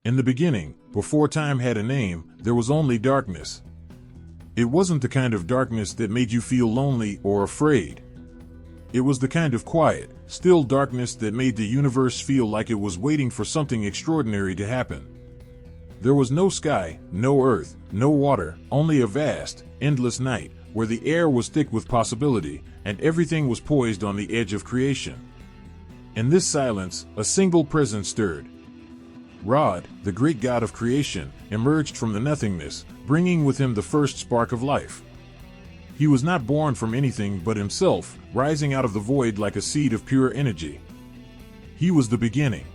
In the beginning, before time had a name, there was only darkness. It wasn't the kind of darkness that made you feel lonely or afraid. It was the kind of quiet, still darkness that made the universe feel like it was waiting for something extraordinary to happen. There was no sky, no earth, no water, only a vast, endless night, where the air was thick with possibility, and everything was poised on the edge of creation. In this silence, a single presence stirred. Rod, the great god of creation, emerged from the nothingness, bringing with him the first spark of life. He was not born from anything but himself, rising out of the void like a seed of pure energy. He was the beginning.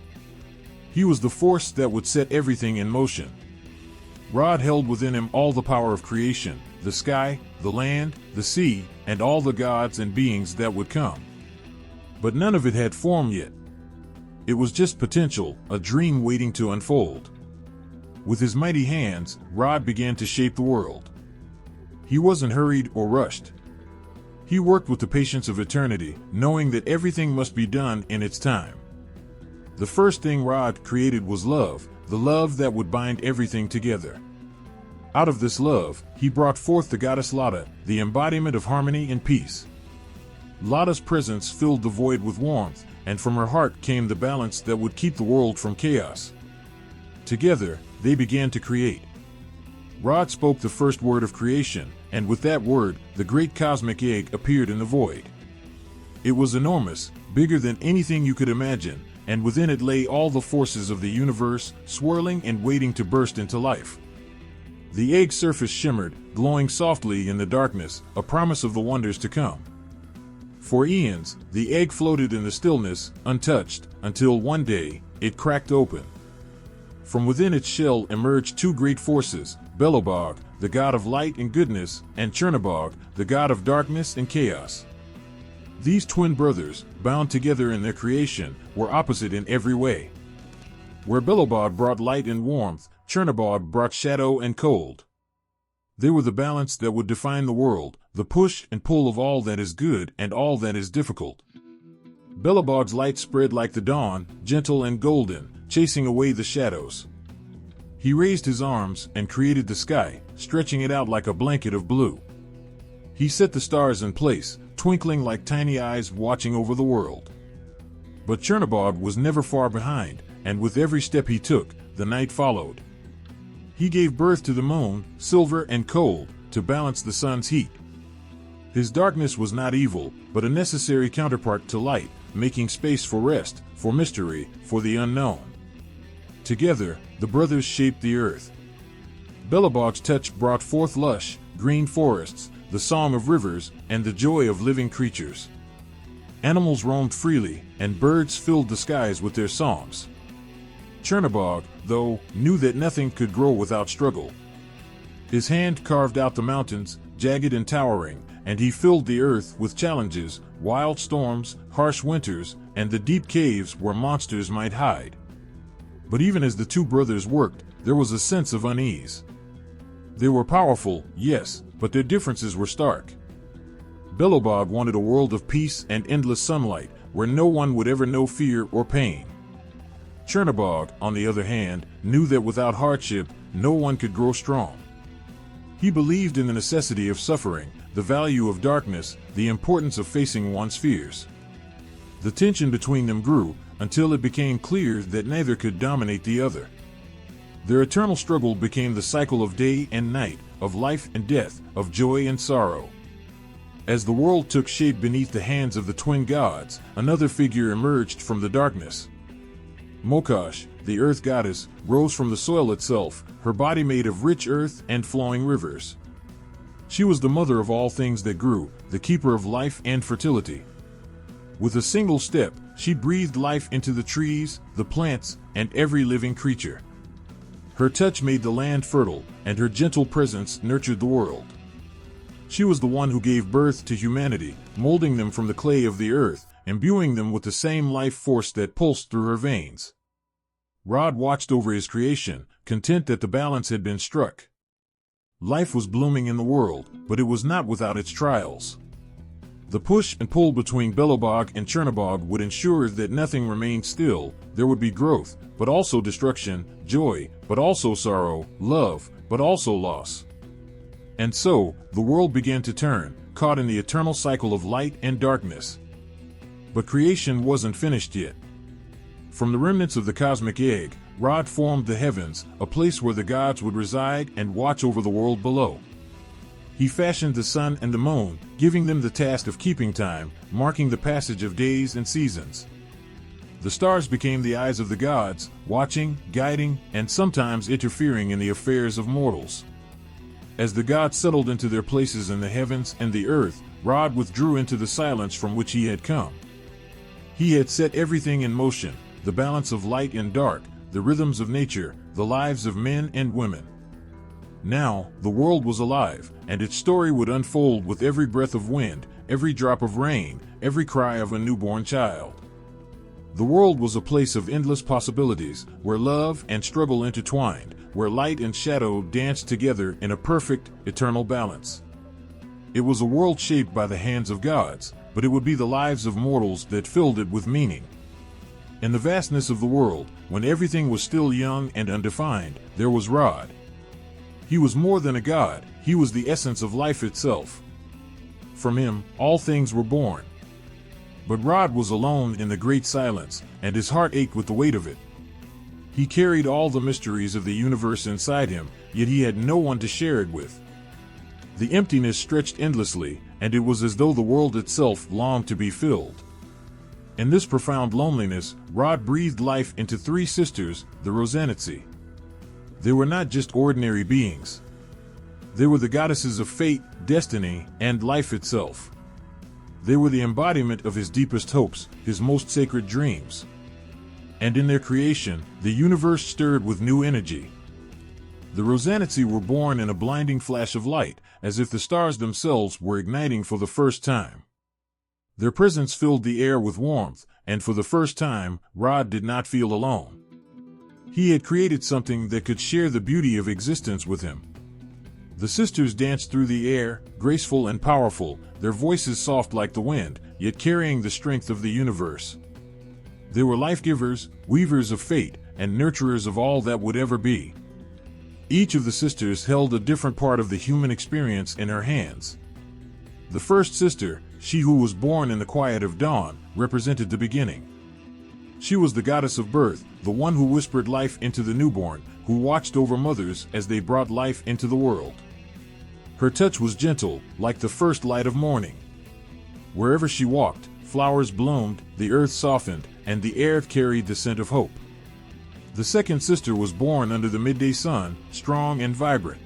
He was the force that would set everything in motion. Rod held within him all the power of creation, the sky, the land, the sea, and all the gods and beings that would come. But none of it had form yet. It was just potential, a dream waiting to unfold. With his mighty hands, Rod began to shape the world. He wasn't hurried or rushed. He worked with the patience of eternity, knowing that everything must be done in its time. The first thing Rod created was love, the love that would bind everything together. Out of this love, he brought forth the goddess Lada, the embodiment of harmony and peace. Lada's presence filled the void with warmth, and from her heart came the balance that would keep the world from chaos. Together, they began to create. Rod spoke the first word of creation, and with that word, the great cosmic egg appeared in the void. It was enormous, bigger than anything you could imagine, and within it lay all the forces of the universe, swirling and waiting to burst into life. The egg's surface shimmered, glowing softly in the darkness, a promise of the wonders to come. For eons, the egg floated in the stillness, untouched, until one day, it cracked open. From within its shell emerged two great forces, Belobog, the god of light and goodness, and Chernobog, the god of darkness and chaos. These twin brothers, bound together in their creation, were opposite in every way. Where Belobog brought light and warmth, Chernobog brought shadow and cold. They were the balance that would define the world, the push and pull of all that is good and all that is difficult. Belobog's light spread like the dawn, gentle and golden, chasing away the shadows. He raised his arms and created the sky, stretching it out like a blanket of blue. He set the stars in place, twinkling like tiny eyes watching over the world. But Chernobog was never far behind, and with every step he took, the night followed. He gave birth to the moon, silver and cold, to balance the sun's heat. His darkness was not evil, but a necessary counterpart to light, making space for rest, for mystery, for the unknown. Together, the brothers shaped the earth. Belobog's touch brought forth lush, green forests, the song of rivers, and the joy of living creatures. Animals roamed freely, and birds filled the skies with their songs. Chernobog, though, knew that nothing could grow without struggle. His hand carved out the mountains, jagged and towering, and he filled the earth with challenges, wild storms, harsh winters, and the deep caves where monsters might hide. But even as the two brothers worked, there was a sense of unease. They were powerful, yes, but their differences were stark. Belobog wanted a world of peace and endless sunlight, where no one would ever know fear or pain. Chernobog, on the other hand, knew that without hardship, no one could grow strong. He believed in the necessity of suffering, the value of darkness, the importance of facing one's fears. The tension between them grew, until it became clear that neither could dominate the other. Their eternal struggle became the cycle of day and night, of life and death, of joy and sorrow. As the world took shape beneath the hands of the twin gods, another figure emerged from the darkness. Mokosh, the earth goddess, rose from the soil itself, her body made of rich earth and flowing rivers. She was the mother of all things that grew, the keeper of life and fertility. With a single step, she breathed life into the trees, the plants, and every living creature. Her touch made the land fertile, and her gentle presence nurtured the world. She was the one who gave birth to humanity, molding them from the clay of the earth, imbuing them with the same life force that pulsed through her veins. Rod watched over his creation, content that the balance had been struck. Life was blooming in the world, but it was not without its trials. The push and pull between Belobog and Chernobog would ensure that nothing remained still. There would be growth, but also destruction, joy, but also sorrow, love, but also loss. And so, the world began to turn, caught in the eternal cycle of light and darkness. But creation wasn't finished yet. From the remnants of the cosmic egg, Rod formed the heavens, a place where the gods would reside and watch over the world below. He fashioned the sun and the moon, giving them the task of keeping time, marking the passage of days and seasons. The stars became the eyes of the gods, watching, guiding, and sometimes interfering in the affairs of mortals. As the gods settled into their places in the heavens and the earth, Rod withdrew into the silence from which he had come. He had set everything in motion, the balance of light and dark, the rhythms of nature, the lives of men and women. Now, the world was alive, and its story would unfold with every breath of wind, every drop of rain, every cry of a newborn child. The world was a place of endless possibilities, where love and struggle intertwined, where light and shadow danced together in a perfect, eternal balance. It was a world shaped by the hands of gods, but it would be the lives of mortals that filled it with meaning. In the vastness of the world, when everything was still young and undefined, there was Rod. He was more than a god, he was the essence of life itself. From him, all things were born. But Rod was alone in the great silence, and his heart ached with the weight of it. He carried all the mysteries of the universe inside him, yet he had no one to share it with. The emptiness stretched endlessly, and it was as though the world itself longed to be filled. In this profound loneliness, Rod breathed life into three sisters, the Rosanitsi. They were not just ordinary beings. They were the goddesses of fate, destiny, and life itself. They were the embodiment of his deepest hopes, his most sacred dreams. And in their creation, the universe stirred with new energy. The Rosanitsi were born in a blinding flash of light, as if the stars themselves were igniting for the first time. Their presence filled the air with warmth, and for the first time, Rod did not feel alone. He had created something that could share the beauty of existence with him. The sisters danced through the air, graceful and powerful, their voices soft like the wind, yet carrying the strength of the universe. They were life-givers, weavers of fate, and nurturers of all that would ever be. Each of the sisters held a different part of the human experience in her hands. The first sister, she who was born in the quiet of dawn, represented the beginning. She was the goddess of birth, the one who whispered life into the newborn, who watched over mothers as they brought life into the world. Her touch was gentle, like the first light of morning. Wherever she walked, flowers bloomed, the earth softened, and the air carried the scent of hope. The second sister was born under the midday sun, strong and vibrant.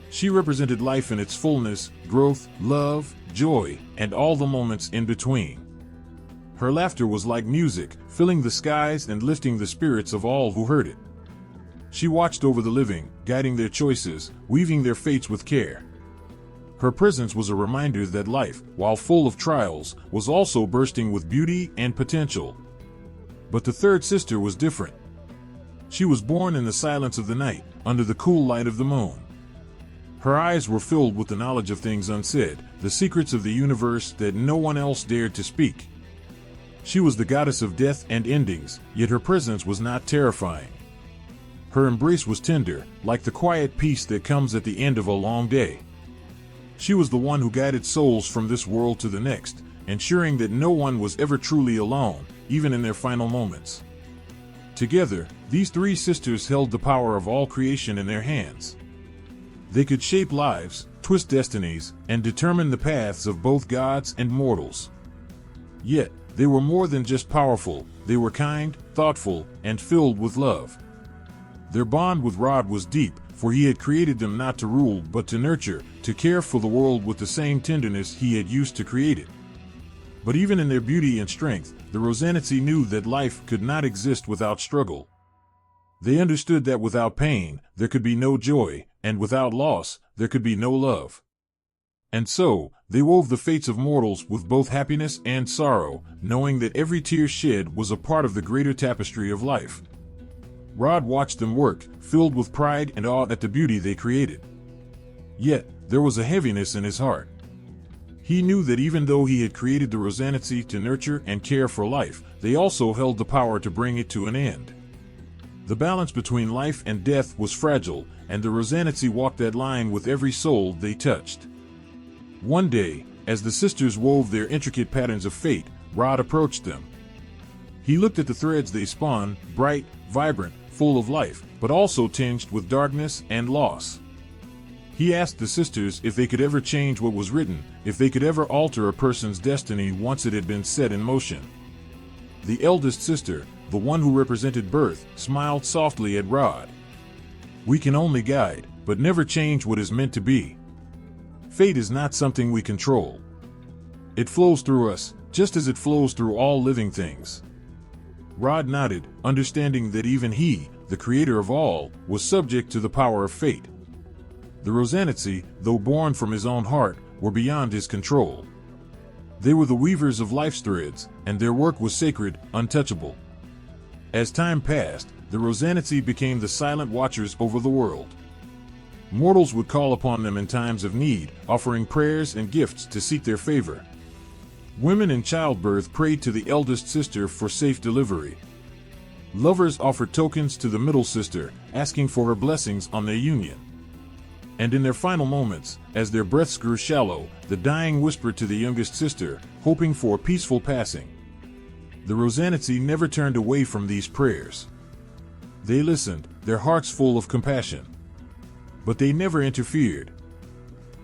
She represented life in its fullness, growth, love, joy, and all the moments in between. Her laughter was like music, filling the skies and lifting the spirits of all who heard it. She watched over the living, guiding their choices, weaving their fates with care. Her presence was a reminder that life, while full of trials, was also bursting with beauty and potential. But the third sister was different. She was born in the silence of the night, under the cool light of the moon. Her eyes were filled with the knowledge of things unsaid, the secrets of the universe that no one else dared to speak. She was the goddess of death and endings, yet her presence was not terrifying. Her embrace was tender, like the quiet peace that comes at the end of a long day. She was the one who guided souls from this world to the next, ensuring that no one was ever truly alone, even in their final moments. Together, these three sisters held the power of all creation in their hands. They could shape lives, twist destinies, and determine the paths of both gods and mortals. Yet, they were more than just powerful, they were kind, thoughtful, and filled with love. Their bond with Rod was deep, for he had created them not to rule but to nurture, to care for the world with the same tenderness he had used to create it. But even in their beauty and strength, the Rosanitsi knew that life could not exist without struggle. They understood that without pain, there could be no joy, and without loss, there could be no love. And so, they wove the fates of mortals with both happiness and sorrow, knowing that every tear shed was a part of the greater tapestry of life. Rod watched them work, filled with pride and awe at the beauty they created. Yet, there was a heaviness in his heart. He knew that even though he had created the Rosanitsi to nurture and care for life, they also held the power to bring it to an end. The balance between life and death was fragile, and the Rosanitsi walked that line with every soul they touched. One day, as the sisters wove their intricate patterns of fate, Rod approached them. He looked at the threads they spun, bright, vibrant, full of life, but also tinged with darkness and loss. He asked the sisters if they could ever change what was written, if they could ever alter a person's destiny once it had been set in motion. The eldest sister, the one who represented birth, smiled softly at Rod. "We can only guide, but never change what is meant to be. Fate is not something we control. It flows through us, just as it flows through all living things." Rod nodded, understanding that even he, the creator of all, was subject to the power of fate. The Rosanitsi, though born from his own heart, were beyond his control. They were the weavers of life's threads, and their work was sacred, untouchable. As time passed, the Rosanitsi became the silent watchers over the world. Mortals would call upon them in times of need, offering prayers and gifts to seek their favor. Women in childbirth prayed to the eldest sister for safe delivery. Lovers offered tokens to the middle sister, asking for her blessings on their union. And in their final moments, as their breaths grew shallow, the dying whispered to the youngest sister, hoping for a peaceful passing. The Rosanitsi never turned away from these prayers. They listened, their hearts full of compassion. But they never interfered.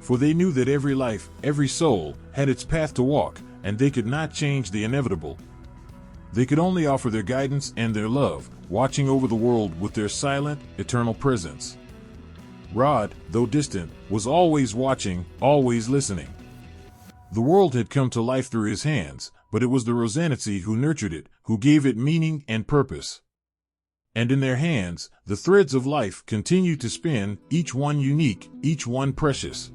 For they knew that every life, every soul, had its path to walk, and they could not change the inevitable. They could only offer their guidance and their love, watching over the world with their silent, eternal presence. Rod, though distant, was always watching, always listening. The world had come to life through his hands, but it was the Rosanitsi who nurtured it, who gave it meaning and purpose. And in their hands, the threads of life continued to spin, each one unique, each one precious.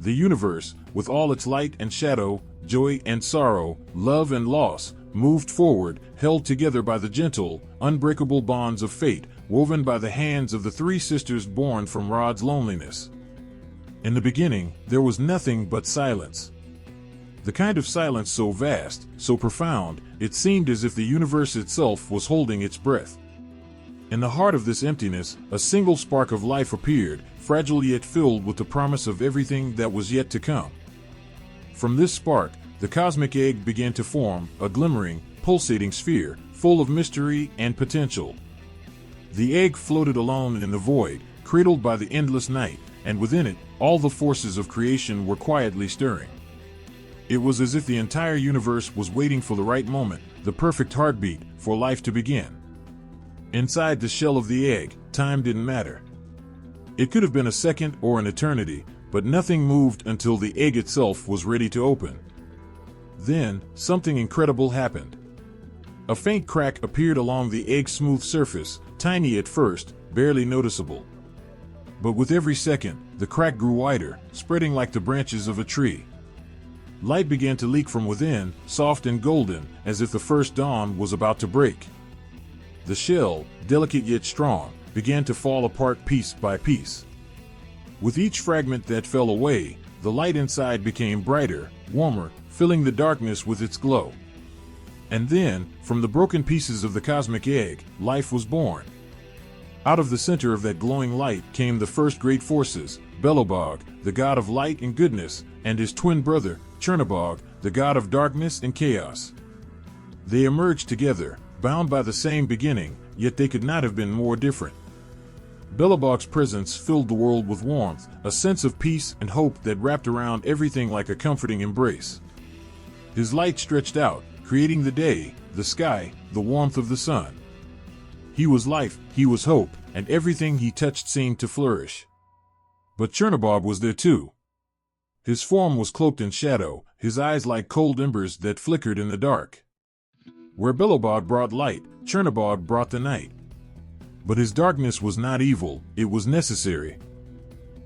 The universe, with all its light and shadow, joy and sorrow, love and loss, moved forward, held together by the gentle, unbreakable bonds of fate, woven by the hands of the three sisters born from Rod's loneliness. In the beginning, there was nothing but silence. The kind of silence so vast, so profound, it seemed as if the universe itself was holding its breath. In the heart of this emptiness, a single spark of life appeared, fragile yet filled with the promise of everything that was yet to come. From this spark, the cosmic egg began to form, a glimmering, pulsating sphere, full of mystery and potential. The egg floated alone in the void, cradled by the endless night, and within it, all the forces of creation were quietly stirring. It was as if the entire universe was waiting for the right moment, the perfect heartbeat, for life to begin. Inside the shell of the egg, time didn't matter. It could have been a second or an eternity, but nothing moved until the egg itself was ready to open. Then, something incredible happened. A faint crack appeared along the egg's smooth surface, tiny at first, barely noticeable. But with every second, the crack grew wider, spreading like the branches of a tree. Light began to leak from within, soft and golden, as if the first dawn was about to break. The shell, delicate yet strong, began to fall apart piece by piece. With each fragment that fell away, the light inside became brighter, warmer, filling the darkness with its glow. And then, from the broken pieces of the cosmic egg, life was born. Out of the center of that glowing light came the first great forces, Belobog, the god of light and goodness, and his twin brother, Chernobog, the god of darkness and chaos. They emerged together, bound by the same beginning, yet they could not have been more different. Belobog's presence filled the world with warmth, a sense of peace and hope that wrapped around everything like a comforting embrace. His light stretched out, creating the day, the sky, the warmth of the sun. He was life, he was hope, and everything he touched seemed to flourish. But Chernobog was there too. His form was cloaked in shadow, his eyes like cold embers that flickered in the dark. Where Belobog brought light, Chernobog brought the night. But his darkness was not evil, it was necessary.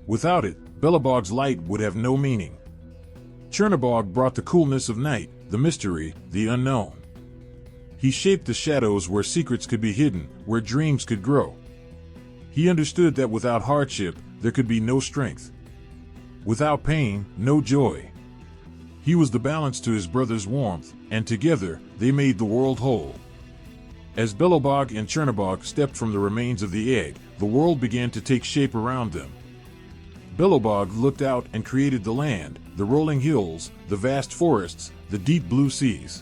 Without it, Belobog's light would have no meaning. Chernobog brought the coolness of night, the mystery, the unknown. He shaped the shadows where secrets could be hidden, where dreams could grow. He understood that without hardship, there could be no strength. Without pain, no joy. He was the balance to his brother's warmth, and together, they made the world whole. As Belobog and Chernobog stepped from the remains of the egg, the world began to take shape around them. Belobog looked out and created the land, the rolling hills, the vast forests, the deep blue seas.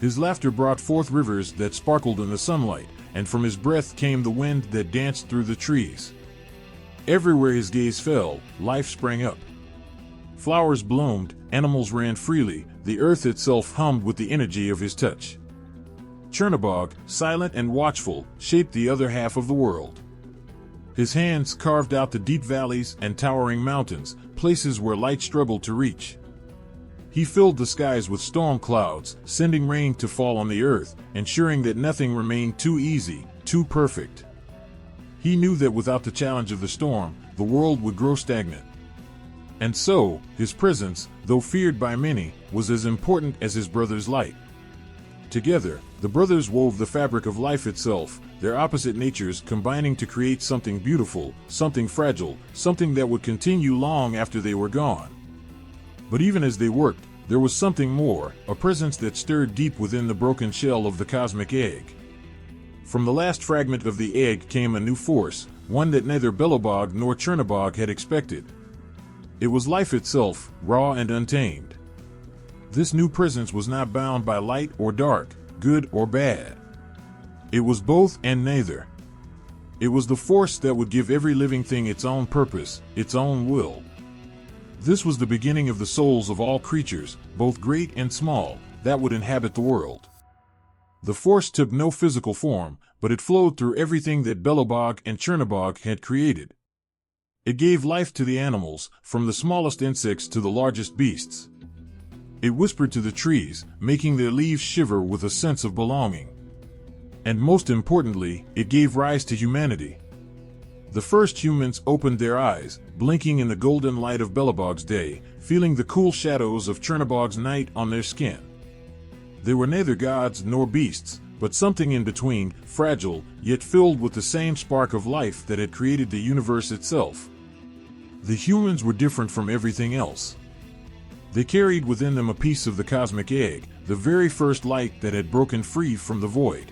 His laughter brought forth rivers that sparkled in the sunlight, and from his breath came the wind that danced through the trees. Everywhere his gaze fell, life sprang up. Flowers bloomed, animals ran freely, the earth itself hummed with the energy of his touch. Chernobog, silent and watchful, shaped the other half of the world. His hands carved out the deep valleys and towering mountains, places where light struggled to reach. He filled the skies with storm clouds, sending rain to fall on the earth, ensuring that nothing remained too easy, too perfect. He knew that without the challenge of the storm, the world would grow stagnant. And so, his presence, though feared by many, was as important as his brother's light. Together, the brothers wove the fabric of life itself, their opposite natures combining to create something beautiful, something fragile, something that would continue long after they were gone. But even as they worked, there was something more, a presence that stirred deep within the broken shell of the cosmic egg. From the last fragment of the egg came a new force, one that neither Belobog nor Chernobog had expected. It was life itself, raw and untamed. This new presence was not bound by light or dark, good or bad. It was both and neither. It was the force that would give every living thing its own purpose, its own will. This was the beginning of the souls of all creatures, both great and small, that would inhabit the world. The force took no physical form, but it flowed through everything that Belobog and Chernobog had created. It gave life to the animals, from the smallest insects to the largest beasts. It whispered to the trees, making their leaves shiver with a sense of belonging. And most importantly, it gave rise to humanity. The first humans opened their eyes, blinking in the golden light of Belobog's day, feeling the cool shadows of Chernobog's night on their skin. They were neither gods nor beasts, but something in between, fragile, yet filled with the same spark of life that had created the universe itself. The humans were different from everything else. They carried within them a piece of the cosmic egg, the very first light that had broken free from the void.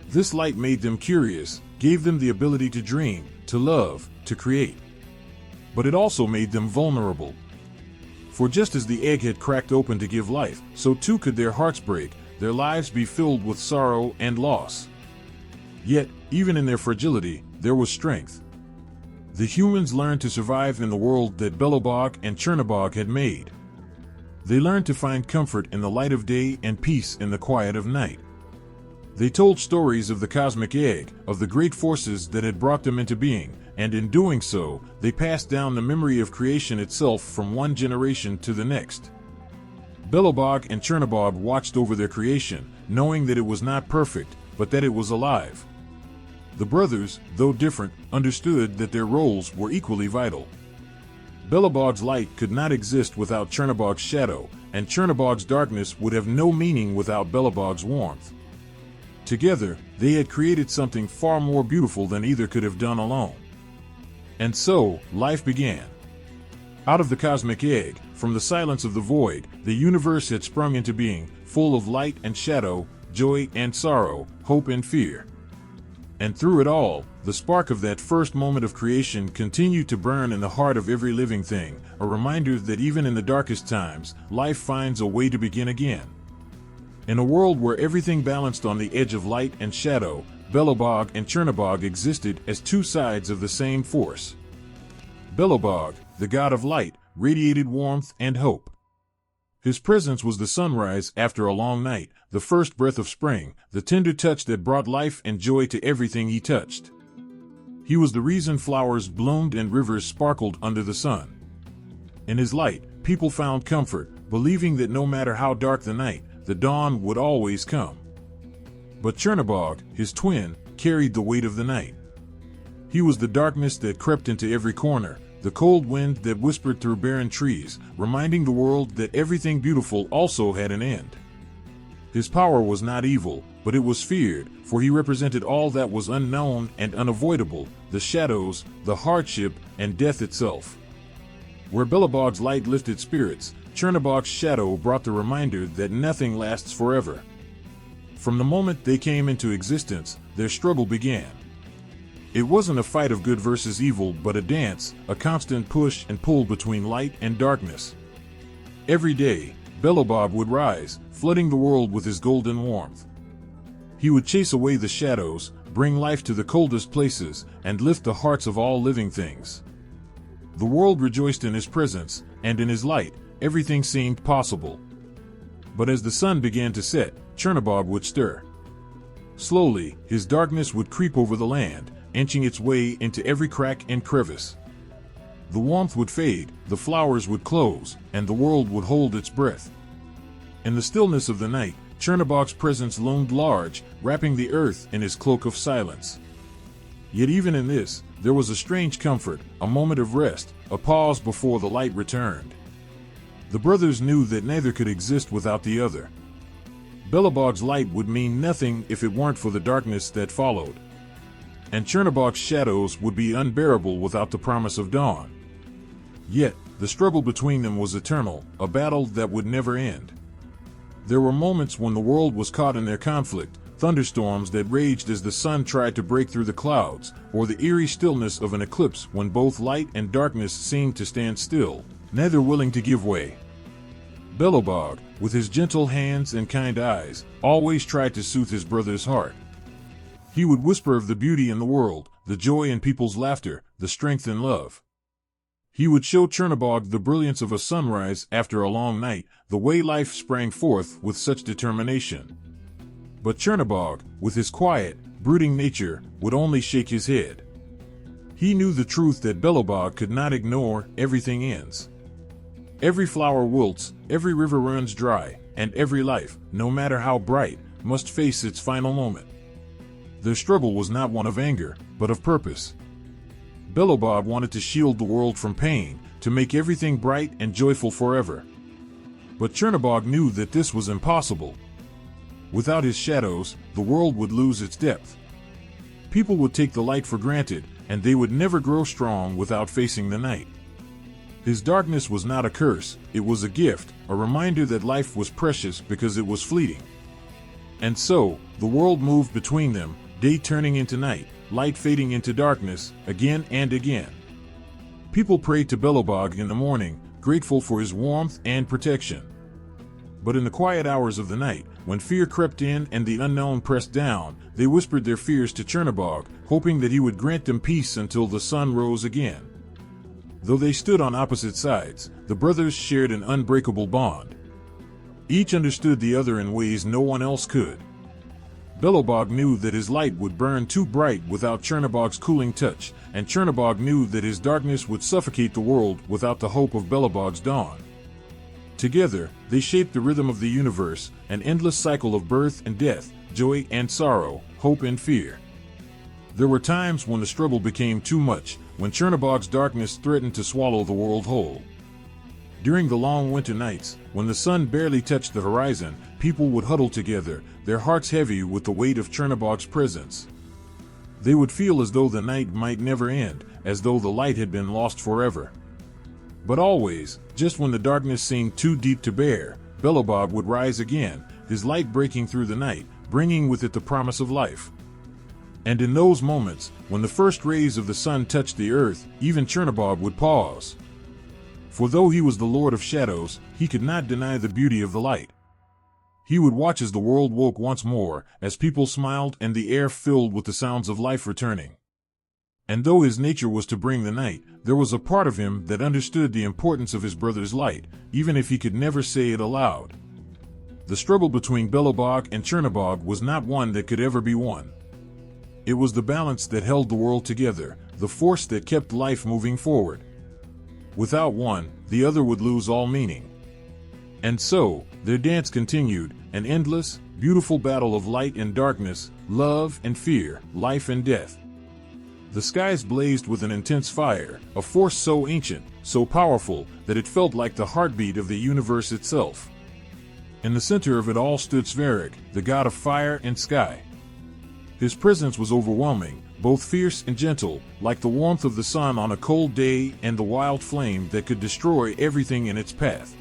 This light made them curious, gave them the ability to dream, to love, to create. But it also made them vulnerable. For just as the egg had cracked open to give life, so too could their hearts break, their lives be filled with sorrow and loss. Yet, even in their fragility, there was strength. The humans learned to survive in the world that Belobog and Chernobog had made. They learned to find comfort in the light of day and peace in the quiet of night. They told stories of the cosmic egg, of the great forces that had brought them into being, and in doing so, they passed down the memory of creation itself from one generation to the next. Belobog and Chernobog watched over their creation, knowing that it was not perfect, but that it was alive. The brothers, though different, understood that their roles were equally vital. Belobog's light could not exist without Chernobog's shadow, and Chernobog's darkness would have no meaning without Belobog's warmth. Together, they had created something far more beautiful than either could have done alone. And so, life began. Out of the cosmic egg, from the silence of the void, the universe had sprung into being, full of light and shadow, joy and sorrow, hope and fear. And through it all, the spark of that first moment of creation continued to burn in the heart of every living thing, a reminder that even in the darkest times, life finds a way to begin again. In a world where everything balanced on the edge of light and shadow, Belobog and Chernobog existed as two sides of the same force. Belobog, the god of light, radiated warmth and hope. His presence was the sunrise after a long night, the first breath of spring, the tender touch that brought life and joy to everything he touched. He was the reason flowers bloomed and rivers sparkled under the sun. In his light, people found comfort, believing that no matter how dark the night, the dawn would always come. But Chernobog, his twin, carried the weight of the night. He was the darkness that crept into every corner, the cold wind that whispered through barren trees, reminding the world that everything beautiful also had an end. His power was not evil, but it was feared, for he represented all that was unknown and unavoidable, the shadows, the hardship, and death itself. Where Belobog's light lifted spirits, Chernobog's shadow brought the reminder that nothing lasts forever. From the moment they came into existence, their struggle began. It wasn't a fight of good versus evil, but a dance, a constant push and pull between light and darkness. Every day, Belobog would rise, flooding the world with his golden warmth. He would chase away the shadows, bring life to the coldest places, and lift the hearts of all living things. The world rejoiced in his presence, and in his light, everything seemed possible. But as the sun began to set, Chernobog would stir. Slowly, his darkness would creep over the land, inching its way into every crack and crevice. The warmth would fade, the flowers would close, and the world would hold its breath. In the stillness of the night, Chernobog's presence loomed large, wrapping the earth in his cloak of silence. Yet even in this, there was a strange comfort, a moment of rest, a pause before the light returned. The brothers knew that neither could exist without the other. Belobog's light would mean nothing if it weren't for the darkness that followed. And Chernobog's shadows would be unbearable without the promise of dawn. Yet, the struggle between them was eternal, a battle that would never end. There were moments when the world was caught in their conflict, thunderstorms that raged as the sun tried to break through the clouds, or the eerie stillness of an eclipse when both light and darkness seemed to stand still, neither willing to give way. Belobog, with his gentle hands and kind eyes, always tried to soothe his brother's heart. He would whisper of the beauty in the world, the joy in people's laughter, the strength in love. He would show Chernobog the brilliance of a sunrise after a long night, the way life sprang forth with such determination. But Chernobog, with his quiet, brooding nature, would only shake his head. He knew the truth that Belobog could not ignore: everything ends. Every flower wilts, every river runs dry, and every life, no matter how bright, must face its final moment. Their struggle was not one of anger, but of purpose. Belobog wanted to shield the world from pain, to make everything bright and joyful forever. But Chernobog knew that this was impossible. Without his shadows, the world would lose its depth. People would take the light for granted, and they would never grow strong without facing the night. His darkness was not a curse, it was a gift, a reminder that life was precious because it was fleeting. And so, the world moved between them, day turning into night, light fading into darkness, again and again. People prayed to Belobog in the morning, grateful for his warmth and protection. But in the quiet hours of the night, when fear crept in and the unknown pressed down, they whispered their fears to Chernobog, hoping that he would grant them peace until the sun rose again. Though they stood on opposite sides, the brothers shared an unbreakable bond. Each understood the other in ways no one else could. Belobog knew that his light would burn too bright without Chernobog's cooling touch, and Chernobog knew that his darkness would suffocate the world without the hope of Belobog's dawn. Together, they shaped the rhythm of the universe, an endless cycle of birth and death, joy and sorrow, hope and fear. There were times when the struggle became too much, when Chernobog's darkness threatened to swallow the world whole. During the long winter nights, when the sun barely touched the horizon, people would huddle together, their hearts heavy with the weight of Chernobog's presence. They would feel as though the night might never end, as though the light had been lost forever. But always, just when the darkness seemed too deep to bear, Belobog would rise again, his light breaking through the night, bringing with it the promise of life. And in those moments, when the first rays of the sun touched the earth, even Chernobog would pause. For though he was the Lord of Shadows, he could not deny the beauty of the light. He would watch as the world woke once more, as people smiled and the air filled with the sounds of life returning. And though his nature was to bring the night, there was a part of him that understood the importance of his brother's light, even if he could never say it aloud. The struggle between Belobog and Chernobog was not one that could ever be won. It was the balance that held the world together, the force that kept life moving forward. Without one, the other would lose all meaning. And so, their dance continued, an endless, beautiful battle of light and darkness, love and fear, life and death. The skies blazed with an intense fire, a force so ancient, so powerful, that it felt like the heartbeat of the universe itself. In the center of it all stood Svarog, the god of fire and sky. His presence was overwhelming, both fierce and gentle, like the warmth of the sun on a cold day and the wild flame that could destroy everything in its path.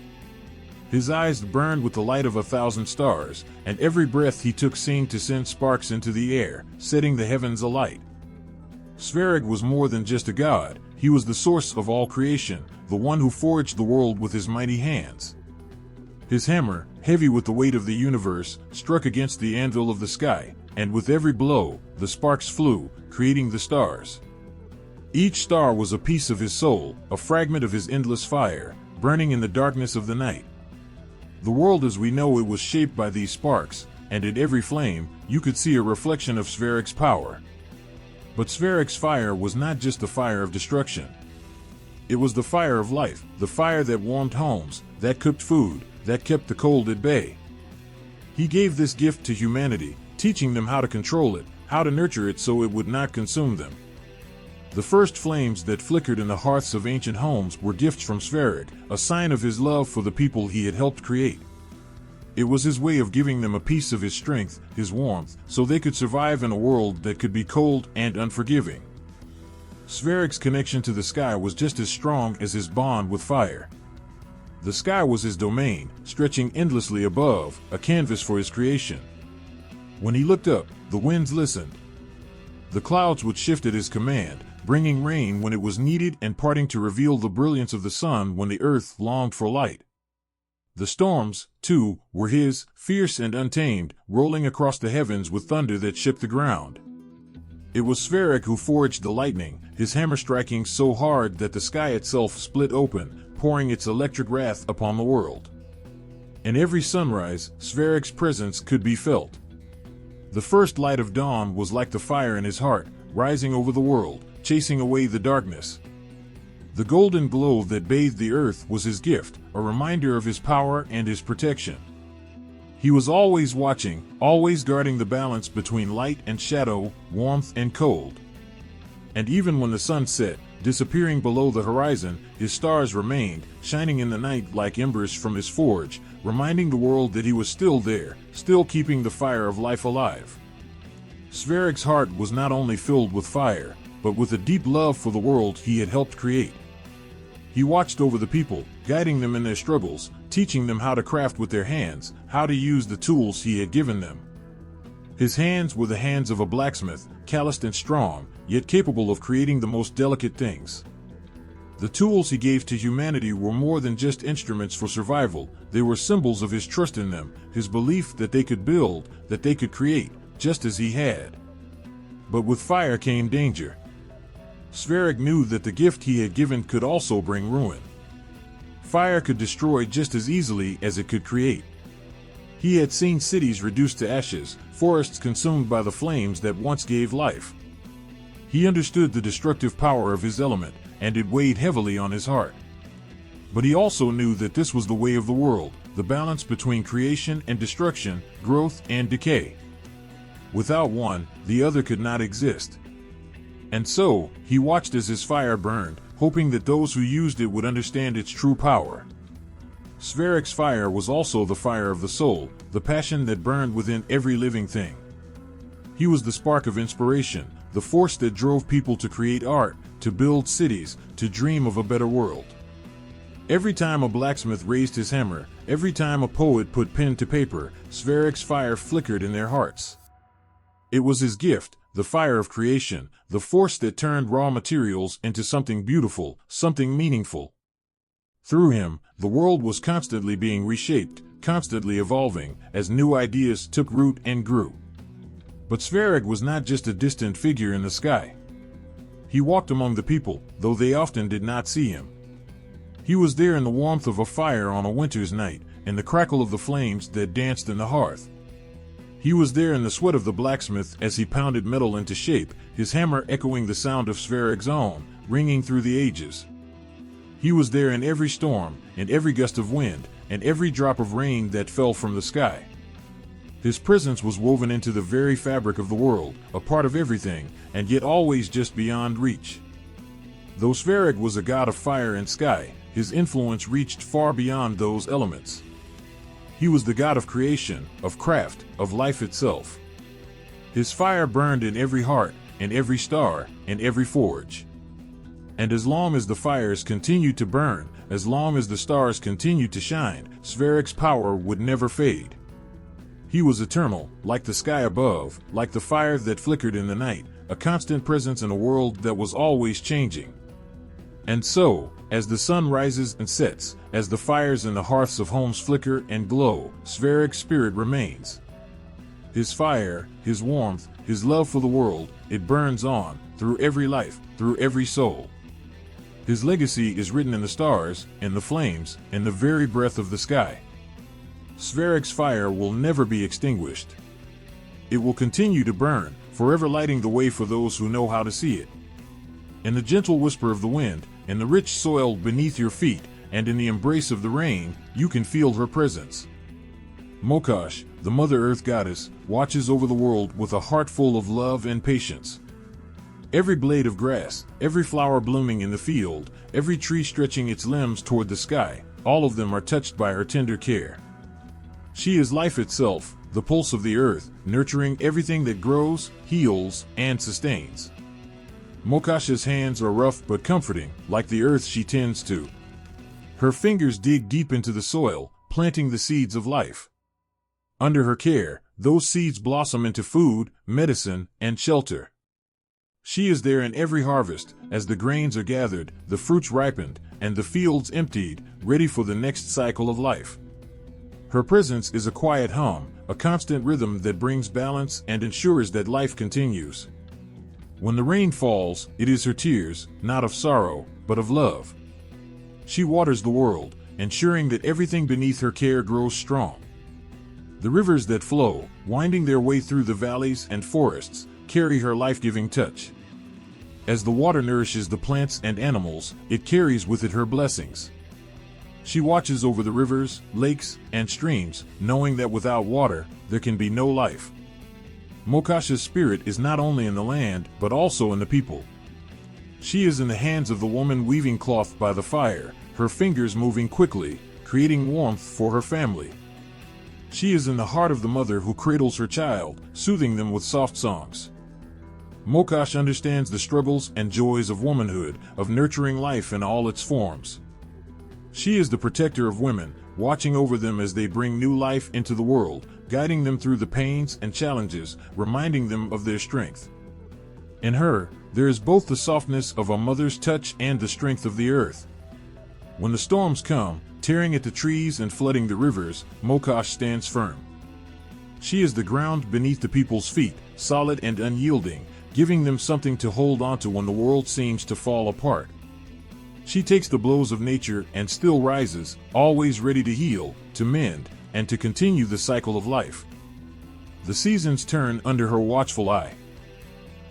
His eyes burned with the light of 1,000 stars, and every breath he took seemed to send sparks into the air, setting the heavens alight. Svarog was more than just a god. He was the source of all creation, the one who forged the world with his mighty hands. His hammer, heavy with the weight of the universe, struck against the anvil of the sky, and with every blow, the sparks flew, creating the stars. Each star was a piece of his soul, a fragment of his endless fire, burning in the darkness of the night. The world as we know it was shaped by these sparks, and in every flame, you could see a reflection of Svarog's power. But Svarog's fire was not just the fire of destruction. It was the fire of life, the fire that warmed homes, that cooked food, that kept the cold at bay. He gave this gift to humanity, teaching them how to control it, how to nurture it so it would not consume them. The first flames that flickered in the hearths of ancient homes were gifts from Svarog, a sign of his love for the people he had helped create. It was his way of giving them a piece of his strength, his warmth, so they could survive in a world that could be cold and unforgiving. Svarog's connection to the sky was just as strong as his bond with fire. The sky was his domain, stretching endlessly above, a canvas for his creation. When he looked up, the winds listened. The clouds would shift at his command, bringing rain when it was needed and parting to reveal the brilliance of the sun when the earth longed for light. The storms, too, were his, fierce and untamed, rolling across the heavens with thunder that shook the ground. It was Svarog who forged the lightning, his hammer striking so hard that the sky itself split open, pouring its electric wrath upon the world. In every sunrise, Svarog's presence could be felt. The first light of dawn was like the fire in his heart, rising over the world, chasing away the darkness. The golden glow that bathed the earth was his gift, a reminder of his power and his protection. He was always watching, always guarding the balance between light and shadow, warmth and cold. And even when the sun set, disappearing below the horizon, his stars remained, shining in the night like embers from his forge, reminding the world that he was still there, still keeping the fire of life alive. Svarog's heart was not only filled with fire, but with a deep love for the world he had helped create. He watched over the people, guiding them in their struggles, teaching them how to craft with their hands, how to use the tools he had given them. His hands were the hands of a blacksmith, calloused and strong, yet capable of creating the most delicate things. The tools he gave to humanity were more than just instruments for survival, they were symbols of his trust in them, his belief that they could build, that they could create, just as he had. But with fire came danger. Svarog knew that the gift he had given could also bring ruin. Fire could destroy just as easily as it could create. He had seen cities reduced to ashes, forests consumed by the flames that once gave life. He understood the destructive power of his element, and it weighed heavily on his heart. But he also knew that this was the way of the world, the balance between creation and destruction, growth and decay. Without one, the other could not exist. And so, he watched as his fire burned, hoping that those who used it would understand its true power. Svarog's fire was also the fire of the soul, the passion that burned within every living thing. He was the spark of inspiration, the force that drove people to create art, to build cities, to dream of a better world. Every time a blacksmith raised his hammer, every time a poet put pen to paper, Svarog's fire flickered in their hearts. It was his gift, the fire of creation, the force that turned raw materials into something beautiful, something meaningful. Through him, the world was constantly being reshaped, constantly evolving, as new ideas took root and grew. But Svarog was not just a distant figure in the sky. He walked among the people, though they often did not see him. He was there in the warmth of a fire on a winter's night, in the crackle of the flames that danced in the hearth. He was there in the sweat of the blacksmith as he pounded metal into shape, his hammer echoing the sound of Svarog's own, ringing through the ages. He was there in every storm, in every gust of wind, and every drop of rain that fell from the sky. His presence was woven into the very fabric of the world, a part of everything, and yet always just beyond reach. Though Svarog was a god of fire and sky, his influence reached far beyond those elements. He was the god of creation, of craft, of life itself. His fire burned in every heart, in every star, in every forge. And as long as the fires continued to burn, as long as the stars continued to shine, Svarog's power would never fade. He was eternal, like the sky above, like the fire that flickered in the night, a constant presence in a world that was always changing. And so, as the sun rises and sets, as the fires in the hearths of homes flicker and glow, Svarog's spirit remains. His fire, his warmth, his love for the world, it burns on, through every life, through every soul. His legacy is written in the stars, in the flames, in the very breath of the sky. Svarog's fire will never be extinguished. It will continue to burn, forever lighting the way for those who know how to see it. In the gentle whisper of the wind, in the rich soil beneath your feet, and in the embrace of the rain, you can feel her presence. Mokosh, the Mother Earth goddess, watches over the world with a heart full of love and patience. Every blade of grass, every flower blooming in the field, every tree stretching its limbs toward the sky, all of them are touched by her tender care. She is life itself, the pulse of the earth, nurturing everything that grows, heals, and sustains. Mokosh's hands are rough but comforting, like the earth she tends to. Her fingers dig deep into the soil, planting the seeds of life. Under her care, those seeds blossom into food, medicine, and shelter. She is there in every harvest, as the grains are gathered, the fruits ripened, and the fields emptied, ready for the next cycle of life. Her presence is a quiet hum, a constant rhythm that brings balance and ensures that life continues. When the rain falls, it is her tears, not of sorrow, but of love. She waters the world, ensuring that everything beneath her care grows strong. The rivers that flow, winding their way through the valleys and forests, carry her life-giving touch. As the water nourishes the plants and animals, it carries with it her blessings. She watches over the rivers, lakes, and streams, knowing that without water, there can be no life. Mokosh's spirit is not only in the land, but also in the people. She is in the hands of the woman weaving cloth by the fire, her fingers moving quickly, creating warmth for her family. She is in the heart of the mother who cradles her child, soothing them with soft songs. Mokosh understands the struggles and joys of womanhood, of nurturing life in all its forms. She is the protector of women, watching over them as they bring new life into the world, guiding them through the pains and challenges, reminding them of their strength. In her, there is both the softness of a mother's touch and the strength of the earth. When the storms come, tearing at the trees and flooding the rivers, Mokosh stands firm. She is the ground beneath the people's feet, solid and unyielding, giving them something to hold onto when the world seems to fall apart. She takes the blows of nature and still rises, always ready to heal, to mend, and to continue the cycle of life. The seasons turn under her watchful eye.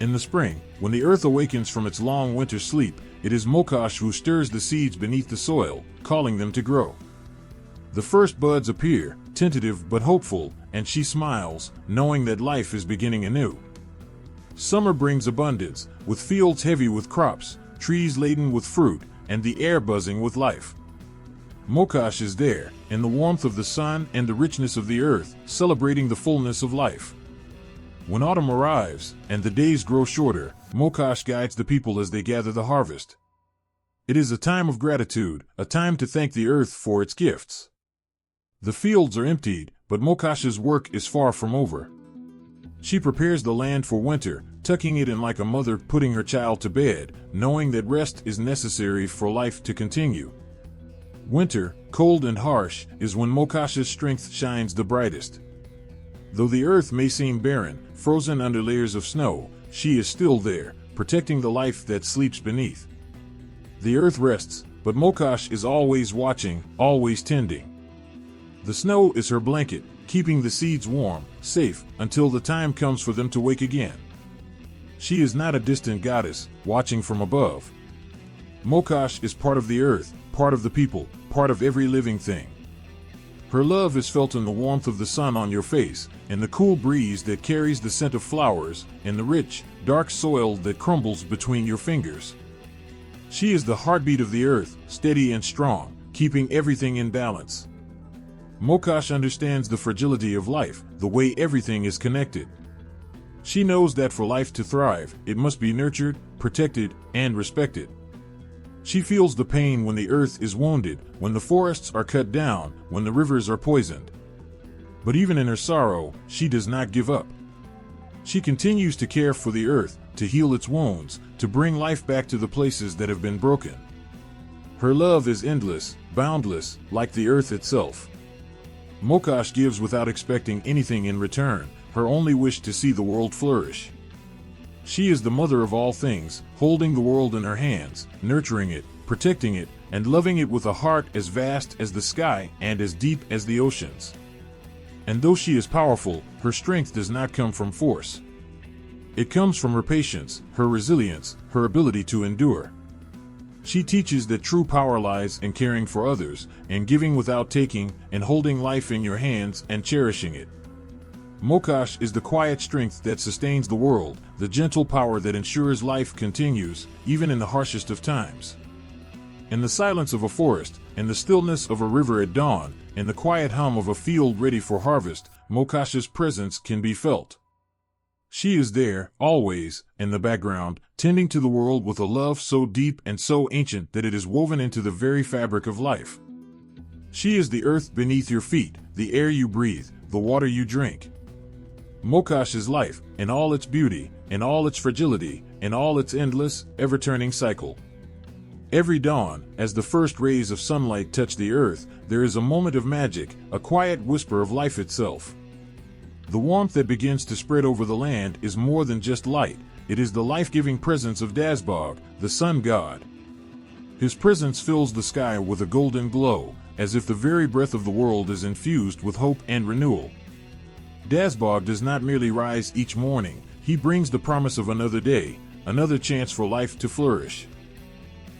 In the spring, when the earth awakens from its long winter sleep, it is Mokosh who stirs the seeds beneath the soil, calling them to grow. The first buds appear, tentative but hopeful, and she smiles, knowing that life is beginning anew. Summer brings abundance, with fields heavy with crops, trees laden with fruit, and the air buzzing with life. Mokosh is there, in the warmth of the sun and the richness of the earth, celebrating the fullness of life. When autumn arrives, and the days grow shorter, Mokosh guides the people as they gather the harvest. It is a time of gratitude, a time to thank the earth for its gifts. The fields are emptied, but Mokosh's work is far from over. She prepares the land for winter, tucking it in like a mother putting her child to bed, knowing that rest is necessary for life to continue. Winter, cold and harsh, is when Mokosh's strength shines the brightest. Though the earth may seem barren, frozen under layers of snow, she is still there, protecting the life that sleeps beneath. The earth rests, but Mokosh is always watching, always tending. The snow is her blanket, keeping the seeds warm, safe, until the time comes for them to wake again. She is not a distant goddess, watching from above. Mokosh is part of the earth, part of the people, part of every living thing. Her love is felt in the warmth of the sun on your face, in the cool breeze that carries the scent of flowers, in the rich, dark soil that crumbles between your fingers. She is the heartbeat of the earth, steady and strong, keeping everything in balance. Mokosh understands the fragility of life, the way everything is connected. She knows that for life to thrive, it must be nurtured, protected, and respected. She feels the pain when the earth is wounded, when the forests are cut down, when the rivers are poisoned. But even in her sorrow, she does not give up. She continues to care for the earth, to heal its wounds, to bring life back to the places that have been broken. Her love is endless, boundless, like the earth itself. Mokosh gives without expecting anything in return, her only wish to see the world flourish. She is the mother of all things, holding the world in her hands, nurturing it, protecting it, and loving it with a heart as vast as the sky and as deep as the oceans. And though she is powerful, her strength does not come from force. It comes from her patience, her resilience, her ability to endure. She teaches that true power lies in caring for others, and giving without taking, and holding life in your hands and cherishing it. Mokosh is the quiet strength that sustains the world, the gentle power that ensures life continues, even in the harshest of times. In the silence of a forest, in the stillness of a river at dawn, in the quiet hum of a field ready for harvest, Mokosh's presence can be felt. She is there, always, in the background, tending to the world with a love so deep and so ancient that it is woven into the very fabric of life. She is the earth beneath your feet, the air you breathe, the water you drink. Mokosh is life, in all its beauty, in all its fragility, in all its endless, ever-turning cycle. Every dawn, as the first rays of sunlight touch the earth, there is a moment of magic, a quiet whisper of life itself. The warmth that begins to spread over the land is more than just light, it is the life-giving presence of Dazhbog, the sun god. His presence fills the sky with a golden glow, as if the very breath of the world is infused with hope and renewal. Dazhbog does not merely rise each morning, he brings the promise of another day, another chance for life to flourish.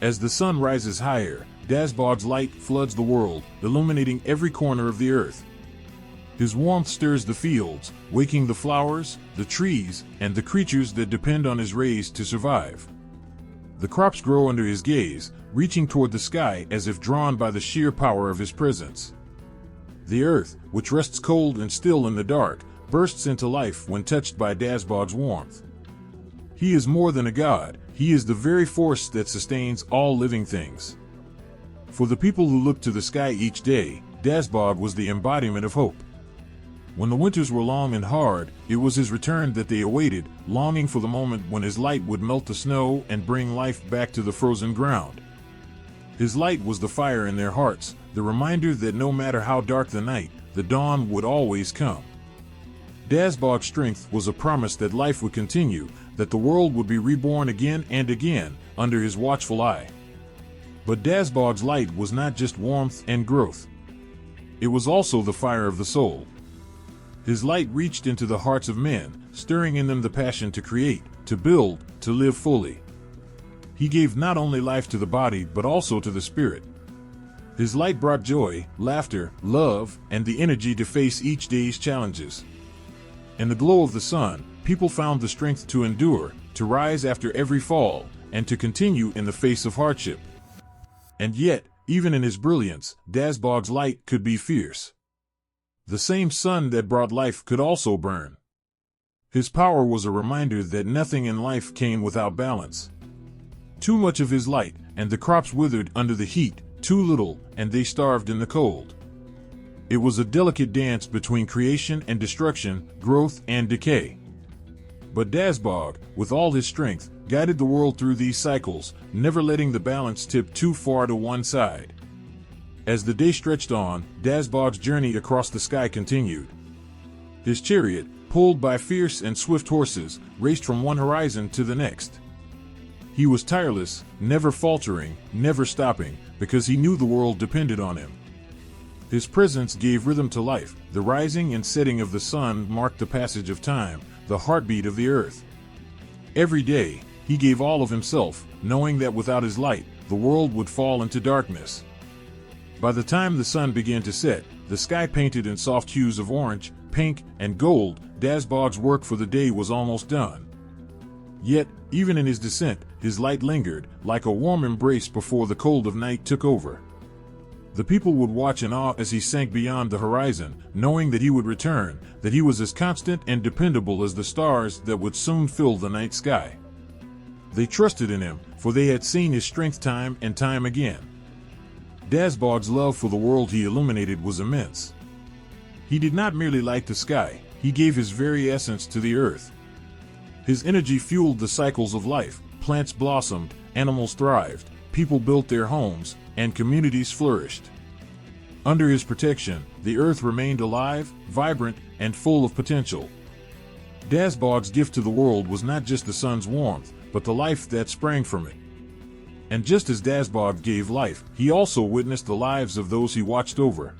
As the sun rises higher, Dazhbog's light floods the world, illuminating every corner of the earth. His warmth stirs the fields, waking the flowers, the trees, and the creatures that depend on his rays to survive. The crops grow under his gaze, reaching toward the sky as if drawn by the sheer power of his presence. The earth, which rests cold and still in the dark, bursts into life when touched by Dazhbog's warmth. He is more than a god, he is the very force that sustains all living things. For the people who looked to the sky each day, Dazhbog was the embodiment of hope. When the winters were long and hard, it was his return that they awaited, longing for the moment when his light would melt the snow and bring life back to the frozen ground. His light was the fire in their hearts, the reminder that no matter how dark the night, the dawn would always come. Dazhbog's strength was a promise that life would continue, that the world would be reborn again and again, under his watchful eye. But Dazhbog's light was not just warmth and growth. It was also the fire of the soul. His light reached into the hearts of men, stirring in them the passion to create, to build, to live fully. He gave not only life to the body but also to the spirit. His light brought joy, laughter, love, and the energy to face each day's challenges. In the glow of the sun, people found the strength to endure, to rise after every fall, and to continue in the face of hardship. And yet, even in his brilliance, Dazhbog's light could be fierce. The same sun that brought life could also burn. His power was a reminder that nothing in life came without balance. Too much of his light, and the crops withered under the heat, too little, and they starved in the cold. It was a delicate dance between creation and destruction, growth and decay. But Dazhbog, with all his strength, guided the world through these cycles, never letting the balance tip too far to one side. As the day stretched on, Dazhbog's journey across the sky continued. His chariot, pulled by fierce and swift horses, raced from one horizon to the next. He was tireless, never faltering, never stopping, because he knew the world depended on him. His presence gave rhythm to life. The rising and setting of the sun marked the passage of time, the heartbeat of the earth. Every day, he gave all of himself, knowing that without his light, the world would fall into darkness. By the time the sun began to set, the sky painted in soft hues of orange, pink, and gold, Dazhbog's work for the day was almost done. Yet, even in his descent, his light lingered, like a warm embrace before the cold of night took over. The people would watch in awe as he sank beyond the horizon, knowing that he would return, that he was as constant and dependable as the stars that would soon fill the night sky. They trusted in him, for they had seen his strength time and time again. Dazhbog's love for the world he illuminated was immense. He did not merely light the sky, he gave his very essence to the earth. His energy fueled the cycles of life, plants blossomed, animals thrived, people built their homes, and communities flourished. Under his protection, the earth remained alive, vibrant, and full of potential. Dazhbog's gift to the world was not just the sun's warmth, but the life that sprang from it. And just as Dazhbog gave life, he also witnessed the lives of those he watched over.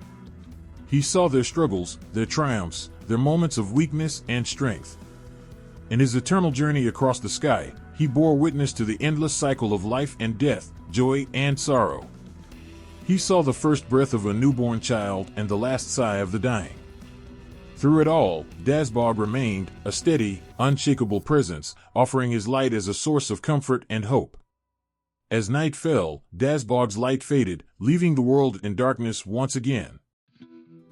He saw their struggles, their triumphs, their moments of weakness and strength. In his eternal journey across the sky, he bore witness to the endless cycle of life and death, joy and sorrow. He saw the first breath of a newborn child and the last sigh of the dying. Through it all, Dazhbog remained a steady, unshakable presence, offering his light as a source of comfort and hope. As night fell, Dazhbog's light faded, leaving the world in darkness once again.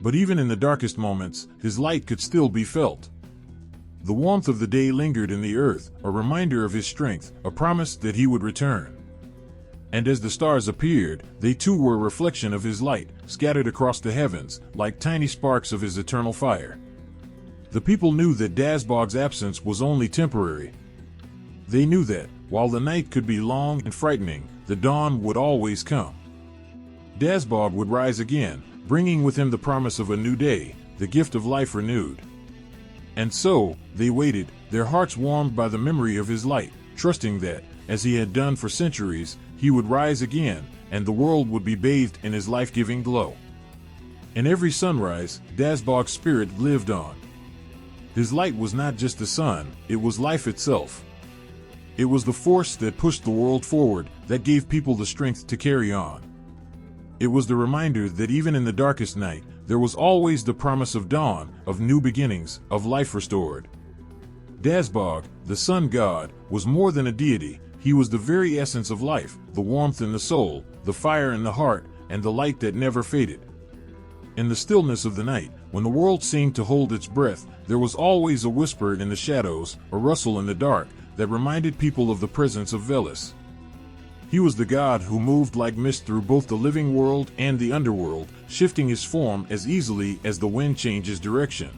But even in the darkest moments, his light could still be felt. The warmth of the day lingered in the earth, a reminder of his strength, a promise that he would return. And as the stars appeared, they too were a reflection of his light, scattered across the heavens, like tiny sparks of his eternal fire. The people knew that Dazhbog's absence was only temporary. They knew that, while the night could be long and frightening, the dawn would always come. Dazhbog would rise again, bringing with him the promise of a new day, the gift of life renewed. And so, they waited, their hearts warmed by the memory of his light, trusting that, as he had done for centuries, he would rise again, and the world would be bathed in his life-giving glow. In every sunrise, Dazhbog's spirit lived on. His light was not just the sun, it was life itself. It was the force that pushed the world forward, that gave people the strength to carry on. It was the reminder that even in the darkest night, there was always the promise of dawn, of new beginnings, of life restored. Dazhbog, the sun god, was more than a deity. He was the very essence of life, the warmth in the soul, the fire in the heart, and the light that never faded. In the stillness of the night, when the world seemed to hold its breath, there was always a whisper in the shadows, a rustle in the dark, that reminded people of the presence of Veles. He was the god who moved like mist through both the living world and the underworld, shifting his form as easily as the wind changes direction.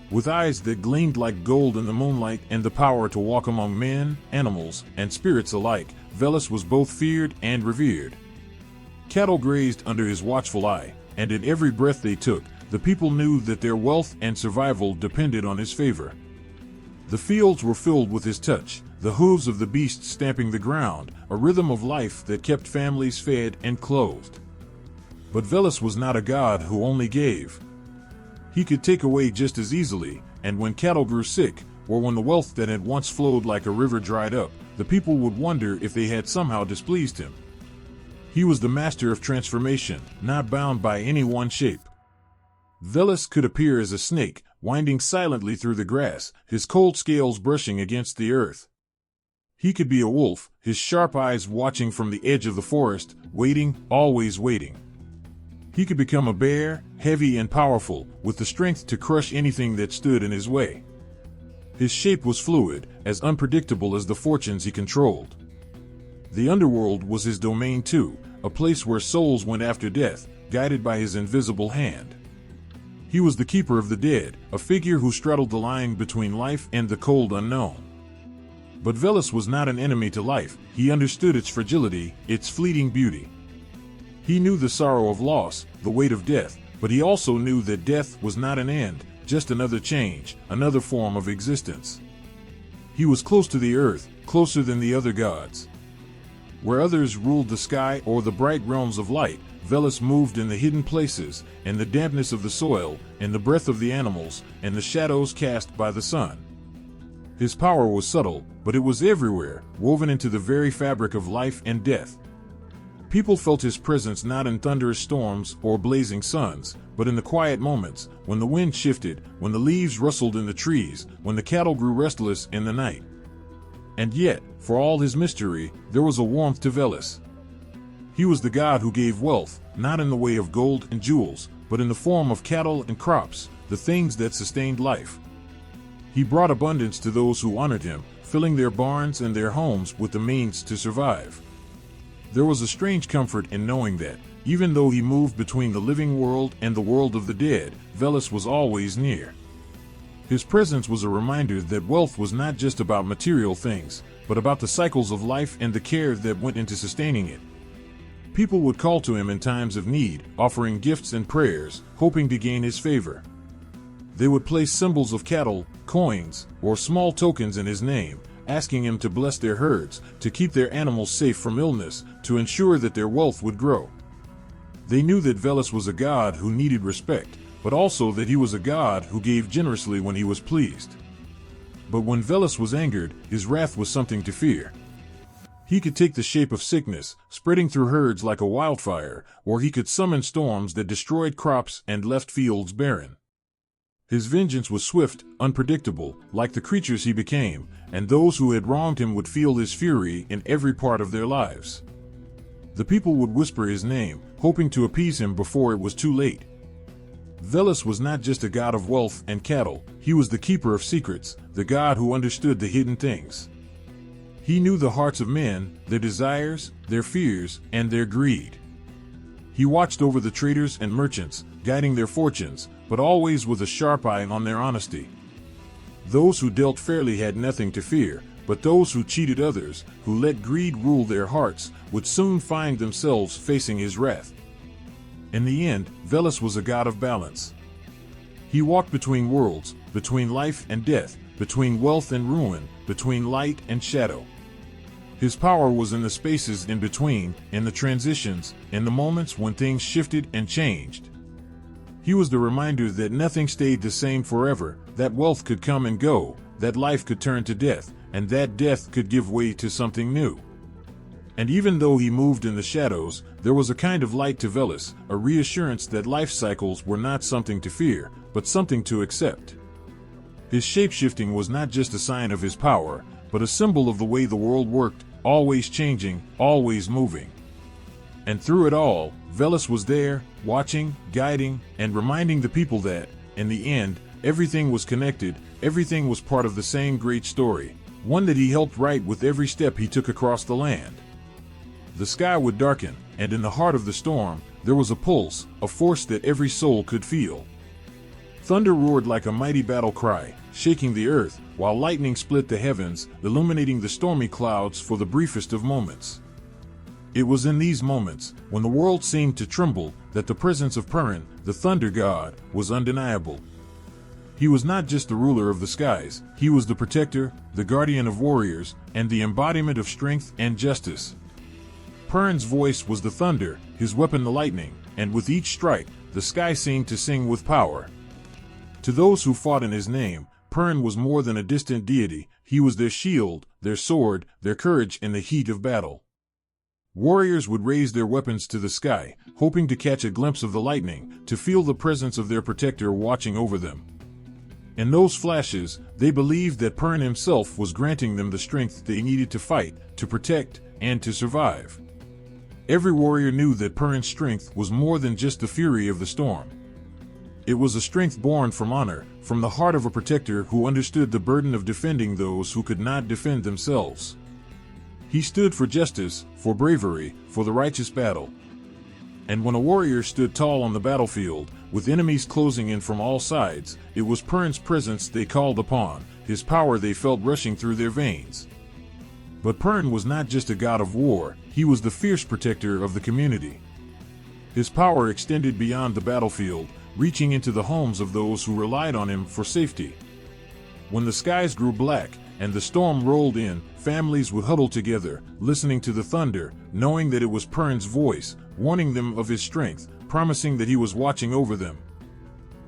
With eyes that gleamed like gold in the moonlight and the power to walk among men, animals, and spirits alike, Veles was both feared and revered. Cattle grazed under his watchful eye, and in every breath they took, the people knew that their wealth and survival depended on his favor. The fields were filled with his touch, the hooves of the beasts stamping the ground, a rhythm of life that kept families fed and clothed. But Veles was not a god who only gave. He could take away just as easily, and when cattle grew sick, or when the wealth that had once flowed like a river dried up, the people would wonder if they had somehow displeased him. He was the master of transformation, not bound by any one shape. Veles could appear as a snake, winding silently through the grass, his cold scales brushing against the earth. He could be a wolf, his sharp eyes watching from the edge of the forest, waiting, always waiting. He could become a bear, heavy and powerful, with the strength to crush anything that stood in his way. His shape was fluid, as unpredictable as the fortunes he controlled. The underworld was his domain too, a place where souls went after death, guided by his invisible hand. He was the keeper of the dead, a figure who straddled the line between life and the cold unknown. But Veles was not an enemy to life. He understood its fragility, its fleeting beauty. He knew the sorrow of loss, the weight of death, but he also knew that death was not an end, just another change, another form of existence. He was close to the earth, closer than the other gods. Where others ruled the sky or the bright realms of light, Veles moved in the hidden places, in the dampness of the soil, in the breath of the animals, and the shadows cast by the sun. His power was subtle, but it was everywhere, woven into the very fabric of life and death. People felt his presence not in thunderous storms or blazing suns, but in the quiet moments, when the wind shifted, when the leaves rustled in the trees, when the cattle grew restless in the night. And yet, for all his mystery, there was a warmth to Veles. He was the god who gave wealth, not in the way of gold and jewels, but in the form of cattle and crops, the things that sustained life. He brought abundance to those who honored him, filling their barns and their homes with the means to survive. There was a strange comfort in knowing that, even though he moved between the living world and the world of the dead, Veles was always near. His presence was a reminder that wealth was not just about material things, but about the cycles of life and the care that went into sustaining it. People would call to him in times of need, offering gifts and prayers, hoping to gain his favor. They would place symbols of cattle, coins, or small tokens in his name, asking him to bless their herds, to keep their animals safe from illness, to ensure that their wealth would grow. They knew that Veles was a god who needed respect, but also that he was a god who gave generously when he was pleased. But when Veles was angered, his wrath was something to fear. He could take the shape of sickness, spreading through herds like a wildfire, or he could summon storms that destroyed crops and left fields barren. His vengeance was swift, unpredictable, like the creatures he became, and those who had wronged him would feel his fury in every part of their lives. The people would whisper his name, hoping to appease him before it was too late. Veles was not just a god of wealth and cattle, he was the keeper of secrets, the god who understood the hidden things. He knew the hearts of men, their desires, their fears, and their greed. He watched over the traders and merchants, guiding their fortunes, but always with a sharp eye on their honesty. Those who dealt fairly had nothing to fear, but those who cheated others, who let greed rule their hearts, would soon find themselves facing his wrath. In the end, Veles was a god of balance. He walked between worlds, between life and death, between wealth and ruin, between light and shadow. His power was in the spaces in between, in the transitions, in the moments when things shifted and changed. He was the reminder that nothing stayed the same forever, that wealth could come and go, that life could turn to death, and that death could give way to something new. And even though he moved in the shadows, there was a kind of light to Veles, a reassurance that life cycles were not something to fear, but something to accept. His shape-shifting was not just a sign of his power, but a symbol of the way the world worked, always changing, always moving. And through it all, Veles was there, watching, guiding, and reminding the people that, in the end, everything was connected, everything was part of the same great story, one that he helped write with every step he took across the land. The sky would darken, and in the heart of the storm, there was a pulse, a force that every soul could feel. Thunder roared like a mighty battle cry, shaking the earth, while lightning split the heavens, illuminating the stormy clouds for the briefest of moments. It was in these moments, when the world seemed to tremble, that the presence of Perun, the thunder god, was undeniable. He was not just the ruler of the skies, he was the protector, the guardian of warriors, and the embodiment of strength and justice. Perun's voice was the thunder, his weapon the lightning, and with each strike, the sky seemed to sing with power. To those who fought in his name, Perun was more than a distant deity, he was their shield, their sword, their courage in the heat of battle. Warriors would raise their weapons to the sky, hoping to catch a glimpse of the lightning, to feel the presence of their protector watching over them. In those flashes, they believed that Perun himself was granting them the strength they needed to fight, to protect, and to survive. Every warrior knew that Perun's strength was more than just the fury of the storm. It was a strength born from honor, from the heart of a protector who understood the burden of defending those who could not defend themselves. He stood for justice, for bravery, for the righteous battle. And when a warrior stood tall on the battlefield, with enemies closing in from all sides, it was Perun's presence they called upon, his power they felt rushing through their veins. But Perun was not just a god of war, he was the fierce protector of the community. His power extended beyond the battlefield, reaching into the homes of those who relied on him for safety. When the skies grew black, and the storm rolled in, families would huddle together, listening to the thunder, knowing that it was Perun's voice, warning them of his strength, promising that he was watching over them.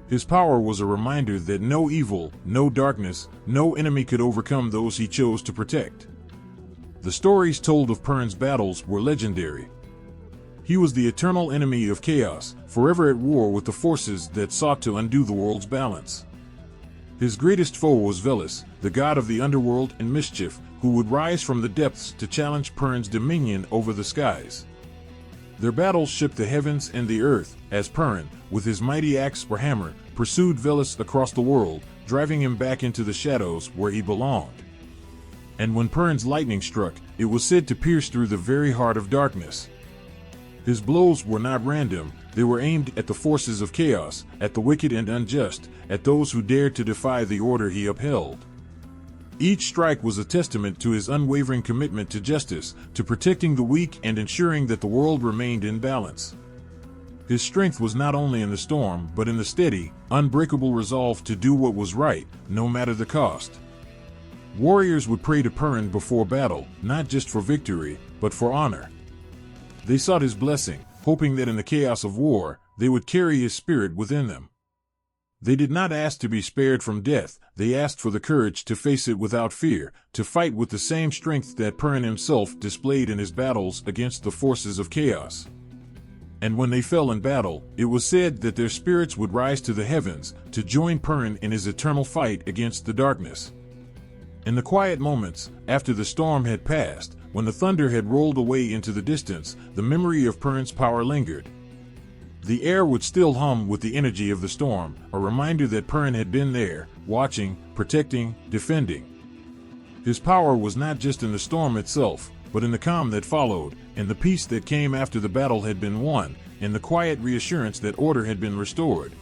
His power was a reminder that no evil, no darkness, no enemy could overcome those he chose to protect. The stories told of Perun's battles were legendary. He was the eternal enemy of chaos, forever at war with the forces that sought to undo the world's balance. His greatest foe was Veles, the god of the underworld and mischief, who would rise from the depths to challenge Perun's dominion over the skies. Their battles shook the heavens and the earth, as Perun, with his mighty axe or hammer, pursued Veles across the world, driving him back into the shadows where he belonged. And when Perun's lightning struck, it was said to pierce through the very heart of darkness. His blows were not random, they were aimed at the forces of chaos, at the wicked and unjust, at those who dared to defy the order he upheld. Each strike was a testament to his unwavering commitment to justice, to protecting the weak and ensuring that the world remained in balance. His strength was not only in the storm, but in the steady, unbreakable resolve to do what was right, no matter the cost. Warriors would pray to Perun before battle, not just for victory, but for honor. They sought his blessing, hoping that in the chaos of war, they would carry his spirit within them. They did not ask to be spared from death, they asked for the courage to face it without fear, to fight with the same strength that Perun himself displayed in his battles against the forces of chaos. And when they fell in battle, it was said that their spirits would rise to the heavens, to join Perun in his eternal fight against the darkness. In the quiet moments, after the storm had passed, when the thunder had rolled away into the distance, the memory of Perun's power lingered. The air would still hum with the energy of the storm, a reminder that Perun had been there, watching, protecting, defending. His power was not just in the storm itself, but in the calm that followed, in the peace that came after the battle had been won, in the quiet reassurance that order had been restored.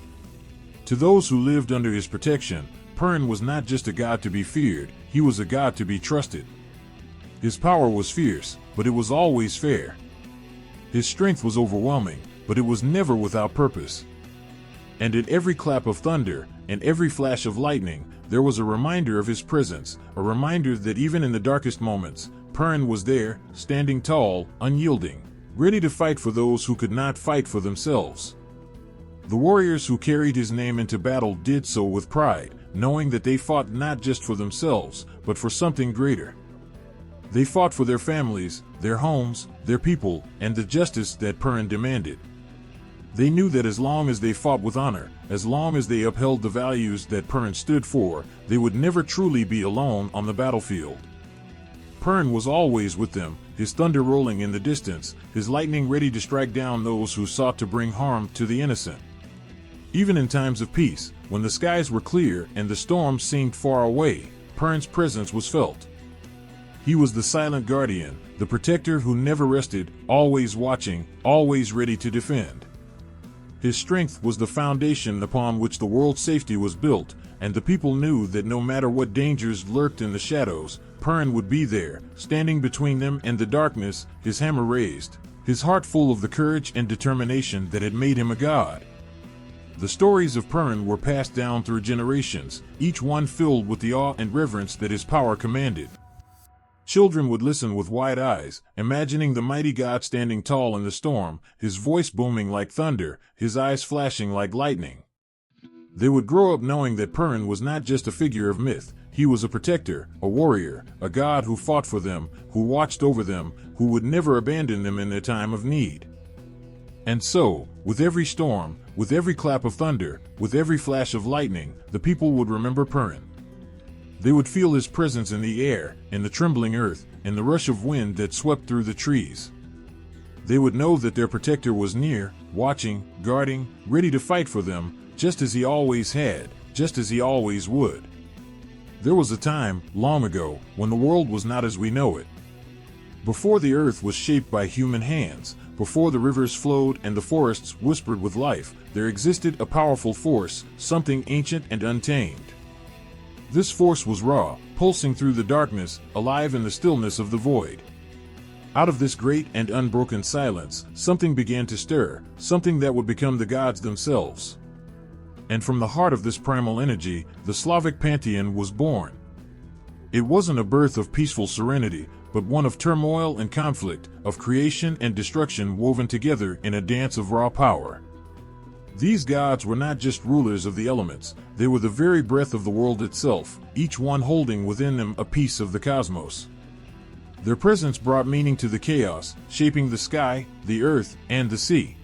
To those who lived under his protection, Perun was not just a god to be feared, he was a god to be trusted. His power was fierce, but it was always fair. His strength was overwhelming, but it was never without purpose. And at every clap of thunder, and every flash of lightning, there was a reminder of his presence, a reminder that even in the darkest moments, Perun was there, standing tall, unyielding, ready to fight for those who could not fight for themselves. The warriors who carried his name into battle did so with pride, knowing that they fought not just for themselves, but for something greater. They fought for their families, their homes, their people, and the justice that Perun demanded. They knew that as long as they fought with honor, as long as they upheld the values that Perun stood for, they would never truly be alone on the battlefield. Perun was always with them, his thunder rolling in the distance, his lightning ready to strike down those who sought to bring harm to the innocent. Even in times of peace, when the skies were clear and the storms seemed far away, Perun's presence was felt. He was the silent guardian, the protector who never rested, always watching, always ready to defend. His strength was the foundation upon which the world's safety was built, and the people knew that no matter what dangers lurked in the shadows, Perun would be there, standing between them and the darkness, his hammer raised, his heart full of the courage and determination that had made him a god. The stories of Perun were passed down through generations, each one filled with the awe and reverence that his power commanded. Children would listen with wide eyes, imagining the mighty god standing tall in the storm, his voice booming like thunder, his eyes flashing like lightning. They would grow up knowing that Perun was not just a figure of myth, he was a protector, a warrior, a god who fought for them, who watched over them, who would never abandon them in their time of need. And so, with every storm, with every clap of thunder, with every flash of lightning, the people would remember Perun. They would feel his presence in the air, in the trembling earth, in the rush of wind that swept through the trees. They would know that their protector was near, watching, guarding, ready to fight for them, just as he always had, just as he always would. There was a time, long ago, when the world was not as we know it. Before the earth was shaped by human hands, before the rivers flowed and the forests whispered with life, there existed a powerful force, something ancient and untamed. This force was raw, pulsing through the darkness, alive in the stillness of the void. Out of this great and unbroken silence, something began to stir, something that would become the gods themselves. And from the heart of this primal energy, the Slavic pantheon was born. It wasn't a birth of peaceful serenity, but one of turmoil and conflict, of creation and destruction woven together in a dance of raw power. These gods were not just rulers of the elements, they were the very breath of the world itself, each one holding within them a piece of the cosmos. Their presence brought meaning to the chaos, shaping the sky, the earth, and the sea.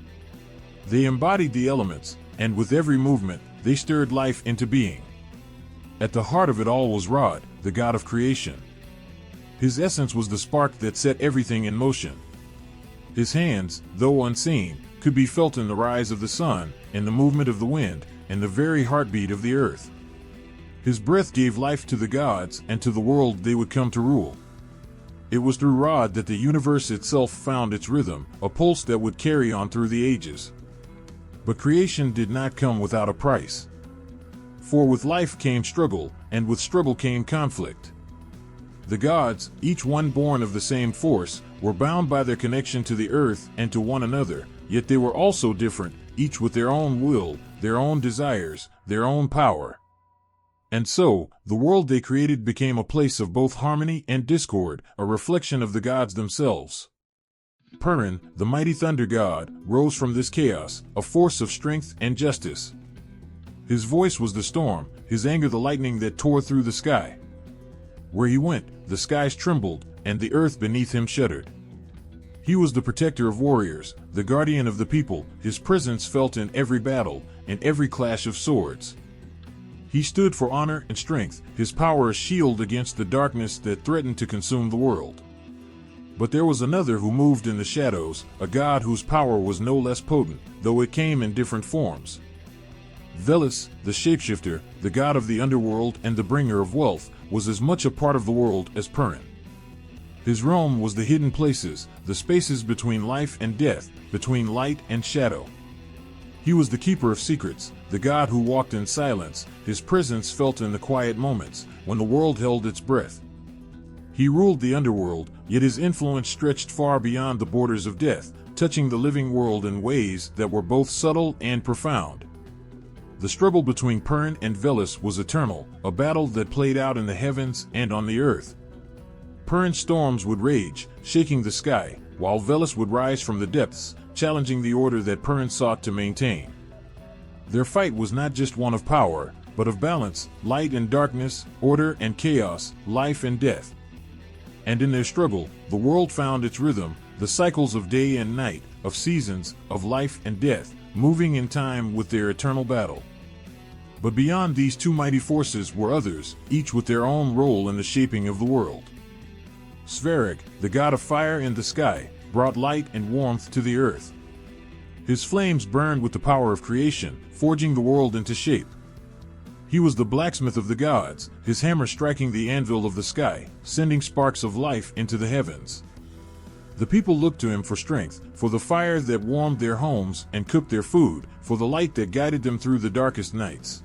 They embodied the elements, and with every movement, they stirred life into being. At the heart of it all was Rod, the god of creation. His essence was the spark that set everything in motion. His hands, though unseen, could be felt in the rise of the sun, in the movement of the wind, in the very heartbeat of the earth. His breath gave life to the gods and to the world they would come to rule. It was through Rod that the universe itself found its rhythm, a pulse that would carry on through the ages. But creation did not come without a price. For with life came struggle, and with struggle came conflict. The gods, each one born of the same force, were bound by their connection to the earth and to one another, yet they were also different, each with their own will, their own desires, their own power. And so, the world they created became a place of both harmony and discord, a reflection of the gods themselves. Perun, the mighty thunder god, rose from this chaos, a force of strength and justice. His voice was the storm, his anger the lightning that tore through the sky. Where he went, the skies trembled, and the earth beneath him shuddered. He was the protector of warriors, the guardian of the people, his presence felt in every battle, in every clash of swords. He stood for honor and strength, his power a shield against the darkness that threatened to consume the world. But there was another who moved in the shadows, a god whose power was no less potent, though it came in different forms. Veles, the shapeshifter, the god of the underworld and the bringer of wealth, was as much a part of the world as Perun. His realm was the hidden places, the spaces between life and death, between light and shadow. He was the keeper of secrets, the god who walked in silence, his presence felt in the quiet moments, when the world held its breath. He ruled the underworld, yet his influence stretched far beyond the borders of death, touching the living world in ways that were both subtle and profound. The struggle between Perun and Veles was eternal, a battle that played out in the heavens and on the earth. Perun's storms would rage, shaking the sky, while Veles would rise from the depths, challenging the order that Perun sought to maintain. Their fight was not just one of power, but of balance, light and darkness, order and chaos, life and death. And in their struggle, the world found its rhythm, the cycles of day and night, of seasons, of life and death, moving in time with their eternal battle. But beyond these two mighty forces were others, each with their own role in the shaping of the world. Svarog, the god of fire in the sky, brought light and warmth to the earth. His flames burned with the power of creation, forging the world into shape. He was the blacksmith of the gods, his hammer striking the anvil of the sky, sending sparks of life into the heavens. The people looked to him for strength, for the fire that warmed their homes and cooked their food, for the light that guided them through the darkest nights.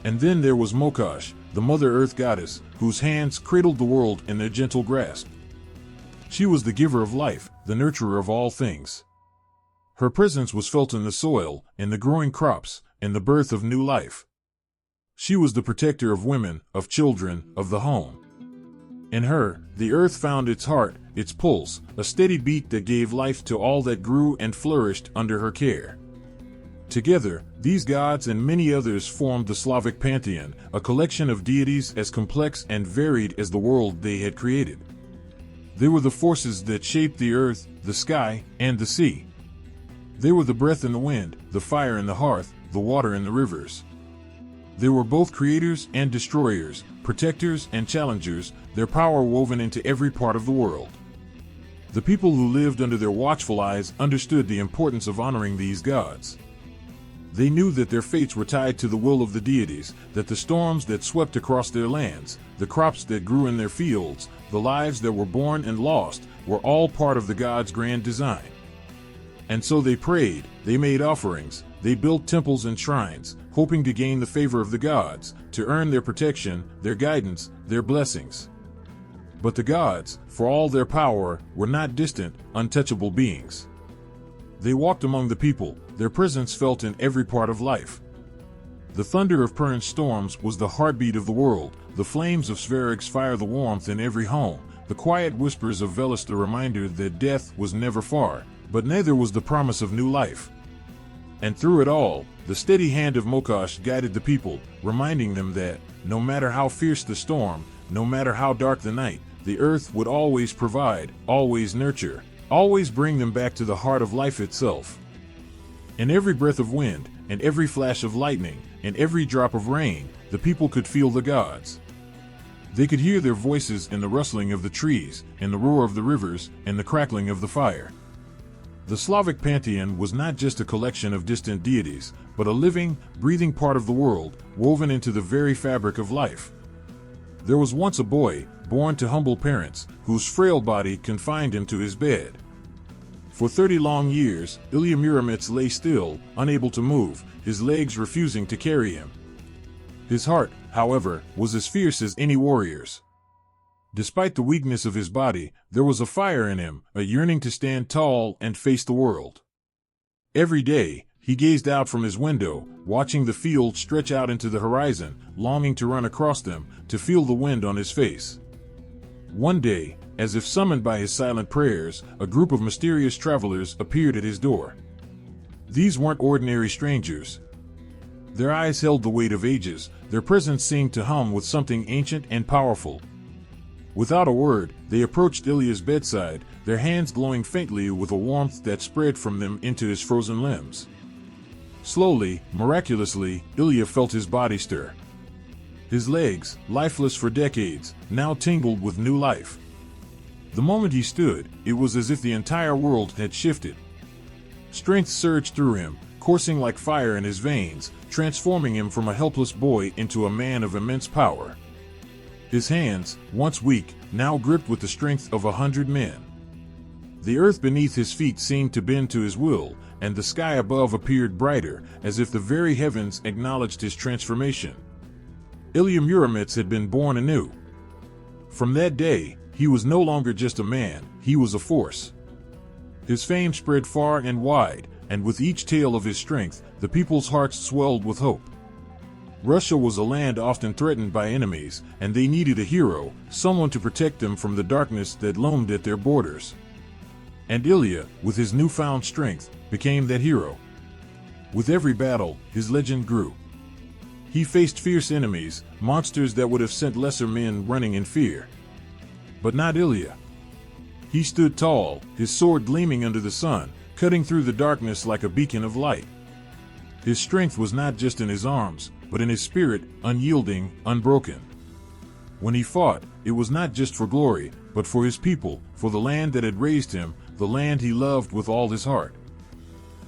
And then there was Mokosh, the Mother Earth goddess, whose hands cradled the world in their gentle grasp. She was the giver of life, the nurturer of all things. Her presence was felt in the soil, in the growing crops, in the birth of new life. She was the protector of women, of children, of the home. In her, the earth found its heart, its pulse, a steady beat that gave life to all that grew and flourished under her care. Together, these gods and many others formed the Slavic pantheon, a collection of deities as complex and varied as the world they had created. They were the forces that shaped the earth, the sky, and the sea. They were the breath in the wind, the fire in the hearth, the water in the rivers. They were both creators and destroyers, protectors and challengers, their power woven into every part of the world. The people who lived under their watchful eyes understood the importance of honoring these gods. They knew that their fates were tied to the will of the deities, that the storms that swept across their lands, the crops that grew in their fields, the lives that were born and lost, were all part of the gods' grand design. And so they prayed, they made offerings, they built temples and shrines, hoping to gain the favor of the gods, to earn their protection, their guidance, their blessings. But the gods, for all their power, were not distant, untouchable beings. They walked among the people, their presence felt in every part of life. The thunder of Perun's storms was the heartbeat of the world, the flames of Svarog's fire the warmth in every home, the quiet whispers of Veles the reminder that death was never far, but neither was the promise of new life. And through it all, the steady hand of Mokosh guided the people, reminding them that, no matter how fierce the storm, no matter how dark the night, the earth would always provide, always nurture, always bring them back to the heart of life itself. In every breath of wind, in every flash of lightning, in every drop of rain, the people could feel the gods. They could hear their voices in the rustling of the trees, in the roar of the rivers, and the crackling of the fire. The Slavic pantheon was not just a collection of distant deities, but a living, breathing part of the world, woven into the very fabric of life. There was once a boy, born to humble parents, whose frail body confined him to his bed. For 30 long years, Ilya Muromets lay still, unable to move, his legs refusing to carry him. His heart, however, was as fierce as any warrior's. Despite the weakness of his body, there was a fire in him, a yearning to stand tall and face the world. Every day, he gazed out from his window, watching the field stretch out into the horizon, longing to run across them, to feel the wind on his face. One day, as if summoned by his silent prayers, a group of mysterious travelers appeared at his door. These weren't ordinary strangers. Their eyes held the weight of ages, their presence seemed to hum with something ancient and powerful. Without a word, they approached Ilya's bedside, their hands glowing faintly with a warmth that spread from them into his frozen limbs. Slowly, miraculously, Ilya felt his body stir. His legs, lifeless for decades, now tingled with new life. The moment he stood, it was as if the entire world had shifted. Strength surged through him, coursing like fire in his veins, transforming him from a helpless boy into a man of immense power. His hands, once weak, now gripped with the strength of 100 men. The earth beneath his feet seemed to bend to his will, and the sky above appeared brighter, as if the very heavens acknowledged his transformation. Ilya Muromets had been born anew. From that day, he was no longer just a man, he was a force. His fame spread far and wide, and with each tale of his strength, the people's hearts swelled with hope. Russia was a land often threatened by enemies, and they needed a hero, someone to protect them from the darkness that loomed at their borders. And Ilya, with his newfound strength, became that hero. With every battle, his legend grew. He faced fierce enemies, monsters that would have sent lesser men running in fear. But not Ilya. He stood tall, his sword gleaming under the sun, cutting through the darkness like a beacon of light. His strength was not just in his arms, but in his spirit, unyielding, unbroken. When he fought, it was not just for glory, but for his people, for the land that had raised him, the land he loved with all his heart.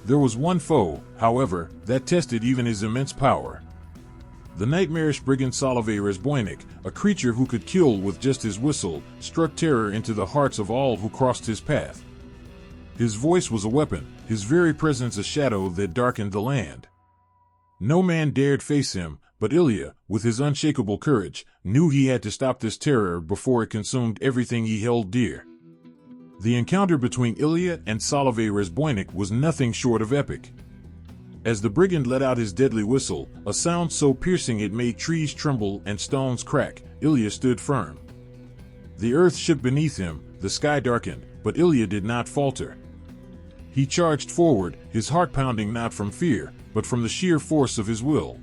There was one foe, however, that tested even his immense power. The nightmarish brigand Koschei the Deathless, a creature who could kill with just his whistle, struck terror into the hearts of all who crossed his path. His voice was a weapon, his very presence a shadow that darkened the land. No man dared face him, but Ilya, with his unshakable courage, knew he had to stop this terror before it consumed everything he held dear. The encounter between Ilya and Koschei the Deathless was nothing short of epic. As the brigand let out his deadly whistle, a sound so piercing it made trees tremble and stones crack, Ilya stood firm. The earth shook beneath him, the sky darkened, but Ilya did not falter. He charged forward, his heart pounding not from fear, but from the sheer force of his will.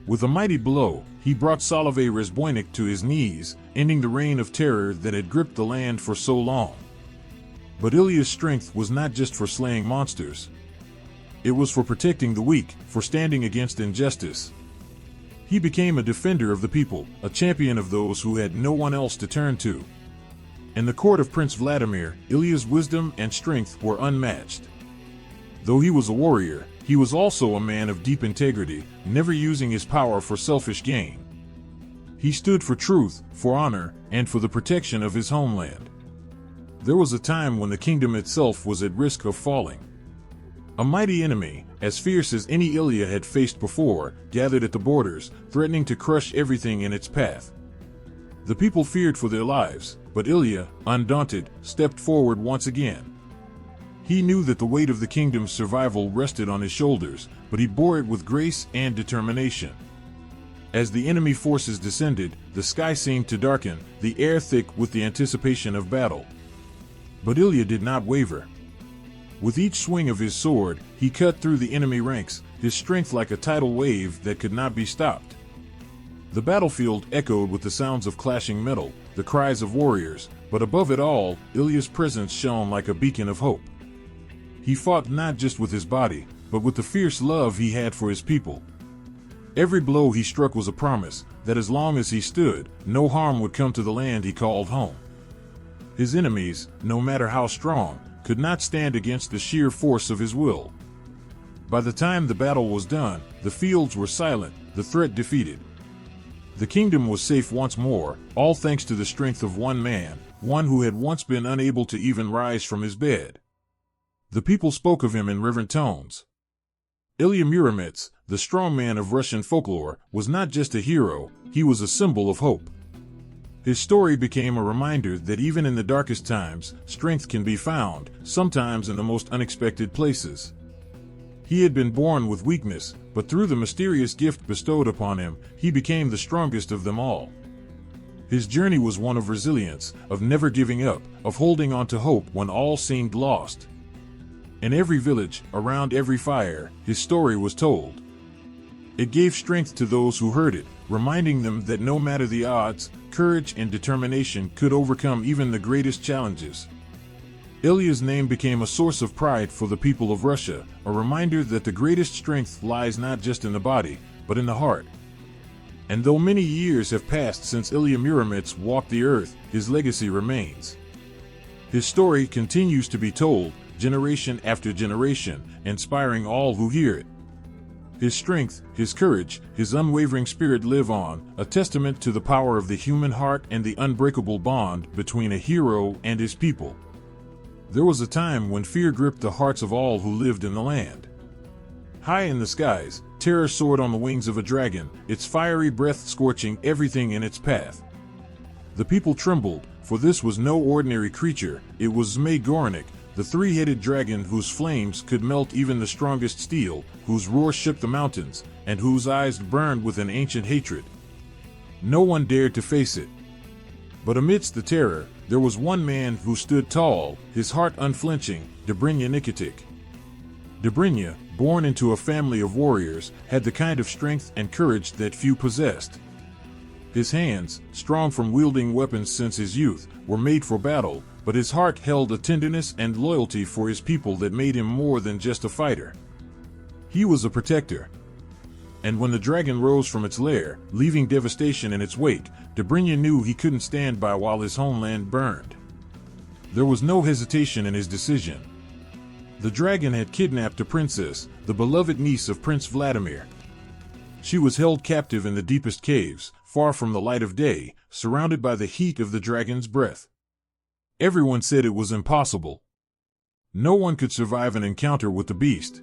With a mighty blow, he brought Koschei the Deathless to his knees, ending the reign of terror that had gripped the land for so long. But Ilya's strength was not just for slaying monsters. It was for protecting the weak, for standing against injustice. He became a defender of the people, a champion of those who had no one else to turn to. In the court of Prince Vladimir, Ilya's wisdom and strength were unmatched. Though he was a warrior, he was also a man of deep integrity, never using his power for selfish gain. He stood for truth, for honor, and for the protection of his homeland. There was a time when the kingdom itself was at risk of falling. A mighty enemy, as fierce as any Ilya had faced before, gathered at the borders, threatening to crush everything in its path. The people feared for their lives, but Ilya, undaunted, stepped forward once again. He knew that the weight of the kingdom's survival rested on his shoulders, but he bore it with grace and determination. As the enemy forces descended, the sky seemed to darken, the air thick with the anticipation of battle. But Ilya did not waver. With each swing of his sword, he cut through the enemy ranks, his strength like a tidal wave that could not be stopped. The battlefield echoed with the sounds of clashing metal, the cries of warriors, but above it all, Ilya's presence shone like a beacon of hope. He fought not just with his body, but with the fierce love he had for his people. Every blow he struck was a promise that as long as he stood, no harm would come to the land he called home. His enemies, no matter how strong, could not stand against the sheer force of his will. By the time the battle was done, the fields were silent, the threat defeated. The kingdom was safe once more, all thanks to the strength of one man, one who had once been unable to even rise from his bed. The people spoke of him in reverent tones. Ilya Muromets, the strongman of Russian folklore, was not just a hero, he was a symbol of hope. His story became a reminder that even in the darkest times, strength can be found, sometimes in the most unexpected places. He had been born with weakness, but through the mysterious gift bestowed upon him, he became the strongest of them all. His journey was one of resilience, of never giving up, of holding on to hope when all seemed lost. In every village, around every fire, his story was told. It gave strength to those who heard it, reminding them that no matter the odds, courage and determination could overcome even the greatest challenges. Ilya's name became a source of pride for the people of Russia, a reminder that the greatest strength lies not just in the body, but in the heart. And though many years have passed since Ilya Muromets walked the earth, his legacy remains. His story continues to be told, generation after generation, inspiring all who hear it. His strength, his courage, his unwavering spirit live on, a testament to the power of the human heart and the unbreakable bond between a hero and his people. There was a time when fear gripped the hearts of all who lived in the land. High in the skies, terror soared on the wings of a dragon, its fiery breath scorching everything in its path. The people trembled, for this was no ordinary creature, it was Zmey Gorynych, the three-headed dragon whose flames could melt even the strongest steel, whose roar shook the mountains, and whose eyes burned with an ancient hatred. No one dared to face it. But amidst the terror, there was one man who stood tall, his heart unflinching, Dobrynya. Dobrynya, born into a family of warriors, had the kind of strength and courage that few possessed. His hands, strong from wielding weapons since his youth, were made for battle, but his heart held a tenderness and loyalty for his people that made him more than just a fighter. He was a protector. And when the dragon rose from its lair, leaving devastation in its wake, Dobrynya knew he couldn't stand by while his homeland burned. There was no hesitation in his decision. The dragon had kidnapped a princess, the beloved niece of Prince Vladimir. She was held captive in the deepest caves, far from the light of day, surrounded by the heat of the dragon's breath. Everyone said it was impossible. No one could survive an encounter with the beast.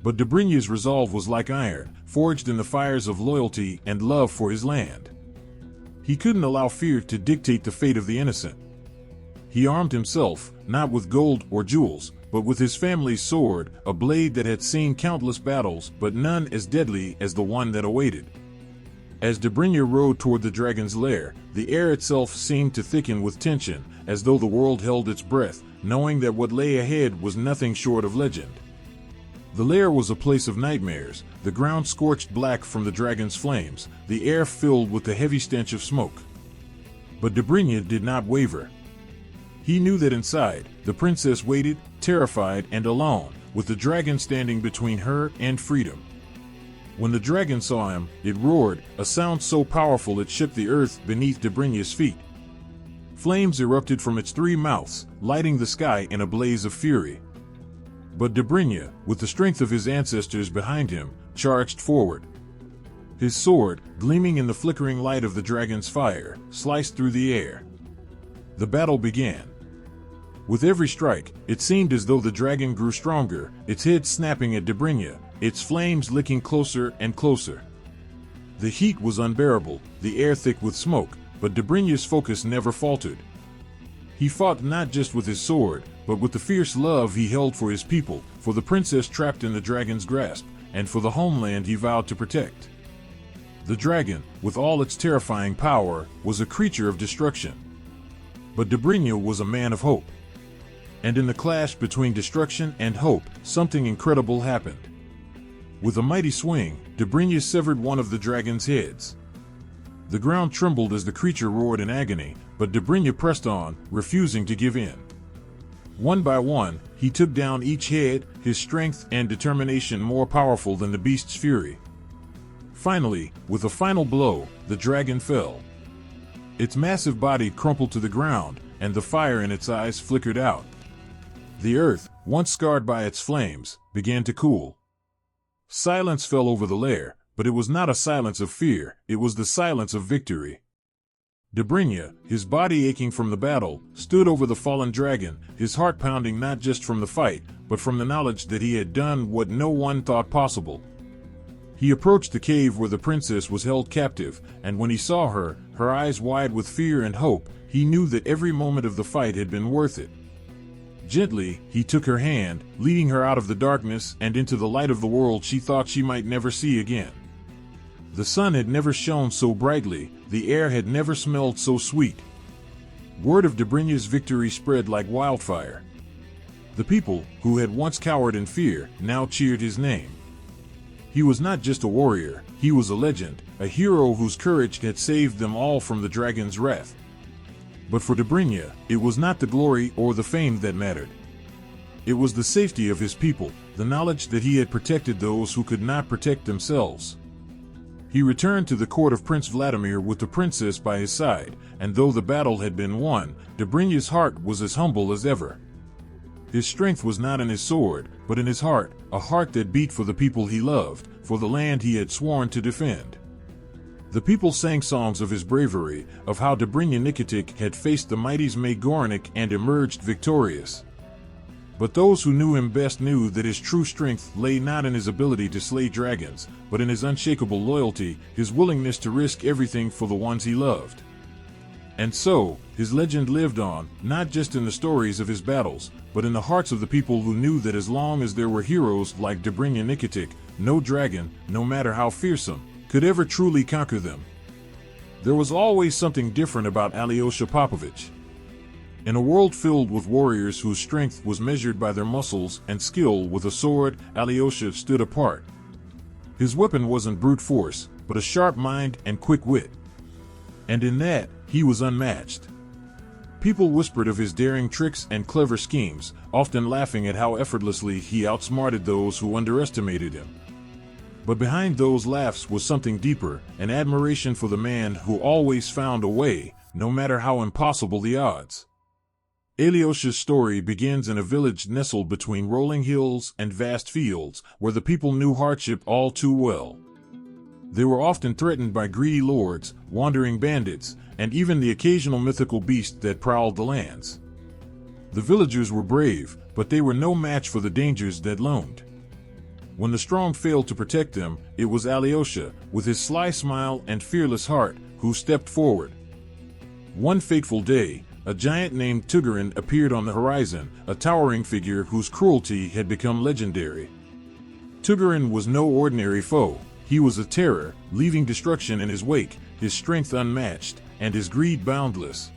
But Dobrynya's resolve was like iron, forged in the fires of loyalty and love for his land. He couldn't allow fear to dictate the fate of the innocent. He armed himself, not with gold or jewels, but with his family's sword, a blade that had seen countless battles but none as deadly as the one that awaited. As Dobrynya rode toward the dragon's lair, the air itself seemed to thicken with tension, as though the world held its breath, knowing that what lay ahead was nothing short of legend. The lair was a place of nightmares, the ground scorched black from the dragon's flames, the air filled with the heavy stench of smoke. But Dobrynya did not waver. He knew that inside, the princess waited, terrified and alone, with the dragon standing between her and freedom. When the dragon saw him, it roared, a sound so powerful it shook the earth beneath Dobrynya's feet. Flames erupted from its three mouths, lighting the sky in a blaze of fury. But Dobrynya, with the strength of his ancestors behind him, charged forward. His sword, gleaming in the flickering light of the dragon's fire, sliced through the air. The battle began. With every strike, it seemed as though the dragon grew stronger, its head snapping at Dobrynya, its flames licking closer and closer. The heat was unbearable, the air thick with smoke, but Dobrynya's focus never faltered. He fought not just with his sword, but with the fierce love he held for his people, for the princess trapped in the dragon's grasp, and for the homeland he vowed to protect. The dragon, with all its terrifying power, was a creature of destruction. But Dobrynya was a man of hope. And in the clash between destruction and hope, something incredible happened. With a mighty swing, Dobrynya severed one of the dragon's heads. The ground trembled as the creature roared in agony, but Dobrynya pressed on, refusing to give in. One by one, he took down each head, his strength and determination more powerful than the beast's fury. Finally, with a final blow, the dragon fell. Its massive body crumpled to the ground, and the fire in its eyes flickered out. The earth, once scarred by its flames, began to cool. Silence fell over the lair, but it was not a silence of fear, it was the silence of victory. Dobrynya, his body aching from the battle, stood over the fallen dragon, his heart pounding not just from the fight, but from the knowledge that he had done what no one thought possible. He approached the cave where the princess was held captive, and when he saw her, her eyes wide with fear and hope, he knew that every moment of the fight had been worth it. Gently, he took her hand, leading her out of the darkness and into the light of the world she thought she might never see again. The sun had never shone so brightly, the air had never smelled so sweet. Word of Dobrynya's victory spread like wildfire. The people, who had once cowered in fear, now cheered his name. He was not just a warrior, he was a legend, a hero whose courage had saved them all from the dragon's wrath. But for Dobrynya, it was not the glory or the fame that mattered. It was the safety of his people, the knowledge that he had protected those who could not protect themselves. He returned to the court of Prince Vladimir with the princess by his side, and though the battle had been won, Dobrynya's heart was as humble as ever. His strength was not in his sword, but in his heart, a heart that beat for the people he loved, for the land he had sworn to defend. The people sang songs of his bravery, of how Dobrynya Nikitic had faced the mighty Zmey Gorynych and emerged victorious. But those who knew him best knew that his true strength lay not in his ability to slay dragons, but in his unshakable loyalty, his willingness to risk everything for the ones he loved. And so, his legend lived on, not just in the stories of his battles, but in the hearts of the people who knew that as long as there were heroes like Dobrynya Nikitic, no dragon, no matter how fearsome, could ever truly conquer them. There was always something different about Alyosha Popovich. In a world filled with warriors whose strength was measured by their muscles and skill with a sword, Alyosha stood apart. His weapon wasn't brute force, but a sharp mind and quick wit. And in that, he was unmatched. People whispered of his daring tricks and clever schemes, often laughing at how effortlessly he outsmarted those who underestimated him. But behind those laughs was something deeper, an admiration for the man who always found a way, no matter how impossible the odds. Alyosha's story begins in a village nestled between rolling hills and vast fields, where the people knew hardship all too well. They were often threatened by greedy lords, wandering bandits, and even the occasional mythical beast that prowled the lands. The villagers were brave, but they were no match for the dangers that loomed. When the strong failed to protect them, it was Alyosha, with his sly smile and fearless heart, who stepped forward. One fateful day, a giant named Tugarin appeared on the horizon, a towering figure whose cruelty had become legendary. Tugarin was no ordinary foe. He was a terror, leaving destruction in his wake, his strength unmatched, and his greed boundless.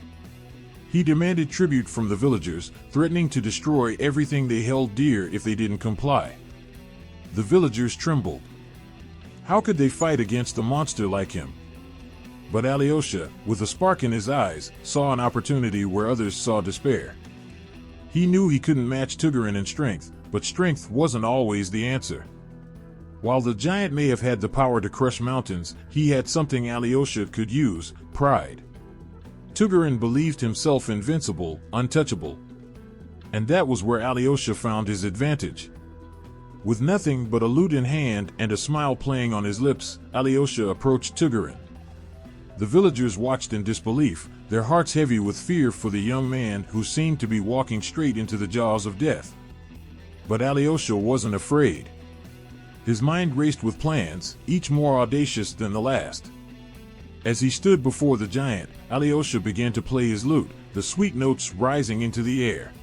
He demanded tribute from the villagers, threatening to destroy everything they held dear if they didn't comply. The villagers trembled. How could they fight against a monster like him? But Alyosha, with a spark in his eyes, saw an opportunity where others saw despair. He knew he couldn't match Tugarin in strength, but strength wasn't always the answer. While the giant may have had the power to crush mountains, he had something Alyosha could use: pride. Tugarin believed himself invincible, untouchable. And that was where Alyosha found his advantage. With nothing but a lute in hand and a smile playing on his lips, Alyosha approached Tugarin. The villagers watched in disbelief, their hearts heavy with fear for the young man who seemed to be walking straight into the jaws of death. But Alyosha wasn't afraid. His mind raced with plans, each more audacious than the last. As he stood before the giant, Alyosha began to play his lute, the sweet notes rising into the air.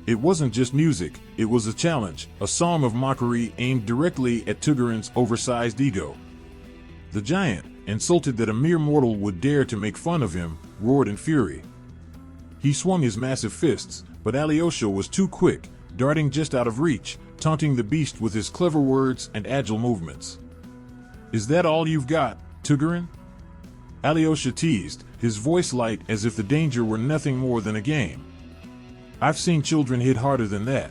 It wasn't just music, it was a challenge, a song of mockery aimed directly at Tugarin's oversized ego. The giant, insulted that a mere mortal would dare to make fun of him, roared in fury. He swung his massive fists, but Alyosha was too quick, darting just out of reach, taunting the beast with his clever words and agile movements. "Is that all you've got, Tugarin?" Alyosha teased, his voice light as if the danger were nothing more than a game. "I've seen children hit harder than that."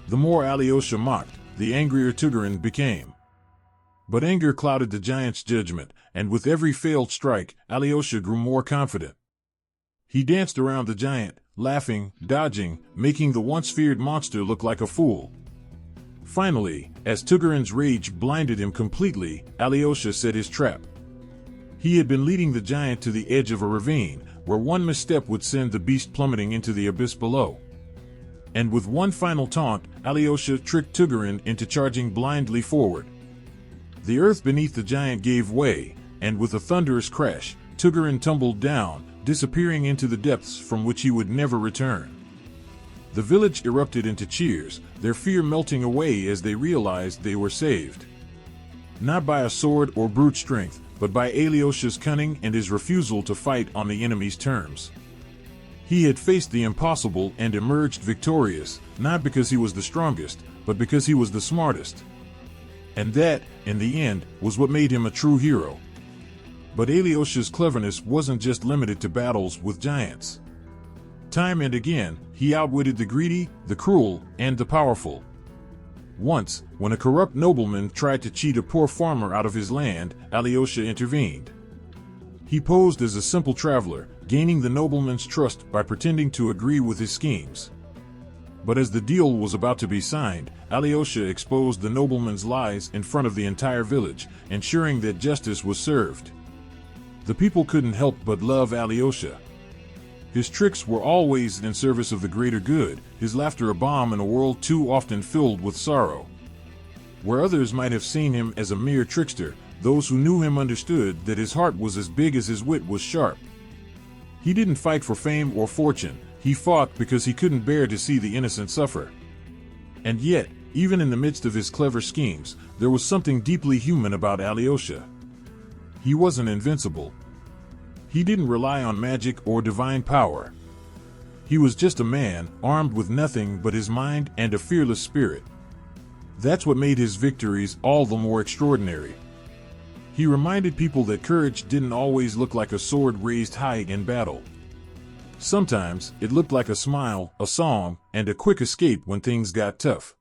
The more Alyosha mocked, the angrier Tugarin became. But anger clouded the giant's judgment, and with every failed strike, Alyosha grew more confident. He danced around the giant, laughing, dodging, making the once feared monster look like a fool. Finally, as Tugurin's rage blinded him completely, Alyosha set his trap. He had been leading the giant to the edge of a ravine, where one misstep would send the beast plummeting into the abyss below. And with one final taunt, Alyosha tricked Tugurin into charging blindly forward. The earth beneath the giant gave way, and with a thunderous crash, Tugurin tumbled down, disappearing into the depths from which he would never return. The village erupted into cheers, their fear melting away as they realized they were saved. Not by a sword or brute strength, but by Alyosha's cunning and his refusal to fight on the enemy's terms. He had faced the impossible and emerged victorious, not because he was the strongest, but because he was the smartest. And that, in the end, was what made him a true hero. But Alyosha's cleverness wasn't just limited to battles with giants. Time and again, he outwitted the greedy, the cruel, and the powerful. Once, when a corrupt nobleman tried to cheat a poor farmer out of his land, Alyosha intervened. He posed as a simple traveler, gaining the nobleman's trust by pretending to agree with his schemes. But as the deal was about to be signed, Alyosha exposed the nobleman's lies in front of the entire village, ensuring that justice was served. The people couldn't help but love Alyosha. His tricks were always in service of the greater good, his laughter a balm in a world too often filled with sorrow. Where others might have seen him as a mere trickster, those who knew him understood that his heart was as big as his wit was sharp. He didn't fight for fame or fortune, he fought because he couldn't bear to see the innocent suffer. And yet, even in the midst of his clever schemes, there was something deeply human about Alyosha. He wasn't invincible. He didn't rely on magic or divine power. He was just a man, armed with nothing but his mind and a fearless spirit. That's what made his victories all the more extraordinary. He reminded people that courage didn't always look like a sword raised high in battle. Sometimes, it looked like a smile, a song, and a quick escape when things got tough.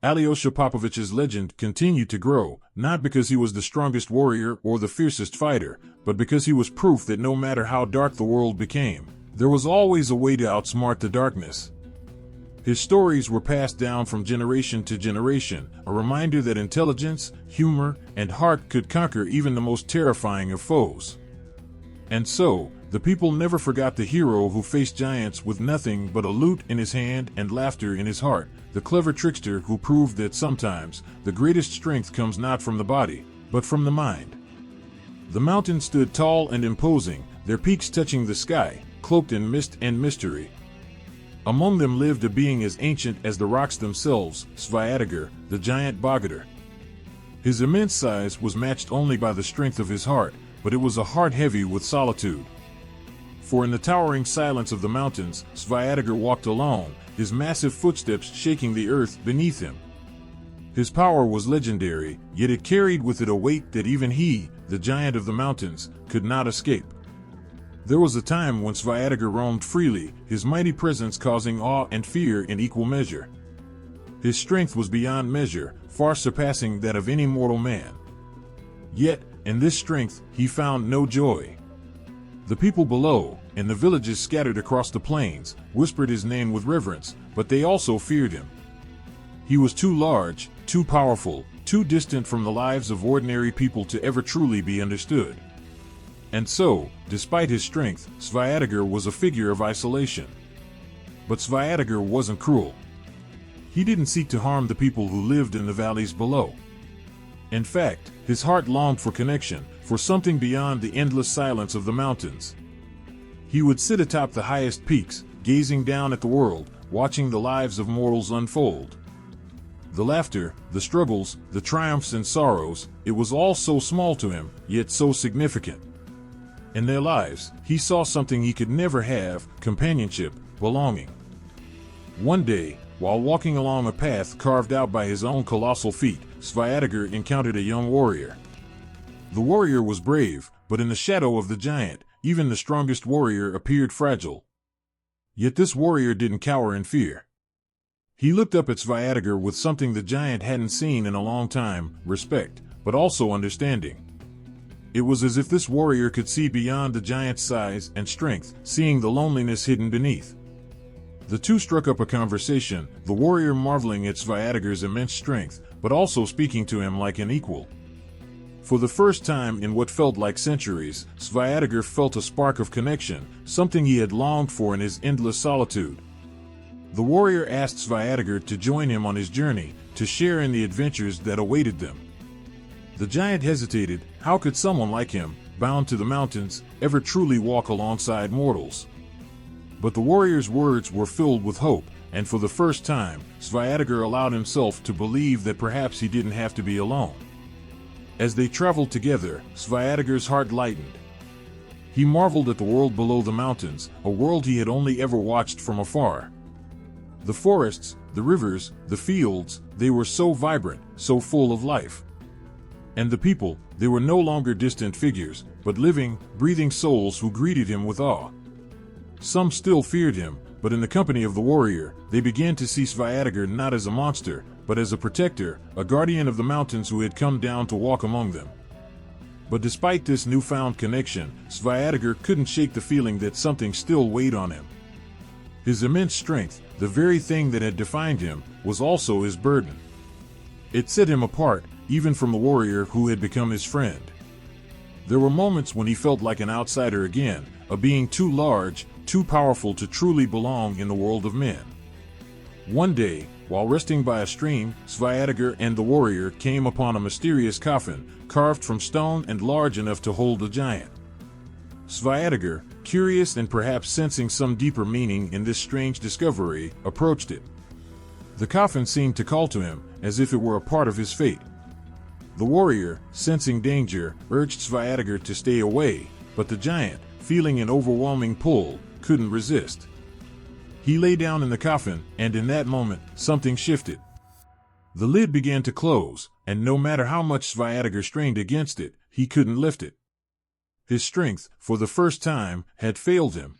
Alyosha Popovich's legend continued to grow, not because he was the strongest warrior or the fiercest fighter, but because he was proof that no matter how dark the world became, there was always a way to outsmart the darkness. His stories were passed down from generation to generation, a reminder that intelligence, humor, and heart could conquer even the most terrifying of foes. And so, the people never forgot the hero who faced giants with nothing but a lute in his hand and laughter in his heart, the clever trickster who proved that sometimes the greatest strength comes not from the body, but from the mind. The mountains stood tall and imposing, their peaks touching the sky, cloaked in mist and mystery. Among them lived a being as ancient as the rocks themselves, Svyatogor, the giant bogatyr. His immense size was matched only by the strength of his heart, but it was a heart heavy with solitude. For in the towering silence of the mountains, Svyatogor walked alone, his massive footsteps shaking the earth beneath him. His power was legendary, yet it carried with it a weight that even he, the giant of the mountains, could not escape. There was a time when Svyatogor roamed freely, his mighty presence causing awe and fear in equal measure. His strength was beyond measure, far surpassing that of any mortal man. Yet, in this strength, he found no joy. The people below, and the villages scattered across the plains, whispered his name with reverence, but they also feared him. He was too large, too powerful, too distant from the lives of ordinary people to ever truly be understood. And so, despite his strength, Svyatogor was a figure of isolation. But Svyatogor wasn't cruel. He didn't seek to harm the people who lived in the valleys below. In fact, his heart longed for connection, for something beyond the endless silence of the mountains. He would sit atop the highest peaks, gazing down at the world, watching the lives of mortals unfold. The laughter, the struggles, the triumphs and sorrows, it was all so small to him, yet so significant. In their lives, he saw something he could never have: companionship, belonging. One day, while walking along a path carved out by his own colossal feet, Svyatogor encountered a young warrior. The warrior was brave, but in the shadow of the giant, even the strongest warrior appeared fragile. Yet this warrior didn't cower in fear. He looked up at Svyatogor with something the giant hadn't seen in a long time: respect, but also understanding. It was as if this warrior could see beyond the giant's size and strength, seeing the loneliness hidden beneath. The two struck up a conversation, the warrior marveling at Svyatogor's immense strength, but also speaking to him like an equal. For the first time in what felt like centuries, Svyatogor felt a spark of connection, something he had longed for in his endless solitude. The warrior asked Svyatogor to join him on his journey, to share in the adventures that awaited them. The giant hesitated. How could someone like him, bound to the mountains, ever truly walk alongside mortals? But the warrior's words were filled with hope, and for the first time, Svyatogor allowed himself to believe that perhaps he didn't have to be alone. As they traveled together, Svyatogor's heart lightened. He marveled at the world below the mountains, a world he had only ever watched from afar. The forests, the rivers, the fields, they were so vibrant, so full of life. And the people, they were no longer distant figures, but living, breathing souls who greeted him with awe. Some still feared him, but in the company of the warrior, they began to see Svyatogor not as a monster, but as a protector, a guardian of the mountains who had come down to walk among them. But despite this newfound connection, Svyatogor couldn't shake the feeling that something still weighed on him. His immense strength, the very thing that had defined him, was also his burden. It set him apart, even from the warrior who had become his friend. There were moments when he felt like an outsider again, a being too large, too powerful to truly belong in the world of men. One day, while resting by a stream, Svyatogor and the warrior came upon a mysterious coffin, carved from stone and large enough to hold a giant. Svyatogor, curious and perhaps sensing some deeper meaning in this strange discovery, approached it. The coffin seemed to call to him, as if it were a part of his fate. The warrior, sensing danger, urged Svyatogor to stay away, but the giant, feeling an overwhelming pull, couldn't resist. He lay down in the coffin, and in that moment, something shifted. The lid began to close, and no matter how much Svyatogor strained against it, he couldn't lift it. His strength, for the first time, had failed him.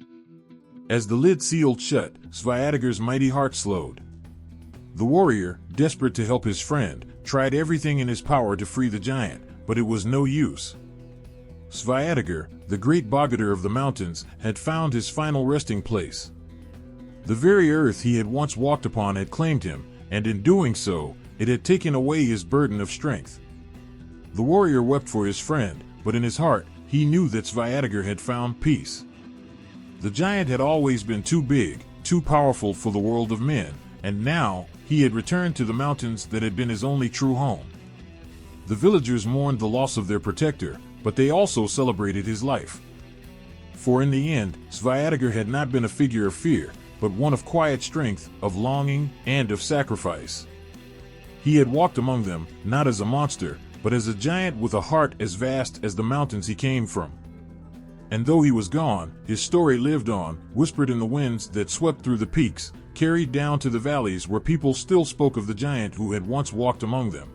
As the lid sealed shut, Svyatogor's mighty heart slowed. The warrior, desperate to help his friend, tried everything in his power to free the giant, but it was no use. Svyatogor, the great bogatyr of the mountains, had found his final resting place. The very earth he had once walked upon had claimed him, and in doing so, it had taken away his burden of strength. The warrior wept for his friend, but in his heart, he knew that Svyatogor had found peace. The giant had always been too big, too powerful for the world of men, and now, he had returned to the mountains that had been his only true home. The villagers mourned the loss of their protector, but they also celebrated his life. For in the end, Svyatogor had not been a figure of fear, but one of quiet strength, of longing, and of sacrifice. He had walked among them, not as a monster, but as a giant with a heart as vast as the mountains he came from. And though he was gone, his story lived on, whispered in the winds that swept through the peaks, carried down to the valleys where people still spoke of the giant who had once walked among them.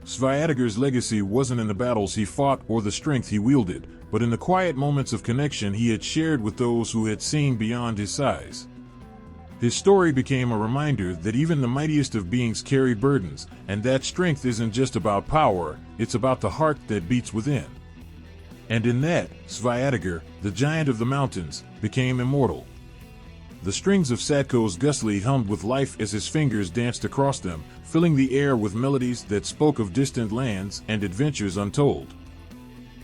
Svyatogor's legacy wasn't in the battles he fought or the strength he wielded, but in the quiet moments of connection he had shared with those who had seen beyond his size. His story became a reminder that even the mightiest of beings carry burdens, and that strength isn't just about power, it's about the heart that beats within. And in that, Svyatogor, the giant of the mountains, became immortal. The strings of Sadko's gusli hummed with life as his fingers danced across them, filling the air with melodies that spoke of distant lands and adventures untold.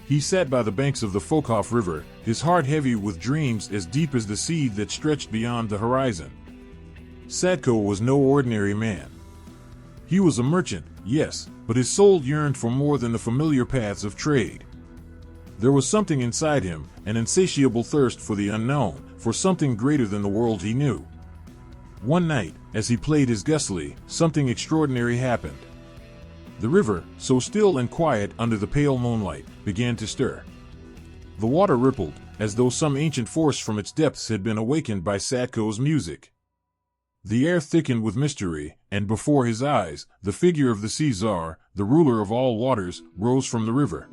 He sat by the banks of the Fokhov River, his heart heavy with dreams as deep as the sea that stretched beyond the horizon. Sadko was no ordinary man. He was a merchant, yes, but his soul yearned for more than the familiar paths of trade. There was something inside him, an insatiable thirst for the unknown, for something greater than the world he knew. One night, as he played his gusli, something extraordinary happened. The river, so still and quiet under the pale moonlight, began to stir. The water rippled, as though some ancient force from its depths had been awakened by Sadko's music. The air thickened with mystery, and before his eyes, the figure of the Sea Tsar, the ruler of all waters, rose from the river.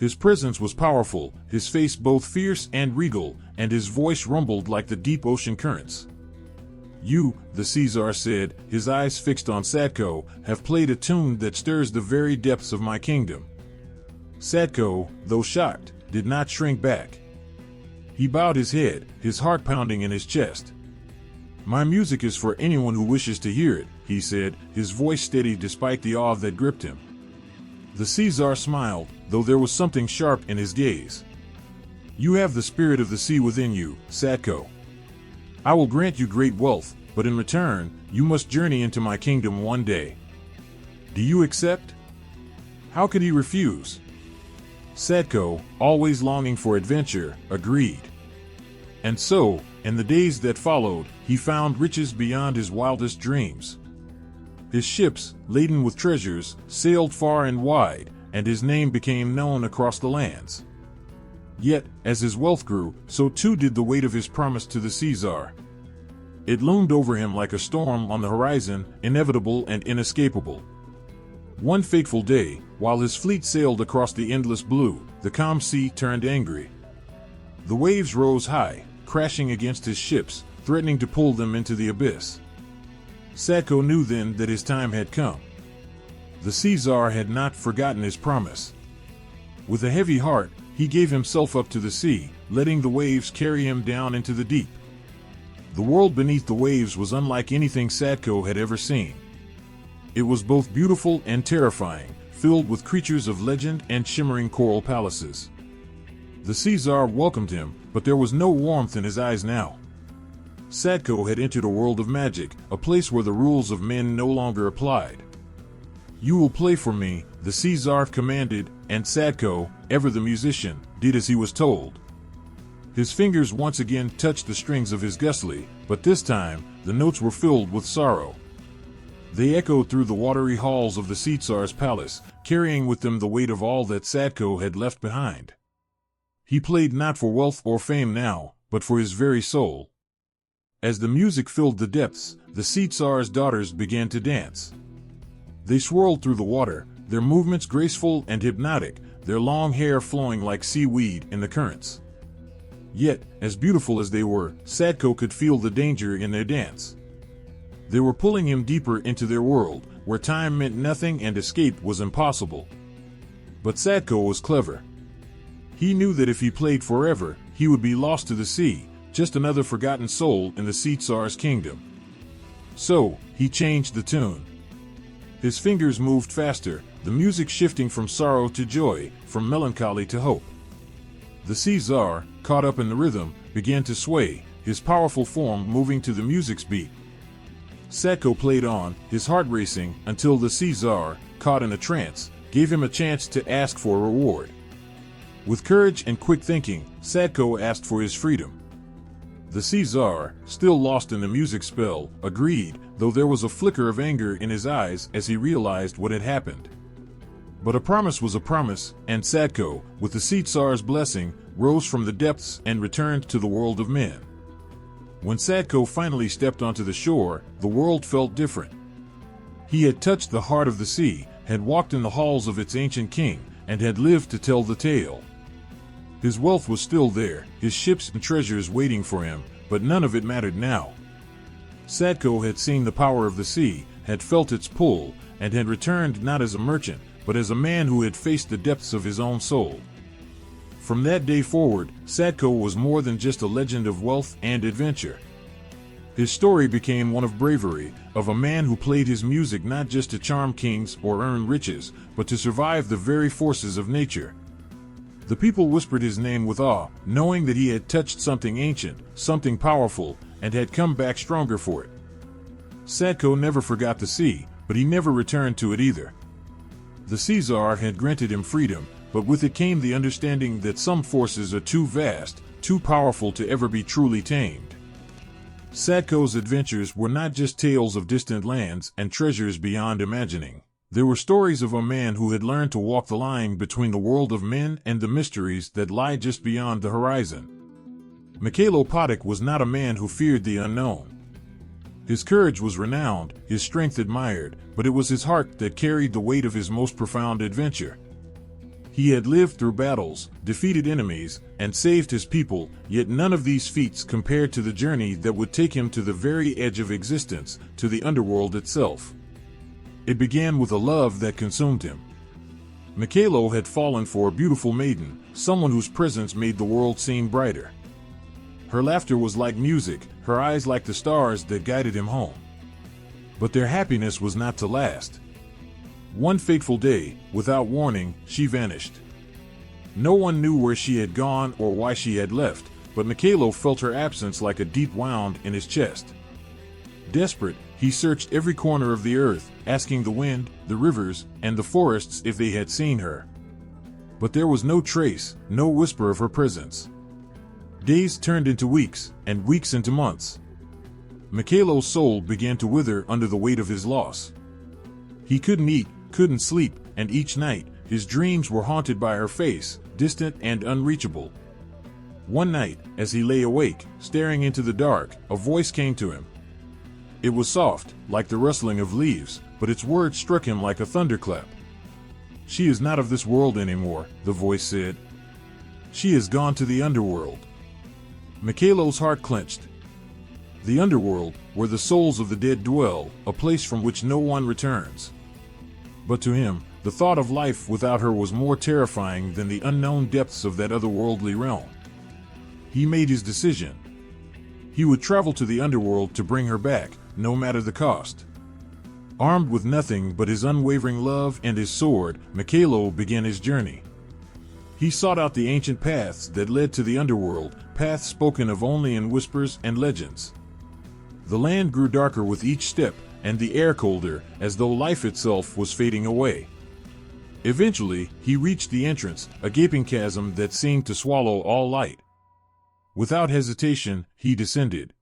His presence was powerful, his face both fierce and regal, and his voice rumbled like the deep ocean currents. "You," the Sea Tsar said, his eyes fixed on Sadko, "have played a tune that stirs the very depths of my kingdom." Sadko, though shocked, did not shrink back. He bowed his head, his heart pounding in his chest. "My music is for anyone who wishes to hear it," he said, his voice steady despite the awe that gripped him. The sea czar smiled, though there was something sharp in his gaze. "You have the spirit of the sea within you, Sadko. I will grant you great wealth, but in return, you must journey into my kingdom one day. Do you accept?" How could he refuse? Sadko, always longing for adventure, agreed. And so, in the days that followed, he found riches beyond his wildest dreams. His ships, laden with treasures, sailed far and wide, and his name became known across the lands. Yet, as his wealth grew, so too did the weight of his promise to the sea czar. It loomed over him like a storm on the horizon, inevitable and inescapable. One fateful day, while his fleet sailed across the endless blue, the calm sea turned angry. The waves rose high, crashing against his ships, threatening to pull them into the abyss. Sadko knew then that his time had come. The sea czar had not forgotten his promise. With a heavy heart, he gave himself up to the sea, letting the waves carry him down into the deep. The world beneath the waves was unlike anything Sadko had ever seen. It was both beautiful and terrifying, filled with creatures of legend and shimmering coral palaces. The sea czar welcomed him, but there was no warmth in his eyes now. Sadko had entered a world of magic, a place where the rules of men no longer applied. "You will play for me," the sea czar commanded, and Sadko, ever the musician, did as he was told. His fingers once again touched the strings of his gusli, but this time, the notes were filled with sorrow. They echoed through the watery halls of the sea czar's palace, carrying with them the weight of all that Sadko had left behind. He played not for wealth or fame now, but for his very soul. As the music filled the depths, the sea czar's daughters began to dance. They swirled through the water, their movements graceful and hypnotic, their long hair flowing like seaweed in the currents. Yet, as beautiful as they were, Sadko could feel the danger in their dance. They were pulling him deeper into their world, where time meant nothing and escape was impossible. But Sadko was clever. He knew that if he played forever, he would be lost to the sea, just another forgotten soul in the sea czar's kingdom. So, he changed the tune. His fingers moved faster, the music shifting from sorrow to joy, from melancholy to hope. The sea czar, caught up in the rhythm, began to sway, his powerful form moving to the music's beat. Sadko played on, his heart racing, until the sea czar, caught in a trance, gave him a chance to ask for a reward. With courage and quick thinking, Sadko asked for his freedom. The sea czar, still lost in the music spell, agreed, though there was a flicker of anger in his eyes as he realized what had happened. But a promise was a promise, and Sadko, with the sea czar's blessing, rose from the depths and returned to the world of men. When Sadko finally stepped onto the shore, the world felt different. He had touched the heart of the sea, had walked in the halls of its ancient king, and had lived to tell the tale. His wealth was still there, his ships and treasures waiting for him, but none of it mattered now. Sadko had seen the power of the sea, had felt its pull, and had returned not as a merchant, but as a man who had faced the depths of his own soul. From that day forward, Sadko was more than just a legend of wealth and adventure. His story became one of bravery, of a man who played his music not just to charm kings or earn riches, but to survive the very forces of nature. The people whispered his name with awe, knowing that he had touched something ancient, something powerful, and had come back stronger for it. Sadko never forgot the sea, but he never returned to it either. The sea czar had granted him freedom, but with it came the understanding that some forces are too vast, too powerful to ever be truly tamed. Sadko's adventures were not just tales of distant lands and treasures beyond imagining. They were stories of a man who had learned to walk the line between the world of men and the mysteries that lie just beyond the horizon. Mikula was not a man who feared the unknown. His courage was renowned, his strength admired, but it was his heart that carried the weight of his most profound adventure. He had lived through battles, defeated enemies, and saved his people, yet none of these feats compared to the journey that would take him to the very edge of existence, to the underworld itself. It began with a love that consumed him. Mikula had fallen for a beautiful maiden, someone whose presence made the world seem brighter. Her laughter was like music, her eyes like the stars that guided him home. But their happiness was not to last. One fateful day, without warning, she vanished. No one knew where she had gone or why she had left, but Mikhailo felt her absence like a deep wound in his chest. Desperate, he searched every corner of the earth, asking the wind, the rivers, and the forests if they had seen her. But there was no trace, no whisper of her presence. Days turned into weeks, and weeks into months. Mikhailo's soul began to wither under the weight of his loss. He couldn't eat, couldn't sleep, and each night, his dreams were haunted by her face, distant and unreachable. One night, as he lay awake, staring into the dark, a voice came to him. It was soft, like the rustling of leaves, but its words struck him like a thunderclap. "She is not of this world anymore," the voice said. "She has gone to the underworld." Mikhailo's heart clenched. The underworld, where the souls of the dead dwell, a place from which no one returns. But to him, the thought of life without her was more terrifying than the unknown depths of that otherworldly realm. He made his decision. He would travel to the underworld to bring her back, no matter the cost. Armed with nothing but his unwavering love and his sword, Mikhailo began his journey. He sought out the ancient paths that led to the underworld, paths spoken of only in whispers and legends. The land grew darker with each step, and the air colder, as though life itself was fading away. Eventually, he reached the entrance, a gaping chasm that seemed to swallow all light. Without hesitation, he descended.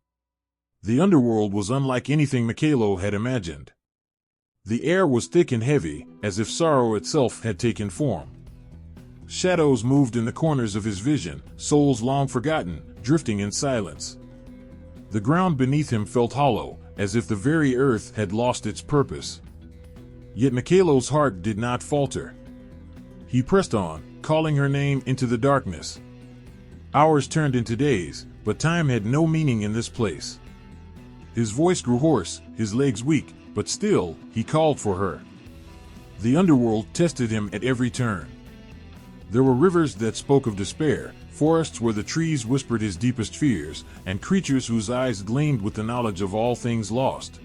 The underworld was unlike anything Mikhailo had imagined. The air was thick and heavy, as if sorrow itself had taken form. Shadows moved in the corners of his vision, souls long forgotten, drifting in silence. The ground beneath him felt hollow, as if the very earth had lost its purpose. Yet Mikhailo's heart did not falter. He pressed on, calling her name into the darkness. Hours turned into days, but time had no meaning in this place. His voice grew hoarse, his legs weak, but still, he called for her. The underworld tested him at every turn. There were rivers that spoke of despair, forests where the trees whispered his deepest fears, and creatures whose eyes gleamed with the knowledge of all things lost.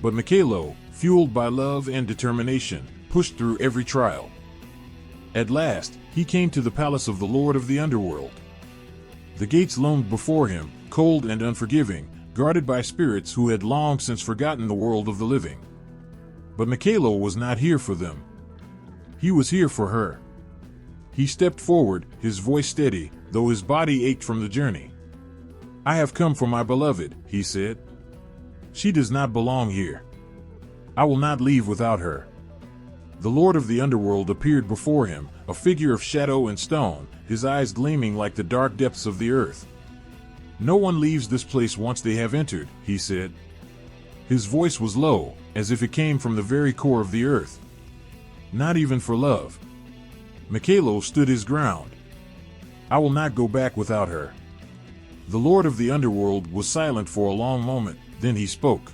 But Mikhailo, fueled by love and determination, pushed through every trial. At last, he came to the palace of the Lord of the Underworld. The gates loomed before him, cold and unforgiving, guarded by spirits who had long since forgotten the world of the living. But Mikhailo was not here for them. He was here for her. He stepped forward, his voice steady, though his body ached from the journey. "I have come for my beloved," he said. "She does not belong here. I will not leave without her." The Lord of the Underworld appeared before him, a figure of shadow and stone, his eyes gleaming like the dark depths of the earth. "No one leaves this place once they have entered," he said. His voice was low, as if it came from the very core of the earth. "Not even for love." Mikhailo stood his ground. "I will not go back without her." The Lord of the Underworld was silent for a long moment, then he spoke.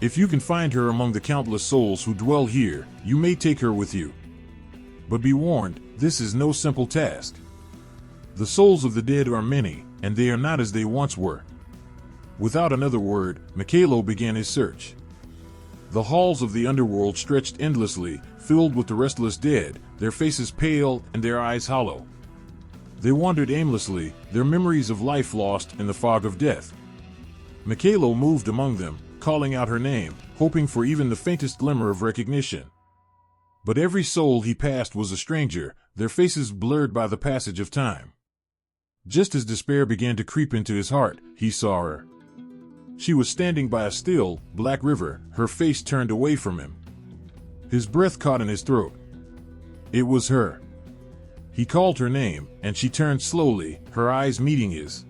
"If you can find her among the countless souls who dwell here, you may take her with you. But be warned, this is no simple task. The souls of the dead are many, and they are not as they once were." Without another word, Mikhailo began his search. The halls of the underworld stretched endlessly, filled with the restless dead, their faces pale and their eyes hollow. They wandered aimlessly, their memories of life lost in the fog of death. Mikhailo moved among them, calling out her name, hoping for even the faintest glimmer of recognition. But every soul he passed was a stranger, their faces blurred by the passage of time. Just as despair began to creep into his heart, he saw her. She was standing by a still, black river, her face turned away from him. His breath caught in his throat. It was her. He called her name, and she turned slowly, her eyes meeting his.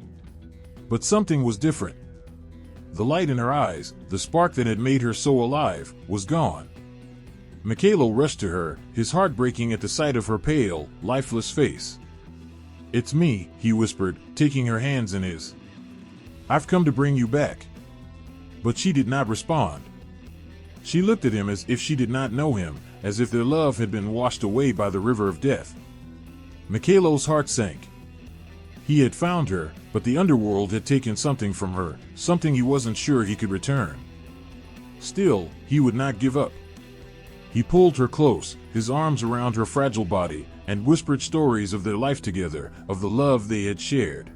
But something was different. The light in her eyes, the spark that had made her so alive, was gone. Mikhailo rushed to her, his heart breaking at the sight of her pale, lifeless face. "It's me," he whispered, taking her hands in his. "I've come to bring you back." But she did not respond. She looked at him as if she did not know him, as if their love had been washed away by the river of death. Mikhailo's heart sank. He had found her, but the underworld had taken something from her, something he wasn't sure he could return. Still, he would not give up. He pulled her close, his arms around her fragile body, and whispered stories of their life together, of the love they had shared.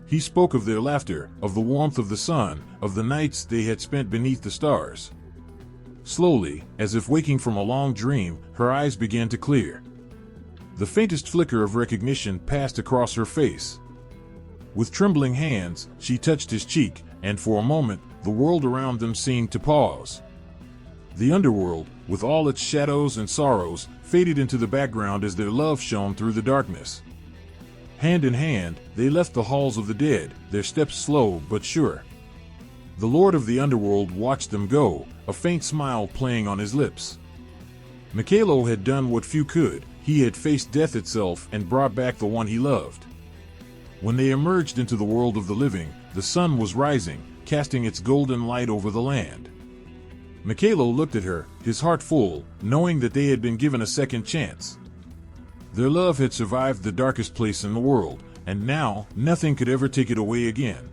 He spoke of their laughter, of the warmth of the sun, of the nights they had spent beneath the stars. Slowly, as if waking from a long dream, her eyes began to clear. The faintest flicker of recognition passed across her face. With trembling hands, she touched his cheek, and for a moment, the world around them seemed to pause. The underworld, with all its shadows and sorrows, faded into the background as their love shone through the darkness. Hand in hand, they left the halls of the dead, their steps slow but sure. The Lord of the Underworld watched them go, a faint smile playing on his lips. Mikula had done what few could. He had faced death itself and brought back the one he loved. When they emerged into the world of the living, the sun was rising, casting its golden light over the land. Mikula looked at her, his heart full, knowing that they had been given a second chance. Their love had survived the darkest place in the world, and now nothing could ever take it away again.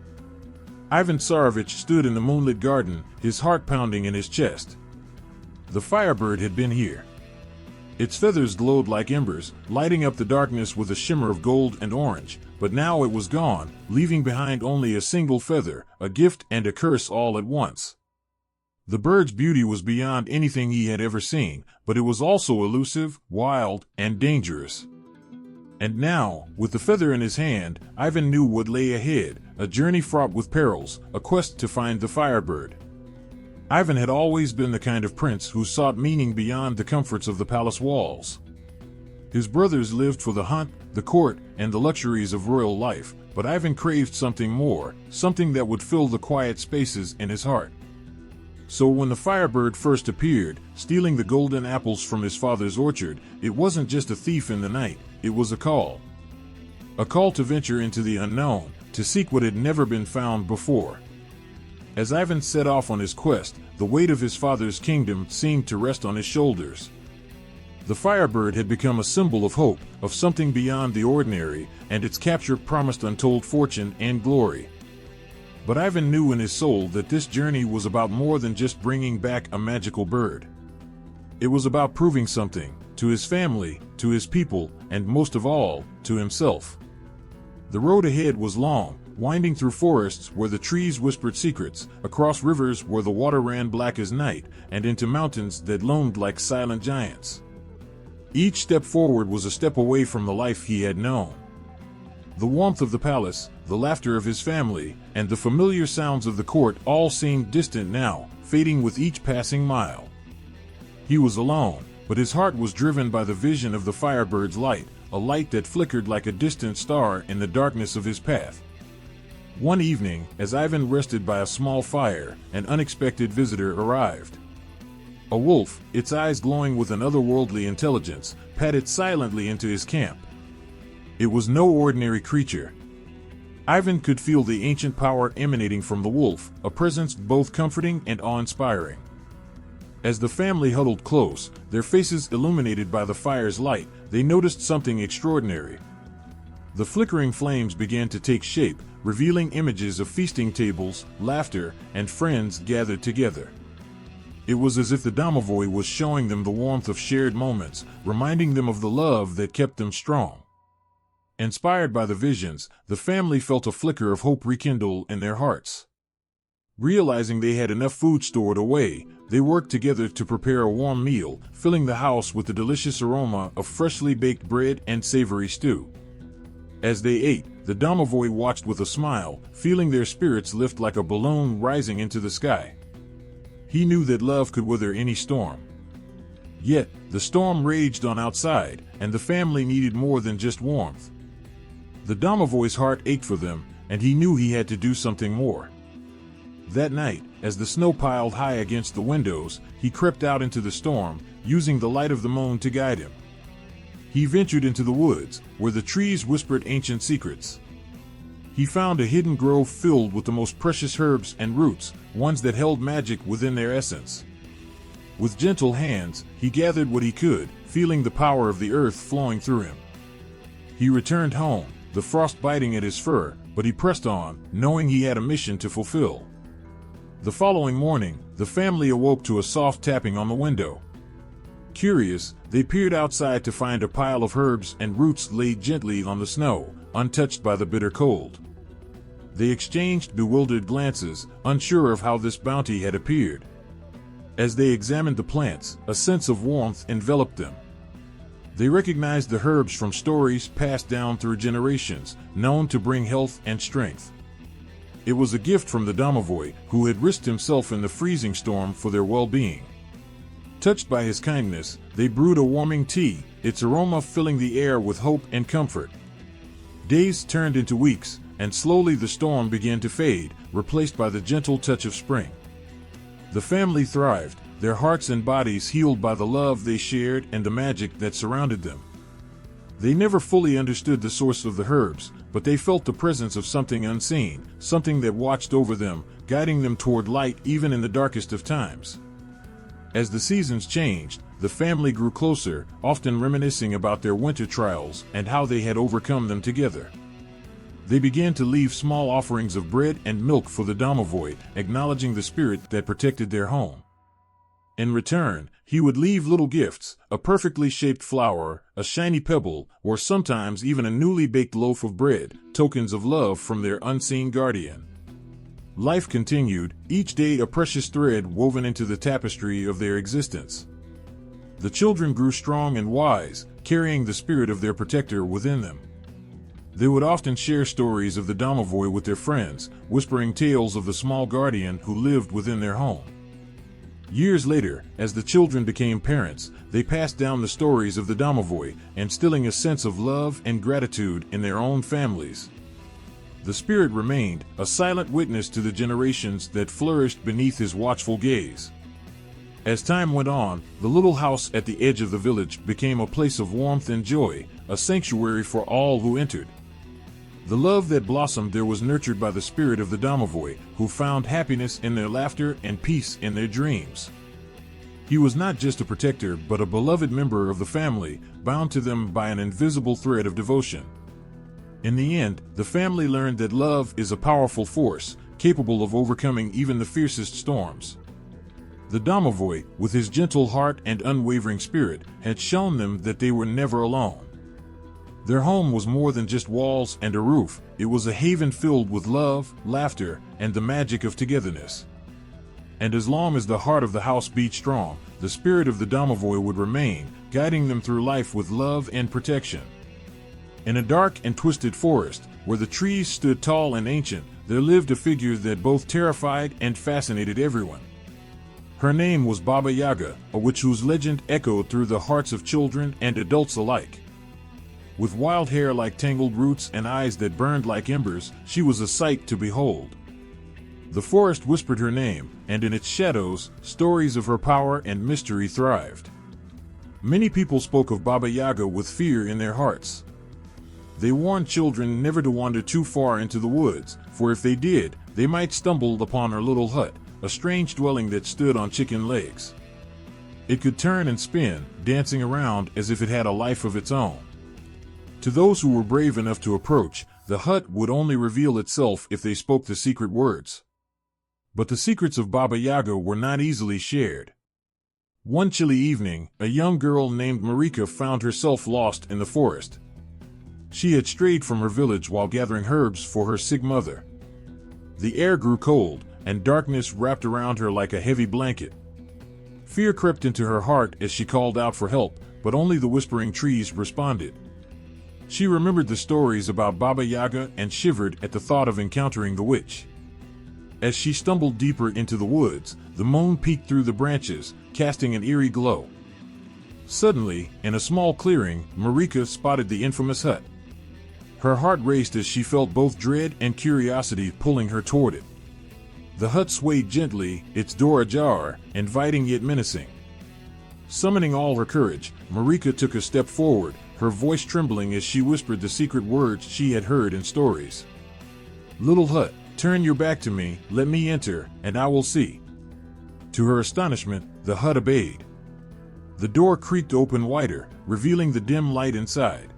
Ivan Tsarevich stood in the moonlit garden, his heart pounding in his chest. The Firebird had been here. Its feathers glowed like embers, lighting up the darkness with a shimmer of gold and orange, but now it was gone, leaving behind only a single feather, a gift and a curse all at once. The bird's beauty was beyond anything he had ever seen, but it was also elusive, wild, and dangerous. And now, with the feather in his hand, Ivan knew what lay ahead, a journey fraught with perils, a quest to find the Firebird. Ivan had always been the kind of prince who sought meaning beyond the comforts of the palace walls. His brothers lived for the hunt, the court, and the luxuries of royal life, but Ivan craved something more, something that would fill the quiet spaces in his heart. So when the Firebird first appeared, stealing the golden apples from his father's orchard, it wasn't just a thief in the night, it was a call. A call to venture into the unknown, to seek what had never been found before. As Ivan set off on his quest, the weight of his father's kingdom seemed to rest on his shoulders. The Firebird had become a symbol of hope, of something beyond the ordinary, and its capture promised untold fortune and glory. But Ivan knew in his soul that this journey was about more than just bringing back a magical bird. It was about proving something, to his family, to his people, and most of all, to himself. The road ahead was long, winding through forests where the trees whispered secrets, across rivers where the water ran black as night, and into mountains that loomed like silent giants. Each step forward was a step away from the life he had known. The warmth of the palace, the laughter of his family, and the familiar sounds of the court all seemed distant now, fading with each passing mile. He was alone, but his heart was driven by the vision of the Firebird's light, a light that flickered like a distant star in the darkness of his path. One evening, as Ivan rested by a small fire, an unexpected visitor arrived. A wolf, its eyes glowing with an otherworldly intelligence, padded silently into his camp. It was no ordinary creature. Ivan could feel the ancient power emanating from the wolf, a presence both comforting and awe-inspiring. As the family huddled close, their faces illuminated by the fire's light, they noticed something extraordinary. The flickering flames began to take shape, revealing images of feasting tables, laughter, and friends gathered together. It was as if the Domovoy was showing them the warmth of shared moments, reminding them of the love that kept them strong. Inspired by the visions, the family felt a flicker of hope rekindle in their hearts. Realizing they had enough food stored away, they worked together to prepare a warm meal, filling the house with the delicious aroma of freshly baked bread and savory stew. As they ate, the Domovoy watched with a smile, feeling their spirits lift like a balloon rising into the sky. He knew that love could weather any storm. Yet, the storm raged on outside, and the family needed more than just warmth. The Domovoy's heart ached for them, and he knew he had to do something more. That night, as the snow piled high against the windows, he crept out into the storm, using the light of the moon to guide him. He ventured into the woods, where the trees whispered ancient secrets. He found a hidden grove filled with the most precious herbs and roots, ones that held magic within their essence. With gentle hands, he gathered what he could, feeling the power of the earth flowing through him. He returned home, the frost biting at his fur, but he pressed on, knowing he had a mission to fulfill. The following morning, the family awoke to a soft tapping on the window. Curious, they peered outside to find a pile of herbs and roots laid gently on the snow, untouched by the bitter cold. They exchanged bewildered glances, unsure of how this bounty had appeared. As they examined the plants, a sense of warmth enveloped them. They recognized the herbs from stories passed down through generations, known to bring health and strength. It was a gift from the Domovoy, who had risked himself in the freezing storm for their well-being. Touched by his kindness, they brewed a warming tea, its aroma filling the air with hope and comfort. Days turned into weeks, and slowly the storm began to fade, replaced by the gentle touch of spring. The family thrived, their hearts and bodies healed by the love they shared and the magic that surrounded them. They never fully understood the source of the herbs, but they felt the presence of something unseen, something that watched over them, guiding them toward light even in the darkest of times. As the seasons changed, the family grew closer, often reminiscing about their winter trials and how they had overcome them together. They began to leave small offerings of bread and milk for the Domovoy, acknowledging the spirit that protected their home. In return, he would leave little gifts, a perfectly shaped flower, a shiny pebble, or sometimes even a newly baked loaf of bread, tokens of love from their unseen guardian. Life continued, each day a precious thread woven into the tapestry of their existence. The children grew strong and wise, carrying the spirit of their protector within them. They would often share stories of the Domovoy with their friends, whispering tales of the small guardian who lived within their home. Years later, as the children became parents, they passed down the stories of the Domovoy, instilling a sense of love and gratitude in their own families. The spirit remained, a silent witness to the generations that flourished beneath his watchful gaze. As time went on, the little house at the edge of the village became a place of warmth and joy, a sanctuary for all who entered. The love that blossomed there was nurtured by the spirit of the Domovoy, who found happiness in their laughter and peace in their dreams. He was not just a protector but a beloved member of the family, bound to them by an invisible thread of devotion. In the end, the family learned that love is a powerful force, capable of overcoming even the fiercest storms. The Domovoy, with his gentle heart and unwavering spirit, had shown them that they were never alone. Their home was more than just walls and a roof, it was a haven filled with love, laughter, and the magic of togetherness. And as long as the heart of the house beat strong, the spirit of the Domovoy would remain, guiding them through life with love and protection. In a dark and twisted forest, where the trees stood tall and ancient, there lived a figure that both terrified and fascinated everyone. Her name was Baba Yaga, a witch whose legend echoed through the hearts of children and adults alike. With wild hair like tangled roots and eyes that burned like embers, she was a sight to behold. The forest whispered her name, and in its shadows, stories of her power and mystery thrived. Many people spoke of Baba Yaga with fear in their hearts. They warned children never to wander too far into the woods, for if they did, they might stumble upon her little hut, a strange dwelling that stood on chicken legs. It could turn and spin, dancing around as if it had a life of its own. To those who were brave enough to approach, the hut would only reveal itself if they spoke the secret words. But the secrets of Baba Yaga were not easily shared. One chilly evening, a young girl named Marika found herself lost in the forest. She had strayed from her village while gathering herbs for her sick mother. The air grew cold, and darkness wrapped around her like a heavy blanket. Fear crept into her heart as she called out for help, but only the whispering trees responded. She remembered the stories about Baba Yaga and shivered at the thought of encountering the witch. As she stumbled deeper into the woods, the moon peeked through the branches, casting an eerie glow. Suddenly, in a small clearing, Marika spotted the infamous hut. Her heart raced as she felt both dread and curiosity pulling her toward it. The hut swayed gently, its door ajar, inviting yet menacing. Summoning all her courage, Marika took a step forward, her voice trembling as she whispered the secret words she had heard in stories. "Little hut, turn your back to me, let me enter, and I will see." To her astonishment, the hut obeyed. The door creaked open wider, revealing the dim light inside.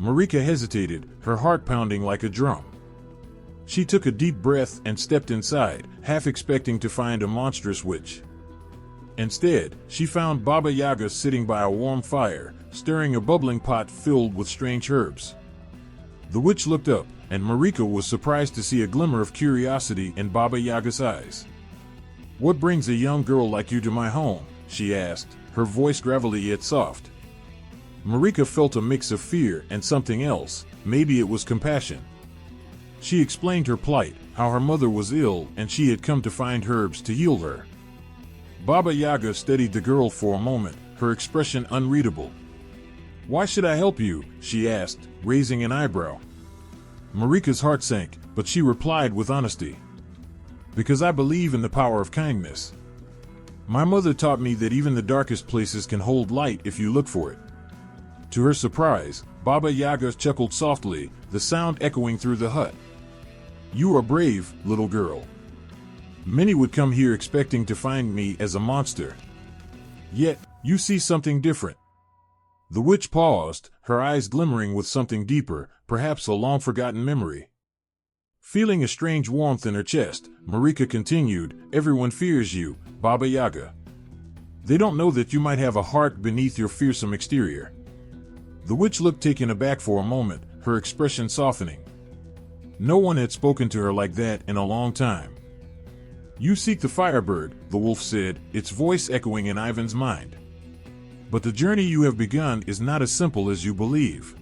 Marika hesitated, her heart pounding like a drum. She took a deep breath and stepped inside, half expecting to find a monstrous witch. Instead, she found Baba Yaga sitting by a warm fire, stirring a bubbling pot filled with strange herbs. The witch looked up, and Marika was surprised to see a glimmer of curiosity in Baba Yaga's eyes. "What brings a young girl like you to my home?" she asked, her voice gravelly yet soft. Marika felt a mix of fear and something else, maybe it was compassion. She explained her plight, how her mother was ill and she had come to find herbs to heal her. Baba Yaga studied the girl for a moment, her expression unreadable. "Why should I help you?" she asked, raising an eyebrow. Marika's heart sank, but she replied with honesty. "Because I believe in the power of kindness. My mother taught me that even the darkest places can hold light if you look for it." To her surprise, Baba Yaga chuckled softly, the sound echoing through the hut. "You are brave, little girl. Many would come here expecting to find me as a monster. Yet, you see something different." The witch paused, her eyes glimmering with something deeper, perhaps a long-forgotten memory. Feeling a strange warmth in her chest, Marika continued, "Everyone fears you, Baba Yaga. They don't know that you might have a heart beneath your fearsome exterior." The witch looked taken aback for a moment, her expression softening. No one had spoken to her like that in a long time. "You seek the Firebird," the wolf said, its voice echoing in Ivan's mind. "But the journey you have begun is not as simple as you believe."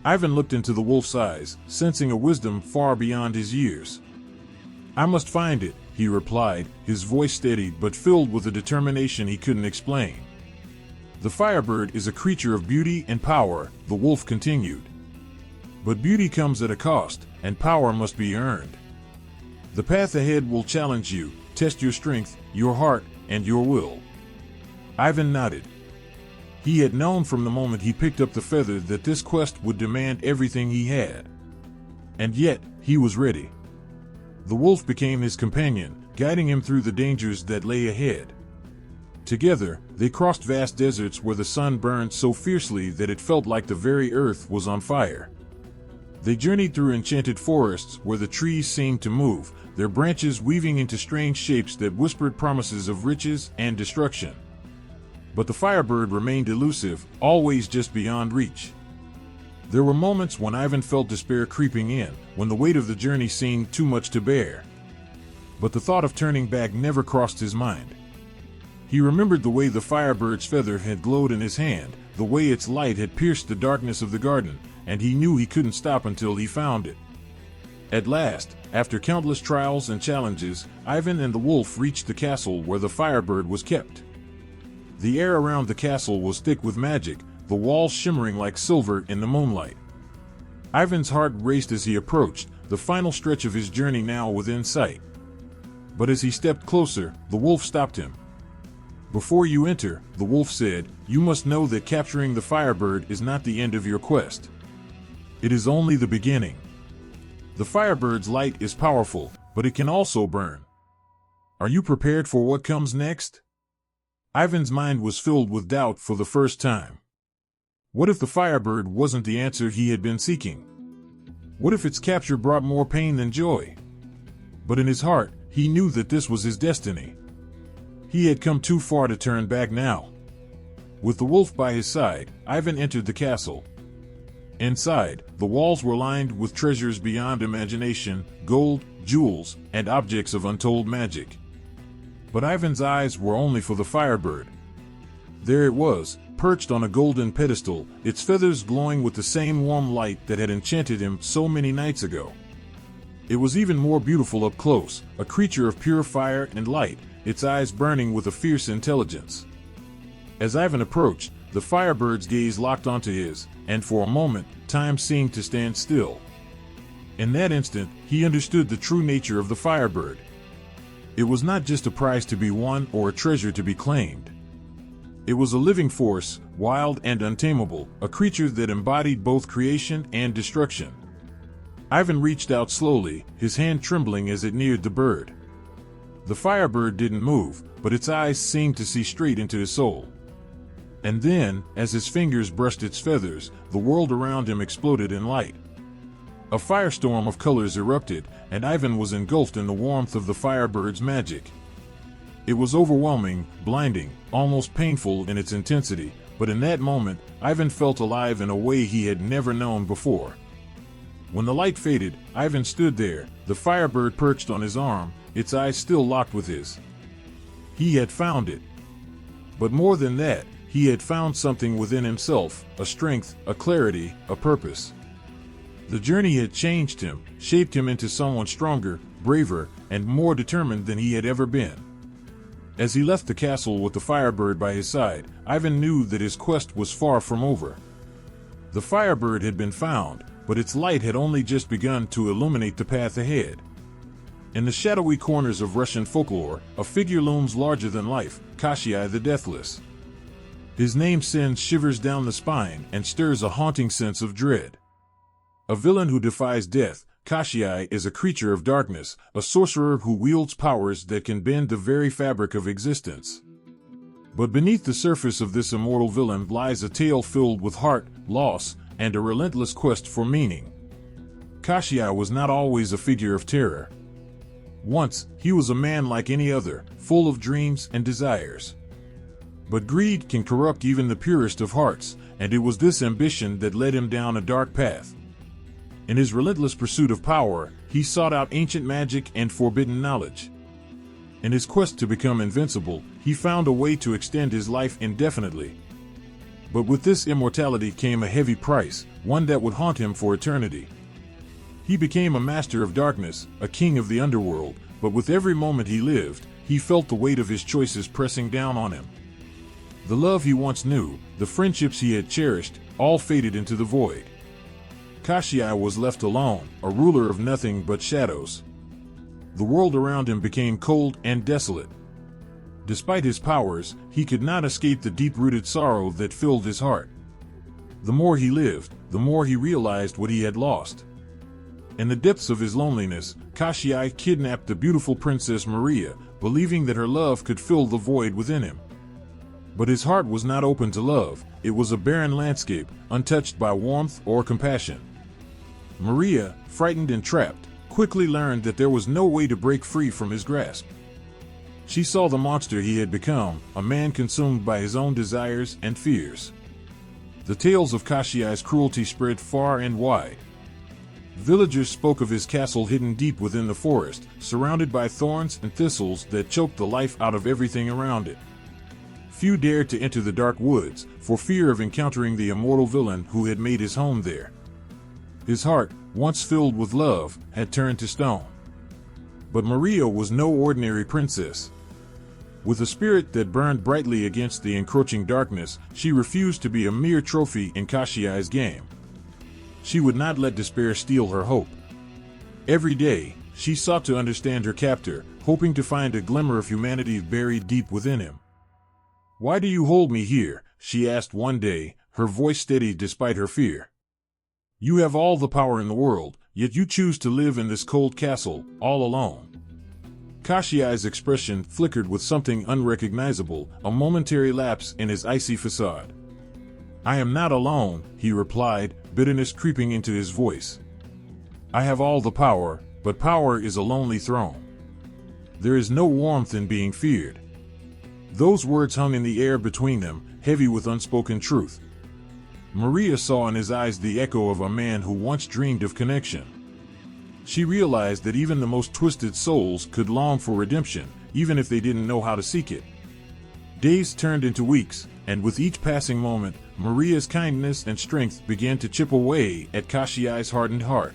Ivan looked into the wolf's eyes, sensing a wisdom far beyond his years. "I must find it," he replied, his voice steady but filled with a determination he couldn't explain. "The Firebird is a creature of beauty and power," the wolf continued. "But beauty comes at a cost, and power must be earned. The path ahead will challenge you, test your strength, your heart, and your will." Ivan nodded. He had known from the moment he picked up the feather that this quest would demand everything he had. And yet, he was ready. The wolf became his companion, guiding him through the dangers that lay ahead. Together, they crossed vast deserts where the sun burned so fiercely that it felt like the very earth was on fire. They journeyed through enchanted forests where the trees seemed to move, their branches weaving into strange shapes that whispered promises of riches and destruction. But the Firebird remained elusive, always just beyond reach. There were moments when Ivan felt despair creeping in, when the weight of the journey seemed too much to bear. But the thought of turning back never crossed his mind. He remembered the way the Firebird's feather had glowed in his hand, the way its light had pierced the darkness of the garden, and he knew he couldn't stop until he found it. At last, after countless trials and challenges, Ivan and the wolf reached the castle where the Firebird was kept. The air around the castle was thick with magic, the walls shimmering like silver in the moonlight. Ivan's heart raced as he approached, the final stretch of his journey now within sight. But as he stepped closer, the wolf stopped him. "Before you enter," the wolf said, "you must know that capturing the Firebird is not the end of your quest. It is only the beginning. The Firebird's light is powerful, but it can also burn. Are you prepared for what comes next?" Ivan's mind was filled with doubt for the first time. What if the Firebird wasn't the answer he had been seeking? What if its capture brought more pain than joy? But in his heart, he knew that this was his destiny. He had come too far to turn back now. With the wolf by his side, Ivan entered the castle. Inside, the walls were lined with treasures beyond imagination, gold, jewels, and objects of untold magic. But Ivan's eyes were only for the Firebird. There it was, perched on a golden pedestal, its feathers glowing with the same warm light that had enchanted him so many nights ago. It was even more beautiful up close, a creature of pure fire and light, its eyes burning with a fierce intelligence. As Ivan approached, the Firebird's gaze locked onto his, and for a moment, time seemed to stand still. In that instant, he understood the true nature of the Firebird. It was not just a prize to be won or a treasure to be claimed. It was a living force, wild and untamable, a creature that embodied both creation and destruction. Ivan reached out slowly, his hand trembling as it neared the bird. The Firebird didn't move, but its eyes seemed to see straight into his soul. And then, as his fingers brushed its feathers, the world around him exploded in light. A firestorm of colors erupted, and Ivan was engulfed in the warmth of the Firebird's magic. It was overwhelming, blinding, almost painful in its intensity, but in that moment, Ivan felt alive in a way he had never known before. When the light faded, Ivan stood there, the Firebird perched on his arm, its eyes still locked with his. He had found it. But more than that, he had found something within himself, a strength, a clarity, a purpose. The journey had changed him, shaped him into someone stronger, braver, and more determined than he had ever been. As he left the castle with the Firebird by his side, Ivan knew that his quest was far from over. The Firebird had been found, but its light had only just begun to illuminate the path ahead. In the shadowy corners of Russian folklore, a figure looms larger than life, Koschei the Deathless. His name sends shivers down the spine and stirs a haunting sense of dread. A villain who defies death, Kashchei is a creature of darkness, a sorcerer who wields powers that can bend the very fabric of existence. But beneath the surface of this immortal villain lies a tale filled with heart, loss, and a relentless quest for meaning. Kashchei was not always a figure of terror. Once, he was a man like any other, full of dreams and desires. But greed can corrupt even the purest of hearts, and it was this ambition that led him down a dark path. In his relentless pursuit of power, he sought out ancient magic and forbidden knowledge. In his quest to become invincible, he found a way to extend his life indefinitely. But with this immortality came a heavy price, one that would haunt him for eternity. He became a master of darkness, a king of the underworld, but with every moment he lived, he felt the weight of his choices pressing down on him. The love he once knew, the friendships he had cherished, all faded into the void. Kashchei was left alone, a ruler of nothing but shadows. The world around him became cold and desolate. Despite his powers, he could not escape the deep-rooted sorrow that filled his heart. The more he lived, the more he realized what he had lost. In the depths of his loneliness, Kashchei kidnapped the beautiful princess Maria, believing that her love could fill the void within him. But his heart was not open to love, it was a barren landscape, untouched by warmth or compassion. Maria, frightened and trapped, quickly learned that there was no way to break free from his grasp. She saw the monster he had become, a man consumed by his own desires and fears. The tales of Kashchei's cruelty spread far and wide. Villagers spoke of his castle hidden deep within the forest, surrounded by thorns and thistles that choked the life out of everything around it. Few dared to enter the dark woods, for fear of encountering the immortal villain who had made his home there. His heart, once filled with love, had turned to stone. But Maria was no ordinary princess. With a spirit that burned brightly against the encroaching darkness, she refused to be a mere trophy in Kashchei's game. She would not let despair steal her hope. Every day, she sought to understand her captor, hoping to find a glimmer of humanity buried deep within him. "Why do you hold me here?" she asked one day, her voice steady despite her fear. "You have all the power in the world, yet you choose to live in this cold castle, all alone." Kashchei's expression flickered with something unrecognizable, a momentary lapse in his icy facade. "I am not alone," he replied, bitterness creeping into his voice. "I have all the power, but power is a lonely throne. There is no warmth in being feared." Those words hung in the air between them, heavy with unspoken truth. Maria saw in his eyes the echo of a man who once dreamed of connection. She realized that even the most twisted souls could long for redemption, even if they didn't know how to seek it. Days turned into weeks, and with each passing moment, Maria's kindness and strength began to chip away at Kashchei's hardened heart.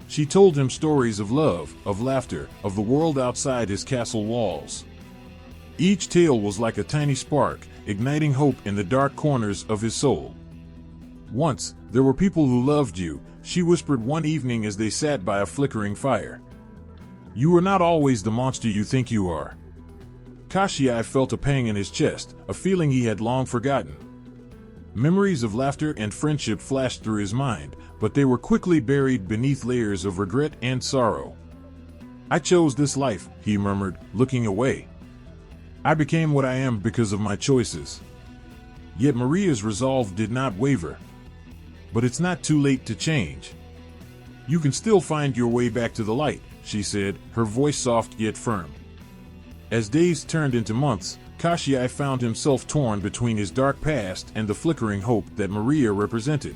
She told him stories of love, of laughter, of the world outside his castle walls. Each tale was like a tiny spark, igniting hope in the dark corners of his soul. "Once, there were people who loved you," she whispered one evening as they sat by a flickering fire. "You are not always the monster you think you are." Kashchei felt a pang in his chest, a feeling he had long forgotten. Memories of laughter and friendship flashed through his mind, but they were quickly buried beneath layers of regret and sorrow. "I chose this life," he murmured, looking away. "I became what I am because of my choices. Yet Maria's resolve did not waver. "But it's not too late to change. You can still find your way back to the light," she said, her voice soft yet firm. As days turned into months, Kashchei found himself torn between his dark past and the flickering hope that Maria represented.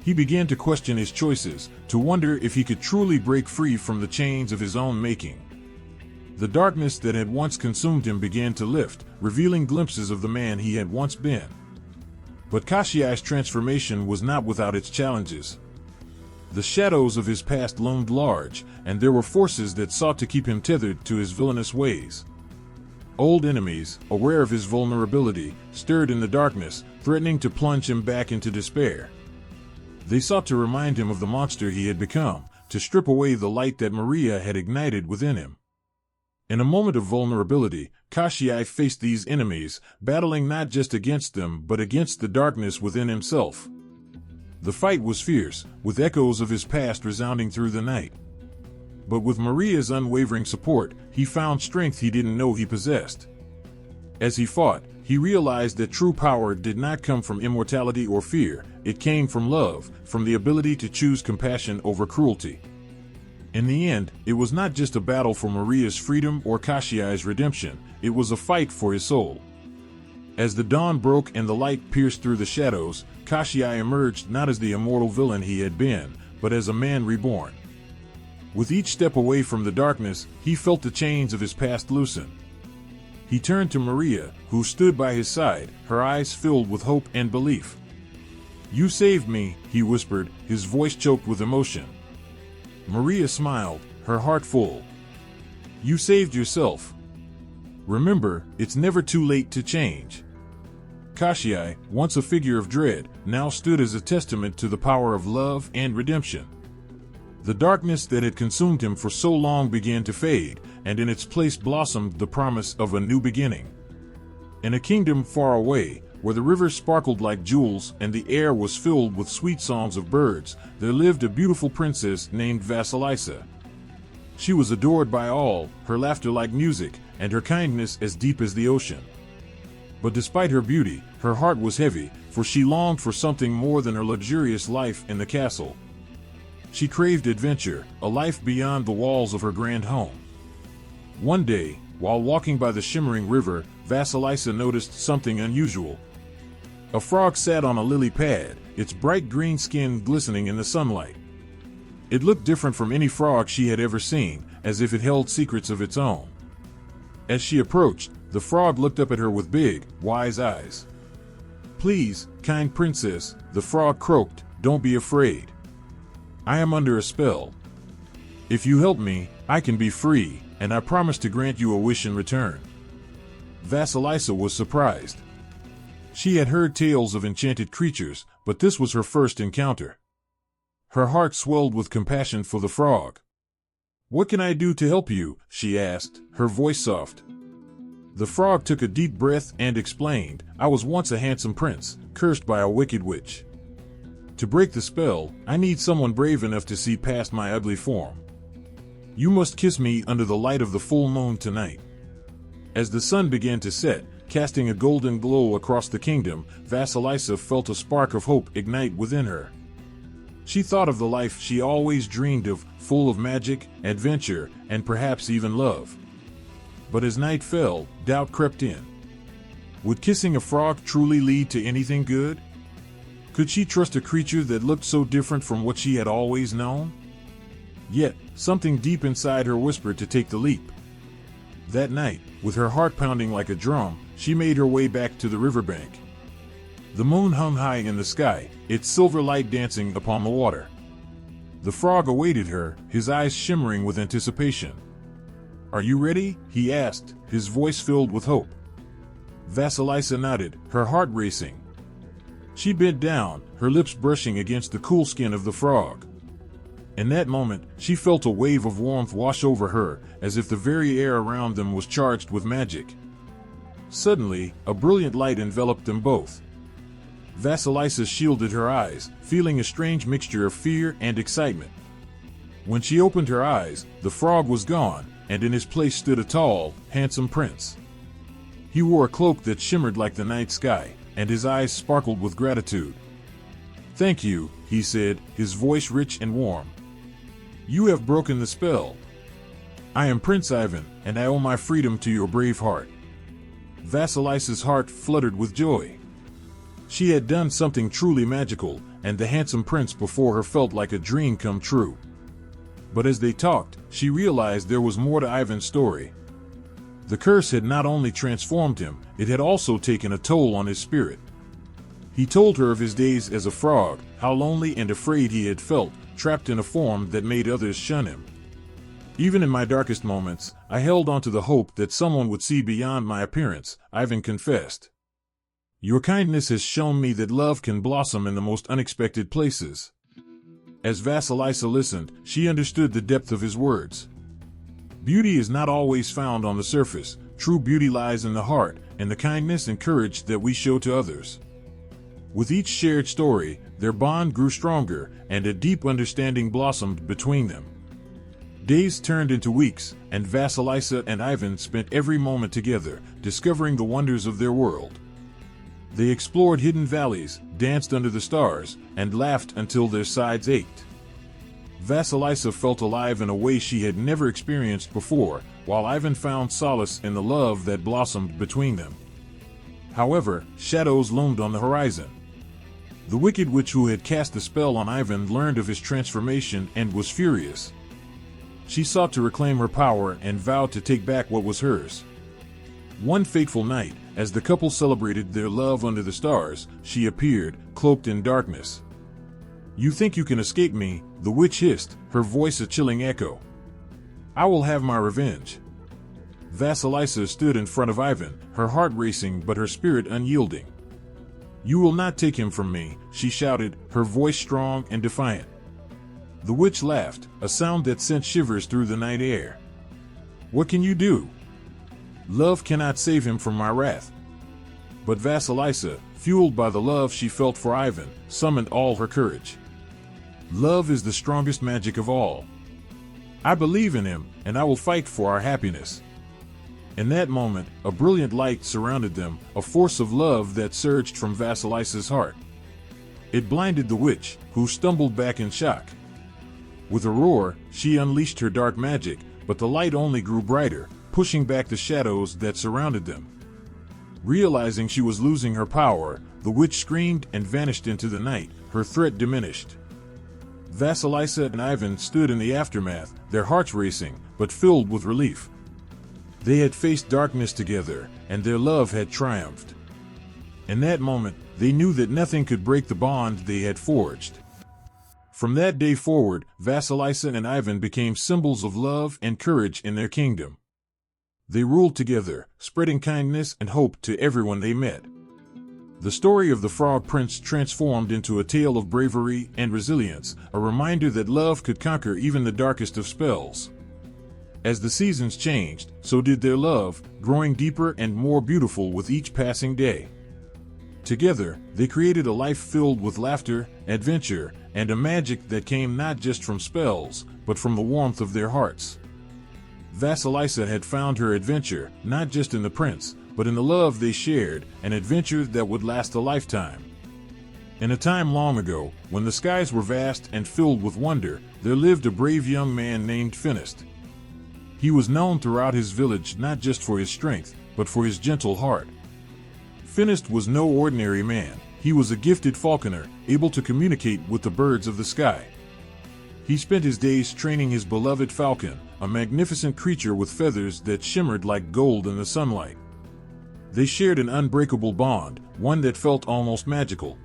He began to question his choices, to wonder if he could truly break free from the chains of his own making. The darkness that had once consumed him began to lift, revealing glimpses of the man he had once been. But Kashchei's transformation was not without its challenges. The shadows of his past loomed large, and there were forces that sought to keep him tethered to his villainous ways. Old enemies, aware of his vulnerability, stirred in the darkness, threatening to plunge him back into despair. They sought to remind him of the monster he had become, to strip away the light that Maria had ignited within him. In a moment of vulnerability, Kashchei faced these enemies, battling not just against them but against the darkness within himself. The fight was fierce, with echoes of his past resounding through the night. But with Maria's unwavering support, he found strength he didn't know he possessed. As he fought, he realized that true power did not come from immortality or fear, it came from love, from the ability to choose compassion over cruelty. In the end, it was not just a battle for Maria's freedom or Kashchei's redemption, it was a fight for his soul. As the dawn broke and the light pierced through the shadows, Kashchei emerged not as the immortal villain he had been, but as a man reborn. With each step away from the darkness, he felt the chains of his past loosen. He turned to Maria, who stood by his side, her eyes filled with hope and belief. "You saved me," he whispered, his voice choked with emotion. Maria smiled, her heart full. "You saved yourself. Remember, it's never too late to change." Kashchei, once a figure of dread, now stood as a testament to the power of love and redemption. The darkness that had consumed him for so long began to fade, and in its place blossomed the promise of a new beginning. In a kingdom far away, where the rivers sparkled like jewels and the air was filled with sweet songs of birds, there lived a beautiful princess named Vasilisa. She was adored by all, her laughter like music, and her kindness as deep as the ocean. But despite her beauty, her heart was heavy, for she longed for something more than her luxurious life in the castle. She craved adventure, a life beyond the walls of her grand home. One day, while walking by the shimmering river, Vasilisa noticed something unusual. A frog sat on a lily pad, its bright green skin glistening in the sunlight. It looked different from any frog she had ever seen, as if it held secrets of its own. As she approached, the frog looked up at her with big, wise eyes. "Please, kind princess," the frog croaked, "don't be afraid. I am under a spell. If you help me, I can be free, and I promise to grant you a wish in return." Vasilisa was surprised. She had heard tales of enchanted creatures, but this was her first encounter. Her heart swelled with compassion for the frog. "What can I do to help you?" she asked, her voice soft. The frog took a deep breath and explained, "I was once a handsome prince, cursed by a wicked witch. To break the spell, I need someone brave enough to see past my ugly form. You must kiss me under the light of the full moon tonight." As the sun began to set, casting a golden glow across the kingdom, Vasilisa felt a spark of hope ignite within her. She thought of the life she always dreamed of, full of magic, adventure, and perhaps even love. But as night fell, doubt crept in. Would kissing a frog truly lead to anything good? Could she trust a creature that looked so different from what she had always known? Yet, something deep inside her whispered to take the leap. That night, with her heart pounding like a drum, she made her way back to the riverbank. The moon hung high in the sky, its silver light dancing upon the water. The frog awaited her, his eyes shimmering with anticipation. "Are you ready?" he asked, his voice filled with hope. Vasilisa nodded, her heart racing. She bent down, her lips brushing against the cool skin of the frog. In that moment, she felt a wave of warmth wash over her, as if the very air around them was charged with magic. Suddenly, a brilliant light enveloped them both. Vasilisa shielded her eyes, feeling a strange mixture of fear and excitement. When she opened her eyes, the frog was gone, and in his place stood a tall, handsome prince. He wore a cloak that shimmered like the night sky, and his eyes sparkled with gratitude. "Thank you," he said, his voice rich and warm. "You have broken the spell. I am Prince Ivan, and I owe my freedom to your brave heart." Vasilisa's heart fluttered with joy. She had done something truly magical, and the handsome prince before her felt like a dream come true. But as they talked, she realized there was more to Ivan's story. The curse had not only transformed him, it had also taken a toll on his spirit. He told her of his days as a frog, how lonely and afraid he had felt, trapped in a form that made others shun him. "Even in my darkest moments, I held on to the hope that someone would see beyond my appearance," Ivan confessed. "Your kindness has shown me that love can blossom in the most unexpected places." As Vasilisa listened, she understood the depth of his words. Beauty is not always found on the surface. True beauty lies in the heart, and the kindness and courage that we show to others. With each shared story, their bond grew stronger, and a deep understanding blossomed between them. Days turned into weeks, and Vasilisa and Ivan spent every moment together, discovering the wonders of their world. They explored hidden valleys, danced under the stars, and laughed until their sides ached. Vasilisa felt alive in a way she had never experienced before, while Ivan found solace in the love that blossomed between them. However, shadows loomed on the horizon. The wicked witch who had cast the spell on Ivan learned of his transformation and was furious. She sought to reclaim her power and vowed to take back what was hers. One fateful night, as the couple celebrated their love under the stars, she appeared, cloaked in darkness. "You think you can escape me," the witch hissed, her voice a chilling echo. "I will have my revenge." Vasilisa stood in front of Ivan, her heart racing but her spirit unyielding. "You will not take him from me," she shouted, her voice strong and defiant. The witch laughed, a sound that sent shivers through the night air. "What can you do? Love cannot save him from my wrath." But Vasilisa, fueled by the love she felt for Ivan, summoned all her courage. "Love is the strongest magic of all. I believe in him, and I will fight for our happiness." In that moment, a brilliant light surrounded them, a force of love that surged from Vasilisa's heart. It blinded the witch, who stumbled back in shock. With a roar, she unleashed her dark magic, but the light only grew brighter, pushing back the shadows that surrounded them. Realizing she was losing her power, the witch screamed and vanished into the night, her threat diminished. Vasilisa and Ivan stood in the aftermath, their hearts racing, but filled with relief. They had faced darkness together, and their love had triumphed. In that moment, they knew that nothing could break the bond they had forged. From that day forward, Vasilisa and Ivan became symbols of love and courage in their kingdom. They ruled together, spreading kindness and hope to everyone they met. The story of the Frog Prince transformed into a tale of bravery and resilience, a reminder that love could conquer even the darkest of spells. As the seasons changed, so did their love, growing deeper and more beautiful with each passing day. Together, they created a life filled with laughter, adventure, and a magic that came not just from spells, but from the warmth of their hearts. Vasilisa had found her adventure, not just in the prince, but in the love they shared, an adventure that would last a lifetime. In a time long ago, when the skies were vast and filled with wonder, there lived a brave young man named Finist. He was known throughout his village not just for his strength, but for his gentle heart. Finist was no ordinary man. He was a gifted falconer, able to communicate with the birds of the sky. He spent his days training his beloved falcon, a magnificent creature with feathers that shimmered like gold in the sunlight. They shared an unbreakable bond, one that felt almost magical.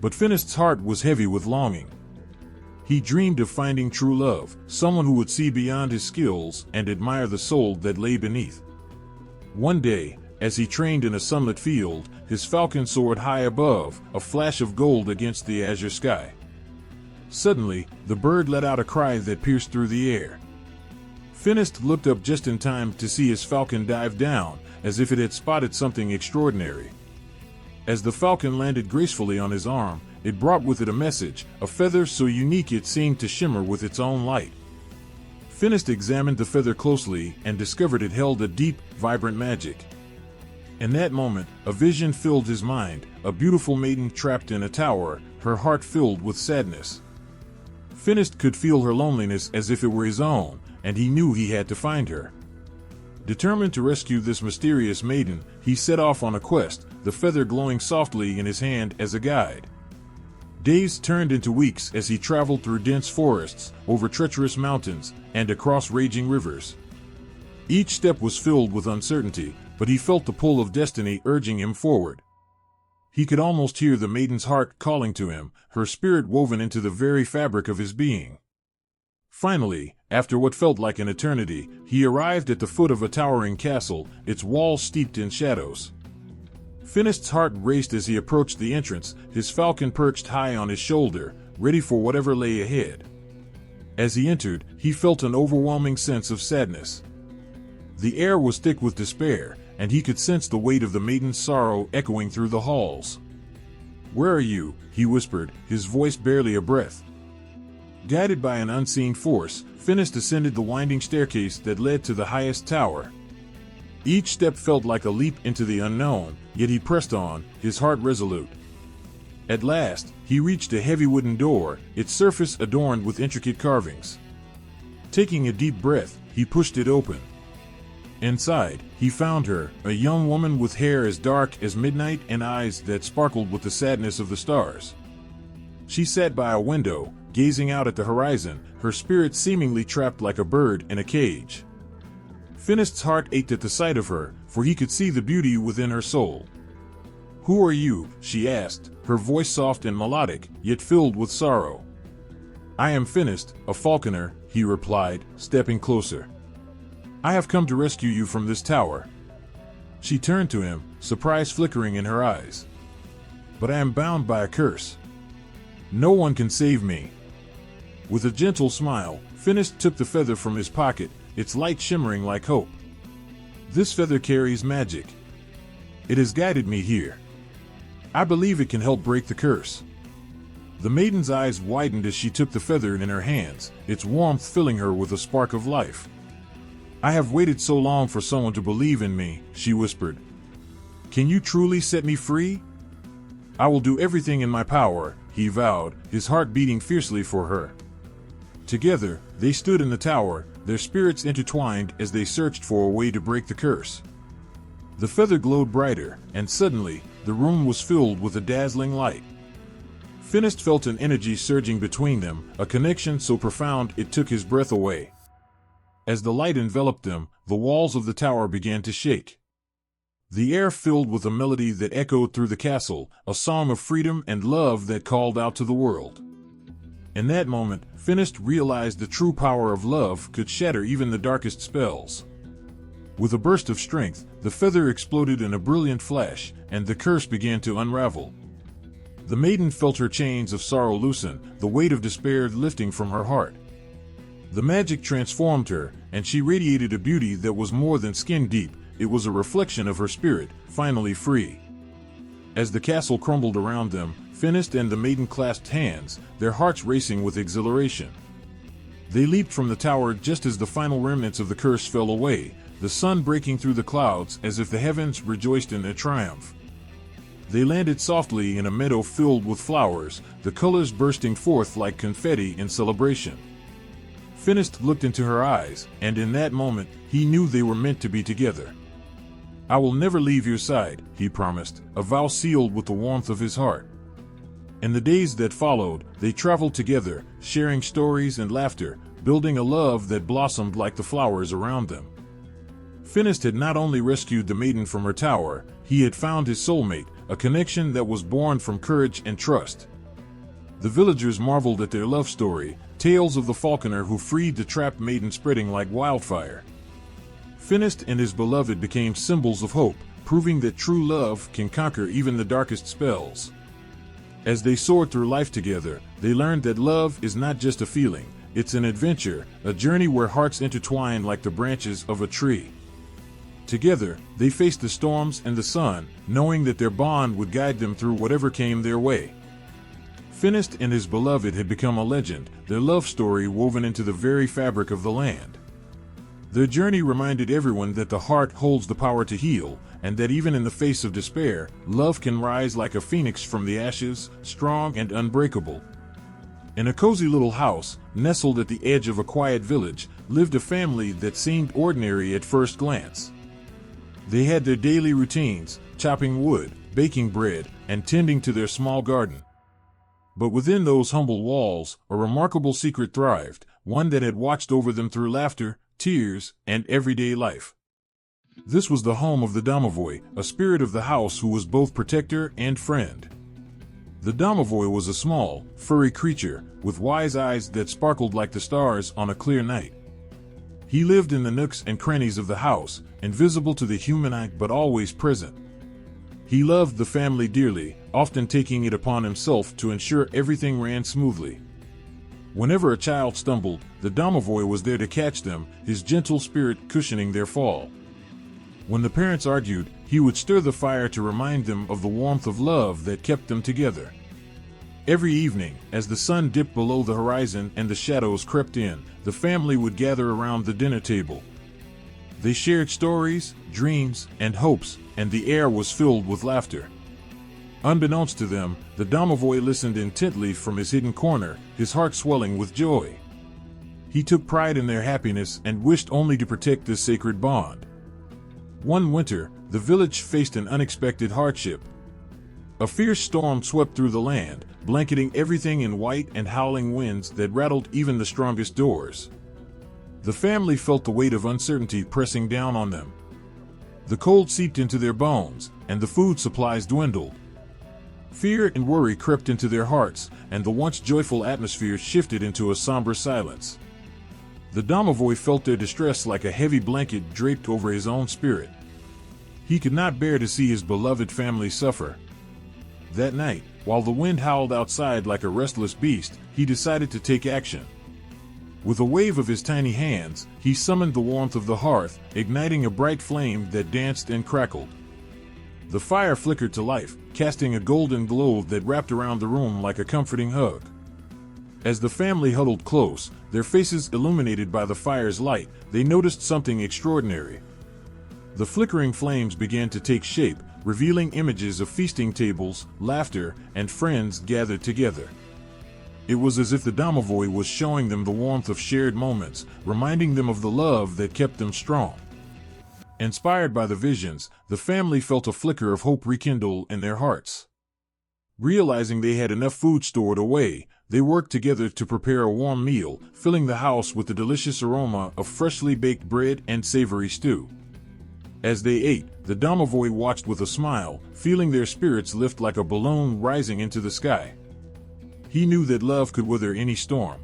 But Finist's heart was heavy with longing. He dreamed of finding true love, someone who would see beyond his skills and admire the soul that lay beneath. One day, as he trained in a sunlit field, his falcon soared high above, a flash of gold against the azure sky. Suddenly, the bird let out a cry that pierced through the air. Finist looked up just in time to see his falcon dive down, as if it had spotted something extraordinary. As the falcon landed gracefully on his arm, it brought with it a message, a feather so unique it seemed to shimmer with its own light. Finist examined the feather closely and discovered it held a deep, vibrant magic. In that moment, a vision filled his mind, a beautiful maiden trapped in a tower, her heart filled with sadness. Finist could feel her loneliness as if it were his own, and he knew he had to find her. Determined to rescue this mysterious maiden, he set off on a quest, the feather glowing softly in his hand as a guide. Days turned into weeks as he traveled through dense forests, over treacherous mountains, and across raging rivers. Each step was filled with uncertainty, but he felt the pull of destiny urging him forward. He could almost hear the maiden's heart calling to him, her spirit woven into the very fabric of his being. Finally, after what felt like an eternity, he arrived at the foot of a towering castle, its walls steeped in shadows. Finist's heart raced as he approached the entrance, his falcon perched high on his shoulder, ready for whatever lay ahead. As he entered, he felt an overwhelming sense of sadness. The air was thick with despair, and he could sense the weight of the maiden's sorrow echoing through the halls. "Where are you?" he whispered, his voice barely a breath. Guided by an unseen force, Finist ascended the winding staircase that led to the highest tower. Each step felt like a leap into the unknown, yet he pressed on, his heart resolute. At last, he reached a heavy wooden door, its surface adorned with intricate carvings. Taking a deep breath, he pushed it open. Inside, he found her, a young woman with hair as dark as midnight and eyes that sparkled with the sadness of the stars. She sat by a window, gazing out at the horizon, her spirit seemingly trapped like a bird in a cage. Finist's heart ached at the sight of her, for he could see the beauty within her soul. "Who are you?" she asked, her voice soft and melodic, yet filled with sorrow. "I am Finist, a falconer," he replied, stepping closer. "I have come to rescue you from this tower." She turned to him, surprise flickering in her eyes. "But I am bound by a curse. No one can save me." With a gentle smile, Finist took the feather from his pocket, its light shimmering like hope. "This feather carries magic. It has guided me here. I believe it can help break the curse." The maiden's eyes widened as she took the feather in her hands, its warmth filling her with a spark of life. "I have waited so long for someone to believe in me," she whispered. "Can you truly set me free?" "I will do everything in my power," he vowed, his heart beating fiercely for her. Together, they stood in the tower, their spirits intertwined as they searched for a way to break the curse. The feather glowed brighter, and suddenly, the room was filled with a dazzling light. Finist felt an energy surging between them, a connection so profound it took his breath away. As the light enveloped them, the walls of the tower began to shake. The air filled with a melody that echoed through the castle, a song of freedom and love that called out to the world. In that moment, Finist realized the true power of love could shatter even the darkest spells. With a burst of strength, the feather exploded in a brilliant flash, and the curse began to unravel. The maiden felt her chains of sorrow loosen, the weight of despair lifting from her heart. The magic transformed her, and she radiated a beauty that was more than skin deep. It was a reflection of her spirit, finally free. As the castle crumbled around them, Finist and the maiden clasped hands, their hearts racing with exhilaration. They leaped from the tower just as the final remnants of the curse fell away, the sun breaking through the clouds as if the heavens rejoiced in their triumph. They landed softly in a meadow filled with flowers, the colors bursting forth like confetti in celebration. Finist looked into her eyes, and in that moment, he knew they were meant to be together. "I will never leave your side," he promised, a vow sealed with the warmth of his heart. In the days that followed, they traveled together, sharing stories and laughter, building a love that blossomed like the flowers around them. Finist had not only rescued the maiden from her tower, he had found his soulmate, a connection that was born from courage and trust. The villagers marveled at their love story, tales of the falconer who freed the trapped maiden spreading like wildfire. Finist and his beloved became symbols of hope, proving that true love can conquer even the darkest spells. As they soared through life together, they learned that love is not just a feeling, it's an adventure, a journey where hearts intertwine like the branches of a tree. Together, they faced the storms and the sun, knowing that their bond would guide them through whatever came their way. Finist and his beloved had become a legend, their love story woven into the very fabric of the land. Their journey reminded everyone that the heart holds the power to heal, and that even in the face of despair, love can rise like a phoenix from the ashes, strong and unbreakable. In a cozy little house, nestled at the edge of a quiet village, lived a family that seemed ordinary at first glance. They had their daily routines, chopping wood, baking bread, and tending to their small garden. But within those humble walls, a remarkable secret thrived, one that had watched over them through laughter, tears, and everyday life. This was the home of the Domovoy, a spirit of the house who was both protector and friend. The Domovoy was a small, furry creature, with wise eyes that sparkled like the stars on a clear night. He lived in the nooks and crannies of the house, invisible to the human eye but always present. He loved the family dearly, often taking it upon himself to ensure everything ran smoothly. Whenever a child stumbled, the Domovoy was there to catch them, his gentle spirit cushioning their fall. When the parents argued, he would stir the fire to remind them of the warmth of love that kept them together. Every evening, as the sun dipped below the horizon and the shadows crept in, the family would gather around the dinner table. They shared stories, dreams, and hopes, and the air was filled with laughter. Unbeknownst to them, the Domovoy listened intently from his hidden corner, his heart swelling with joy. He took pride in their happiness and wished only to protect this sacred bond. One winter, the village faced an unexpected hardship. A fierce storm swept through the land, blanketing everything in white and howling winds that rattled even the strongest doors. The family felt the weight of uncertainty pressing down on them. The cold seeped into their bones, and the food supplies dwindled. Fear and worry crept into their hearts, and the once joyful atmosphere shifted into a somber silence. The Domovoy felt their distress like a heavy blanket draped over his own spirit. He could not bear to see his beloved family suffer. That night, while the wind howled outside like a restless beast, he decided to take action. With a wave of his tiny hands, he summoned the warmth of the hearth, igniting a bright flame that danced and crackled. The fire flickered to life, casting a golden glow that wrapped around the room like a comforting hug. As the family huddled close, their faces illuminated by the fire's light, they noticed something extraordinary. The flickering flames began to take shape, revealing images of feasting tables, laughter, and friends gathered together. It was as if the Domovoy was showing them the warmth of shared moments, reminding them of the love that kept them strong. Inspired by the visions, the family felt a flicker of hope rekindle in their hearts. Realizing they had enough food stored away, they worked together to prepare a warm meal, filling the house with the delicious aroma of freshly baked bread and savory stew. As they ate, the Domovoy watched with a smile, feeling their spirits lift like a balloon rising into the sky. He knew that love could weather any storm.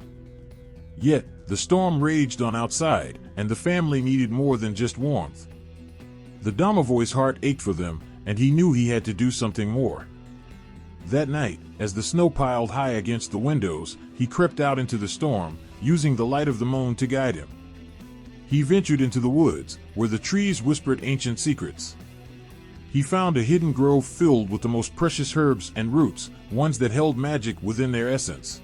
Yet, the storm raged on outside, and the family needed more than just warmth. The Domovoy's heart ached for them, and he knew he had to do something more. That night, as the snow piled high against the windows, he crept out into the storm, using the light of the moon to guide him. He ventured into the woods, where the trees whispered ancient secrets. He found a hidden grove filled with the most precious herbs and roots, ones that held magic within their essence.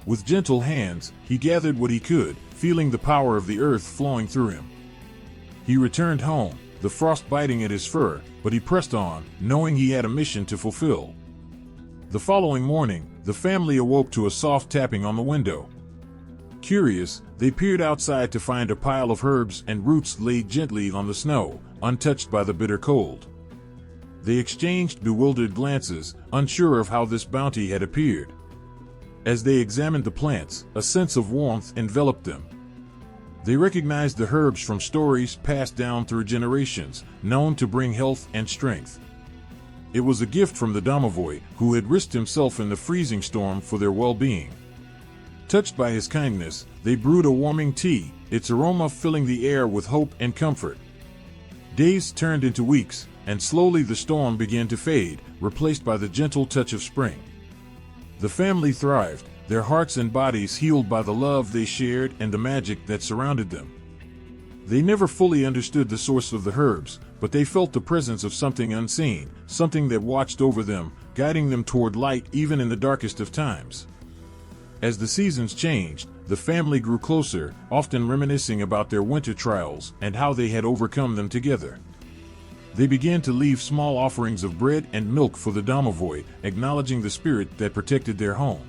With gentle hands, he gathered what he could, feeling the power of the earth flowing through him. He returned home, the frost biting at his fur, but he pressed on, knowing he had a mission to fulfill. The following morning, the family awoke to a soft tapping on the window. Curious, they peered outside to find a pile of herbs and roots laid gently on the snow, untouched by the bitter cold. They exchanged bewildered glances, unsure of how this bounty had appeared. As they examined the plants, a sense of warmth enveloped them. They recognized the herbs from stories passed down through generations, known to bring health and strength. It was a gift from the Domovoy, who had risked himself in the freezing storm for their well-being. Touched by his kindness, they brewed a warming tea, its aroma filling the air with hope and comfort. Days turned into weeks, and slowly the storm began to fade, replaced by the gentle touch of spring. The family thrived, their hearts and bodies healed by the love they shared and the magic that surrounded them. They never fully understood the source of the herbs, but they felt the presence of something unseen, something that watched over them, guiding them toward light even in the darkest of times. As the seasons changed, the family grew closer, often reminiscing about their winter trials and how they had overcome them together. They began to leave small offerings of bread and milk for the Domovoy, acknowledging the spirit that protected their home.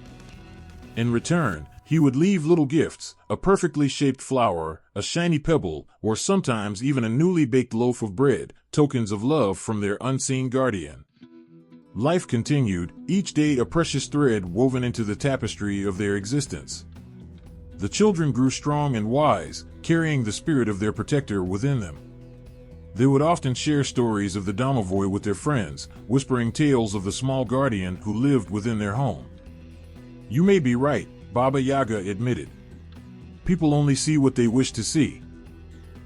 In return, he would leave little gifts, a perfectly shaped flower, a shiny pebble, or sometimes even a newly baked loaf of bread, tokens of love from their unseen guardian. Life continued, each day a precious thread woven into the tapestry of their existence. The children grew strong and wise, carrying the spirit of their protector within them. They would often share stories of the Domovoy with their friends, whispering tales of the small guardian who lived within their home. "You may be right," Baba Yaga admitted. "People only see what they wish to see.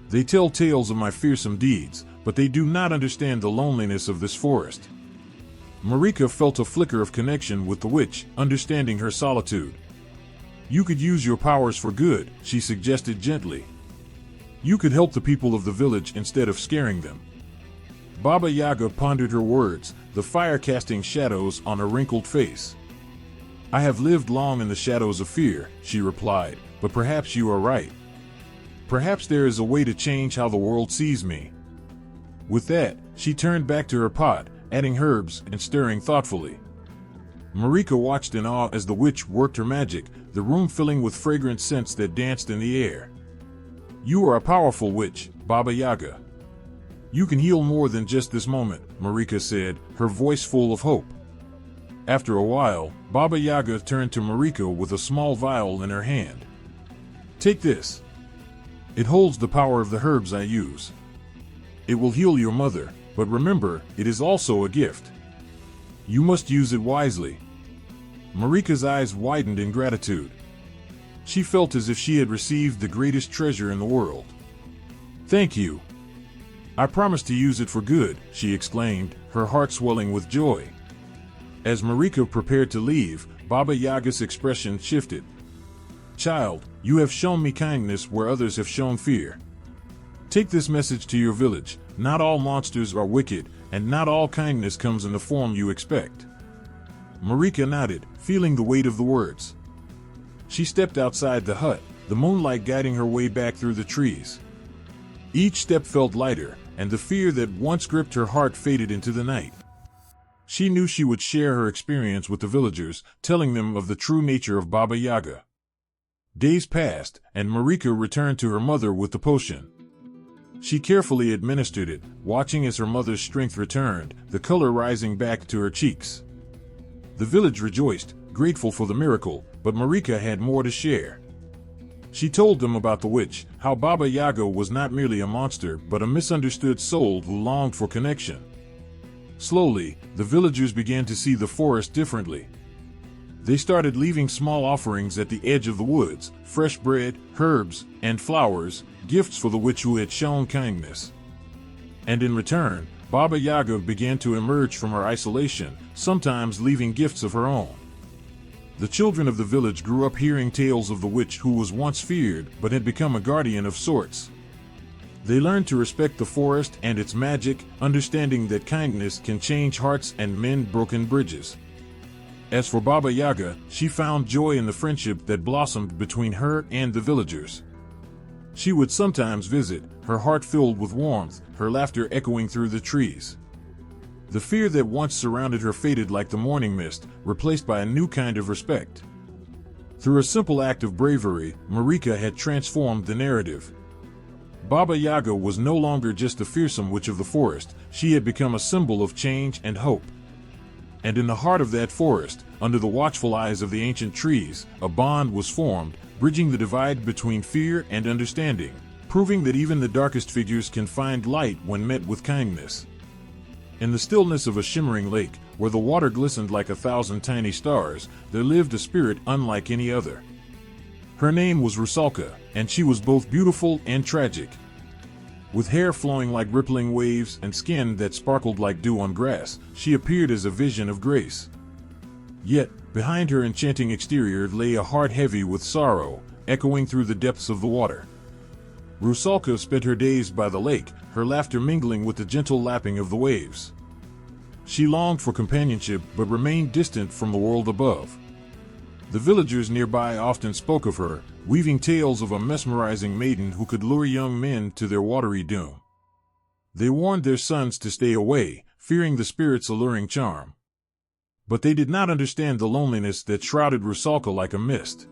They tell tales of my fearsome deeds, but they do not understand the loneliness of this forest." Marika felt a flicker of connection with the witch, understanding her solitude. "You could use your powers for good," she suggested gently. "You could help the people of the village instead of scaring them." Baba Yaga pondered her words, the fire casting shadows on her wrinkled face. "I have lived long in the shadows of fear," she replied, "but perhaps you are right. Perhaps there is a way to change how the world sees me." With that, she turned back to her pot, adding herbs and stirring thoughtfully. Marika watched in awe as the witch worked her magic, the room filling with fragrant scents that danced in the air. "You are a powerful witch, Baba Yaga. You can heal more than just this moment," Marika said, her voice full of hope. After a while, Baba Yaga turned to Marika with a small vial in her hand. "Take this. It holds the power of the herbs I use. It will heal your mother, but remember, it is also a gift. You must use it wisely." Marika's eyes widened in gratitude. She felt as if she had received the greatest treasure in the world. "Thank you. I promise to use it for good," she exclaimed, her heart swelling with joy. As Marika prepared to leave, Baba Yaga's expression shifted. "Child, you have shown me kindness where others have shown fear. Take this message to your village. Not all monsters are wicked, and not all kindness comes in the form you expect." Marika nodded, feeling the weight of the words. She stepped outside the hut, the moonlight guiding her way back through the trees. Each step felt lighter, and the fear that once gripped her heart faded into the night. She knew she would share her experience with the villagers, telling them of the true nature of Baba Yaga. Days passed, and Marika returned to her mother with the potion. She carefully administered it, watching as her mother's strength returned, the color rising back to her cheeks. The village rejoiced, grateful for the miracle, but Marika had more to share. She told them about the witch, how Baba Yaga was not merely a monster but a misunderstood soul who longed for connection. Slowly, the villagers began to see the forest differently. They started leaving small offerings at the edge of the woods, fresh bread, herbs, and flowers, gifts for the witch who had shown kindness. And in return, Baba Yaga began to emerge from her isolation, sometimes leaving gifts of her own. The children of the village grew up hearing tales of the witch who was once feared but had become a guardian of sorts. They learned to respect the forest and its magic, understanding that kindness can change hearts and mend broken bridges. As for Baba Yaga, she found joy in the friendship that blossomed between her and the villagers. She would sometimes visit, her heart filled with warmth, her laughter echoing through the trees. The fear that once surrounded her faded like the morning mist, replaced by a new kind of respect. Through a simple act of bravery, Marika had transformed the narrative. Baba Yaga was no longer just a fearsome witch of the forest, she had become a symbol of change and hope. And in the heart of that forest, under the watchful eyes of the ancient trees, a bond was formed, bridging the divide between fear and understanding, proving that even the darkest figures can find light when met with kindness. In the stillness of a shimmering lake, where the water glistened like 1,000 tiny stars, there lived a spirit unlike any other. Her name was Rusalka, and she was both beautiful and tragic. With hair flowing like rippling waves and skin that sparkled like dew on grass, she appeared as a vision of grace. Yet, behind her enchanting exterior lay a heart heavy with sorrow, echoing through the depths of the water. Rusalka spent her days by the lake, her laughter mingling with the gentle lapping of the waves. She longed for companionship but remained distant from the world above. The villagers nearby often spoke of her, weaving tales of a mesmerizing maiden who could lure young men to their watery doom. They warned their sons to stay away, fearing the spirit's alluring charm. But they did not understand the loneliness that shrouded Rusalka like a mist.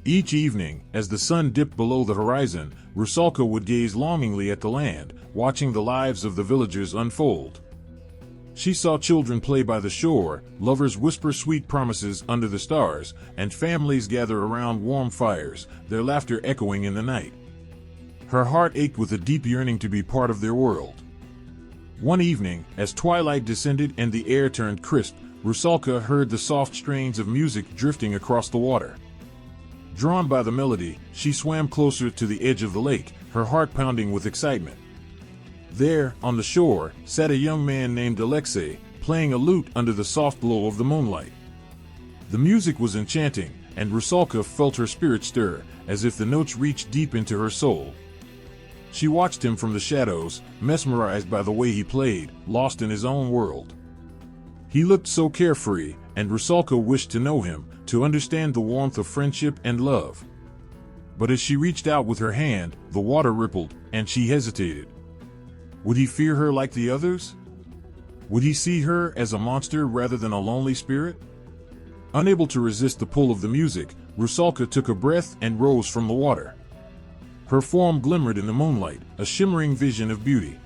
Each evening, as the sun dipped below the horizon, Rusalka would gaze longingly at the land, watching the lives of the villagers unfold. She saw children play by the shore, lovers whisper sweet promises under the stars, and families gather around warm fires, their laughter echoing in the night. Her heart ached with a deep yearning to be part of their world. One evening, as twilight descended and the air turned crisp, Rusalka heard the soft strains of music drifting across the water. Drawn by the melody, she swam closer to the edge of the lake, her heart pounding with excitement. There, on the shore, sat a young man named Alexei, playing a lute under the soft glow of the moonlight. The music was enchanting, and Rusalka felt her spirit stir, as if the notes reached deep into her soul. She watched him from the shadows, mesmerized by the way he played, lost in his own world. He looked so carefree, and Rusalka wished to know him, to understand the warmth of friendship and love. But as she reached out with her hand, the water rippled, and she hesitated. Would he fear her like the others? Would he see her as a monster rather than a lonely spirit? Unable to resist the pull of the music, Rusalka took a breath and rose from the water. Her form glimmered in the moonlight, a shimmering vision of beauty.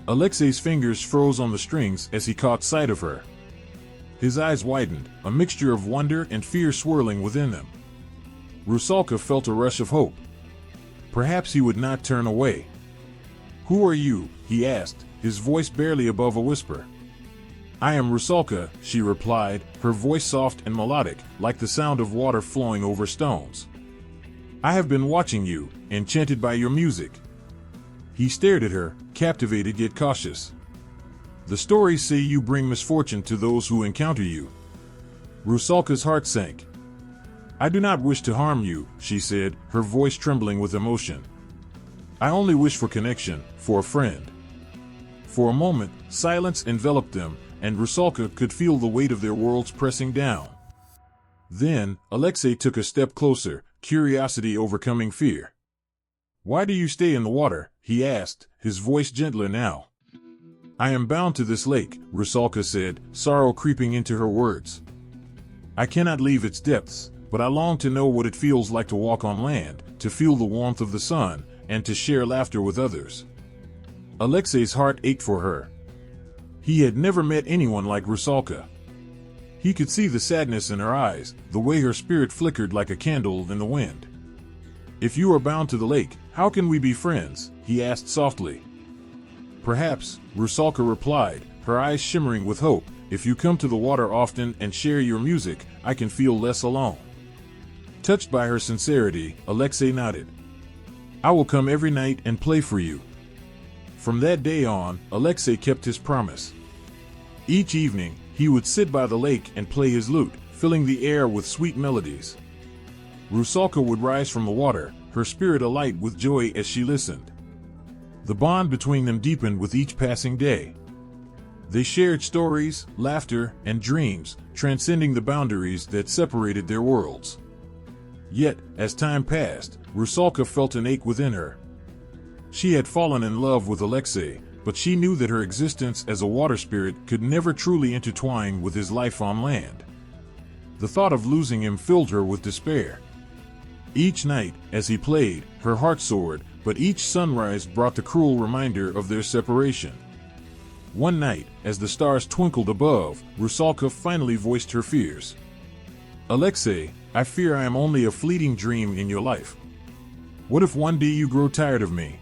Alexei's fingers froze on the strings as he caught sight of her. His eyes widened, a mixture of wonder and fear swirling within them. Rusalka felt a rush of hope. Perhaps he would not turn away. "Who are you?" he asked, his voice barely above a whisper. "I am Rusalka," she replied, her voice soft and melodic, like the sound of water flowing over stones. "I have been watching you, enchanted by your music." He stared at her, captivated yet cautious. "The stories say you bring misfortune to those who encounter you." Rusalka's heart sank. "I do not wish to harm you," she said, her voice trembling with emotion. "I only wish for connection, for a friend." For a moment, silence enveloped them, and Rusalka could feel the weight of their worlds pressing down. Then, Alexei took a step closer, curiosity overcoming fear. "Why do you stay in the water?" he asked, his voice gentler now. "I am bound to this lake," Rusalka said, sorrow creeping into her words. "I cannot leave its depths, but I long to know what it feels like to walk on land, to feel the warmth of the sun, and to share laughter with others." Alexei's heart ached for her. He had never met anyone like Rusalka. He could see the sadness in her eyes, the way her spirit flickered like a candle in the wind. "If you are bound to the lake, how can we be friends?" he asked softly. "Perhaps," Rusalka replied, her eyes shimmering with hope, "if you come to the water often and share your music, I can feel less alone." Touched by her sincerity, Alexei nodded. "I will come every night and play for you." From that day on, Alexei kept his promise. Each evening, he would sit by the lake and play his lute, filling the air with sweet melodies. Rusalka would rise from the water, her spirit alight with joy as she listened. The bond between them deepened with each passing day. They shared stories, laughter, and dreams, transcending the boundaries that separated their worlds. Yet, as time passed, Rusalka felt an ache within her. She had fallen in love with Alexei, but she knew that her existence as a water spirit could never truly intertwine with his life on land. The thought of losing him filled her with despair. Each night, as he played, her heart soared, but each sunrise brought the cruel reminder of their separation. One night, as the stars twinkled above, Rusalka finally voiced her fears. "Alexei, I fear I am only a fleeting dream in your life. What if one day you grow tired of me?"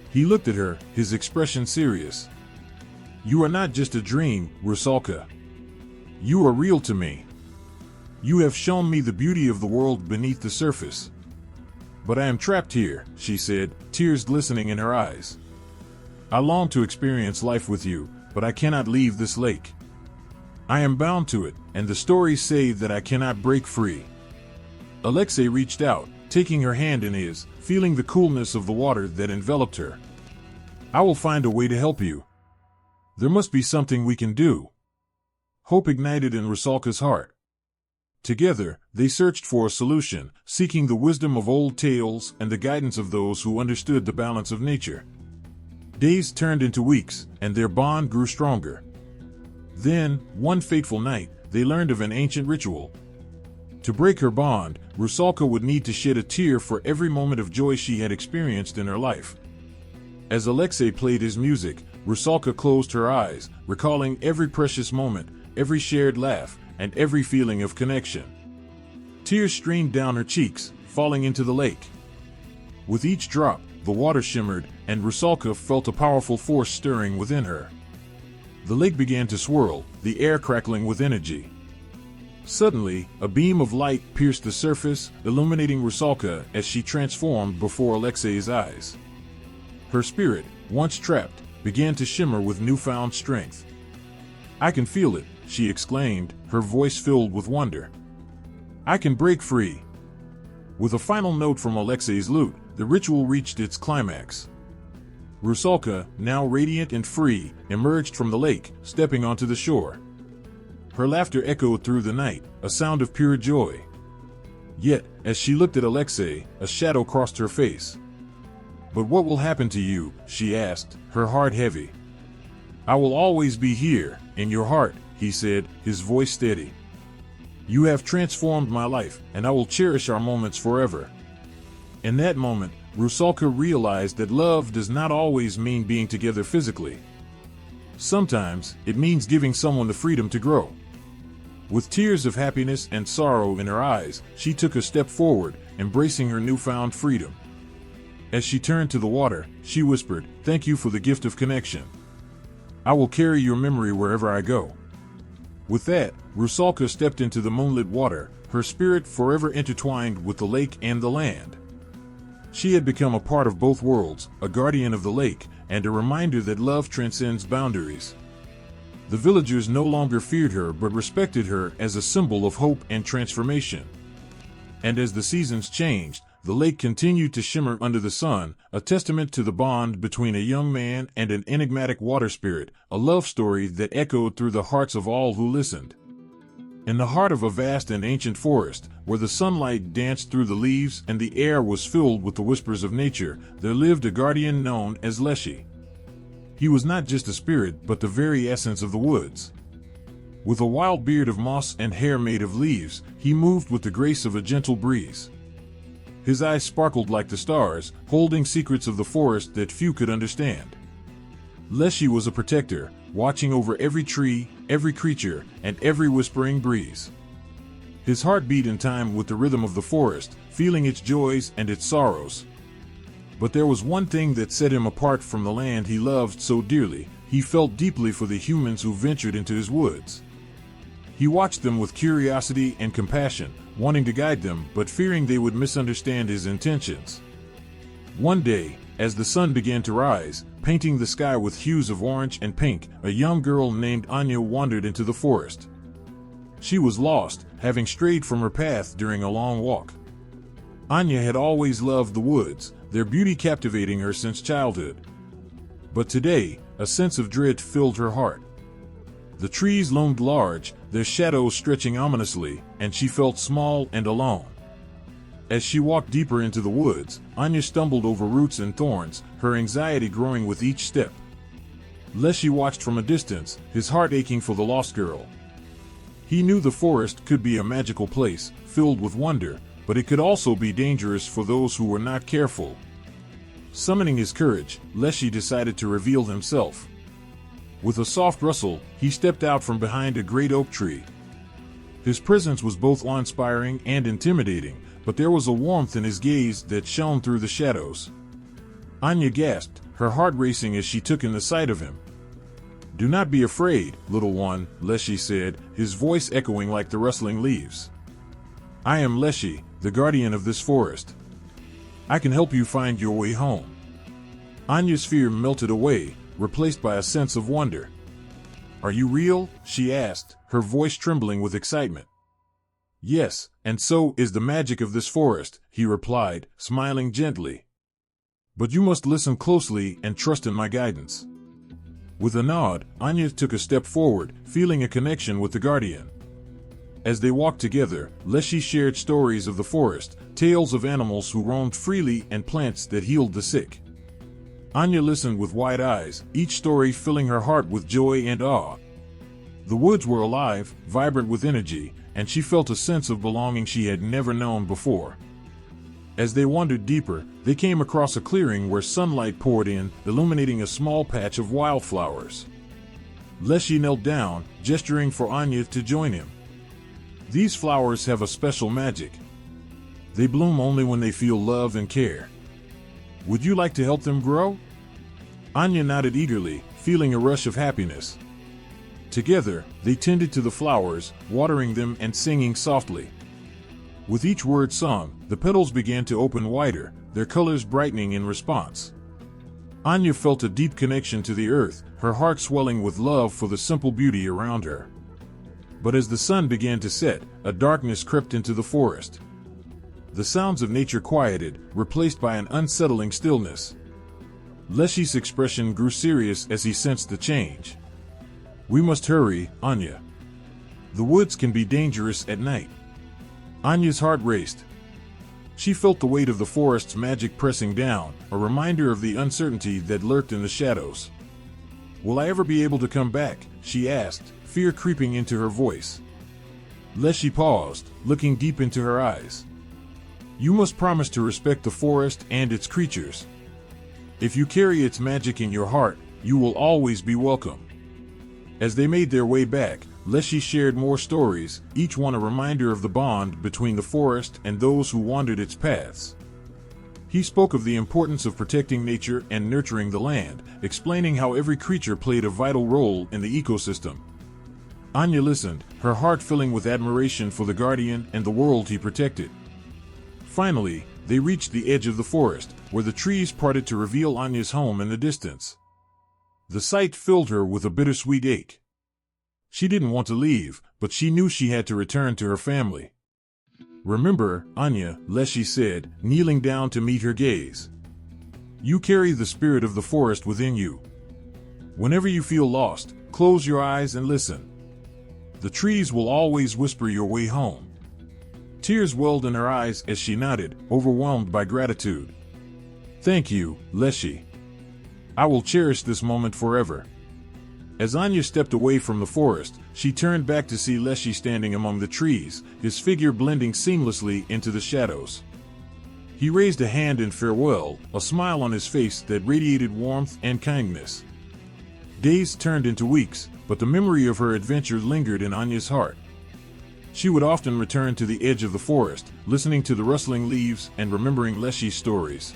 He looked at her, his expression serious. "You are not just a dream, Rusalka. You are real to me. You have shown me the beauty of the world beneath the surface. But I am trapped here," she said, tears glistening in her eyes. "I long to experience life with you, but I cannot leave this lake. I am bound to it, and the stories say that I cannot break free." Alexei reached out, taking her hand in his, feeling the coolness of the water that enveloped her. "I will find a way to help you. There must be something we can do." Hope ignited in Rusalka's heart. Together, they searched for a solution, seeking the wisdom of old tales and the guidance of those who understood the balance of nature. Days turned into weeks, and their bond grew stronger. Then, one fateful night, they learned of an ancient ritual. To break her bond, Rusalka would need to shed a tear for every moment of joy she had experienced in her life. As Alexei played his music, Rusalka closed her eyes, recalling every precious moment, every shared laugh, and every feeling of connection. Tears streamed down her cheeks, falling into the lake. With each drop, the water shimmered, and Rusalka felt a powerful force stirring within her. The lake began to swirl, the air crackling with energy. Suddenly, a beam of light pierced the surface, illuminating Rusalka as she transformed before Alexei's eyes. Her spirit, once trapped, began to shimmer with newfound strength. "I can feel it," she exclaimed, her voice filled with wonder. "I can break free." With a final note from Alexei's lute, the ritual reached its climax. Rusalka, now radiant and free, emerged from the lake, stepping onto the shore. Her laughter echoed through the night, a sound of pure joy. Yet, as she looked at Alexei, a shadow crossed her face. "But what will happen to you?" she asked, her heart heavy. "I will always be here, in your heart," he said, his voice steady. "You have transformed my life, and I will cherish our moments forever." In that moment, Rusalka realized that love does not always mean being together physically. Sometimes, it means giving someone the freedom to grow. With tears of happiness and sorrow in her eyes, she took a step forward, embracing her newfound freedom. As she turned to the water, she whispered, "Thank you for the gift of connection. I will carry your memory wherever I go." With that, Rusalka stepped into the moonlit water, her spirit forever intertwined with the lake and the land. She had become a part of both worlds, a guardian of the lake, and a reminder that love transcends boundaries. The villagers no longer feared her but respected her as a symbol of hope and transformation. And as the seasons changed, the lake continued to shimmer under the sun, a testament to the bond between a young man and an enigmatic water spirit, a love story that echoed through the hearts of all who listened. In the heart of a vast and ancient forest, where the sunlight danced through the leaves and the air was filled with the whispers of nature, there lived a guardian known as Leshy. He was not just a spirit but the very essence of the woods. With a wild beard of moss and hair made of leaves, he moved with the grace of a gentle breeze. His eyes sparkled like the stars, holding secrets of the forest that few could understand. Leshy was a protector, watching over every tree, every creature, and every whispering breeze. His heart beat in time with the rhythm of the forest, feeling its joys and its sorrows. But there was one thing that set him apart from the land he loved so dearly. He felt deeply for the humans who ventured into his woods. He watched them with curiosity and compassion, wanting to guide them but fearing they would misunderstand his intentions. One day, as the sun began to rise, painting the sky with hues of orange and pink, a young girl named Anya wandered into the forest. She was lost, having strayed from her path during a long walk. Anya had always loved the woods, their beauty captivating her since childhood. But today, a sense of dread filled her heart. The trees loomed large, their shadows stretching ominously, and she felt small and alone. As she walked deeper into the woods, Anya stumbled over roots and thorns, her anxiety growing with each step. Leshy watched from a distance, his heart aching for the lost girl. He knew the forest could be a magical place, filled with wonder, but it could also be dangerous for those who were not careful. Summoning his courage, Leshy decided to reveal himself. With a soft rustle, he stepped out from behind a great oak tree. His presence was both awe-inspiring and intimidating, but there was a warmth in his gaze that shone through the shadows. Anya gasped, her heart racing as she took in the sight of him. "Do not be afraid, little one," Leshy said, his voice echoing like the rustling leaves. "I am Leshy, the guardian of this forest. I can help you find your way home." Anya's fear melted away, replaced by a sense of wonder. "Are you real?" she asked, her voice trembling with excitement. "Yes, and so is the magic of this forest," he replied, smiling gently. "But you must listen closely and trust in my guidance." With a nod, Anya took a step forward, feeling a connection with the guardian. As they walked together, Leshy shared stories of the forest, tales of animals who roamed freely and plants that healed the sick. Anya listened with wide eyes, each story filling her heart with joy and awe. The woods were alive, vibrant with energy, and she felt a sense of belonging she had never known before. As they wandered deeper, they came across a clearing where sunlight poured in, illuminating a small patch of wildflowers. Leshy knelt down, gesturing for Anya to join him. These flowers have a special magic. They bloom only when they feel love and care. Would you like to help them grow? Anya nodded eagerly, feeling a rush of happiness. Together, they tended to the flowers, watering them and singing softly. With each word sung, the petals began to open wider, their colors brightening in response. Anya felt a deep connection to the earth, her heart swelling with love for the simple beauty around her. But as the sun began to set, a darkness crept into the forest. The sounds of nature quieted, replaced by an unsettling stillness. Leshy's expression grew serious as he sensed the change. We must hurry, Anya. The woods can be dangerous at night. Anya's heart raced. She felt the weight of the forest's magic pressing down, a reminder of the uncertainty that lurked in the shadows. Will I ever be able to come back? She asked, fear creeping into her voice. Leshy paused, looking deep into her eyes. You must promise to respect the forest and its creatures. If you carry its magic in your heart, you will always be welcome. As they made their way back, Leshy shared more stories, each one a reminder of the bond between the forest and those who wandered its paths. He spoke of the importance of protecting nature and nurturing the land, explaining how every creature played a vital role in the ecosystem. Anya listened, her heart filling with admiration for the guardian and the world he protected. Finally, they reached the edge of the forest, where the trees parted to reveal Anya's home in the distance. The sight filled her with a bittersweet ache. She didn't want to leave, but she knew she had to return to her family. Remember, Anya, Leshy said, kneeling down to meet her gaze. You carry the spirit of the forest within you. Whenever you feel lost, close your eyes and listen. The trees will always whisper your way home. Tears welled in her eyes as she nodded, overwhelmed by gratitude. Thank you, Leshy. I will cherish this moment forever. As Anya stepped away from the forest, she turned back to see Leshy standing among the trees, his figure blending seamlessly into the shadows. He raised a hand in farewell, a smile on his face that radiated warmth and kindness. Days turned into weeks, but the memory of her adventure lingered in Anya's heart. She would often return to the edge of the forest, listening to the rustling leaves and remembering Leshy's stories.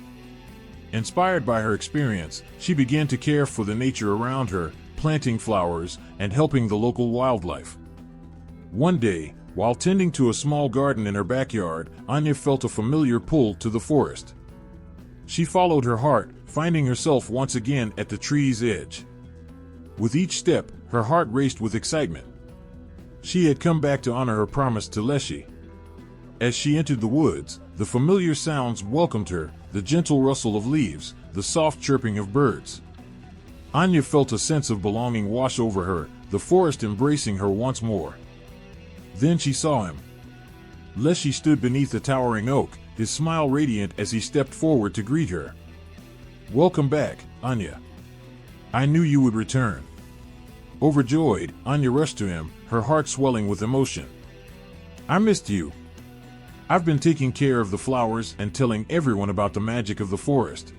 Inspired by her experience, she began to care for the nature around her, planting flowers and helping the local wildlife. One day, while tending to a small garden in her backyard, Anya felt a familiar pull to the forest. She followed her heart, finding herself once again at the tree's edge. With each step, her heart raced with excitement. She had come back to honor her promise to Leshy. As she entered the woods, the familiar sounds welcomed her, the gentle rustle of leaves, the soft chirping of birds. Anya felt a sense of belonging wash over her, the forest embracing her once more. Then she saw him. Leshy stood beneath a towering oak, his smile radiant as he stepped forward to greet her. Welcome back, Anya. I knew you would return. Overjoyed, Anya rushed to him, her heart swelling with emotion. I missed you. I've been taking care of the flowers and telling everyone about the magic of the forest.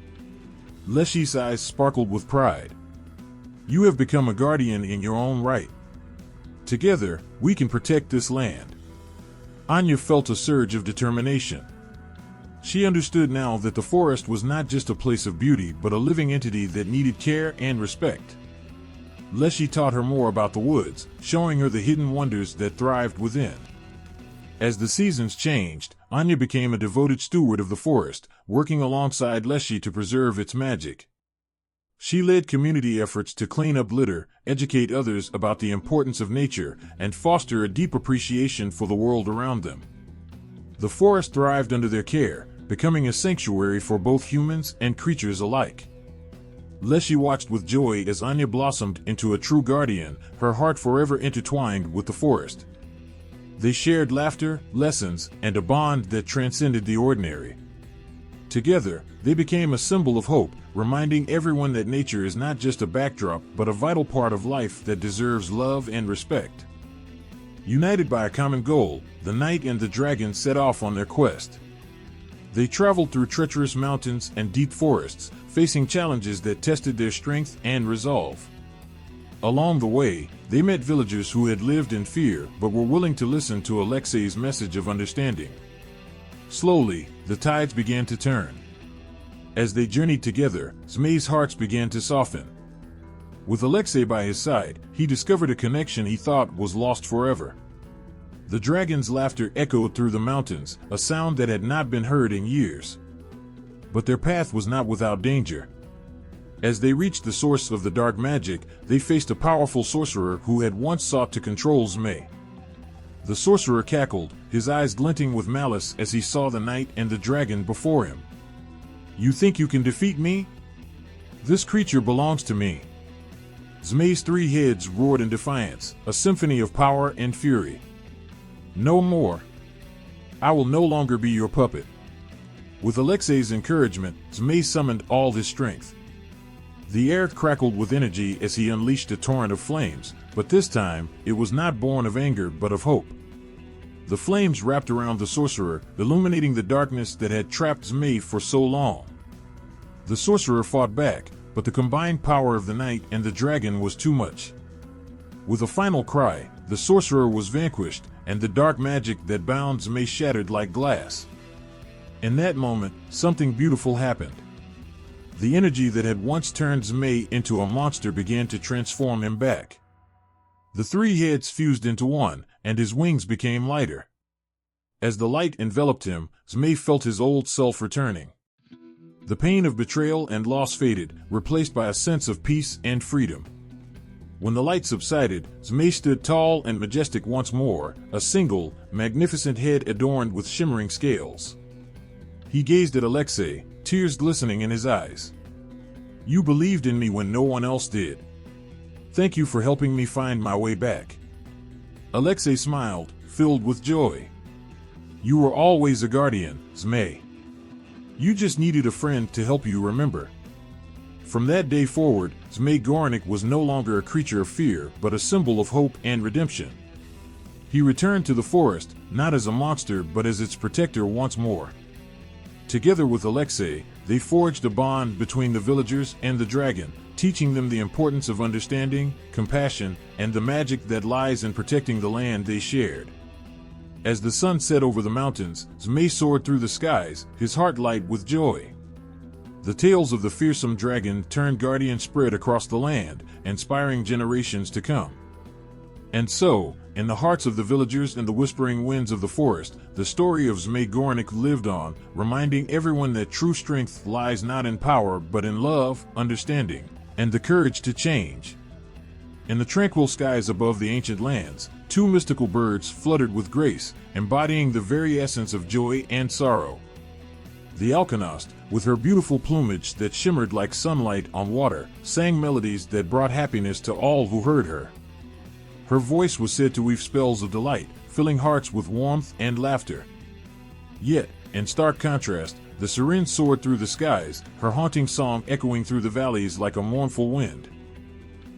Leshy's eyes sparkled with pride. You have become a guardian in your own right. Together, we can protect this land. Anya felt a surge of determination. She understood now that the forest was not just a place of beauty but a living entity that needed care and respect. Leshy taught her more about the woods, showing her the hidden wonders that thrived within. As the seasons changed, Anya became a devoted steward of the forest, working alongside Leshy to preserve its magic. She led community efforts to clean up litter, educate others about the importance of nature, and foster a deep appreciation for the world around them. The forest thrived under their care, becoming a sanctuary for both humans and creatures alike. Leshy watched with joy as Anya blossomed into a true guardian, her heart forever intertwined with the forest. They shared laughter, lessons, and a bond that transcended the ordinary. Together, they became a symbol of hope, reminding everyone that nature is not just a backdrop but a vital part of life that deserves love and respect. United by a common goal, the knight and the dragon set off on their quest. They traveled through treacherous mountains and deep forests, facing challenges that tested their strength and resolve. Along the way, they met villagers who had lived in fear but were willing to listen to Alexei's message of understanding. Slowly, the tides began to turn. As they journeyed together, Zmey's hearts began to soften. With Alexei by his side, he discovered a connection he thought was lost forever. The dragon's laughter echoed through the mountains, a sound that had not been heard in years. But their path was not without danger. As they reached the source of the dark magic, they faced a powerful sorcerer who had once sought to control Zmey. The sorcerer cackled, his eyes glinting with malice as he saw the knight and the dragon before him. "You think you can defeat me? This creature belongs to me." Zmey's three heads roared in defiance, a symphony of power and fury. "No more. I will no longer be your puppet." With Alexei's encouragement, Zmey summoned all his strength. The air crackled with energy as he unleashed a torrent of flames, but this time, it was not born of anger but of hope. The flames wrapped around the sorcerer, illuminating the darkness that had trapped Zmey for so long. The sorcerer fought back, but the combined power of the knight and the dragon was too much. With a final cry, the sorcerer was vanquished, and the dark magic that bound Zmey shattered like glass. In that moment, something beautiful happened. The energy that had once turned Zmey into a monster began to transform him back. The three heads fused into one, and his wings became lighter. As the light enveloped him, Zmey felt his old self returning. The pain of betrayal and loss faded, replaced by a sense of peace and freedom. When the light subsided, Zmey stood tall and majestic once more, a single, magnificent head adorned with shimmering scales. He gazed at Alexei, tears glistening in his eyes. "You believed in me when no one else did. Thank you for helping me find my way back." Alexei smiled, filled with joy. "You were always a guardian, Zmey. You just needed a friend to help you remember." From that day forward, Zmey Gorynych was no longer a creature of fear, but a symbol of hope and redemption. He returned to the forest, not as a monster but as its protector once more. Together with Alexei, they forged a bond between the villagers and the dragon, teaching them the importance of understanding, compassion, and the magic that lies in protecting the land they shared. As the sun set over the mountains, Zmey soared through the skies, his heart light with joy. The tales of the fearsome dragon turned guardian spread across the land, inspiring generations to come. And so, in the hearts of the villagers and the whispering winds of the forest, the story of Zmey Gorynych lived on, reminding everyone that true strength lies not in power but in love, understanding, and the courage to change. In the tranquil skies above the ancient lands, two mystical birds fluttered with grace, embodying the very essence of joy and sorrow. The Alkonost, with her beautiful plumage that shimmered like sunlight on water, sang melodies that brought happiness to all who heard her. Her voice was said to weave spells of delight, filling hearts with warmth and laughter. Yet, in stark contrast, the Sirin soared through the skies, her haunting song echoing through the valleys like a mournful wind.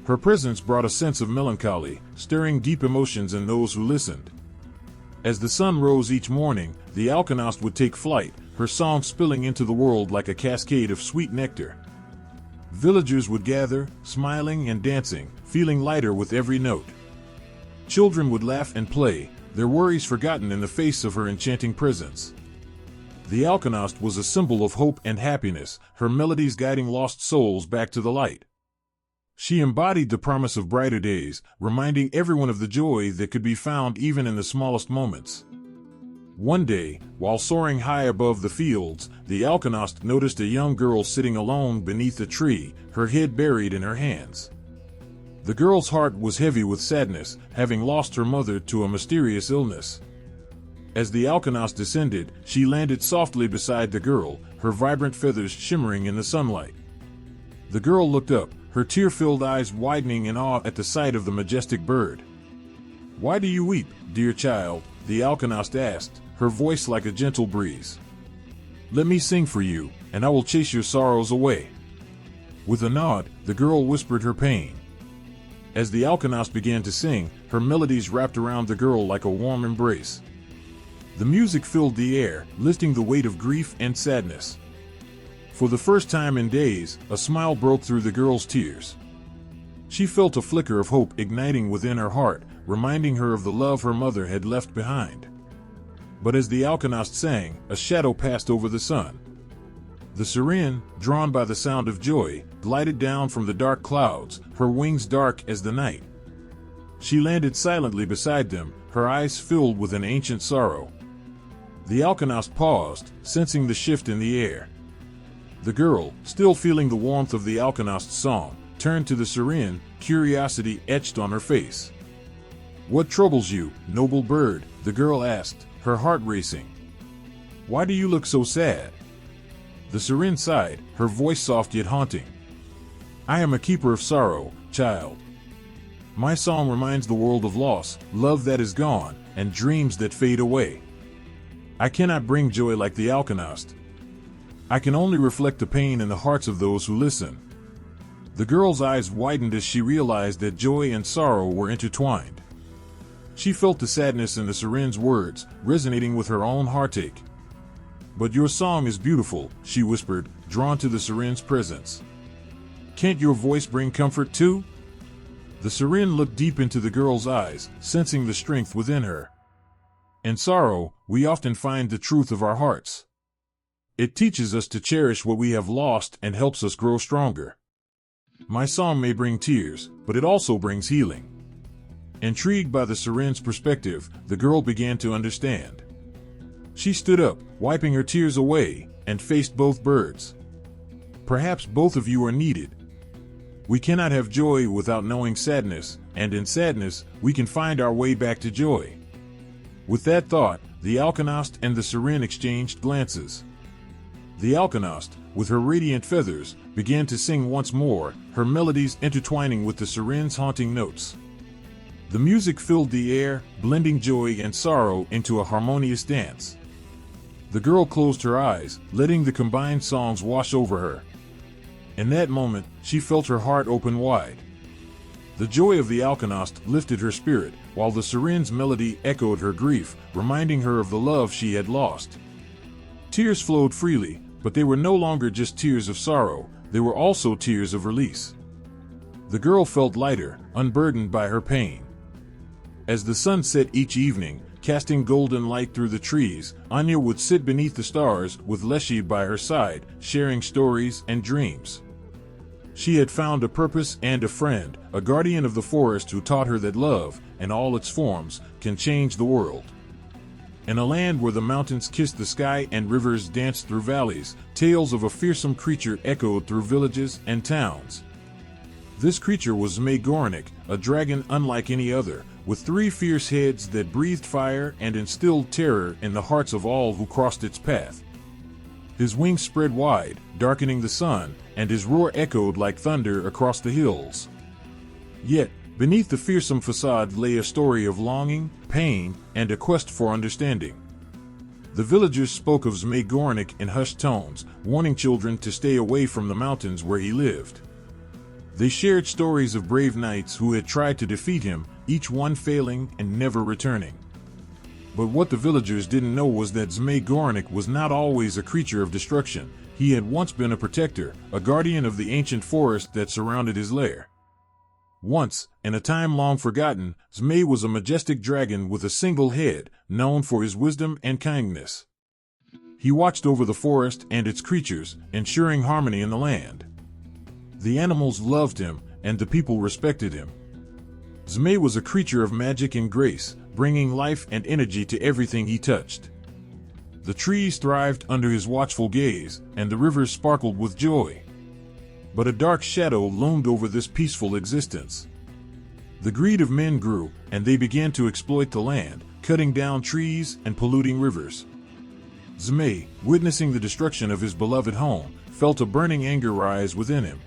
Her presence brought a sense of melancholy, stirring deep emotions in those who listened. As the sun rose each morning, the Alkonost would take flight, her song spilling into the world like a cascade of sweet nectar. Villagers would gather, smiling and dancing, feeling lighter with every note. Children would laugh and play, their worries forgotten in the face of her enchanting presence. The Alkonost was a symbol of hope and happiness, her melodies guiding lost souls back to the light. She embodied the promise of brighter days, reminding everyone of the joy that could be found even in the smallest moments. One day, while soaring high above the fields, the Alkonost noticed a young girl sitting alone beneath a tree, her head buried in her hands. The girl's heart was heavy with sadness, having lost her mother to a mysterious illness. As the Alkonost descended, she landed softly beside the girl, her vibrant feathers shimmering in the sunlight. The girl looked up, her tear-filled eyes widening in awe at the sight of the majestic bird. "Why do you weep, dear child?" the Alkonost asked, her voice like a gentle breeze. "Let me sing for you, and I will chase your sorrows away." With a nod, the girl whispered her pain. As the Alkonost began to sing, her melodies wrapped around the girl like a warm embrace. The music filled the air, lifting the weight of grief and sadness. For the first time in days, a smile broke through the girl's tears. She felt a flicker of hope igniting within her heart, reminding her of the love her mother had left behind. But as the Alkonost sang, a shadow passed over the sun. The Sirin, drawn by the sound of joy, glided down from the dark clouds, her wings dark as the night. She landed silently beside them, her eyes filled with an ancient sorrow. The Alkonost paused, sensing the shift in the air. The girl, still feeling the warmth of the Alkonost's song, turned to the Sirin, curiosity etched on her face. "What troubles you, noble bird?" the girl asked, her heart racing. "Why do you look so sad?" The Sirin sighed, her voice soft yet haunting. "I am a keeper of sorrow, child. My song reminds the world of loss, love that is gone, and dreams that fade away. I cannot bring joy like the Alkonost. I can only reflect the pain in the hearts of those who listen." The girl's eyes widened as she realized that joy and sorrow were intertwined. She felt the sadness in the Sirin's words, resonating with her own heartache. "But your song is beautiful," she whispered, drawn to the Sirin's presence. "Can't your voice bring comfort too?" The Sirin looked deep into the girl's eyes, sensing the strength within her. "In sorrow, we often find the truth of our hearts. It teaches us to cherish what we have lost and helps us grow stronger. My song may bring tears, but it also brings healing." Intrigued by the Sirin's perspective, the girl began to understand. She stood up, wiping her tears away, and faced both birds. "Perhaps both of you are needed. We cannot have joy without knowing sadness, and in sadness, we can find our way back to joy." With that thought, the Alkonost and the Sirin exchanged glances. The Alkonost, with her radiant feathers, began to sing once more, her melodies intertwining with the Sirin's haunting notes. The music filled the air, blending joy and sorrow into a harmonious dance. The girl closed her eyes, letting the combined songs wash over her. In that moment, she felt her heart open wide. The joy of the Alkonost lifted her spirit, while the Sirin's melody echoed her grief, reminding her of the love she had lost. Tears flowed freely, but they were no longer just tears of sorrow, they were also tears of release. The girl felt lighter, unburdened by her pain. As the sun set each evening, casting golden light through the trees, Anya would sit beneath the stars with Leshy by her side, sharing stories and dreams. She had found a purpose and a friend, a guardian of the forest who taught her that love, in all its forms, can change the world. In a land where the mountains kissed the sky and rivers danced through valleys, tales of a fearsome creature echoed through villages and towns. This creature was Zmey Gorynych, a dragon unlike any other, with 3 fierce heads that breathed fire and instilled terror in the hearts of all who crossed its path. His wings spread wide, darkening the sun, and his roar echoed like thunder across the hills. Yet, beneath the fearsome facade lay a story of longing, pain, and a quest for understanding. The villagers spoke of Zmey Gorynych in hushed tones, warning children to stay away from the mountains where he lived. They shared stories of brave knights who had tried to defeat him, each one failing and never returning. But what the villagers didn't know was that Zmey Gorynych was not always a creature of destruction. He had once been a protector, a guardian of the ancient forest that surrounded his lair. Once, in a time long forgotten, Zmey was a majestic dragon with a single head, known for his wisdom and kindness. He watched over the forest and its creatures, ensuring harmony in the land. The animals loved him, and the people respected him. Zmey was a creature of magic and grace, bringing life and energy to everything he touched. The trees thrived under his watchful gaze, and the rivers sparkled with joy. But a dark shadow loomed over this peaceful existence. The greed of men grew, and they began to exploit the land, cutting down trees and polluting rivers. Zmey, witnessing the destruction of his beloved home, felt a burning anger rise within him.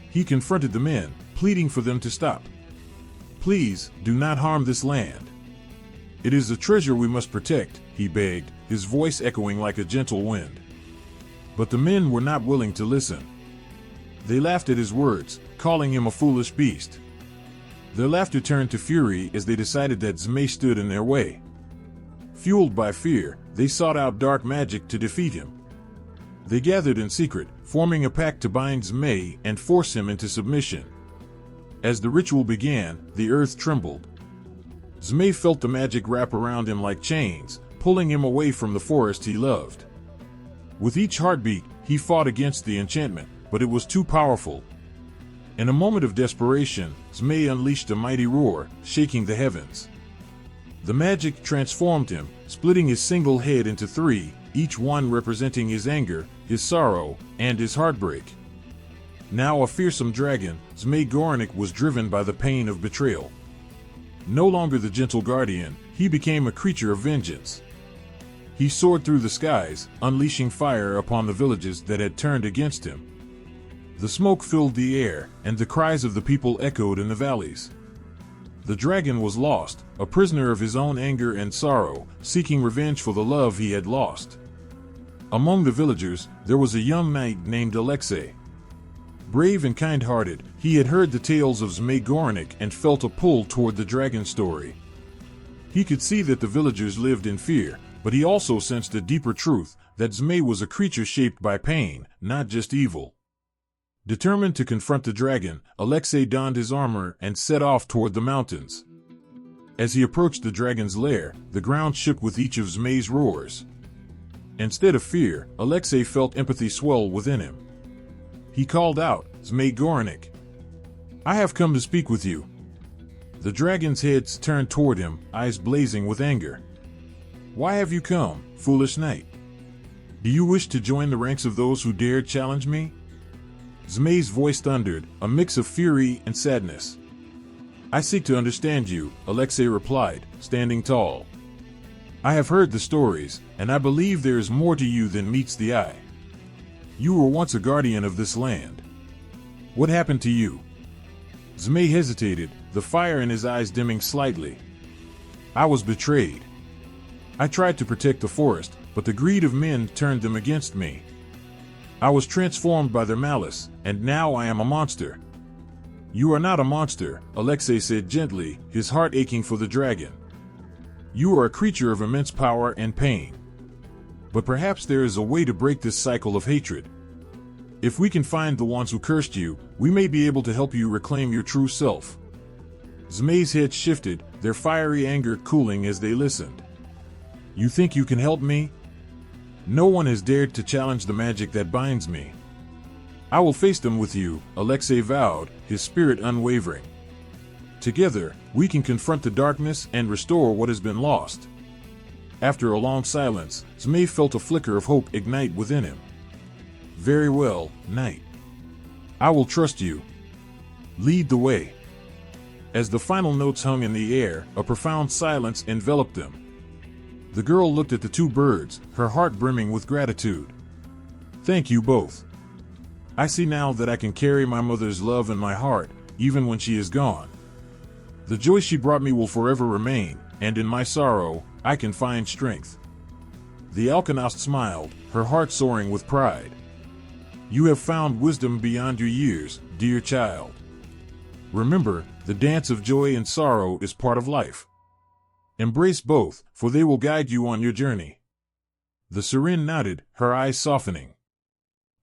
He confronted the men, pleading for them to stop. Please, do not harm this land. It is a treasure we must protect, he begged, his voice echoing like a gentle wind. But the men were not willing to listen. They laughed at his words, calling him a foolish beast. Their laughter turned to fury as they decided that Zmey stood in their way. Fueled by fear, they sought out dark magic to defeat him. They gathered in secret, forming a pact to bind Zmey and force him into submission. As the ritual began, the earth trembled. Zmey felt the magic wrap around him like chains, pulling him away from the forest he loved. With each heartbeat, he fought against the enchantment, but it was too powerful. In a moment of desperation, Zmey unleashed a mighty roar, shaking the heavens. The magic transformed him, splitting his single head into three, each one representing his anger, his sorrow, and his heartbreak. Now a fearsome dragon, Zmey Gorynych was driven by the pain of betrayal. No longer the gentle guardian, he became a creature of vengeance. He soared through the skies, unleashing fire upon the villages that had turned against him. The smoke filled the air, and the cries of the people echoed in the valleys. The dragon was lost, a prisoner of his own anger and sorrow, seeking revenge for the love he had lost. Among the villagers, there was a young knight named Alexei. Brave and kind-hearted, he had heard the tales of Zmey Gorynych and felt a pull toward the dragon story. He could see that the villagers lived in fear, but he also sensed a deeper truth, that Zmey was a creature shaped by pain, not just evil. Determined to confront the dragon, Alexei donned his armor and set off toward the mountains. As he approached the dragon's lair, the ground shook with each of Zmey's roars. Instead of fear, Alexei felt empathy swell within him. He called out, "Zmey Gorynych, I have come to speak with you." The dragon's heads turned toward him, eyes blazing with anger. "Why have you come, foolish knight? Do you wish to join the ranks of those who dared challenge me?" Zmey's voice thundered, a mix of fury and sadness. "I seek to understand you," Alexei replied, standing tall. "I have heard the stories, and I believe there is more to you than meets the eye. You were once a guardian of this land. What happened to you?" Zmey hesitated, the fire in his eyes dimming slightly. "I was betrayed. I tried to protect the forest, but the greed of men turned them against me. I was transformed by their malice, and now I am a monster." "You are not a monster," Alexei said gently, his heart aching for the dragon. "You are a creature of immense power and pain. But perhaps there is a way to break this cycle of hatred. If we can find the ones who cursed you, we may be able to help you reclaim your true self." Zmey's head shifted, their fiery anger cooling as they listened. "You think you can help me? No one has dared to challenge the magic that binds me. I will face them with you," Alexei vowed, his spirit unwavering. "Together, we can confront the darkness and restore what has been lost." After a long silence, Zmey felt a flicker of hope ignite within him. "Very well, knight. I will trust you. Lead the way." As the final notes hung in the air, a profound silence enveloped them. The girl looked at the two birds, her heart brimming with gratitude. "Thank you both. I see now that I can carry my mother's love in my heart, even when she is gone. The joy she brought me will forever remain, and in my sorrow, I can find strength." The Alkonost smiled, her heart soaring with pride. "You have found wisdom beyond your years, dear child. Remember, the dance of joy and sorrow is part of life. Embrace both, for they will guide you on your journey." The Sirin nodded, her eyes softening.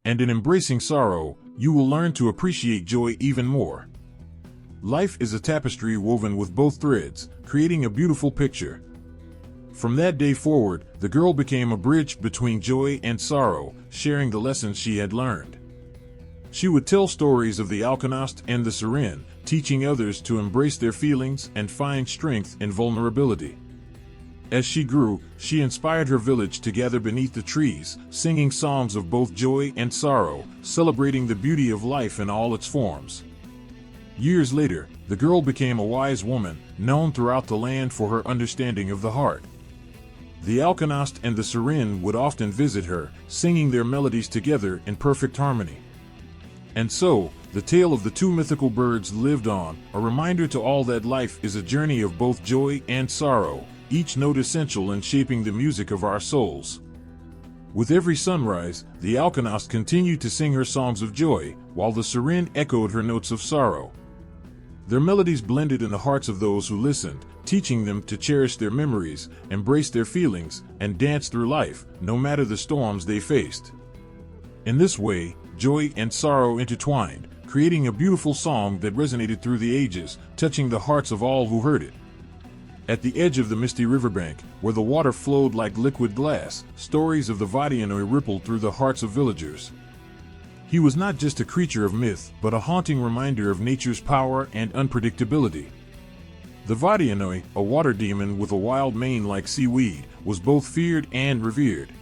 "And in embracing sorrow, you will learn to appreciate joy even more. Life is a tapestry woven with both threads, creating a beautiful picture." From that day forward, the girl became a bridge between joy and sorrow, sharing the lessons she had learned. She would tell stories of the Alkonost and the Sirin, teaching others to embrace their feelings and find strength in vulnerability. As she grew, she inspired her village to gather beneath the trees, singing songs of both joy and sorrow, celebrating the beauty of life in all its forms. Years later, the girl became a wise woman, known throughout the land for her understanding of the heart. The Alkonost and the Sirin would often visit her, singing their melodies together in perfect harmony. And so, The tale of the two mythical birds lived on, a reminder to all that life is a journey of both joy and sorrow, each note essential in shaping the music of our souls. With every sunrise, the Alkonost continued to sing her songs of joy, while the Sirin echoed her notes of sorrow. Their melodies blended in the hearts of those who listened, teaching them to cherish their memories, embrace their feelings, and dance through life, no matter the storms they faced. In this way, joy and sorrow intertwined, creating a beautiful song that resonated through the ages, touching the hearts of all who heard it. At the edge of the misty riverbank, where the water flowed like liquid glass, stories of the Vodyanoy rippled through the hearts of villagers. He was not just a creature of myth, but a haunting reminder of nature's power and unpredictability. The Vodyanoy, a water demon with a wild mane like seaweed, was both feared and revered.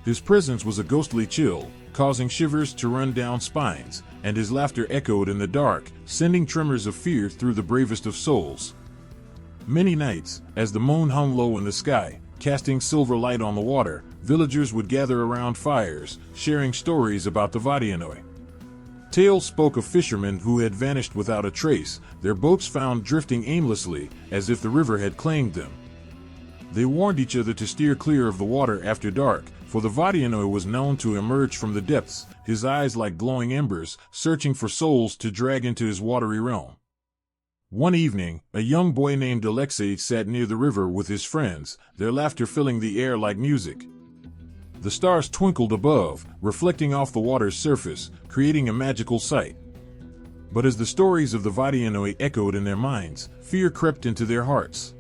His presence was a ghostly chill, causing shivers to run down spines, and his laughter echoed in the dark, sending tremors of fear through the bravest of souls. Many nights, as the moon hung low in the sky, casting silver light on the water, villagers would gather around fires, sharing stories about the Vodyanoy. Tales spoke of fishermen who had vanished without a trace, their boats found drifting aimlessly, as if the river had claimed them. They warned each other to steer clear of the water after dark, for the Vodyanoy was known to emerge from the depths, his eyes like glowing embers, searching for souls to drag into his watery realm. One evening, a young boy named Alexei sat near the river with his friends, their laughter filling the air like music. The stars twinkled above, reflecting off the water's surface, creating a magical sight. But as the stories of the Vodyanoy echoed in their minds, fear crept into their hearts.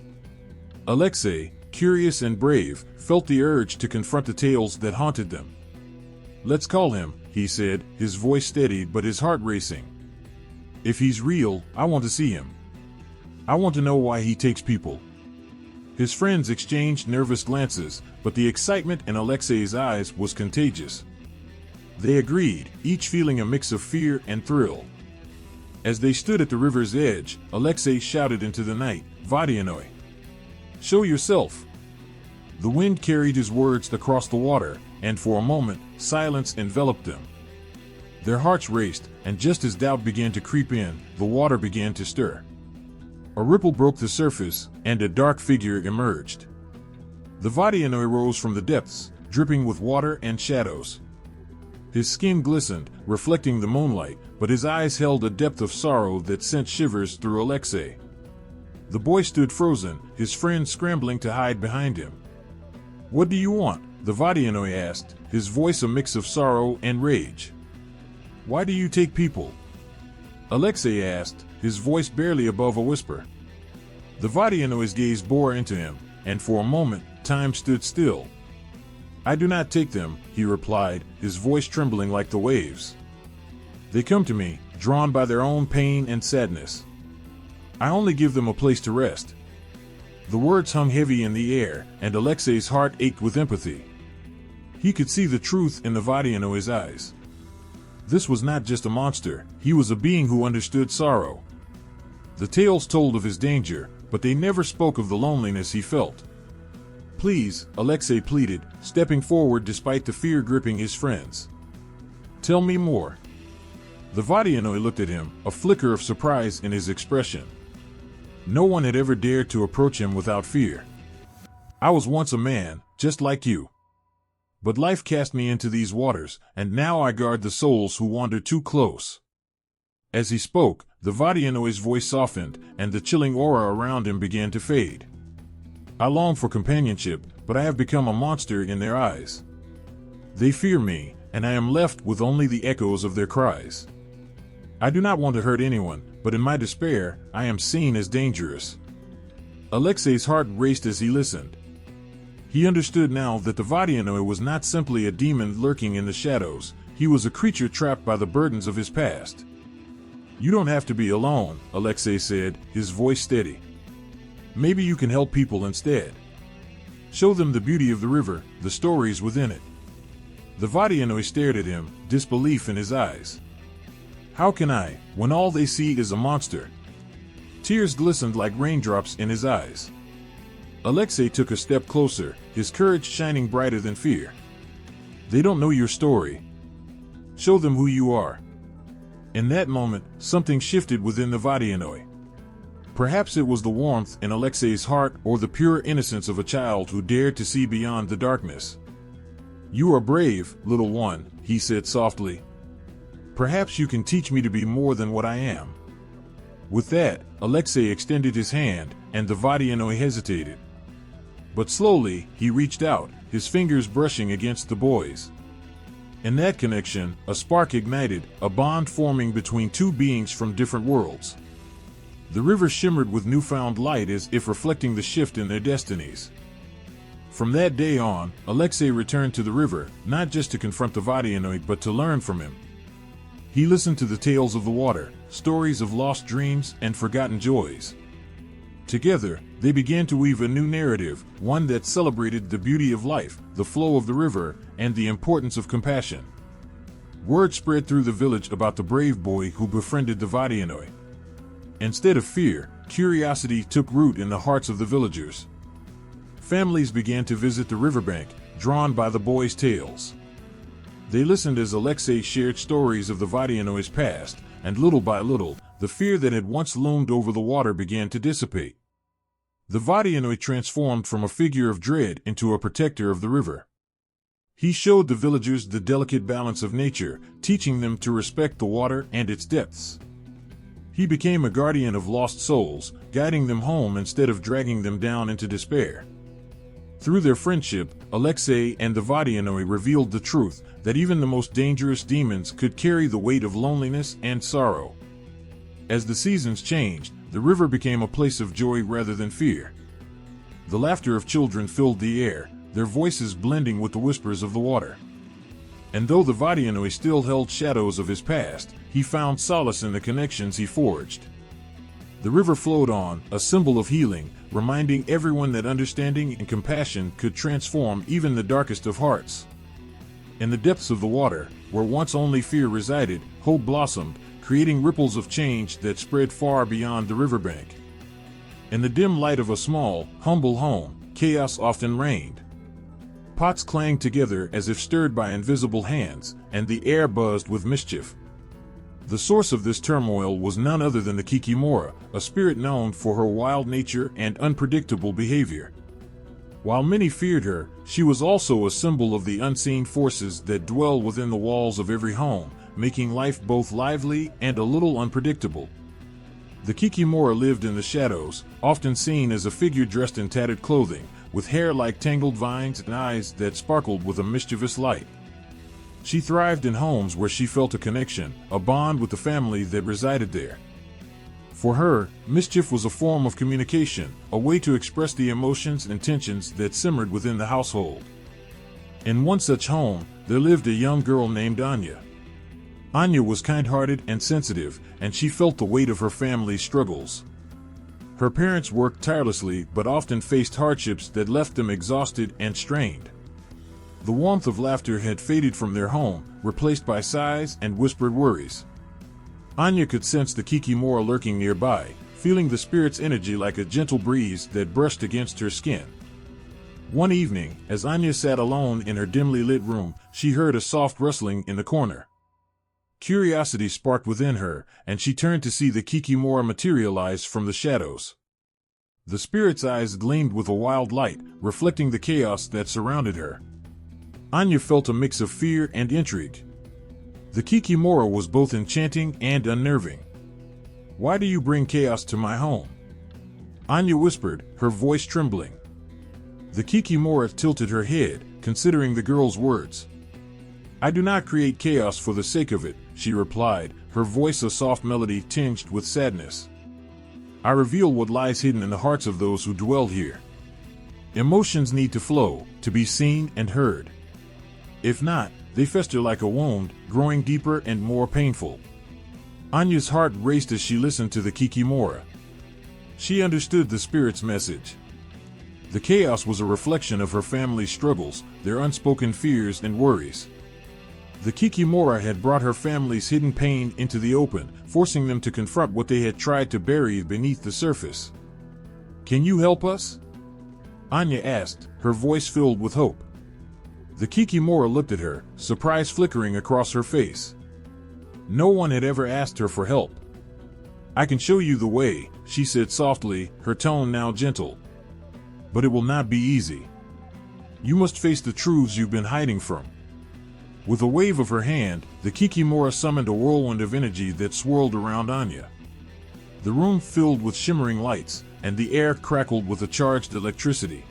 Alexei, curious and brave, felt the urge to confront the tales that haunted them. "Let's call him," he said, his voice steady but his heart racing. "If he's real, I want to see him. I want to know why he takes people." His friends exchanged nervous glances, but the excitement in Alexei's eyes was contagious. They agreed, each feeling a mix of fear and thrill. As they stood at the river's edge, Alexei shouted into the night, "Vodyanoy, show yourself!" The wind carried his words across the water, and for a moment, silence enveloped them. Their hearts raced, and just as doubt began to creep in, the water began to stir. A ripple broke the surface, and a dark figure emerged. The Vodyanoy rose from the depths, dripping with water and shadows. His skin glistened, reflecting the moonlight, but his eyes held a depth of sorrow that sent shivers through Alexei. The boy stood frozen, his friends scrambling to hide behind him. "What do you want?" the Vodyanoy asked, his voice a mix of sorrow and rage. "Why do you take people?" Alexei asked, his voice barely above a whisper. The Vodyanoy's gaze bore into him, and for a moment, time stood still. "I do not take them," he replied, his voice trembling like the waves. "They come to me, drawn by their own pain and sadness. I only give them a place to rest." The words hung heavy in the air, and Alexei's heart ached with empathy. He could see the truth in the Vodyanoy's eyes. This was not just a monster, he was a being who understood sorrow. The tales told of his danger, but they never spoke of the loneliness he felt. "Please," Alexei pleaded, stepping forward despite the fear gripping his friends. "Tell me more." The Vodyanoy looked at him, a flicker of surprise in his expression. No one had ever dared to approach him without fear. "I was once a man, just like you. But life cast me into these waters, and now I guard the souls who wander too close." As he spoke, the Vodyanoy's voice softened, and the chilling aura around him began to fade. "I long for companionship, but I have become a monster in their eyes. They fear me, and I am left with only the echoes of their cries. I do not want to hurt anyone, but in my despair, I am seen as dangerous." Alexei's heart raced as he listened. He understood now that the Vodyanoy was not simply a demon lurking in the shadows, he was a creature trapped by the burdens of his past. "You don't have to be alone," Alexei said, his voice steady. "Maybe you can help people instead. Show them the beauty of the river, the stories within it." The Vodyanoy stared at him, disbelief in his eyes. "How can I, when all they see is a monster?" Tears glistened like raindrops in his eyes. Alexei took a step closer, his courage shining brighter than fear. "They don't know your story. Show them who you are." In that moment, something shifted within the Vodyanoy. Perhaps it was the warmth in Alexei's heart or the pure innocence of a child who dared to see beyond the darkness. "You are brave, little one," he said softly. "Perhaps you can teach me to be more than what I am." With that, Alexei extended his hand, and the Vodyanoy hesitated. But slowly, he reached out, his fingers brushing against the boy's. In that connection, a spark ignited, a bond forming between two beings from different worlds. The river shimmered with newfound light as if reflecting the shift in their destinies. From that day on, Alexei returned to the river, not just to confront the Vodyanoy but to learn from him. He listened to the tales of the water, stories of lost dreams and forgotten joys. Together, they began to weave a new narrative, one that celebrated the beauty of life, the flow of the river, and the importance of compassion. Word spread through the village about the brave boy who befriended the Vodyanoy. Instead of fear, curiosity took root in the hearts of the villagers. Families began to visit the riverbank, drawn by the boy's tales. They listened as Alexei shared stories of the Vodyanoy's past, and little by little, the fear that had once loomed over the water began to dissipate. The Vodyanoy transformed from a figure of dread into a protector of the river. He showed the villagers the delicate balance of nature, teaching them to respect the water and its depths. He became a guardian of lost souls, guiding them home instead of dragging them down into despair. Through their friendship, Alexei and the Vodyanoy revealed the truth that even the most dangerous demons could carry the weight of loneliness and sorrow. As the seasons changed, the river became a place of joy rather than fear. The laughter of children filled the air, their voices blending with the whispers of the water. And though the Vodyanoy still held shadows of his past, he found solace in the connections he forged. The river flowed on, a symbol of healing, reminding everyone that understanding and compassion could transform even the darkest of hearts. In the depths of the water, where once only fear resided, hope blossomed, creating ripples of change that spread far beyond the riverbank. In the dim light of a small, humble home, chaos often reigned. Pots clanged together as if stirred by invisible hands, and the air buzzed with mischief. The source of this turmoil was none other than the Kikimora, a spirit known for her wild nature and unpredictable behavior. While many feared her, she was also a symbol of the unseen forces that dwell within the walls of every home, making life both lively and a little unpredictable. The Kikimora lived in the shadows, often seen as a figure dressed in tattered clothing, with hair like tangled vines and eyes that sparkled with a mischievous light. She thrived in homes where she felt a connection, a bond with the family that resided there. For her, mischief was a form of communication, a way to express the emotions and tensions that simmered within the household. In one such home, there lived a young girl named Anya. Anya was kind-hearted and sensitive, and she felt the weight of her family's struggles. Her parents worked tirelessly but often faced hardships that left them exhausted and strained. The warmth of laughter had faded from their home, replaced by sighs and whispered worries. Anya could sense the Kikimora lurking nearby, feeling the spirit's energy like a gentle breeze that brushed against her skin. One evening, as Anya sat alone in her dimly lit room, she heard a soft rustling in the corner. Curiosity sparked within her, and she turned to see the Kikimora materialize from the shadows. The spirit's eyes gleamed with a wild light, reflecting the chaos that surrounded her. Anya felt a mix of fear and intrigue. The Kikimora was both enchanting and unnerving. "Why do you bring chaos to my home?" Anya whispered, her voice trembling. The Kikimora tilted her head, considering the girl's words. "I do not create chaos for the sake of it," she replied, her voice a soft melody tinged with sadness. "I reveal what lies hidden in the hearts of those who dwell here. Emotions need to flow, to be seen and heard. If not, they fester like a wound, growing deeper and more painful." Anya's heart raced as she listened to the Kikimora. She understood the spirit's message. The chaos was a reflection of her family's struggles, their unspoken fears and worries. The Kikimora had brought her family's hidden pain into the open, forcing them to confront what they had tried to bury beneath the surface. "Can you help us?" Anya asked, her voice filled with hope. The Kikimora looked at her, surprise flickering across her face. No one had ever asked her for help. "I can show you the way," she said softly, her tone now gentle. "But it will not be easy. You must face the truths you've been hiding from." With a wave of her hand, the Kikimora summoned a whirlwind of energy that swirled around Anya. The room filled with shimmering lights, and the air crackled with a charged electricity.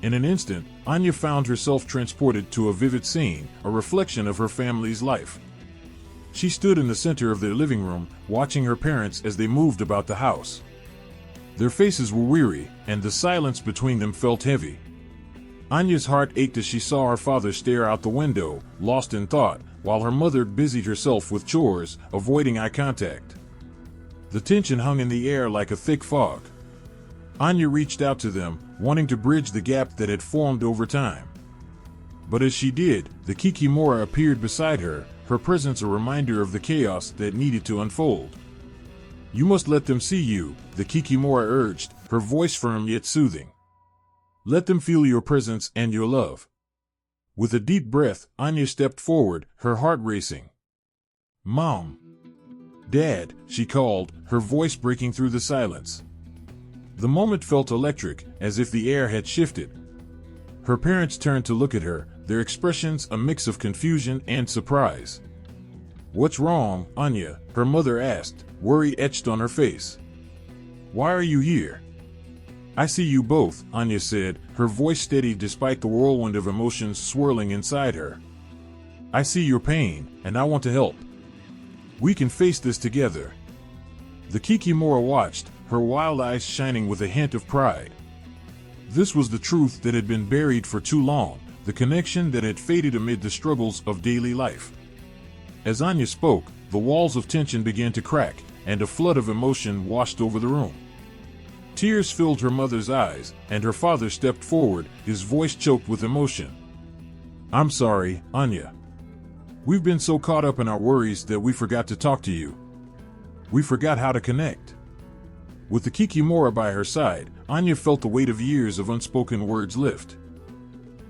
In an instant, Anya found herself transported to a vivid scene, a reflection of her family's life. She stood in the center of their living room, watching her parents as they moved about the house. Their faces were weary, and the silence between them felt heavy. Anya's heart ached as she saw her father stare out the window, lost in thought, while her mother busied herself with chores, avoiding eye contact. The tension hung in the air like a thick fog. Anya reached out to them, wanting to bridge the gap that had formed over time. But as she did, the Kikimora appeared beside her, her presence a reminder of the chaos that needed to unfold. "You must let them see you," the Kikimora urged, her voice firm yet soothing. "Let them feel your presence and your love." With a deep breath, Anya stepped forward, her heart racing. "Mom! Dad!" she called, her voice breaking through the silence. The moment felt electric, as if the air had shifted. Her parents turned to look at her, their expressions a mix of confusion and surprise. "What's wrong, Anya?" her mother asked, worry etched on her face. "Why are you here?" "I see you both," Anya said, her voice steady despite the whirlwind of emotions swirling inside her. "I see your pain, and I want to help. We can face this together." The Kikimora watched, her wild eyes shining with a hint of pride. This was the truth that had been buried for too long, the connection that had faded amid the struggles of daily life. As Anya spoke, the walls of tension began to crack, and a flood of emotion washed over the room. Tears filled her mother's eyes, and her father stepped forward, his voice choked with emotion. "I'm sorry, Anya. We've been so caught up in our worries that we forgot to talk to you. We forgot how to connect." With the Kikimora by her side, Anya felt the weight of years of unspoken words lift.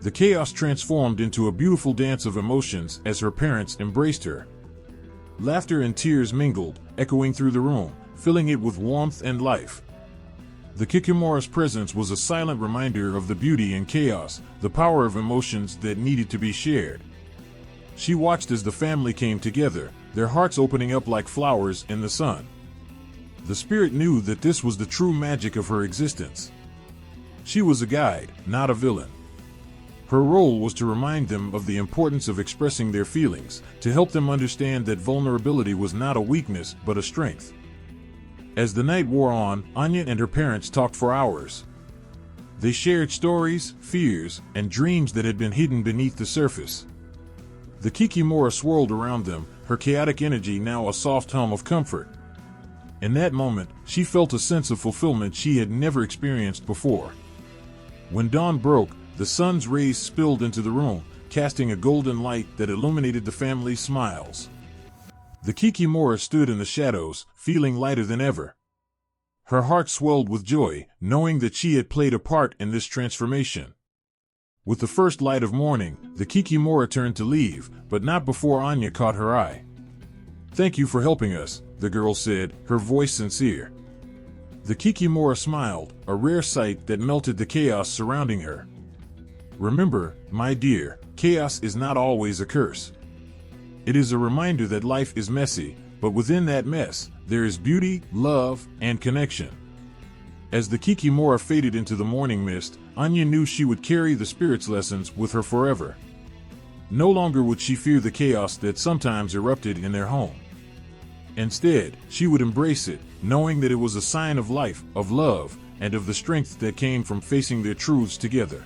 The chaos transformed into a beautiful dance of emotions as her parents embraced her. Laughter and tears mingled, echoing through the room, filling it with warmth and life. The Kikimora's presence was a silent reminder of the beauty and chaos, the power of emotions that needed to be shared. She watched as the family came together, their hearts opening up like flowers in the sun. The spirit knew that this was the true magic of her existence. She was a guide, not a villain. Her role was to remind them of the importance of expressing their feelings, to help them understand that vulnerability was not a weakness but a strength. As the night wore on, Anya and her parents talked for hours. They shared stories, fears, and dreams that had been hidden beneath the surface. The Kikimora swirled around them, her chaotic energy now a soft hum of comfort. In that moment, she felt a sense of fulfillment she had never experienced before. When dawn broke, the sun's rays spilled into the room, casting a golden light that illuminated the family's smiles. The Kikimora stood in the shadows, feeling lighter than ever. Her heart swelled with joy, knowing that she had played a part in this transformation. With the first light of morning, the Kikimora turned to leave, but not before Anya caught her eye. "Thank you for helping us," the girl said, her voice sincere. The Kikimora smiled, a rare sight that melted the chaos surrounding her. "Remember, my dear, chaos is not always a curse. It is a reminder that life is messy, but within that mess, there is beauty, love, and connection." As the Kikimora faded into the morning mist, Anya knew she would carry the spirit's lessons with her forever. No longer would she fear the chaos that sometimes erupted in their home. Instead, she would embrace it, knowing that it was a sign of life, of love, and of the strength that came from facing their truths together.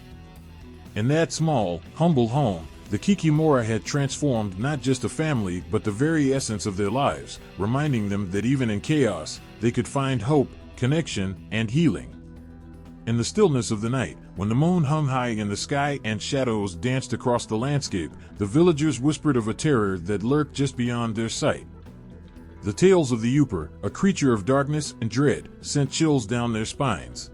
In that small, humble home, the Kikimora had transformed not just a family but the very essence of their lives, reminding them that even in chaos, they could find hope, connection, and healing. In the stillness of the night, when the moon hung high in the sky and shadows danced across the landscape, the villagers whispered of a terror that lurked just beyond their sight. The tales of the Uper, a creature of darkness and dread, sent chills down their spines.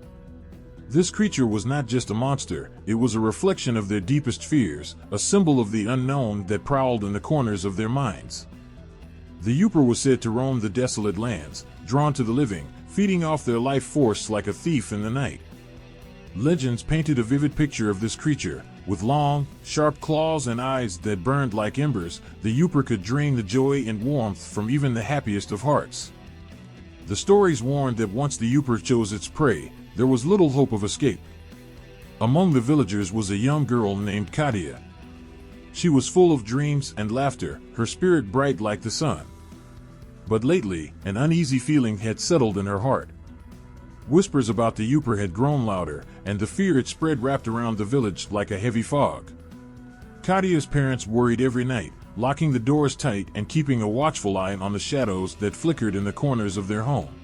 This creature was not just a monster, it was a reflection of their deepest fears, a symbol of the unknown that prowled in the corners of their minds. The Yooper was said to roam the desolate lands, drawn to the living, feeding off their life force like a thief in the night. Legends painted a vivid picture of this creature. With long, sharp claws and eyes that burned like embers, the Yooper could drain the joy and warmth from even the happiest of hearts. The stories warned that once the Yooper chose its prey, there was little hope of escape. Among the villagers was a young girl named Katia. She was full of dreams and laughter, her spirit bright like the sun. But lately, an uneasy feeling had settled in her heart. Whispers about the Yooper had grown louder, and the fear it spread wrapped around the village like a heavy fog. Katia's parents worried every night, locking the doors tight and keeping a watchful eye on the shadows that flickered in the corners of their home.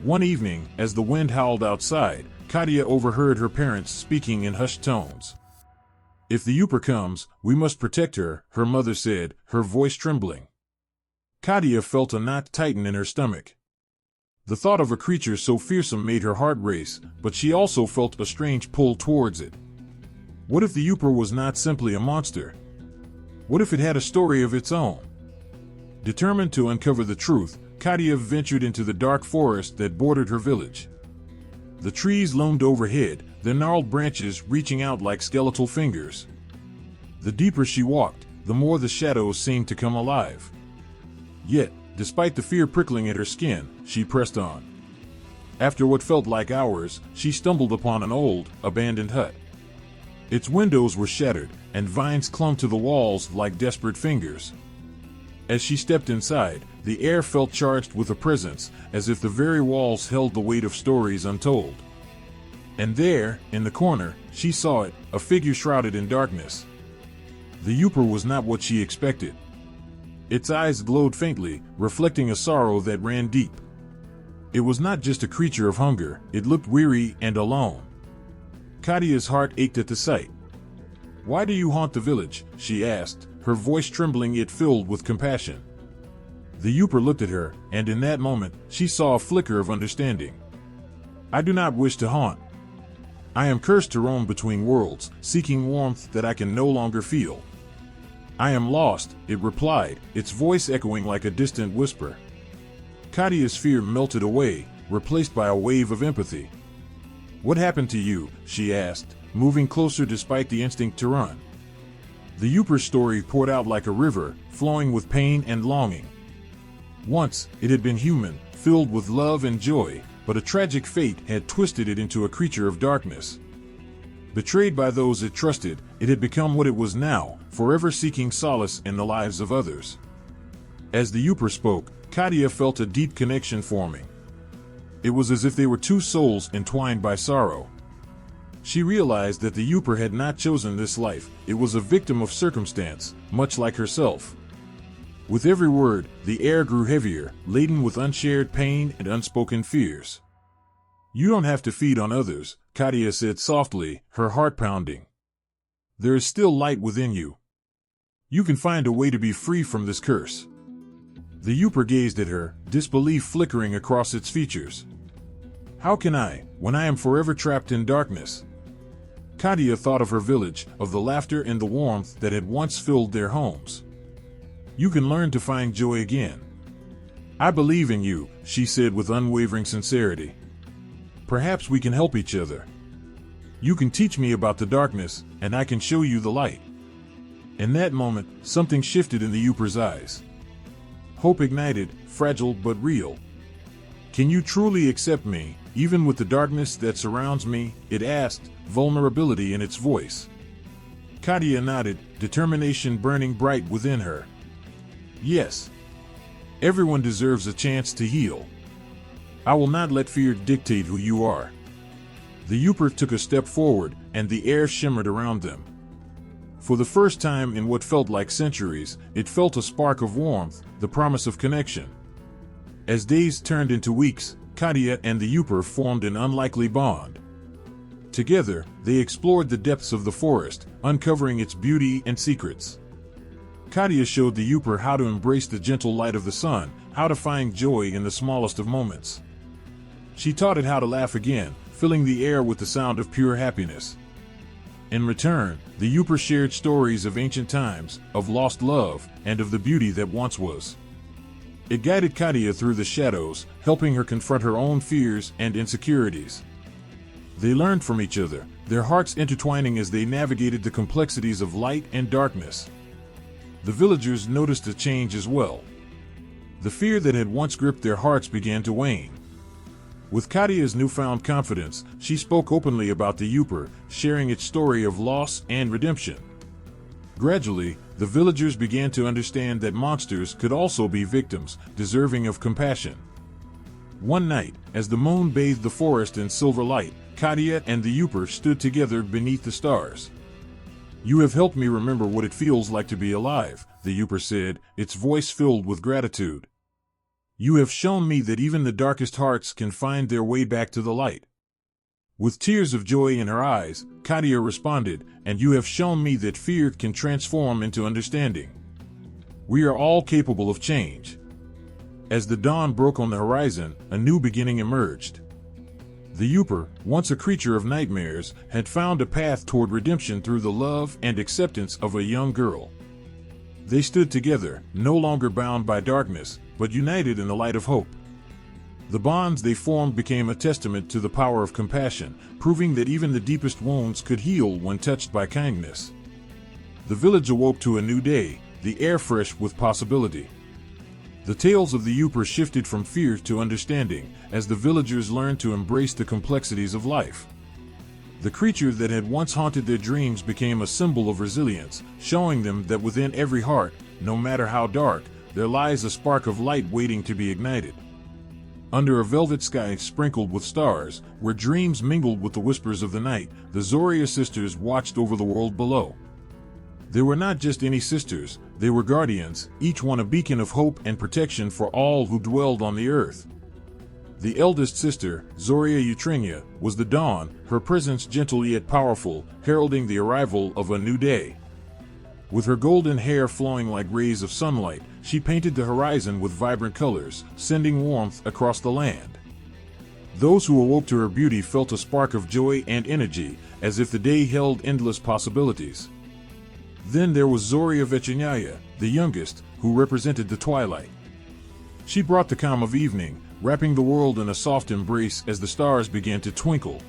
One evening, as the wind howled outside, Katia overheard her parents speaking in hushed tones. "If the Yooper comes, we must protect her," her mother said, her voice trembling. Katia felt a knot tighten in her stomach. The thought of a creature so fearsome made her heart race, but she also felt a strange pull towards it. What if the Yooper was not simply a monster? What if it had a story of its own? Determined to uncover the truth, Katia ventured into the dark forest that bordered her village. The trees loomed overhead, their gnarled branches reaching out like skeletal fingers. The deeper she walked, the more the shadows seemed to come alive. Yet, despite the fear prickling at her skin, she pressed on. After what felt like hours, she stumbled upon an old, abandoned hut. Its windows were shattered, and vines clung to the walls like desperate fingers. As she stepped inside, the air felt charged with a presence, as if the very walls held the weight of stories untold. And there, in the corner, she saw it, a figure shrouded in darkness. The Yooper was not what she expected. Its eyes glowed faintly, reflecting a sorrow that ran deep. It was not just a creature of hunger, it looked weary and alone. Katia's heart ached at the sight. "Why do you haunt the village?" she asked, her voice trembling yet filled with compassion. The Yooper looked at her, and in that moment, she saw a flicker of understanding. "I do not wish to haunt. I am cursed to roam between worlds, seeking warmth that I can no longer feel." "I am lost," it replied, its voice echoing like a distant whisper. Katia's fear melted away, replaced by a wave of empathy. "What happened to you?" she asked, moving closer despite the instinct to run. The Yooper's story poured out like a river, flowing with pain and longing. Once, it had been human, filled with love and joy, but a tragic fate had twisted it into a creature of darkness. Betrayed by those it trusted, it had become what it was now, forever seeking solace in the lives of others. As the Yooper spoke, Katia felt a deep connection forming. It was as if they were two souls entwined by sorrow. She realized that the Yooper had not chosen this life, it was a victim of circumstance, much like herself. With every word, the air grew heavier, laden with unshared pain and unspoken fears. "You don't have to feed on others," Katia said softly, her heart pounding. "There is still light within you. You can find a way to be free from this curse." The Yooper gazed at her, disbelief flickering across its features. "How can I, when I am forever trapped in darkness?" Katia thought of her village, of the laughter and the warmth that had once filled their homes. "You can learn to find joy again. I believe in you," she said with unwavering sincerity. "Perhaps we can help each other. You can teach me about the darkness, and I can show you the light." In that moment, something shifted in the Yooper's eyes. Hope ignited, fragile but real. "Can you truly accept me, even with the darkness that surrounds me?" it asked, vulnerability in its voice. Katia nodded, determination burning bright within her. "Yes. Everyone deserves a chance to heal. I will not let fear dictate who you are." The Yooper took a step forward, and the air shimmered around them. For the first time in what felt like centuries, it felt a spark of warmth, the promise of connection. As days turned into weeks, Katia and the Yooper formed an unlikely bond. Together, they explored the depths of the forest, uncovering its beauty and secrets. Katia showed the Yooper how to embrace the gentle light of the sun, how to find joy in the smallest of moments. She taught it how to laugh again, filling the air with the sound of pure happiness. In return, the Yooper shared stories of ancient times, of lost love, and of the beauty that once was. It guided Kashchei through the shadows, helping her confront her own fears and insecurities. They learned from each other, their hearts intertwining as they navigated the complexities of light and darkness. The villagers noticed a change as well. The fear that had once gripped their hearts began to wane. With Kashchei's newfound confidence, she spoke openly about the Yupper, sharing its story of loss and redemption. Gradually, the villagers began to understand that monsters could also be victims, deserving of compassion. One night, as the moon bathed the forest in silver light, Kashchei and the Yupper stood together beneath the stars. "You have helped me remember what it feels like to be alive," the Yupper said, its voice filled with gratitude. "You have shown me that even the darkest hearts can find their way back to the light." With tears of joy in her eyes, Kashchei responded, "And you have shown me that fear can transform into understanding. We are all capable of change." As the dawn broke on the horizon, a new beginning emerged. The Yupper, once a creature of nightmares, had found a path toward redemption through the love and acceptance of a young girl. They stood together, no longer bound by darkness, but united in the light of hope. The bonds they formed became a testament to the power of compassion, proving that even the deepest wounds could heal when touched by kindness. The village awoke to a new day, the air fresh with possibility. The tales of the Yupper shifted from fear to understanding, as the villagers learned to embrace the complexities of life. The creature that had once haunted their dreams became a symbol of resilience, showing them that within every heart, no matter how dark, there lies a spark of light waiting to be ignited. Under a velvet sky sprinkled with stars, where dreams mingled with the whispers of the night, the Zorya sisters watched over the world below. They were not just any sisters, they were guardians, each one a beacon of hope and protection for all who dwelled on the earth. The eldest sister, Zorya Utrenya, was the dawn, her presence gentle yet powerful, heralding the arrival of a new day. With her golden hair flowing like rays of sunlight, she painted the horizon with vibrant colors, sending warmth across the land. Those who awoke to her beauty felt a spark of joy and energy, as if the day held endless possibilities. Then there was Zorya Vechenyaya, the youngest, who represented the twilight. She brought the calm of evening, wrapping the world in a soft embrace as the stars began to twinkle.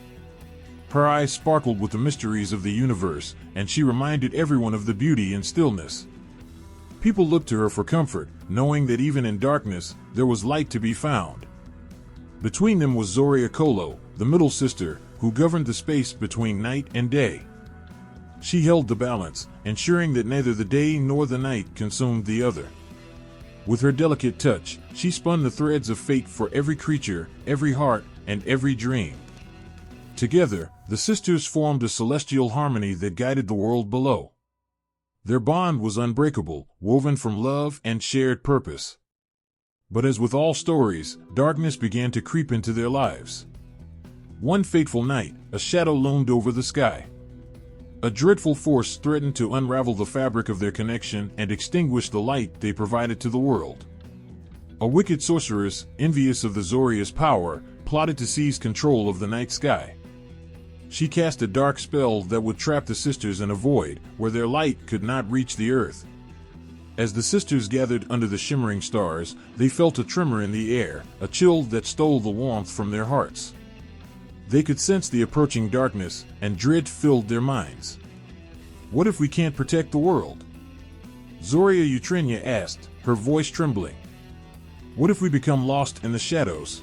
Her eyes sparkled with the mysteries of the universe, and she reminded everyone of the beauty and stillness. People looked to her for comfort, knowing that even in darkness, there was light to be found. Between them was Zorya Kolo, the middle sister, who governed the space between night and day. She held the balance, ensuring that neither the day nor the night consumed the other. With her delicate touch, she spun the threads of fate for every creature, every heart, and every dream. Together, the sisters formed a celestial harmony that guided the world below. Their bond was unbreakable, woven from love and shared purpose. But as with all stories, darkness began to creep into their lives. One fateful night, a shadow loomed over the sky. A dreadful force threatened to unravel the fabric of their connection and extinguish the light they provided to the world. A wicked sorceress, envious of the Zorya's power, plotted to seize control of the night sky. She cast a dark spell that would trap the sisters in a void where their light could not reach the earth. As the sisters gathered under the shimmering stars, they felt a tremor in the air, a chill that stole the warmth from their hearts. They could sense the approaching darkness, and dread filled their minds. "What if we can't protect the world?" Zorya Utrenya asked, her voice trembling. "What if we become lost in the shadows?"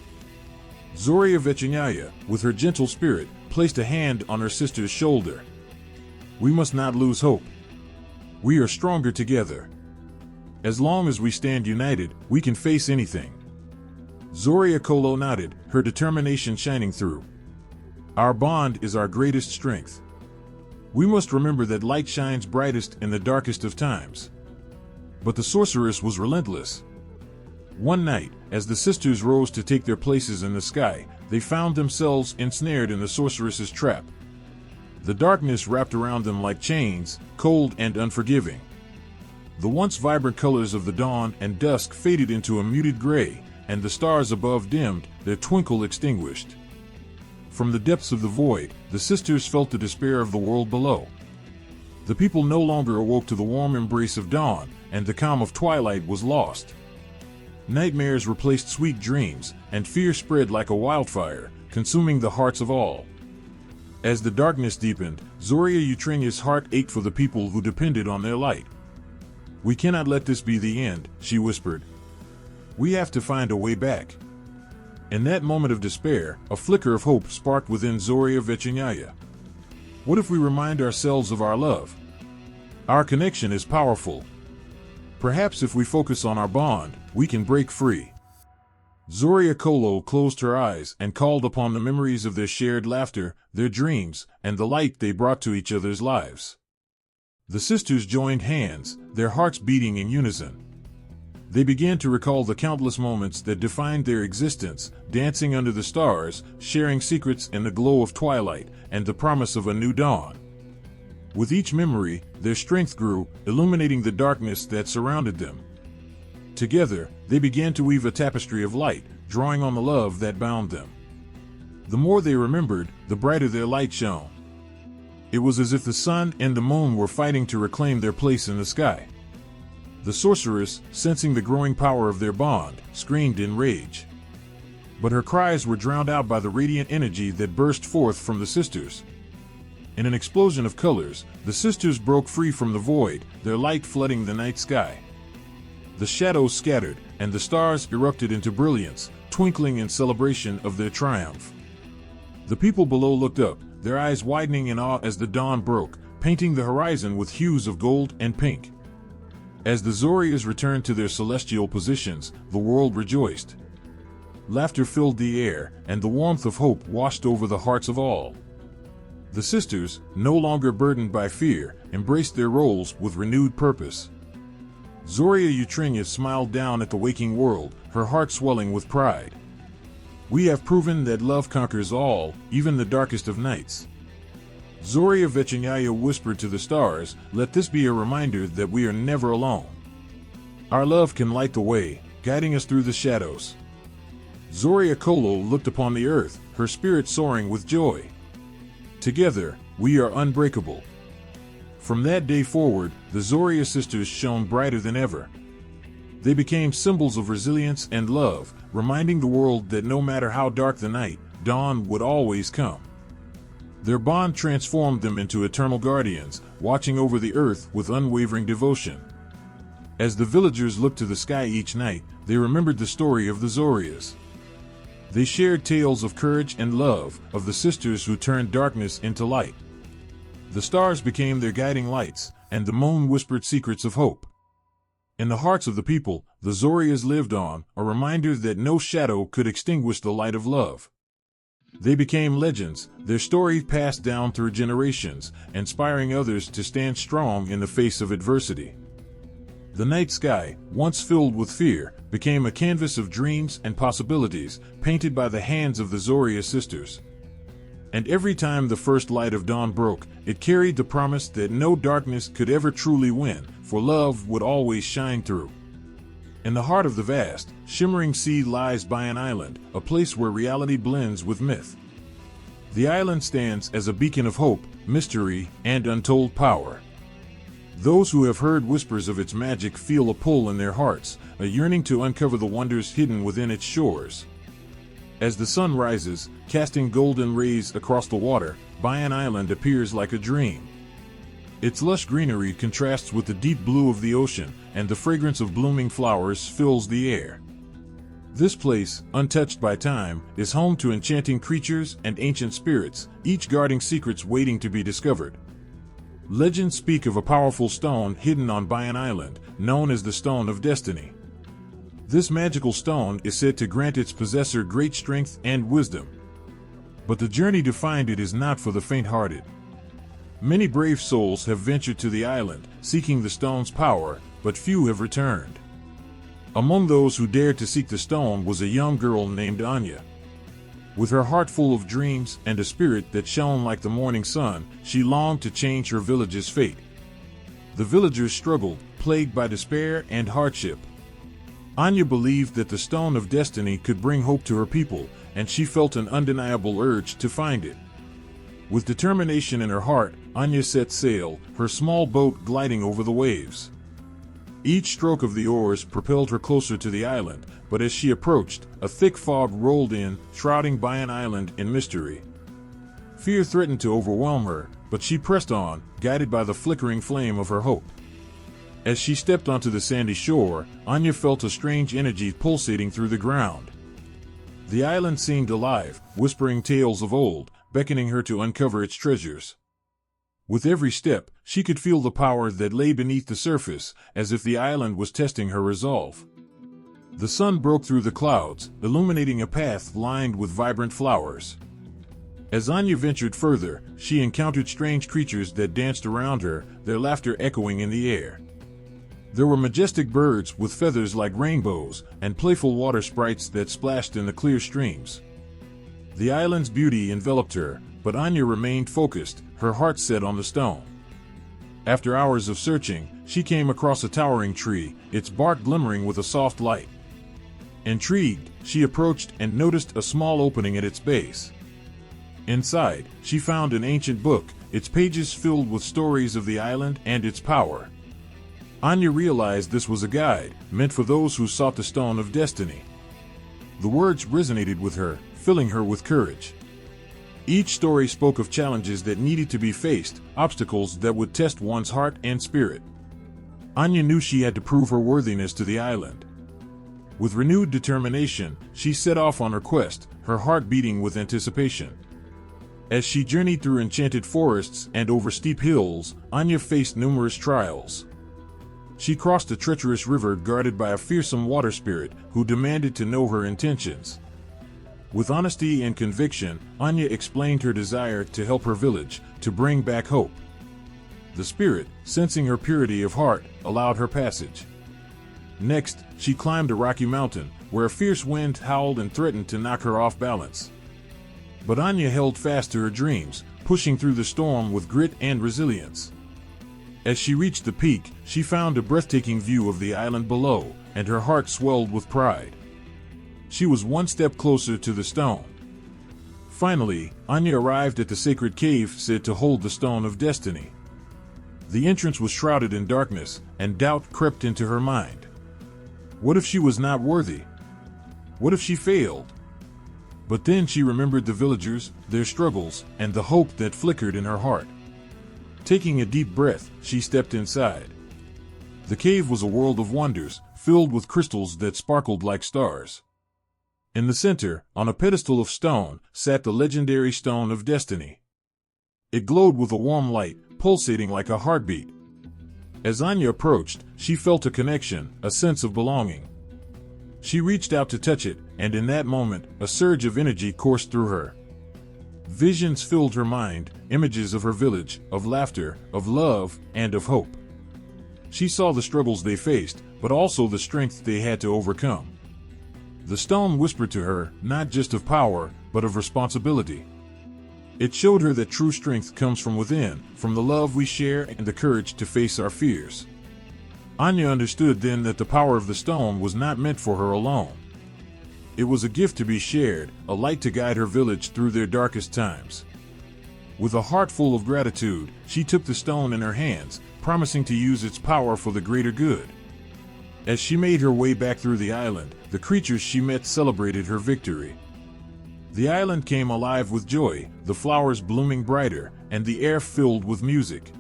Zorya Vechenyaya, with her gentle spirit, placed a hand on her sister's shoulder. "We must not lose hope. We are stronger together. As long as we stand united, we can face anything." Zorya Kolo nodded, her determination shining through. "Our bond is our greatest strength. We must remember that light shines brightest in the darkest of times." But the sorceress was relentless. One night, as the sisters rose to take their places in the sky, they found themselves ensnared in the sorceress's trap. The darkness wrapped around them like chains, cold and unforgiving. The once vibrant colors of the dawn and dusk faded into a muted gray, and the stars above dimmed, their twinkle extinguished. From the depths of the void, the sisters felt the despair of the world below. The people no longer awoke to the warm embrace of dawn, and the calm of twilight was lost. Nightmares replaced sweet dreams, and fear spread like a wildfire, consuming the hearts of all. As the darkness deepened, Zorya Utrynya's heart ached for the people who depended on their light. "We cannot let this be the end," she whispered. "We have to find a way back." In that moment of despair, a flicker of hope sparked within Zorya Utrynaya. What if we remind ourselves of our love? Our connection is powerful. Perhaps if we focus on our bond, we can break free. Zorya Kolo closed her eyes and called upon the memories of their shared laughter, their dreams, and the light they brought to each other's lives. The sisters joined hands, their hearts beating in unison. They began to recall the countless moments that defined their existence, dancing under the stars, sharing secrets in the glow of twilight, and the promise of a new dawn. With each memory, their strength grew, illuminating the darkness that surrounded them. Together, they began to weave a tapestry of light, drawing on the love that bound them. The more they remembered, the brighter their light shone. It was as if the sun and the moon were fighting to reclaim their place in the sky. The sorceress, sensing the growing power of their bond, screamed in rage. But her cries were drowned out by the radiant energy that burst forth from the sisters. In an explosion of colors, the sisters broke free from the void, their light flooding the night sky. The shadows scattered, and the stars erupted into brilliance, twinkling in celebration of their triumph. The people below looked up, their eyes widening in awe as the dawn broke, painting the horizon with hues of gold and pink. As the Zoryas returned to their celestial positions, the world rejoiced. Laughter filled the air, and the warmth of hope washed over the hearts of all. The sisters, no longer burdened by fear, embraced their roles with renewed purpose. Zorya Utrynya smiled down at the waking world, her heart swelling with pride. "We have proven that love conquers all, even the darkest of nights." Zorya Utrynaya whispered to the stars, "Let this be a reminder that we are never alone. Our love can light the way, guiding us through the shadows." Zorya Kolo looked upon the earth, her spirit soaring with joy. "Together, we are unbreakable." From that day forward, the Zorya sisters shone brighter than ever. They became symbols of resilience and love, reminding the world that no matter how dark the night, dawn would always come. Their bond transformed them into eternal guardians, watching over the earth with unwavering devotion. As the villagers looked to the sky each night, they remembered the story of the Zoryas. They shared tales of courage and love, of the sisters who turned darkness into light. The stars became their guiding lights, and the moon whispered secrets of hope. In the hearts of the people, the Zoryas lived on, a reminder that no shadow could extinguish the light of love. They became legends, their story passed down through generations, inspiring others to stand strong in the face of adversity. The night sky, once filled with fear, became a canvas of dreams and possibilities, painted by the hands of the Zorya sisters. And every time the first light of dawn broke, it carried the promise that no darkness could ever truly win, for love would always shine through. In the heart of the vast, shimmering sea lies by an island, a place where reality blends with myth. The island stands as a beacon of hope, mystery, and untold power. Those who have heard whispers of its magic feel a pull in their hearts, a yearning to uncover the wonders hidden within its shores. As the sun rises, casting golden rays across the water, Bayan Island appears like a dream. Its lush greenery contrasts with the deep blue of the ocean, and the fragrance of blooming flowers fills the air. This place, untouched by time, is home to enchanting creatures and ancient spirits, each guarding secrets waiting to be discovered. Legends speak of a powerful stone hidden on Bayan Island, known as the Stone of Destiny. This magical stone is said to grant its possessor great strength and wisdom. But the journey to find it is not for the faint-hearted. Many brave souls have ventured to the island, seeking the stone's power, but few have returned. Among those who dared to seek the stone was a young girl named Anya. With her heart full of dreams and a spirit that shone like the morning sun, she longed to change her village's fate. The villagers struggled, plagued by despair and hardship. Anya believed that the Stone of Destiny could bring hope to her people, and she felt an undeniable urge to find it. With determination in her heart, Anya set sail, her small boat gliding over the waves. Each stroke of the oars propelled her closer to the island, but as she approached, a thick fog rolled in, shrouding Bayan Island in mystery. Fear threatened to overwhelm her, but she pressed on, guided by the flickering flame of her hope. As she stepped onto the sandy shore, Anya felt a strange energy pulsating through the ground. The island seemed alive, whispering tales of old, beckoning her to uncover its treasures. With every step, she could feel the power that lay beneath the surface, as if the island was testing her resolve. The sun broke through the clouds, illuminating a path lined with vibrant flowers. As Anya ventured further, she encountered strange creatures that danced around her, their laughter echoing in the air. There were majestic birds with feathers like rainbows, and playful water sprites that splashed in the clear streams. The island's beauty enveloped her, but Anya remained focused, her heart set on the stone. After hours of searching, she came across a towering tree, its bark glimmering with a soft light. Intrigued, she approached and noticed a small opening at its base. Inside, she found an ancient book, its pages filled with stories of the island and its power. Anya realized this was a guide, meant for those who sought the Stone of Destiny. The words resonated with her, filling her with courage. Each story spoke of challenges that needed to be faced, obstacles that would test one's heart and spirit. Anya knew she had to prove her worthiness to the island. With renewed determination, she set off on her quest, her heart beating with anticipation. As she journeyed through enchanted forests and over steep hills, Anya faced numerous trials. She crossed a treacherous river guarded by a fearsome water spirit who demanded to know her intentions. With honesty and conviction, Anya explained her desire to help her village, to bring back hope. The spirit, sensing her purity of heart, allowed her passage. Next, she climbed a rocky mountain, where a fierce wind howled and threatened to knock her off balance. But Anya held fast to her dreams, pushing through the storm with grit and resilience. As she reached the peak, she found a breathtaking view of the island below, and her heart swelled with pride. She was one step closer to the stone. Finally, Anya arrived at the sacred cave said to hold the Stone of Destiny. The entrance was shrouded in darkness, and doubt crept into her mind. What if she was not worthy? What if she failed? But then she remembered the villagers, their struggles, and the hope that flickered in her heart. Taking a deep breath, she stepped inside. The cave was a world of wonders, filled with crystals that sparkled like stars. In the center, on a pedestal of stone, sat the legendary Stone of Destiny. It glowed with a warm light, pulsating like a heartbeat. As Anya approached, she felt a connection, a sense of belonging. She reached out to touch it, and in that moment, a surge of energy coursed through her. Visions filled her mind, images of her village, of laughter, of love, and of hope. She saw the struggles they faced, but also the strength they had to overcome. The stone whispered to her, not just of power, but of responsibility. It showed her that true strength comes from within, from the love we share and the courage to face our fears. Anya understood then that the power of the stone was not meant for her alone. It was a gift to be shared, a light to guide her village through their darkest times. With a heart full of gratitude, she took the stone in her hands, promising to use its power for the greater good. As she made her way back through the island, the creatures she met celebrated her victory. The island came alive with joy, the flowers blooming brighter, and the air filled with music.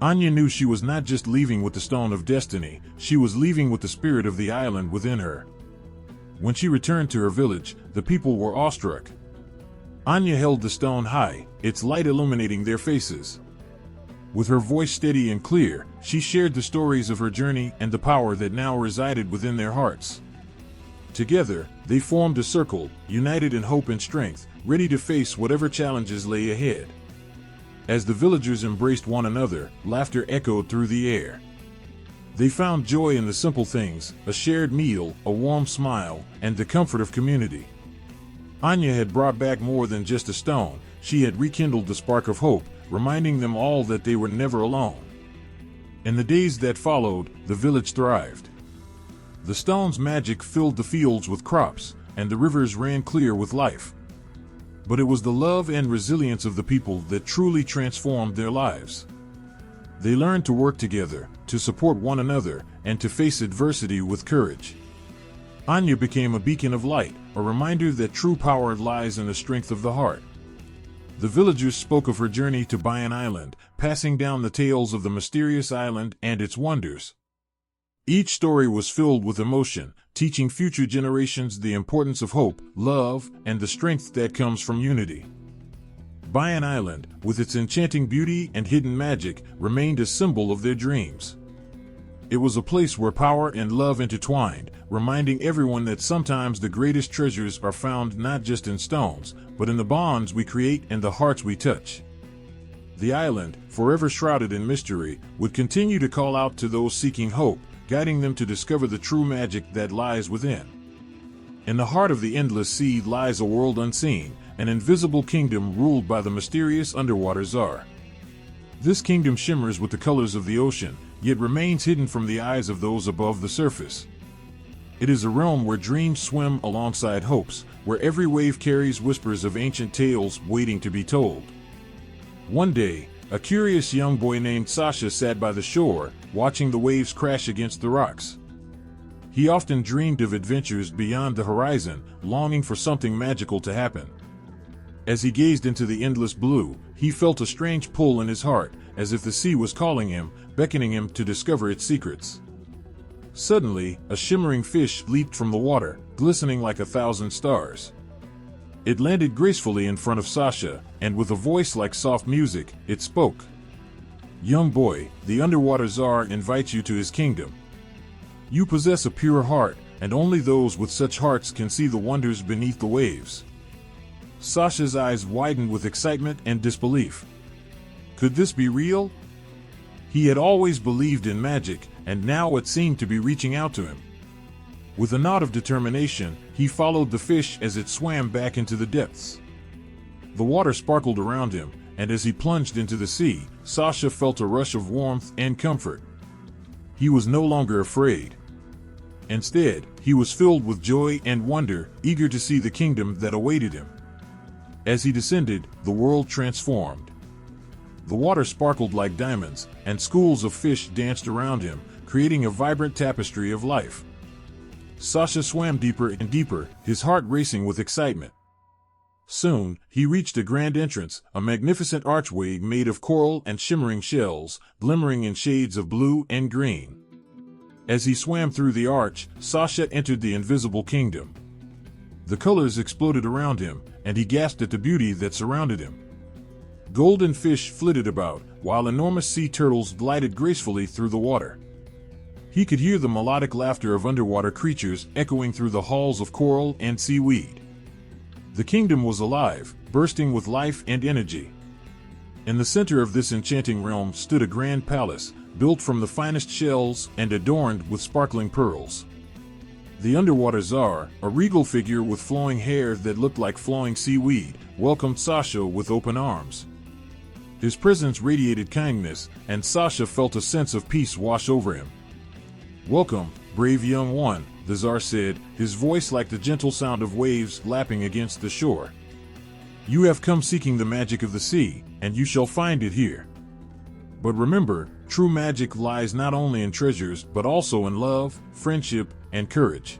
Anya knew she was not just leaving with the Stone of Destiny, she was leaving with the spirit of the island within her. When she returned to her village, the people were awestruck. Anya held the stone high, its light illuminating their faces. With her voice steady and clear, she shared the stories of her journey and the power that now resided within their hearts. Together, they formed a circle, united in hope and strength, ready to face whatever challenges lay ahead. As the villagers embraced one another, laughter echoed through the air. They found joy in the simple things, a shared meal, a warm smile, and the comfort of community. Anya had brought back more than just a stone, she had rekindled the spark of hope, reminding them all that they were never alone. In the days that followed, the village thrived. The stone's magic filled the fields with crops, and the rivers ran clear with life. But it was the love and resilience of the people that truly transformed their lives. They learned to work together, to support one another, and to face adversity with courage. Anya became a beacon of light, a reminder that true power lies in the strength of the heart. The villagers spoke of her journey to Bayan Island, passing down the tales of the mysterious island and its wonders. Each story was filled with emotion, teaching future generations the importance of hope, love, and the strength that comes from unity. Bayan Island, with its enchanting beauty and hidden magic, remained a symbol of their dreams. It was a place where power and love intertwined, reminding everyone that sometimes the greatest treasures are found not just in stones, but in the bonds we create and the hearts we touch. The island, forever shrouded in mystery, would continue to call out to those seeking hope, guiding them to discover the true magic that lies within. In the heart of the endless sea lies a world unseen, an invisible kingdom ruled by the mysterious underwater czar. This kingdom shimmers with the colors of the ocean, yet remains hidden from the eyes of those above the surface. It is a realm where dreams swim alongside hopes, where every wave carries whispers of ancient tales waiting to be told. One day, a curious young boy named Sasha sat by the shore, watching the waves crash against the rocks. He often dreamed of adventures beyond the horizon, longing for something magical to happen. As he gazed into the endless blue, he felt a strange pull in his heart, as if the sea was calling him, beckoning him to discover its secrets. Suddenly, a shimmering fish leaped from the water, glistening like 1,000 stars. It landed gracefully in front of Sasha, and with a voice like soft music, it spoke. "Young boy, the underwater czar invites you to his kingdom. You possess a pure heart, and only those with such hearts can see the wonders beneath the waves." Sasha's eyes widened with excitement and disbelief. Could this be real? He had always believed in magic, and now it seemed to be reaching out to him. With a nod of determination, he followed the fish as it swam back into the depths. The water sparkled around him, and as he plunged into the sea, Sasha felt a rush of warmth and comfort. He was no longer afraid. Instead, he was filled with joy and wonder, eager to see the kingdom that awaited him. As he descended, the world transformed. The water sparkled like diamonds, and schools of fish danced around him, creating a vibrant tapestry of life. Sasha swam deeper and deeper, his heart racing with excitement. Soon, he reached a grand entrance, a magnificent archway made of coral and shimmering shells, glimmering in shades of blue and green. As he swam through the arch, Sasha entered the invisible kingdom. The colors exploded around him, and he gasped at the beauty that surrounded him. Golden fish flitted about, while enormous sea turtles glided gracefully through the water. He could hear the melodic laughter of underwater creatures echoing through the halls of coral and seaweed. The kingdom was alive, bursting with life and energy. In the center of this enchanting realm stood a grand palace, built from the finest shells and adorned with sparkling pearls. The underwater czar, a regal figure with flowing hair that looked like flowing seaweed, welcomed Sasha with open arms. His presence radiated kindness, and Sasha felt a sense of peace wash over him. "Welcome, brave young one," the czar said, his voice like the gentle sound of waves lapping against the shore. "You have come seeking the magic of the sea, and you shall find it here. But remember, true magic lies not only in treasures but also in love, friendship, and courage."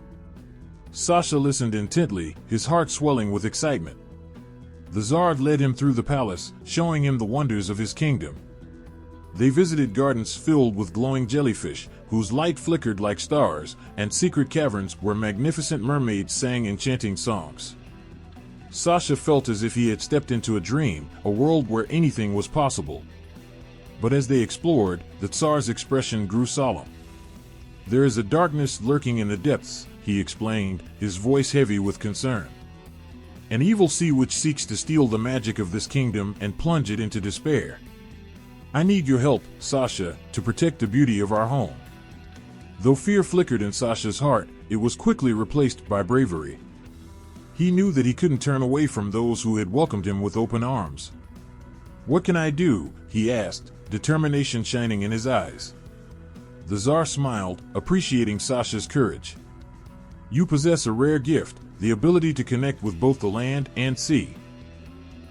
Sasha listened intently, his heart swelling with excitement. The czar led him through the palace, showing him the wonders of his kingdom. They visited gardens filled with glowing jellyfish, whose light flickered like stars, and secret caverns where magnificent mermaids sang enchanting songs. Sasha felt as if he had stepped into a dream, a world where anything was possible. But as they explored, the Tsar's expression grew solemn. "There is a darkness lurking in the depths," he explained, his voice heavy with concern. "An evil sea which seeks to steal the magic of this kingdom and plunge it into despair. I need your help, Sasha, to protect the beauty of our home." Though fear flickered in Sasha's heart, it was quickly replaced by bravery. He knew that he couldn't turn away from those who had welcomed him with open arms. "What can I do?" he asked, determination shining in his eyes. The Tsar smiled, appreciating Sasha's courage. "You possess a rare gift, the ability to connect with both the land and sea.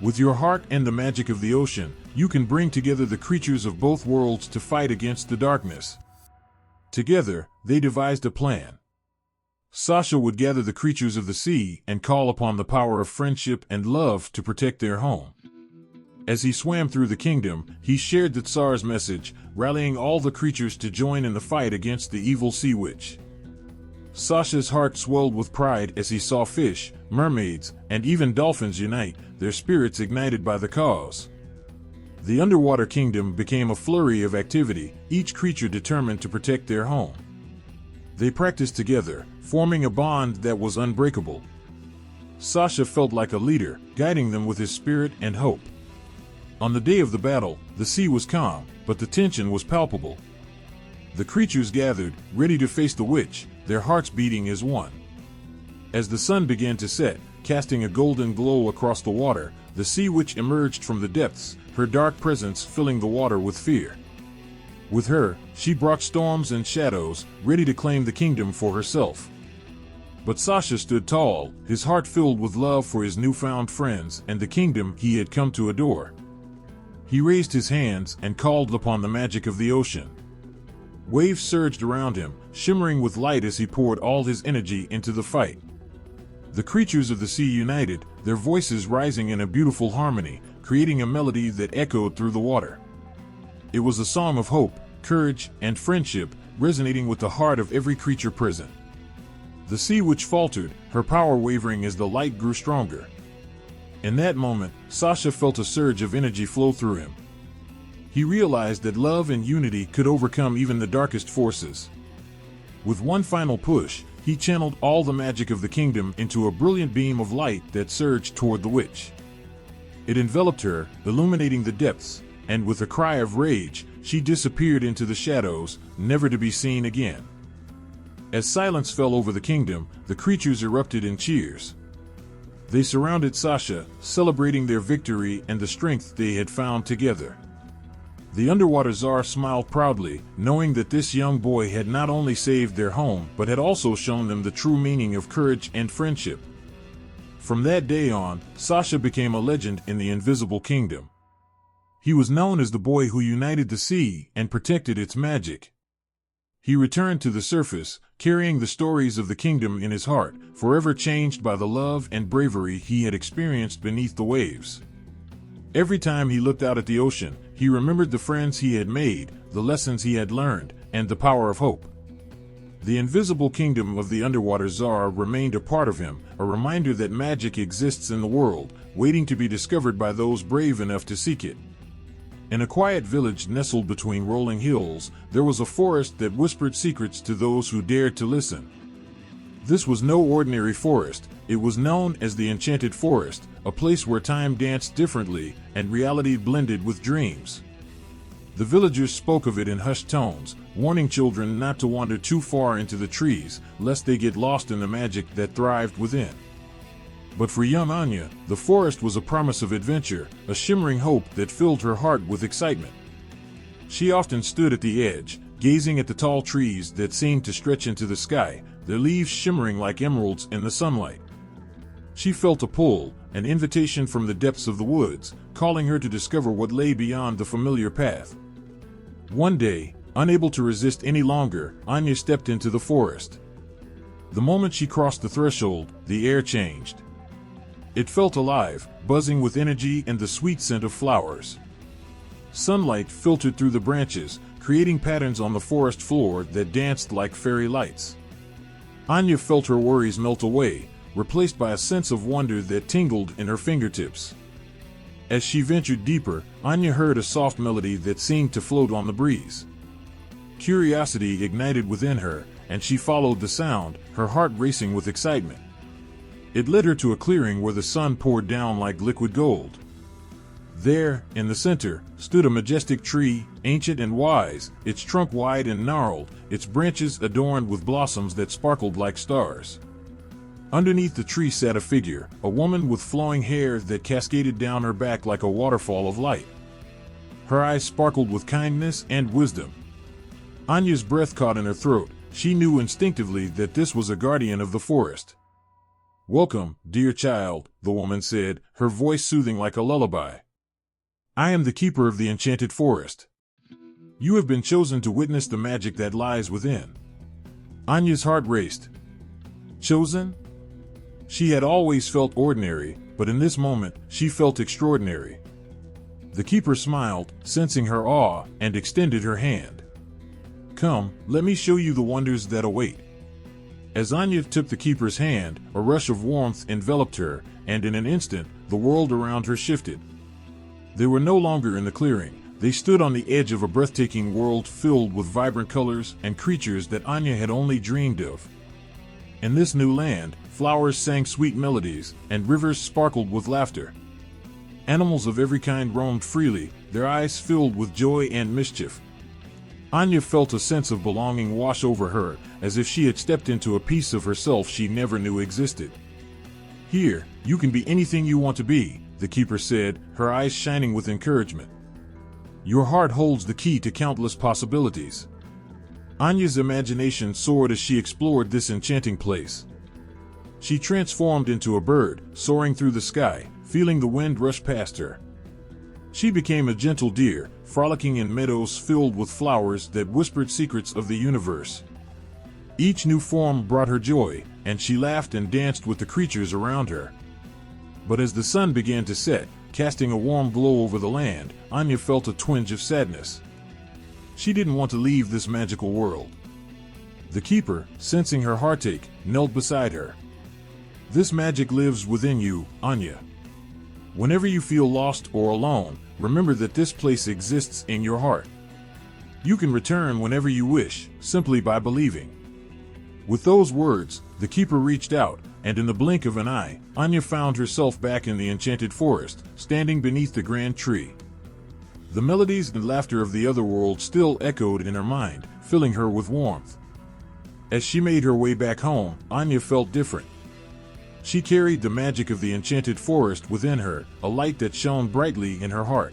With your heart and the magic of the ocean, you can bring together the creatures of both worlds to fight against the darkness. Together, they devised a plan. Sasha would gather the creatures of the sea and call upon the power of friendship and love to protect their home. As he swam through the kingdom, he shared the Tsar's message, rallying all the creatures to join in the fight against the evil sea witch. Sasha's heart swelled with pride as he saw fish, mermaids, and even dolphins unite, their spirits ignited by the cause. The underwater kingdom became a flurry of activity, each creature determined to protect their home. They practiced together, forming a bond that was unbreakable. Sasha felt like a leader, guiding them with his spirit and hope. On the day of the battle, the sea was calm, but the tension was palpable. The creatures gathered, ready to face the witch, their hearts beating as one. As the sun began to set, casting a golden glow across the water, the sea witch emerged from the depths, her dark presence filling the water with fear. With her, she brought storms and shadows, ready to claim the kingdom for herself. But Sasha stood tall, his heart filled with love for his newfound friends and the kingdom he had come to adore. He raised his hands and called upon the magic of the ocean. Waves surged around him, shimmering with light as he poured all his energy into the fight. The creatures of the sea united, their voices rising in a beautiful harmony, creating a melody that echoed through the water. It was a song of hope, courage, and friendship, resonating with the heart of every creature present. The sea witch faltered, her power wavering as the light grew stronger. In that moment, Sasha felt a surge of energy flow through him. He realized that love and unity could overcome even the darkest forces. With one final push, he channeled all the magic of the kingdom into a brilliant beam of light that surged toward the witch. It enveloped her, illuminating the depths, and with a cry of rage, she disappeared into the shadows, never to be seen again. As silence fell over the kingdom, the creatures erupted in cheers. They surrounded Sasha, celebrating their victory and the strength they had found together. The underwater czar smiled proudly, knowing that this young boy had not only saved their home but had also shown them the true meaning of courage and friendship. From that day on, Sasha became a legend in the invisible kingdom. He was known as the boy who united the sea and protected its magic. He returned to the surface, carrying the stories of the kingdom in his heart, forever changed by the love and bravery he had experienced beneath the waves. Every time he looked out at the ocean, he remembered the friends he had made, the lessons he had learned, and the power of hope. The invisible kingdom of the underwater czar remained a part of him, a reminder that magic exists in the world, waiting to be discovered by those brave enough to seek it. In a quiet village nestled between rolling hills, there was a forest that whispered secrets to those who dared to listen. This was no ordinary forest, it was known as the Enchanted Forest, a place where time danced differently and reality blended with dreams. The villagers spoke of it in hushed tones, warning children not to wander too far into the trees, lest they get lost in the magic that thrived within. But for young Anya, the forest was a promise of adventure, a shimmering hope that filled her heart with excitement. She often stood at the edge, gazing at the tall trees that seemed to stretch into the sky, their leaves shimmering like emeralds in the sunlight. She felt a pull, an invitation from the depths of the woods, calling her to discover what lay beyond the familiar path. One day, unable to resist any longer, Anya stepped into the forest. The moment she crossed the threshold, the air changed. It felt alive, buzzing with energy and the sweet scent of flowers. Sunlight filtered through the branches, creating patterns on the forest floor that danced like fairy lights. Anya felt her worries melt away, replaced by a sense of wonder that tingled in her fingertips. As she ventured deeper, Anya heard a soft melody that seemed to float on the breeze. Curiosity ignited within her, and she followed the sound, her heart racing with excitement. It led her to a clearing where the sun poured down like liquid gold. There, in the center, stood a majestic tree, ancient and wise, its trunk wide and gnarled, its branches adorned with blossoms that sparkled like stars. Underneath the tree sat a figure, a woman with flowing hair that cascaded down her back like a waterfall of light. Her eyes sparkled with kindness and wisdom. Anya's breath caught in her throat. She knew instinctively that this was a guardian of the forest. "Welcome, dear child," the woman said, her voice soothing like a lullaby. "I am the keeper of the enchanted forest. You have been chosen to witness the magic that lies within." Anya's heart raced. Chosen? She had always felt ordinary, but in this moment, she felt extraordinary. The keeper smiled, sensing her awe, and extended her hand. "Come, let me show you the wonders that await." As Anya took the keeper's hand, a rush of warmth enveloped her, and in an instant, the world around her shifted. They were no longer in the clearing. They stood on the edge of a breathtaking world filled with vibrant colors and creatures that Anya had only dreamed of. In this new land, flowers sang sweet melodies, and rivers sparkled with laughter. Animals of every kind roamed freely, their eyes filled with joy and mischief. Anya felt a sense of belonging wash over her, as if she had stepped into a piece of herself she never knew existed. "Here, you can be anything you want to be," the keeper said, her eyes shining with encouragement. "Your heart holds the key to countless possibilities." Anya's imagination soared as she explored this enchanting place. She transformed into a bird, soaring through the sky, feeling the wind rush past her. She became a gentle deer, frolicking in meadows filled with flowers that whispered secrets of the universe. Each new form brought her joy, and she laughed and danced with the creatures around her. But as the sun began to set, casting a warm glow over the land, Anya felt a twinge of sadness. She didn't want to leave this magical world. The keeper, sensing her heartache, knelt beside her. "This magic lives within you, Anya. Whenever you feel lost or alone, remember that this place exists in your heart. You can return whenever you wish, simply by believing." With those words, the keeper reached out, and in the blink of an eye, Anya found herself back in the enchanted forest, standing beneath the grand tree. The melodies and laughter of the otherworld still echoed in her mind, filling her with warmth. As she made her way back home, Anya felt different. She carried the magic of the enchanted forest within her, a light that shone brightly in her heart.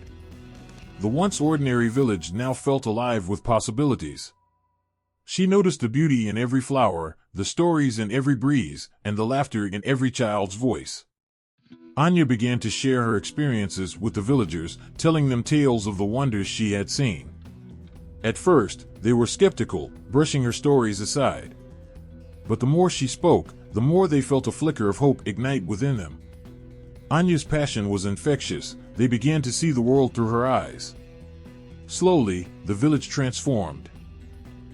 The once ordinary village now felt alive with possibilities. She noticed the beauty in every flower, the stories in every breeze, and the laughter in every child's voice. Anya began to share her experiences with the villagers, telling them tales of the wonders she had seen. At first, they were skeptical, brushing her stories aside. But the more she spoke, the more they felt a flicker of hope ignite within them. Anya's passion was infectious. They began to see the world through her eyes. Slowly, the village transformed.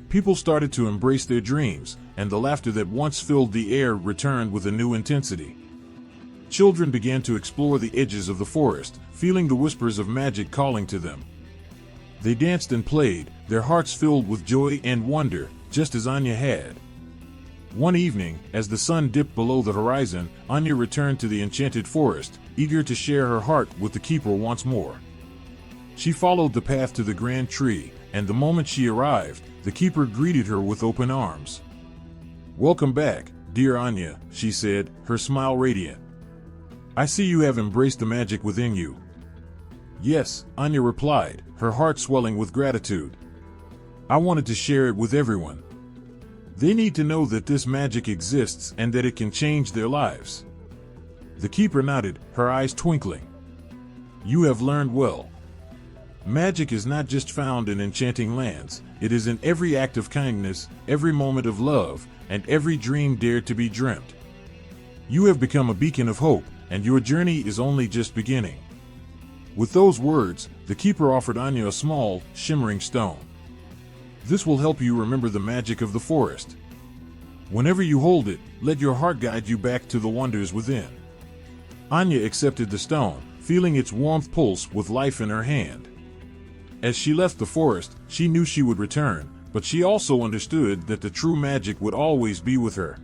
People started to embrace their dreams, and the laughter that once filled the air returned with a new intensity. Children began to explore the edges of the forest, feeling the whispers of magic calling to them. They danced and played, their hearts filled with joy and wonder, just as Anya had. One evening, as the sun dipped below the horizon, Anya returned to the enchanted forest, eager to share her heart with the keeper once more. She followed the path to the grand tree, and the moment she arrived, the keeper greeted her with open arms. "Welcome back, dear Anya," she said, her smile radiant. "I see you have embraced the magic within you." "Yes," Anya replied, her heart swelling with gratitude. "I wanted to share it with everyone. They need to know that this magic exists and that it can change their lives." The keeper nodded, her eyes twinkling. "You have learned well. Magic is not just found in enchanting lands, it is in every act of kindness, every moment of love, and every dream dared to be dreamt. You have become a beacon of hope, and your journey is only just beginning." With those words, the keeper offered Anya a small, shimmering stone. "This will help you remember the magic of the forest. Whenever you hold it, let your heart guide you back to the wonders within." Anya accepted the stone, feeling its warmth pulse with life in her hand. As she left the forest, she knew she would return, but she also understood that the true magic would always be with her.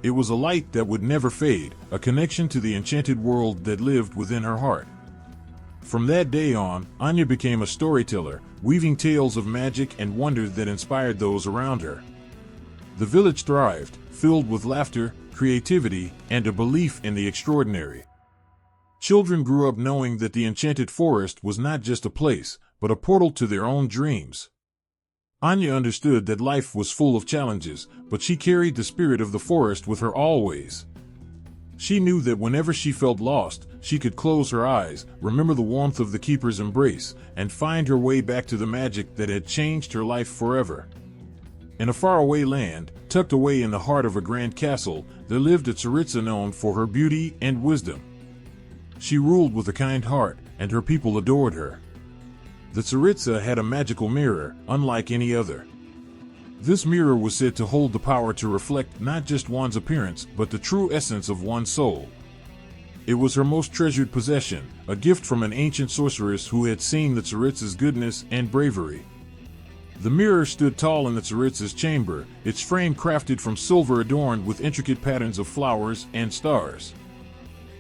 It was a light that would never fade, a connection to the enchanted world that lived within her heart. From that day on, Anya became a storyteller, weaving tales of magic and wonder that inspired those around her. The village thrived, filled with laughter, creativity, and a belief in the extraordinary. Children grew up knowing that the enchanted forest was not just a place, but a portal to their own dreams. Anya understood that life was full of challenges, but she carried the spirit of the forest with her always. She knew that whenever she felt lost, she could close her eyes, remember the warmth of the keeper's embrace, and find her way back to the magic that had changed her life forever. In a faraway land, tucked away in the heart of a grand castle, there lived a tsaritsa known for her beauty and wisdom. She ruled with a kind heart, and her people adored her. The tsaritsa had a magical mirror, unlike any other. This mirror was said to hold the power to reflect not just one's appearance, but the true essence of one's soul. It was her most treasured possession, a gift from an ancient sorceress who had seen the tsaritsa's goodness and bravery. The mirror stood tall in the tsaritsa's chamber, its frame crafted from silver adorned with intricate patterns of flowers and stars.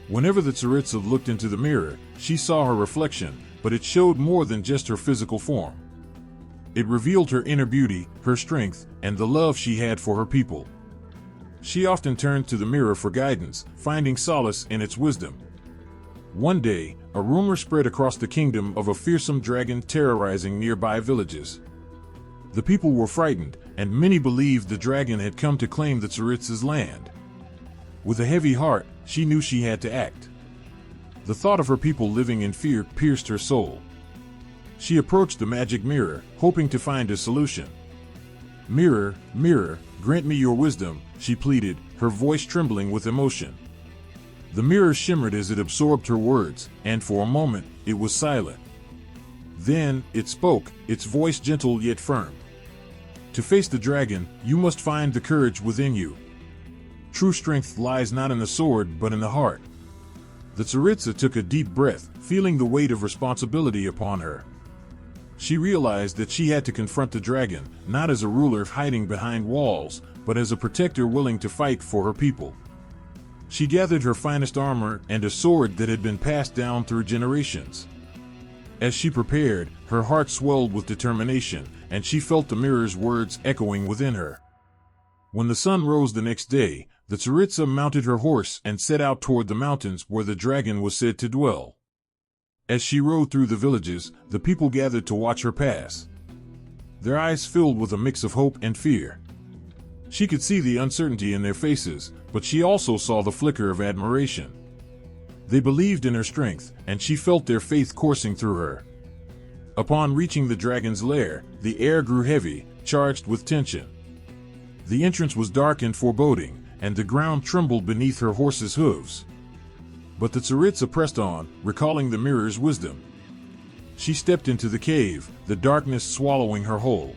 Whenever the tsaritsa looked into the mirror, she saw her reflection, but it showed more than just her physical form. It revealed her inner beauty, her strength, and the love she had for her people. She often turned to the mirror for guidance, finding solace in its wisdom. One day, a rumor spread across the kingdom of a fearsome dragon terrorizing nearby villages. The people were frightened, and many believed the dragon had come to claim the tsaritsa's land. With a heavy heart, she knew she had to act. The thought of her people living in fear pierced her soul. She approached the magic mirror, hoping to find a solution. "Mirror, mirror, grant me your wisdom," she pleaded, her voice trembling with emotion. The mirror shimmered as it absorbed her words, and for a moment, it was silent. Then, it spoke, its voice gentle yet firm. "To face the dragon, you must find the courage within you. True strength lies not in the sword but in the heart." The tsaritsa took a deep breath, feeling the weight of responsibility upon her. She realized that she had to confront the dragon, not as a ruler hiding behind walls, but as a protector willing to fight for her people. She gathered her finest armor and a sword that had been passed down through generations. As she prepared, her heart swelled with determination, and she felt the mirror's words echoing within her. When the sun rose the next day, the tsaritsa mounted her horse and set out toward the mountains where the dragon was said to dwell. As she rode through the villages, the people gathered to watch her pass. Their eyes filled with a mix of hope and fear. She could see the uncertainty in their faces, but she also saw the flicker of admiration. They believed in her strength, and she felt their faith coursing through her. Upon reaching the dragon's lair, the air grew heavy, charged with tension. The entrance was dark and foreboding, and the ground trembled beneath her horse's hooves. But the tsaritsa pressed on, recalling the mirror's wisdom. She stepped into the cave, the darkness swallowing her whole.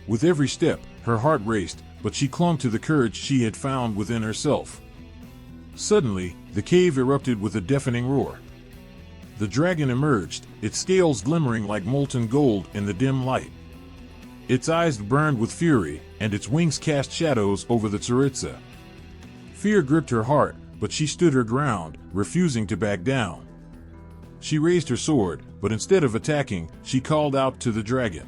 With every step, her heart raced, but she clung to the courage she had found within herself. Suddenly, the cave erupted with a deafening roar. The dragon emerged, its scales glimmering like molten gold in the dim light. Its eyes burned with fury, and its wings cast shadows over the tsaritsa. Fear gripped her heart, but she stood her ground, refusing to back down. She raised her sword, but instead of attacking, she called out to the dragon.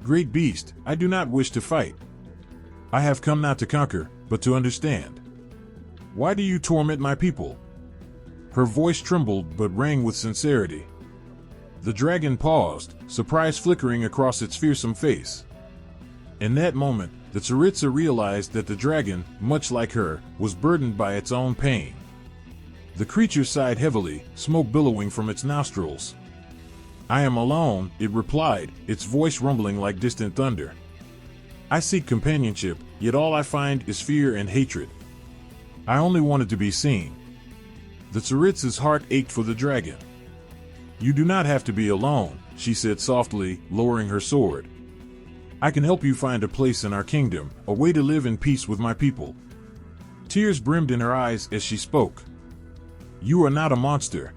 "Great beast, I do not wish to fight. I have come not to conquer, but to understand. Why do you torment my people?" Her voice trembled but rang with sincerity. The dragon paused, surprise flickering across its fearsome face. In that moment, the tsaritsa realized that the dragon, much like her, was burdened by its own pain. The creature sighed heavily, smoke billowing from its nostrils. "I am alone," it replied, its voice rumbling like distant thunder. "I seek companionship, yet all I find is fear and hatred. I only wanted to be seen." The tsaritsa's heart ached for the dragon. "You do not have to be alone," she said softly, lowering her sword. "I can help you find a place in our kingdom, a way to live in peace with my people." Tears brimmed in her eyes as she spoke. "You are not a monster.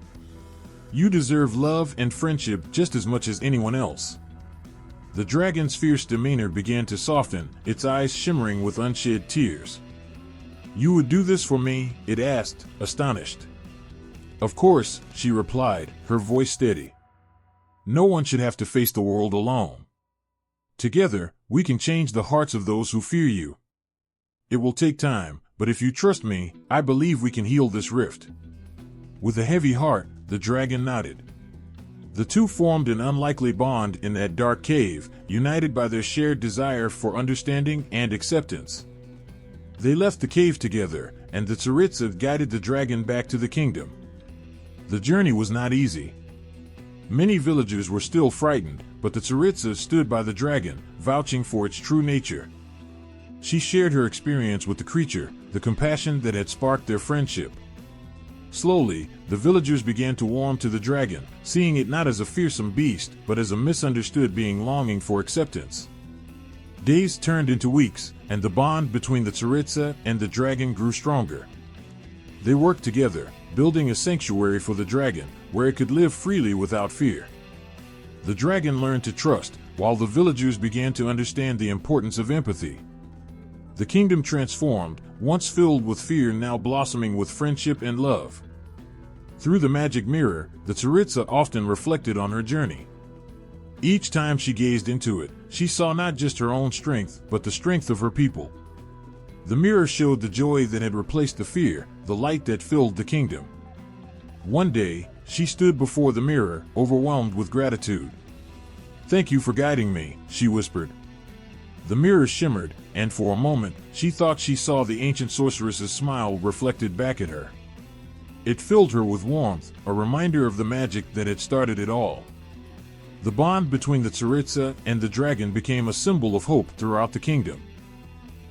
You deserve love and friendship just as much as anyone else." The dragon's fierce demeanor began to soften, its eyes shimmering with unshed tears. "You would do this for me?" it asked, astonished. "Of course," she replied, her voice steady. "No one should have to face the world alone. Together, we can change the hearts of those who fear you. It will take time, but if you trust me, I believe we can heal this rift." With a heavy heart, the dragon nodded. The two formed an unlikely bond in that dark cave, united by their shared desire for understanding and acceptance. They left the cave together, and the Tsaritsa guided the dragon back to the kingdom. The journey was not easy. Many villagers were still frightened, but the Tsaritsa stood by the dragon, vouching for its true nature. She shared her experience with the creature, the compassion that had sparked their friendship. Slowly, the villagers began to warm to the dragon, seeing it not as a fearsome beast, but as a misunderstood being longing for acceptance. Days turned into weeks, and the bond between the Tsaritsa and the dragon grew stronger. They worked together, building a sanctuary for the dragon, where it could live freely without fear. The dragon learned to trust, while the villagers began to understand the importance of empathy. The kingdom transformed, once filled with fear now blossoming with friendship and love. Through the magic mirror, the Tsaritsa often reflected on her journey. Each time she gazed into it, she saw not just her own strength, but the strength of her people. The mirror showed the joy that had replaced the fear, the light that filled the kingdom. One day, she stood before the mirror, overwhelmed with gratitude. "Thank you for guiding me," she whispered. The mirror shimmered, and for a moment, she thought she saw the ancient sorceress's smile reflected back at her. It filled her with warmth, a reminder of the magic that had started it all. The bond between the Tsaritsa and the dragon became a symbol of hope throughout the kingdom.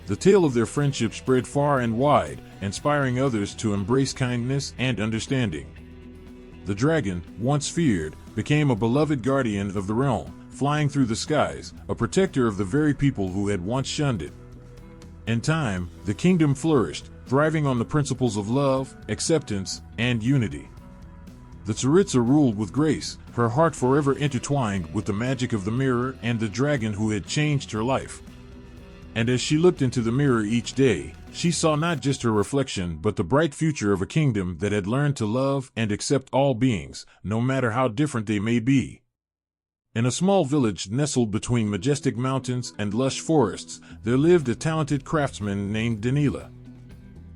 The tale of their friendship spread far and wide, inspiring others to embrace kindness and understanding. The dragon, once feared, became a beloved guardian of the realm, flying through the skies, a protector of the very people who had once shunned it. In time, the kingdom flourished, thriving on the principles of love, acceptance, and unity. The Tsaritsa ruled with grace, her heart forever intertwined with the magic of the mirror and the dragon who had changed her life. And as she looked into the mirror each day, she saw not just her reflection but the bright future of a kingdom that had learned to love and accept all beings, no matter how different they may be. In a small village nestled between majestic mountains and lush forests, there lived a talented craftsman named Danila.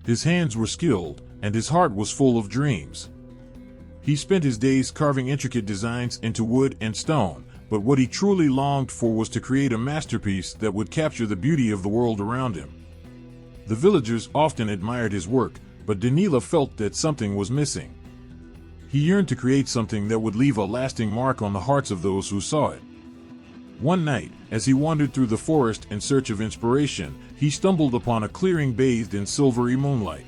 His hands were skilled, and his heart was full of dreams. He spent his days carving intricate designs into wood and stone, but what he truly longed for was to create a masterpiece that would capture the beauty of the world around him. The villagers often admired his work, but Danila felt that something was missing. He yearned to create something that would leave a lasting mark on the hearts of those who saw it. One night, as he wandered through the forest in search of inspiration, he stumbled upon a clearing bathed in silvery moonlight.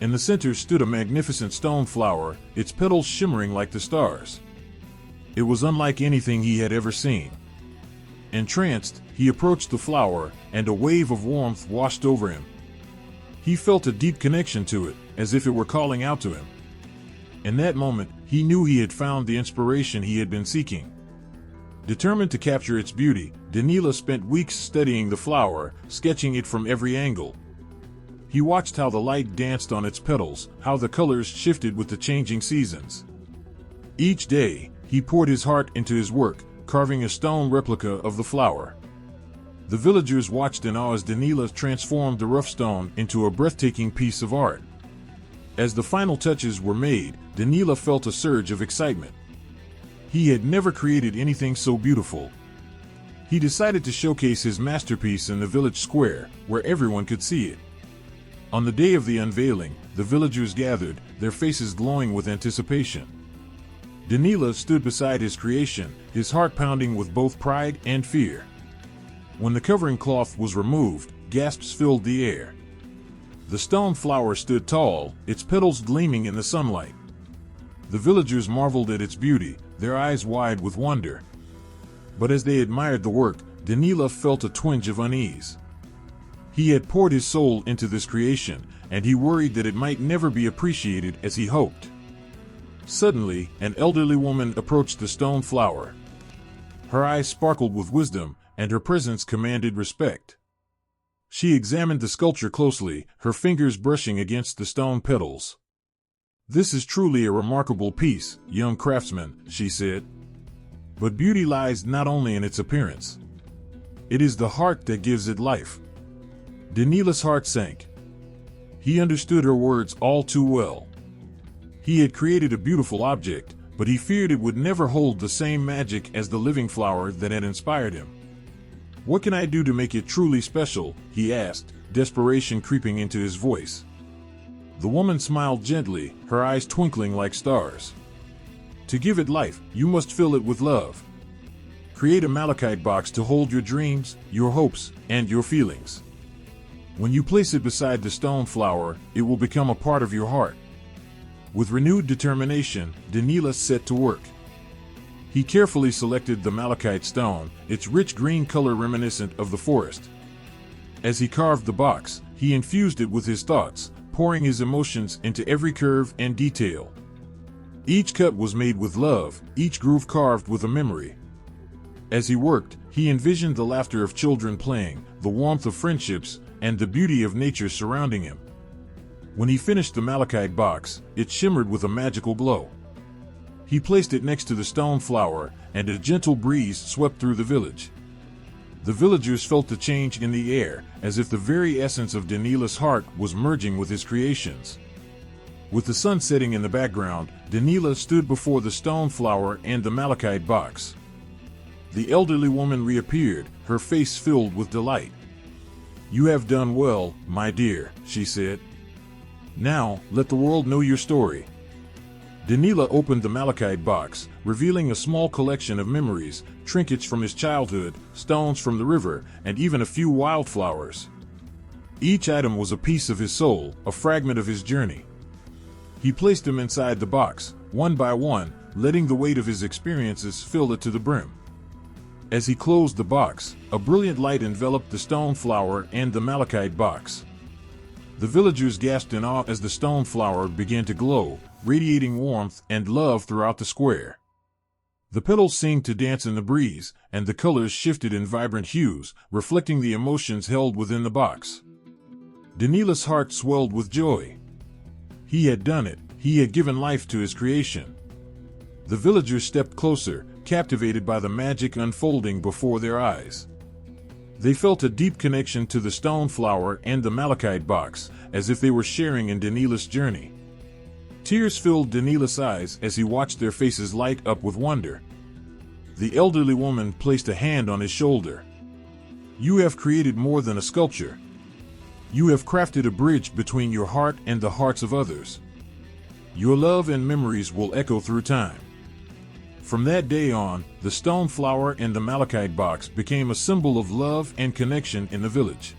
In the center stood a magnificent stone flower, its petals shimmering like the stars. It was unlike anything he had ever seen. Entranced, he approached the flower, and a wave of warmth washed over him. He felt a deep connection to it, as if it were calling out to him. In that moment, he knew he had found the inspiration he had been seeking. Determined to capture its beauty, Danila spent weeks studying the flower, sketching it from every angle. He watched how the light danced on its petals, how the colors shifted with the changing seasons. Each day, he poured his heart into his work, carving a stone replica of the flower. The villagers watched in awe as Danila transformed the rough stone into a breathtaking piece of art. As the final touches were made, Danila felt a surge of excitement. He had never created anything so beautiful. He decided to showcase his masterpiece in the village square, where everyone could see it. On the day of the unveiling, the villagers gathered, their faces glowing with anticipation. Danila stood beside his creation, his heart pounding with both pride and fear. When the covering cloth was removed, gasps filled the air. The stone flower stood tall, its petals gleaming in the sunlight. The villagers marveled at its beauty, their eyes wide with wonder. But as they admired the work, Danila felt a twinge of unease. He had poured his soul into this creation, and he worried that it might never be appreciated as he hoped. Suddenly, an elderly woman approached the stone flower. Her eyes sparkled with wisdom, and her presence commanded respect. She examined the sculpture closely, her fingers brushing against the stone petals. "This is truly a remarkable piece, young craftsman," she said. "But beauty lies not only in its appearance. It is the heart that gives it life." Danila's heart sank. He understood her words all too well. He had created a beautiful object, but he feared it would never hold the same magic as the living flower that had inspired him. "What can I do to make it truly special?" he asked, desperation creeping into his voice. The woman smiled gently, her eyes twinkling like stars. To give it life, you must fill it with love. Create a malachite box to hold your dreams, your hopes, and your feelings. When you place it beside the stone flower, it will become a part of your heart. With renewed determination, Danila set to work. He carefully selected the malachite stone, its rich green color reminiscent of the forest. As he carved the box, he infused it with his thoughts, pouring his emotions into every curve and detail. Each cut was made with love, each groove carved with a memory. As he worked, he envisioned the laughter of children playing, the warmth of friendships, and the beauty of nature surrounding him. When he finished the malachite box, it shimmered with a magical glow. He placed it next to the stone flower, and a gentle breeze swept through the village. The villagers felt the change in the air, as if the very essence of Danila's heart was merging with his creations. With the sun setting in the background, Danila stood before the stone flower and the malachite box. The elderly woman reappeared, her face filled with delight. "You have done well, my dear," she said. "Now, let the world know your story." Danila opened the malachite box, revealing a small collection of memories, trinkets from his childhood, stones from the river, and even a few wildflowers. Each item was a piece of his soul, a fragment of his journey. He placed them inside the box, one by one, letting the weight of his experiences fill it to the brim. As he closed the box, a brilliant light enveloped the stone flower and the malachite box. The villagers gasped in awe as the stone flower began to glow, radiating warmth and love throughout the square. The petals seemed to dance in the breeze, and the colors shifted in vibrant hues, reflecting the emotions held within the box. Danila's heart swelled with joy. He had done it, he had given life to his creation. The villagers stepped closer, captivated by the magic unfolding before their eyes. They felt a deep connection to the stone flower and the malachite box, as if they were sharing in Danila's journey. Tears filled Danila's eyes as he watched their faces light up with wonder. The elderly woman placed a hand on his shoulder. "You have created more than a sculpture. You have crafted a bridge between your heart and the hearts of others. Your love and memories will echo through time." From that day on, the stone flower and the malachite box became a symbol of love and connection in the village.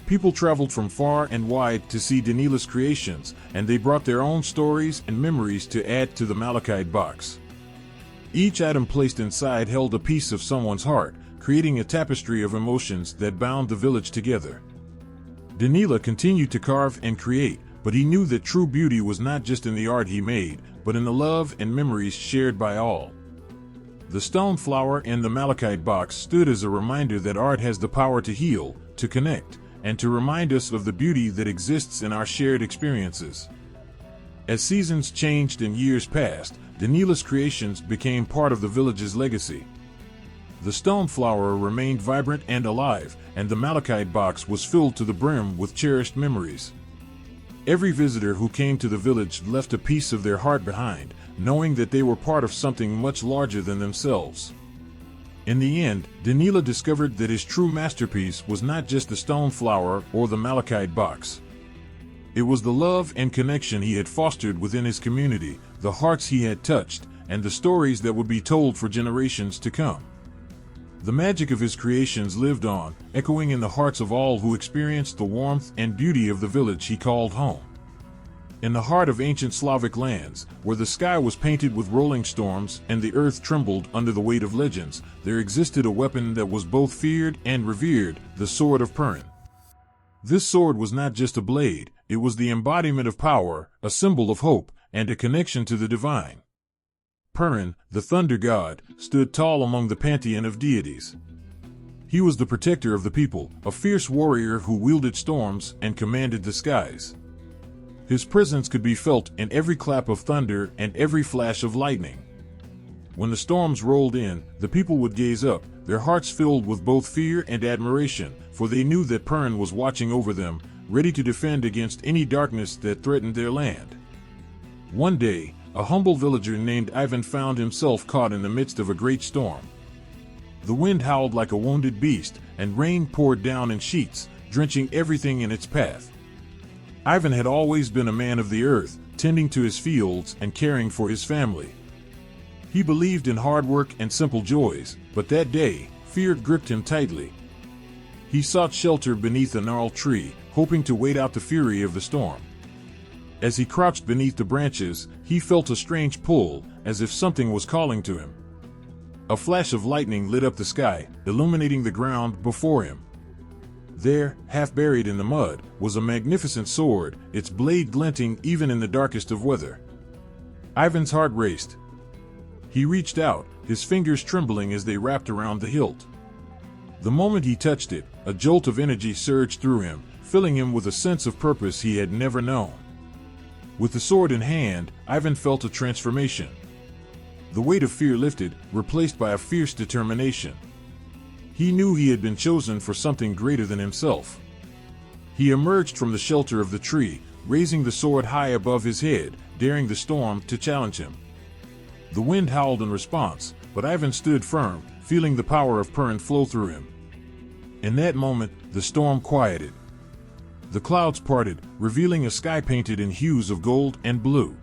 People traveled from far and wide to see Danila's creations, and they brought their own stories and memories to add to the malachite box. Each item placed inside held a piece of someone's heart, creating a tapestry of emotions that bound the village together. Danila continued to carve and create, but he knew that true beauty was not just in the art he made, but in the love and memories shared by all. The stone flower and the malachite box stood as a reminder that art has the power to heal, to connect, and to remind us of the beauty that exists in our shared experiences. As seasons changed and years passed, Danila's creations became part of the village's legacy. The stone flower remained vibrant and alive, and the malachite box was filled to the brim with cherished memories. Every visitor who came to the village left a piece of their heart behind, knowing that they were part of something much larger than themselves. In the end, Danila discovered that his true masterpiece was not just the stone flower or the malachite box. It was the love and connection he had fostered within his community, the hearts he had touched, and the stories that would be told for generations to come. The magic of his creations lived on, echoing in the hearts of all who experienced the warmth and beauty of the village he called home. In the heart of ancient Slavic lands, where the sky was painted with rolling storms and the earth trembled under the weight of legends, there existed a weapon that was both feared and revered, the sword of Perun. This sword was not just a blade, it was the embodiment of power, a symbol of hope, and a connection to the divine. Perun, the thunder god, stood tall among the pantheon of deities. He was the protector of the people, a fierce warrior who wielded storms and commanded the skies. His presence could be felt in every clap of thunder and every flash of lightning. When the storms rolled in, the people would gaze up, their hearts filled with both fear and admiration, for they knew that Perun was watching over them, ready to defend against any darkness that threatened their land. One day, a humble villager named Ivan found himself caught in the midst of a great storm. The wind howled like a wounded beast, and rain poured down in sheets, drenching everything in its path. Ivan had always been a man of the earth, tending to his fields and caring for his family. He believed in hard work and simple joys, but that day, fear gripped him tightly. He sought shelter beneath a gnarled tree, hoping to wait out the fury of the storm. As he crouched beneath the branches, he felt a strange pull, as if something was calling to him. A flash of lightning lit up the sky, illuminating the ground before him. There, half buried in the mud, was a magnificent sword, its blade glinting even in the darkest of weather. Ivan's heart raced. He reached out, his fingers trembling as they wrapped around the hilt. The moment he touched it, a jolt of energy surged through him, filling him with a sense of purpose he had never known. With the sword in hand, Ivan felt a transformation. The weight of fear lifted, replaced by a fierce determination. He knew he had been chosen for something greater than himself. He emerged from the shelter of the tree, raising the sword high above his head, daring the storm to challenge him. The wind howled in response, but Ivan stood firm, feeling the power of Perun flow through him. In that moment, the storm quieted. The clouds parted, revealing a sky painted in hues of gold and blue.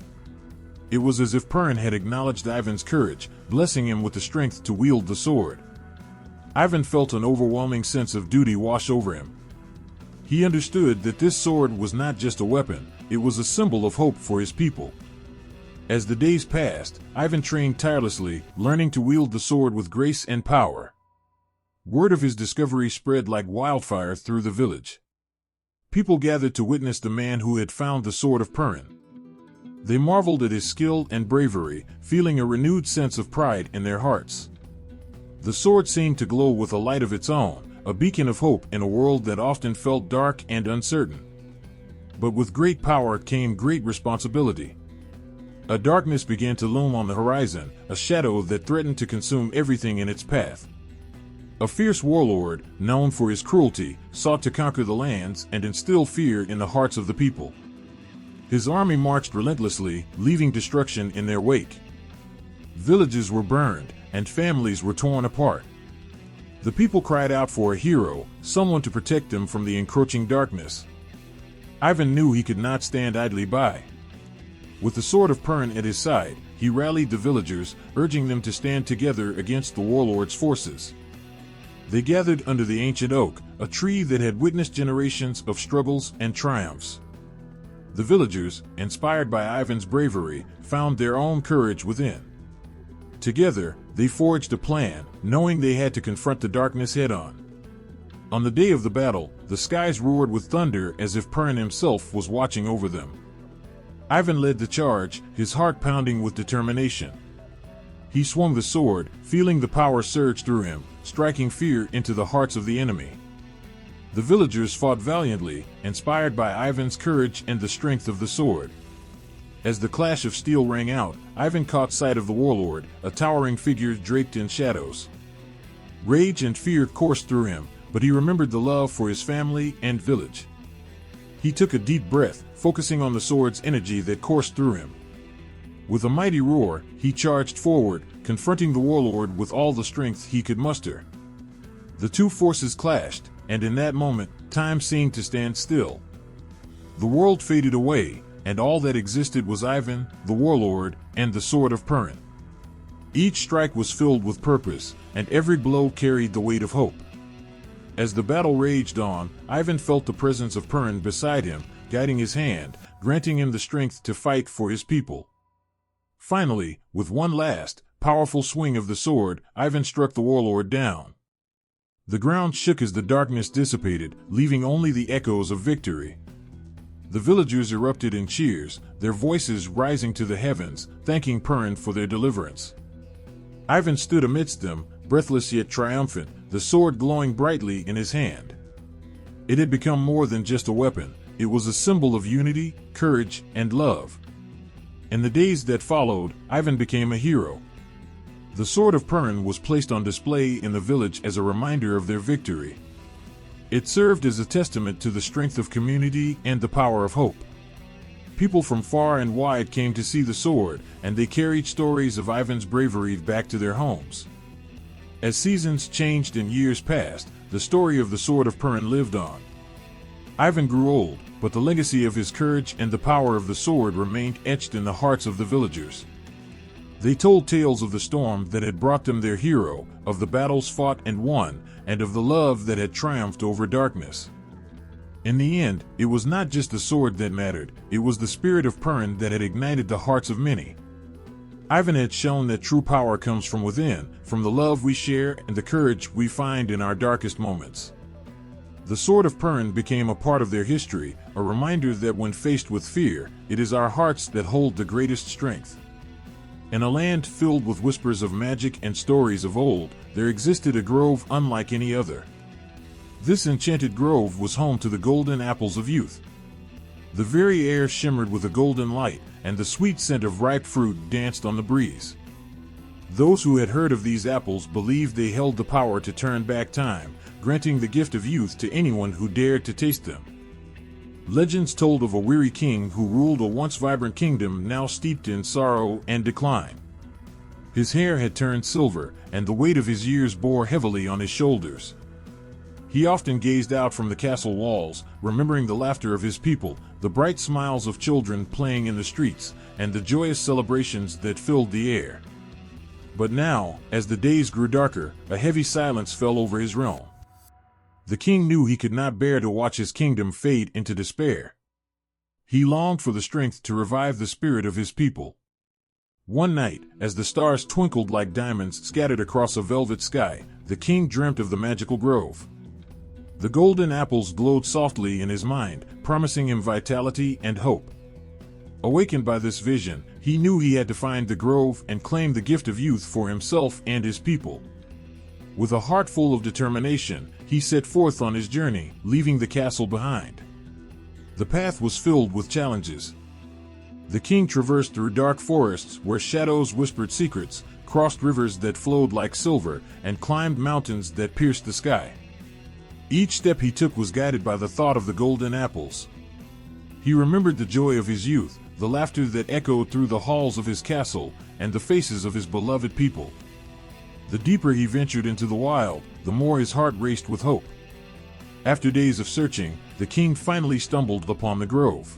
It was as if Perun had acknowledged Ivan's courage, blessing him with the strength to wield the sword. Ivan felt an overwhelming sense of duty wash over him. He understood that this sword was not just a weapon, it was a symbol of hope for his people. As the days passed, Ivan trained tirelessly, learning to wield the sword with grace and power. Word of his discovery spread like wildfire through the village. People gathered to witness the man who had found the sword of Perun. They marveled at his skill and bravery, feeling a renewed sense of pride in their hearts. The sword seemed to glow with a light of its own, a beacon of hope in a world that often felt dark and uncertain. But with great power came great responsibility. A darkness began to loom on the horizon, a shadow that threatened to consume everything in its path. A fierce warlord, known for his cruelty, sought to conquer the lands and instill fear in the hearts of the people. His army marched relentlessly, leaving destruction in their wake. Villages were burned, and families were torn apart. The people cried out for a hero, someone to protect them from the encroaching darkness. Ivan knew he could not stand idly by. With the sword of Perun at his side, he rallied the villagers, urging them to stand together against the warlord's forces. They gathered under the ancient oak, a tree that had witnessed generations of struggles and triumphs. The villagers, inspired by Ivan's bravery, found their own courage within. Together, they forged a plan, knowing they had to confront the darkness head-on. On the day of the battle, the skies roared with thunder as if Perun himself was watching over them. Ivan led the charge, his heart pounding with determination. He swung the sword, feeling the power surge through him, striking fear into the hearts of the enemy. The villagers fought valiantly, inspired by Ivan's courage and the strength of the sword. As the clash of steel rang out, Ivan caught sight of the warlord, a towering figure draped in shadows. Rage and fear coursed through him, but he remembered the love for his family and village. He took a deep breath, focusing on the sword's energy that coursed through him. With a mighty roar, he charged forward, confronting the warlord with all the strength he could muster. The two forces clashed, and in that moment, time seemed to stand still. The world faded away, and all that existed was Ivan, the warlord, and the sword of Perun. Each strike was filled with purpose, and every blow carried the weight of hope. As the battle raged on, Ivan felt the presence of Perun beside him, guiding his hand, granting him the strength to fight for his people. Finally, with one last, powerful swing of the sword, Ivan struck the warlord down. The ground shook as the darkness dissipated, leaving only the echoes of victory. The villagers erupted in cheers, their voices rising to the heavens, thanking Perun for their deliverance. Ivan stood amidst them, breathless yet triumphant, the sword glowing brightly in his hand. It had become more than just a weapon, it was a symbol of unity, courage, and love. In the days that followed, Ivan became a hero. The sword of Perun was placed on display in the village as a reminder of their victory. It served as a testament to the strength of community and the power of hope. People from far and wide came to see the sword, and they carried stories of Ivan's bravery back to their homes. As seasons changed and years passed, the story of the sword of Perun lived on. Ivan grew old, but the legacy of his courage and the power of the sword remained etched in the hearts of the villagers. They told tales of the storm that had brought them their hero, of the battles fought and won, and of the love that had triumphed over darkness. In the end, it was not just the sword that mattered, it was the spirit of Perun that had ignited the hearts of many. Ivan had shown that true power comes from within, from the love we share and the courage we find in our darkest moments. The sword of Perun became a part of their history, a reminder that when faced with fear, it is our hearts that hold the greatest strength. In a land filled with whispers of magic and stories of old, there existed a grove unlike any other. This enchanted grove was home to the golden apples of youth. The very air shimmered with a golden light, and the sweet scent of ripe fruit danced on the breeze. Those who had heard of these apples believed they held the power to turn back time, granting the gift of youth to anyone who dared to taste them. Legends told of a weary king who ruled a once vibrant kingdom now steeped in sorrow and decline. His hair had turned silver, and the weight of his years bore heavily on his shoulders. He often gazed out from the castle walls, remembering the laughter of his people, the bright smiles of children playing in the streets, and the joyous celebrations that filled the air. But now, as the days grew darker, a heavy silence fell over his realm. The king knew he could not bear to watch his kingdom fade into despair. He longed for the strength to revive the spirit of his people. One night, as the stars twinkled like diamonds scattered across a velvet sky, the king dreamt of the magical grove. The golden apples glowed softly in his mind, promising him vitality and hope. Awakened by this vision, he knew he had to find the grove and claim the gift of youth for himself and his people. With a heart full of determination, he set forth on his journey, leaving the castle behind. The path was filled with challenges. The king traversed through dark forests where shadows whispered secrets, crossed rivers that flowed like silver, and climbed mountains that pierced the sky. Each step he took was guided by the thought of the golden apples. He remembered the joy of his youth, the laughter that echoed through the halls of his castle, and the faces of his beloved people. The deeper he ventured into the wild, the more his heart raced with hope. After days of searching, the king finally stumbled upon the grove.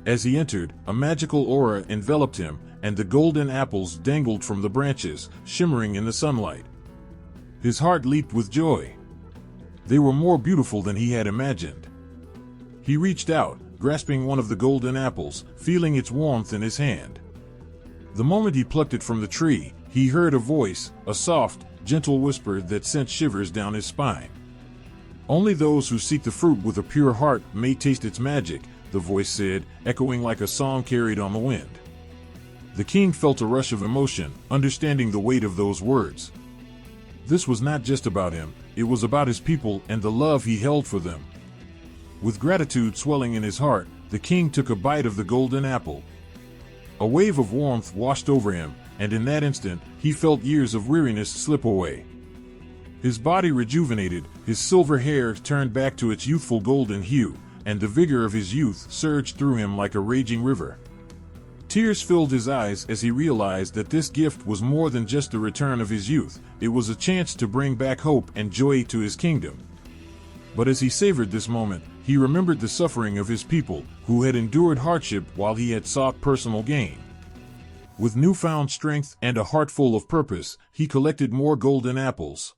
As he entered, a magical aura enveloped him, and the golden apples dangled from the branches, shimmering in the sunlight. His heart leaped with joy. They were more beautiful than he had imagined. He reached out, grasping one of the golden apples, feeling its warmth in his hand. The moment he plucked it from the tree, he heard a voice, a soft, gentle whisper that sent shivers down his spine. "Only those who seek the fruit with a pure heart may taste its magic," the voice said, echoing like a song carried on the wind. The king felt a rush of emotion, understanding the weight of those words. This was not just about him, it was about his people and the love he held for them. With gratitude swelling in his heart, the king took a bite of the golden apple. A wave of warmth washed over him, and in that instant, he felt years of weariness slip away. His body rejuvenated, his silver hair turned back to its youthful golden hue, and the vigor of his youth surged through him like a raging river. Tears filled his eyes as he realized that this gift was more than just the return of his youth, it was a chance to bring back hope and joy to his kingdom. But as he savored this moment, he remembered the suffering of his people, who had endured hardship while he had sought personal gain. With newfound strength and a heart full of purpose, he collected more golden apples.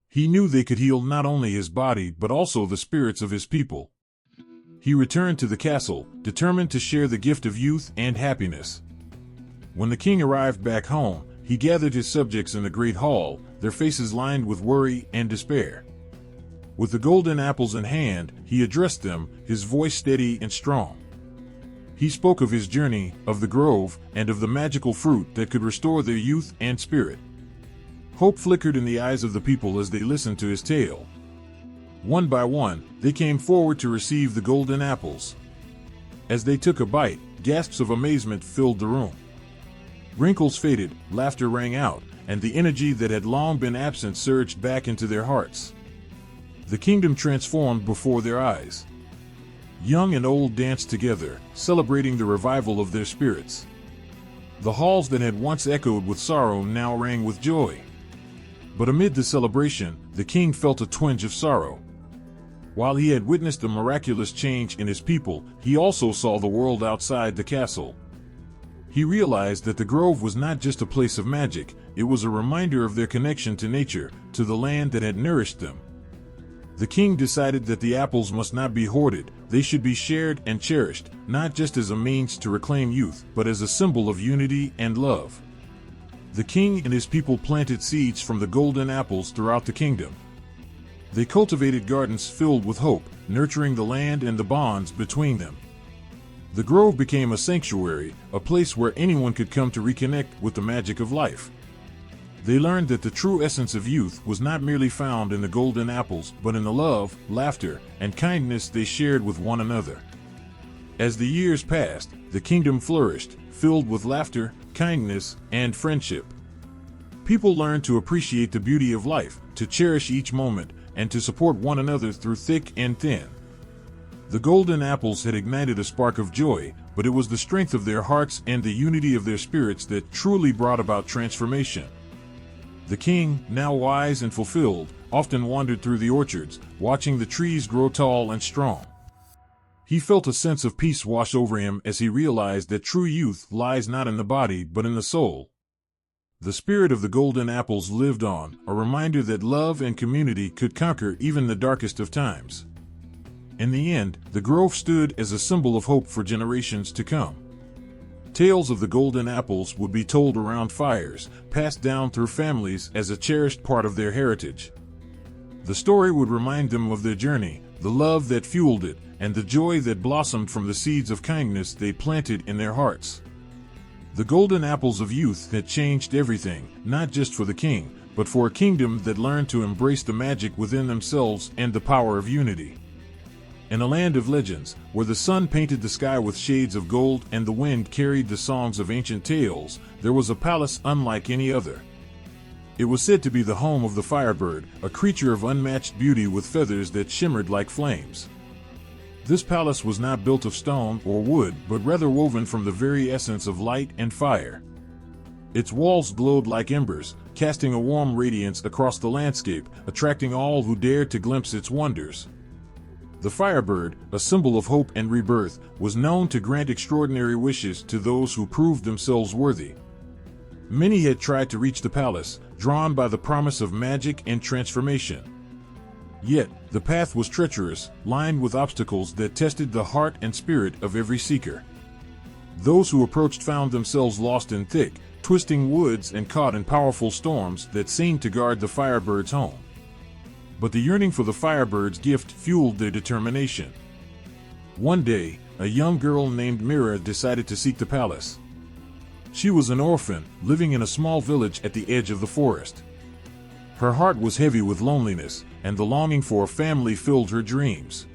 He knew they could heal not only his body but also the spirits of his people. He returned to the castle, determined to share the gift of youth and happiness. When the king arrived back home, he gathered his subjects in the great hall, their faces lined with worry and despair. With the golden apples in hand, he addressed them, his voice steady and strong. He spoke of his journey, of the grove, and of the magical fruit that could restore their youth and spirit. Hope flickered in the eyes of the people as they listened to his tale. One by one, they came forward to receive the golden apples. As they took a bite, gasps of amazement filled the room. Wrinkles faded, laughter rang out, and the energy that had long been absent surged back into their hearts. The kingdom transformed before their eyes. Young and old danced together, celebrating the revival of their spirits. The halls that had once echoed with sorrow now rang with joy. But amid the celebration, the king felt a twinge of sorrow. While he had witnessed a miraculous change in his people, he also saw the world outside the castle. He realized that the grove was not just a place of magic, it was a reminder of their connection to nature, to the land that had nourished them. The king decided that the apples must not be hoarded, they should be shared and cherished, not just as a means to reclaim youth, but as a symbol of unity and love. The king and his people planted seeds from the golden apples throughout the kingdom. They cultivated gardens filled with hope, nurturing the land and the bonds between them. The grove became a sanctuary, a place where anyone could come to reconnect with the magic of life. They learned that the true essence of youth was not merely found in the golden apples, but in the love, laughter, and kindness they shared with one another. As the years passed, the kingdom flourished, filled with laughter, kindness, and friendship. People learned to appreciate the beauty of life, to cherish each moment, and to support one another through thick and thin. The golden apples had ignited a spark of joy, but it was the strength of their hearts and the unity of their spirits that truly brought about transformation. The king, now wise and fulfilled, often wandered through the orchards, watching the trees grow tall and strong. He felt a sense of peace wash over him as he realized that true youth lies not in the body but in the soul. The spirit of the golden apples lived on, a reminder that love and community could conquer even the darkest of times. In the end, the grove stood as a symbol of hope for generations to come. Tales of the golden apples would be told around fires, passed down through families as a cherished part of their heritage. The story would remind them of their journey, the love that fueled it, and the joy that blossomed from the seeds of kindness they planted in their hearts. The golden apples of youth had changed everything, not just for the king, but for a kingdom that learned to embrace the magic within themselves and the power of unity. In a land of legends, where the sun painted the sky with shades of gold and the wind carried the songs of ancient tales, there was a palace unlike any other. It was said to be the home of the Firebird, a creature of unmatched beauty with feathers that shimmered like flames. This palace was not built of stone or wood, but rather woven from the very essence of light and fire. Its walls glowed like embers, casting a warm radiance across the landscape, attracting all who dared to glimpse its wonders. The Firebird, a symbol of hope and rebirth, was known to grant extraordinary wishes to those who proved themselves worthy. Many had tried to reach the palace, drawn by the promise of magic and transformation. Yet, the path was treacherous, lined with obstacles that tested the heart and spirit of every seeker. Those who approached found themselves lost in thick, twisting woods and caught in powerful storms that seemed to guard the Firebird's home. But the yearning for the Firebird's gift fueled their determination. One day, a young girl named Mira decided to seek the palace. She was an orphan, living in a small village at the edge of the forest. Her heart was heavy with loneliness, and the longing for a family filled her dreams.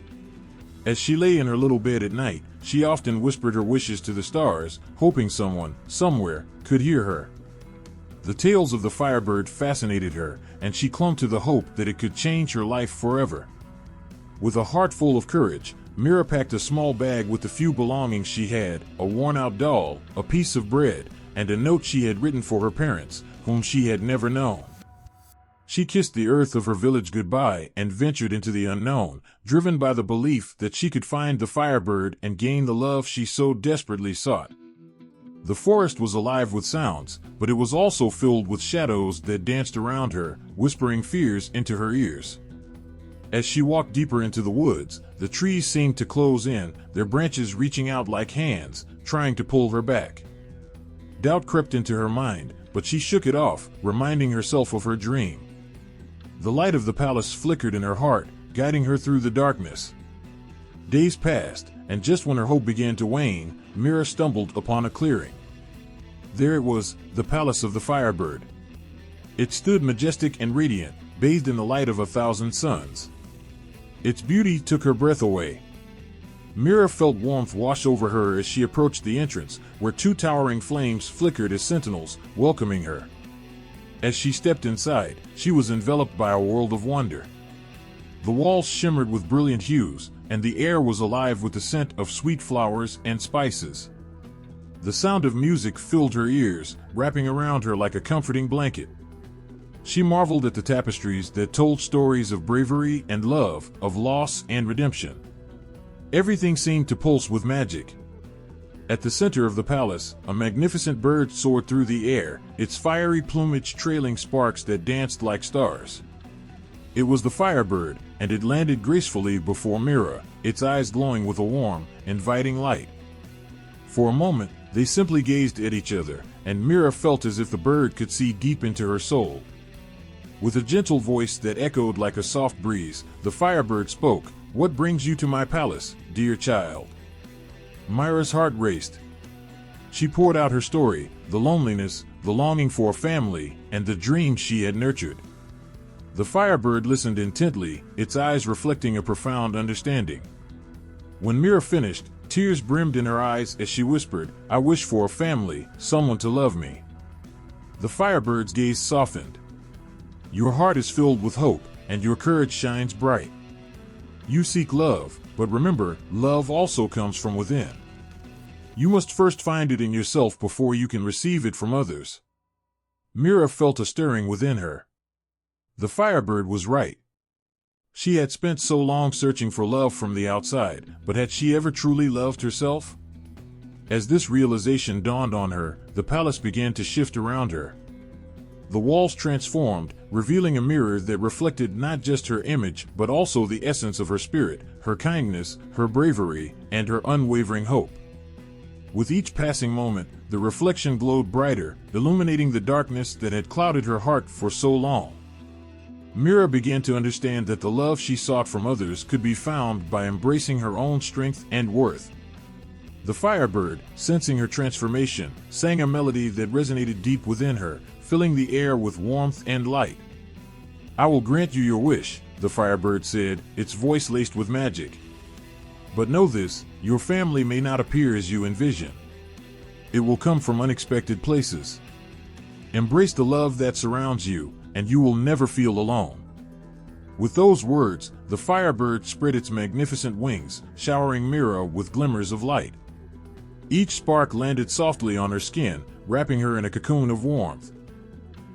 As she lay in her little bed at night, she often whispered her wishes to the stars, hoping someone, somewhere, could hear her. The tales of the Firebird fascinated her, and she clung to the hope that it could change her life forever. With a heart full of courage, Mira packed a small bag with the few belongings she had, a worn-out doll, a piece of bread, and a note she had written for her parents, whom she had never known. She kissed the earth of her village goodbye and ventured into the unknown, driven by the belief that she could find the Firebird and gain the love she so desperately sought. The forest was alive with sounds, but it was also filled with shadows that danced around her, whispering fears into her ears. As she walked deeper into the woods, the trees seemed to close in, their branches reaching out like hands, trying to pull her back. Doubt crept into her mind, but she shook it off, reminding herself of her dream. The light of the palace flickered in her heart, guiding her through the darkness. Days passed, and just when her hope began to wane, Mira stumbled upon a clearing. There it was, the palace of the Firebird. It stood majestic and radiant, bathed in the light of 1,000 suns. Its beauty took her breath away. Mira felt warmth wash over her as she approached the entrance, where 2 towering flames flickered as sentinels, welcoming her. As she stepped inside, she was enveloped by a world of wonder. The walls shimmered with brilliant hues, and the air was alive with the scent of sweet flowers and spices. The sound of music filled her ears, wrapping around her like a comforting blanket. She marveled at the tapestries that told stories of bravery and love, of loss and redemption. Everything seemed to pulse with magic. At the center of the palace, a magnificent bird soared through the air, its fiery plumage trailing sparks that danced like stars. It was the Firebird, and it landed gracefully before Mira, its eyes glowing with a warm, inviting light. For a moment, they simply gazed at each other, and Mira felt as if the bird could see deep into her soul. With a gentle voice that echoed like a soft breeze, the Firebird spoke, "What brings you to my palace, dear child?" Mira's heart raced. She poured out her story, the loneliness, the longing for a family, and the dreams she had nurtured. The Firebird listened intently, its eyes reflecting a profound understanding. When Mira finished, tears brimmed in her eyes as she whispered, "I wish for a family, someone to love me." The Firebird's gaze softened. "Your heart is filled with hope, and your courage shines bright. You seek love, but remember, love also comes from within. You must first find it in yourself before you can receive it from others." Mira felt a stirring within her. The Firebird was right. She had spent so long searching for love from the outside, but had she ever truly loved herself? As this realization dawned on her, the palace began to shift around her. The walls transformed, revealing a mirror that reflected not just her image but also the essence of her spirit, her kindness, her bravery, and her unwavering hope. With each passing moment, the reflection glowed brighter, illuminating the darkness that had clouded her heart for so long. Mira began to understand that the love she sought from others could be found by embracing her own strength and worth. The Firebird, sensing her transformation, sang a melody that resonated deep within her, filling the air with warmth and light. "I will grant you your wish," the Firebird said, its voice laced with magic. "But know this, your family may not appear as you envision. It will come from unexpected places. Embrace the love that surrounds you, and you will never feel alone." With those words, the Firebird spread its magnificent wings, showering Mira with glimmers of light. Each spark landed softly on her skin, wrapping her in a cocoon of warmth.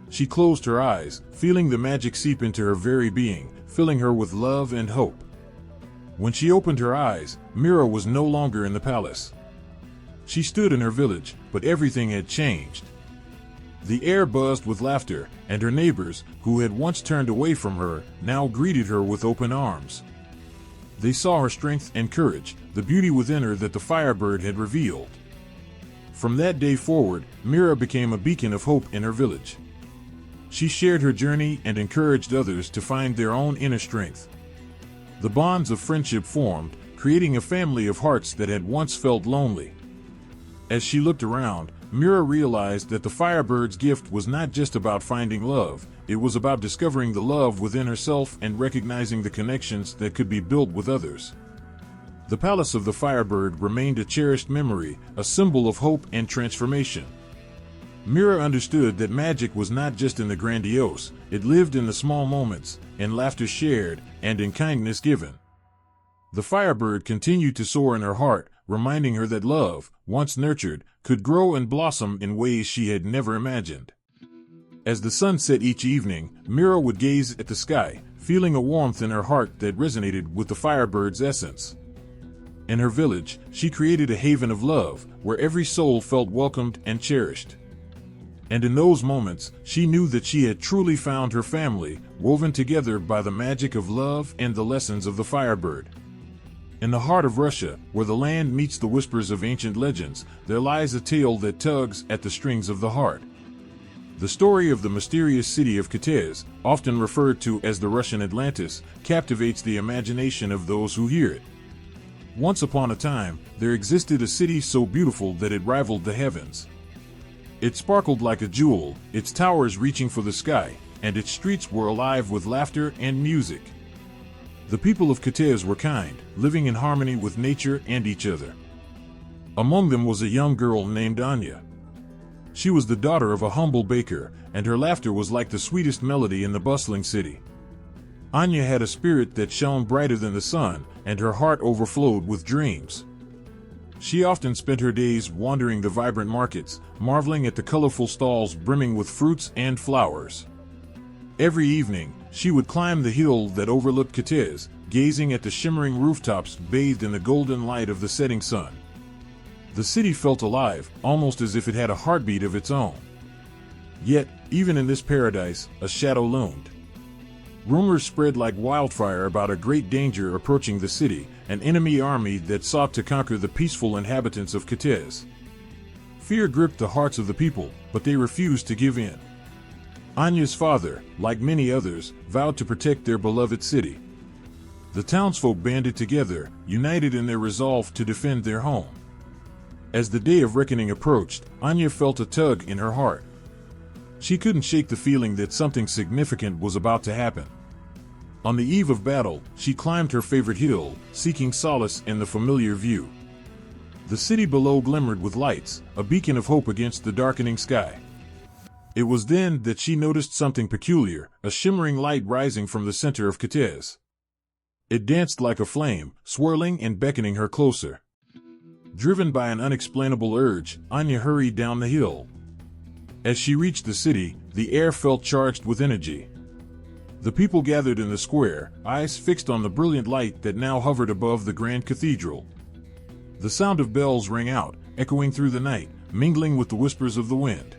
She closed her eyes, feeling the magic seep into her very being, filling her with love and hope. When she opened her eyes, Mira was no longer in the palace. She stood in her village, but everything had changed. The air buzzed with laughter, and her neighbors, who had once turned away from her, now greeted her with open arms. They saw her strength and courage, the beauty within her that the Firebird had revealed. From that day forward, Mira became a beacon of hope in her village. She shared her journey and encouraged others to find their own inner strength. The bonds of friendship formed, creating a family of hearts that had once felt lonely. As she looked around, Mira realized that the Firebird's gift was not just about finding love, it was about discovering the love within herself and recognizing the connections that could be built with others. The palace of the Firebird remained a cherished memory, a symbol of hope and transformation. Mira understood that magic was not just in the grandiose, it lived in the small moments, in laughter shared, and in kindness given. The Firebird continued to soar in her heart, reminding her that love, once nurtured, could grow and blossom in ways she had never imagined. As the sun set each evening, Mira would gaze at the sky, feeling a warmth in her heart that resonated with the Firebird's essence. In her village, she created a haven of love, where every soul felt welcomed and cherished. And in those moments, she knew that she had truly found her family, woven together by the magic of love and the lessons of the Firebird. In the heart of Russia, where the land meets the whispers of ancient legends, there lies a tale that tugs at the strings of the heart. The story of the mysterious city of Kashchei, often referred to as the Russian Atlantis, captivates the imagination of those who hear it. Once upon a time, there existed a city so beautiful that it rivaled the heavens. It sparkled like a jewel, its towers reaching for the sky, and its streets were alive with laughter and music. The people of Kashchei were kind, living in harmony with nature and each other. Among them was a young girl named Anya. She was the daughter of a humble baker, and her laughter was like the sweetest melody in the bustling city. Anya had a spirit that shone brighter than the sun, and her heart overflowed with dreams. She often spent her days wandering the vibrant markets, marveling at the colorful stalls brimming with fruits and flowers. Every evening, she would climb the hill that overlooked Kashchei, gazing at the shimmering rooftops bathed in the golden light of the setting sun. The city felt alive, almost as if it had a heartbeat of its own. Yet, even in this paradise, a shadow loomed. Rumors spread like wildfire about a great danger approaching the city, an enemy army that sought to conquer the peaceful inhabitants of Kashchei. Fear gripped the hearts of the people, but they refused to give in. Anya's father, like many others, vowed to protect their beloved city. The townsfolk banded together, united in their resolve to defend their home. As the day of reckoning approached, Anya felt a tug in her heart. She couldn't shake the feeling that something significant was about to happen. On the eve of battle, she climbed her favorite hill, seeking solace in the familiar view. The city below glimmered with lights, a beacon of hope against the darkening sky. It was then that she noticed something peculiar, a shimmering light rising from the center of Kashchei. It danced like a flame, swirling and beckoning her closer. Driven by an unexplainable urge, Anya hurried down the hill. As she reached the city, the air felt charged with energy. The people gathered in the square, eyes fixed on the brilliant light that now hovered above the grand cathedral. The sound of bells rang out, echoing through the night, mingling with the whispers of the wind.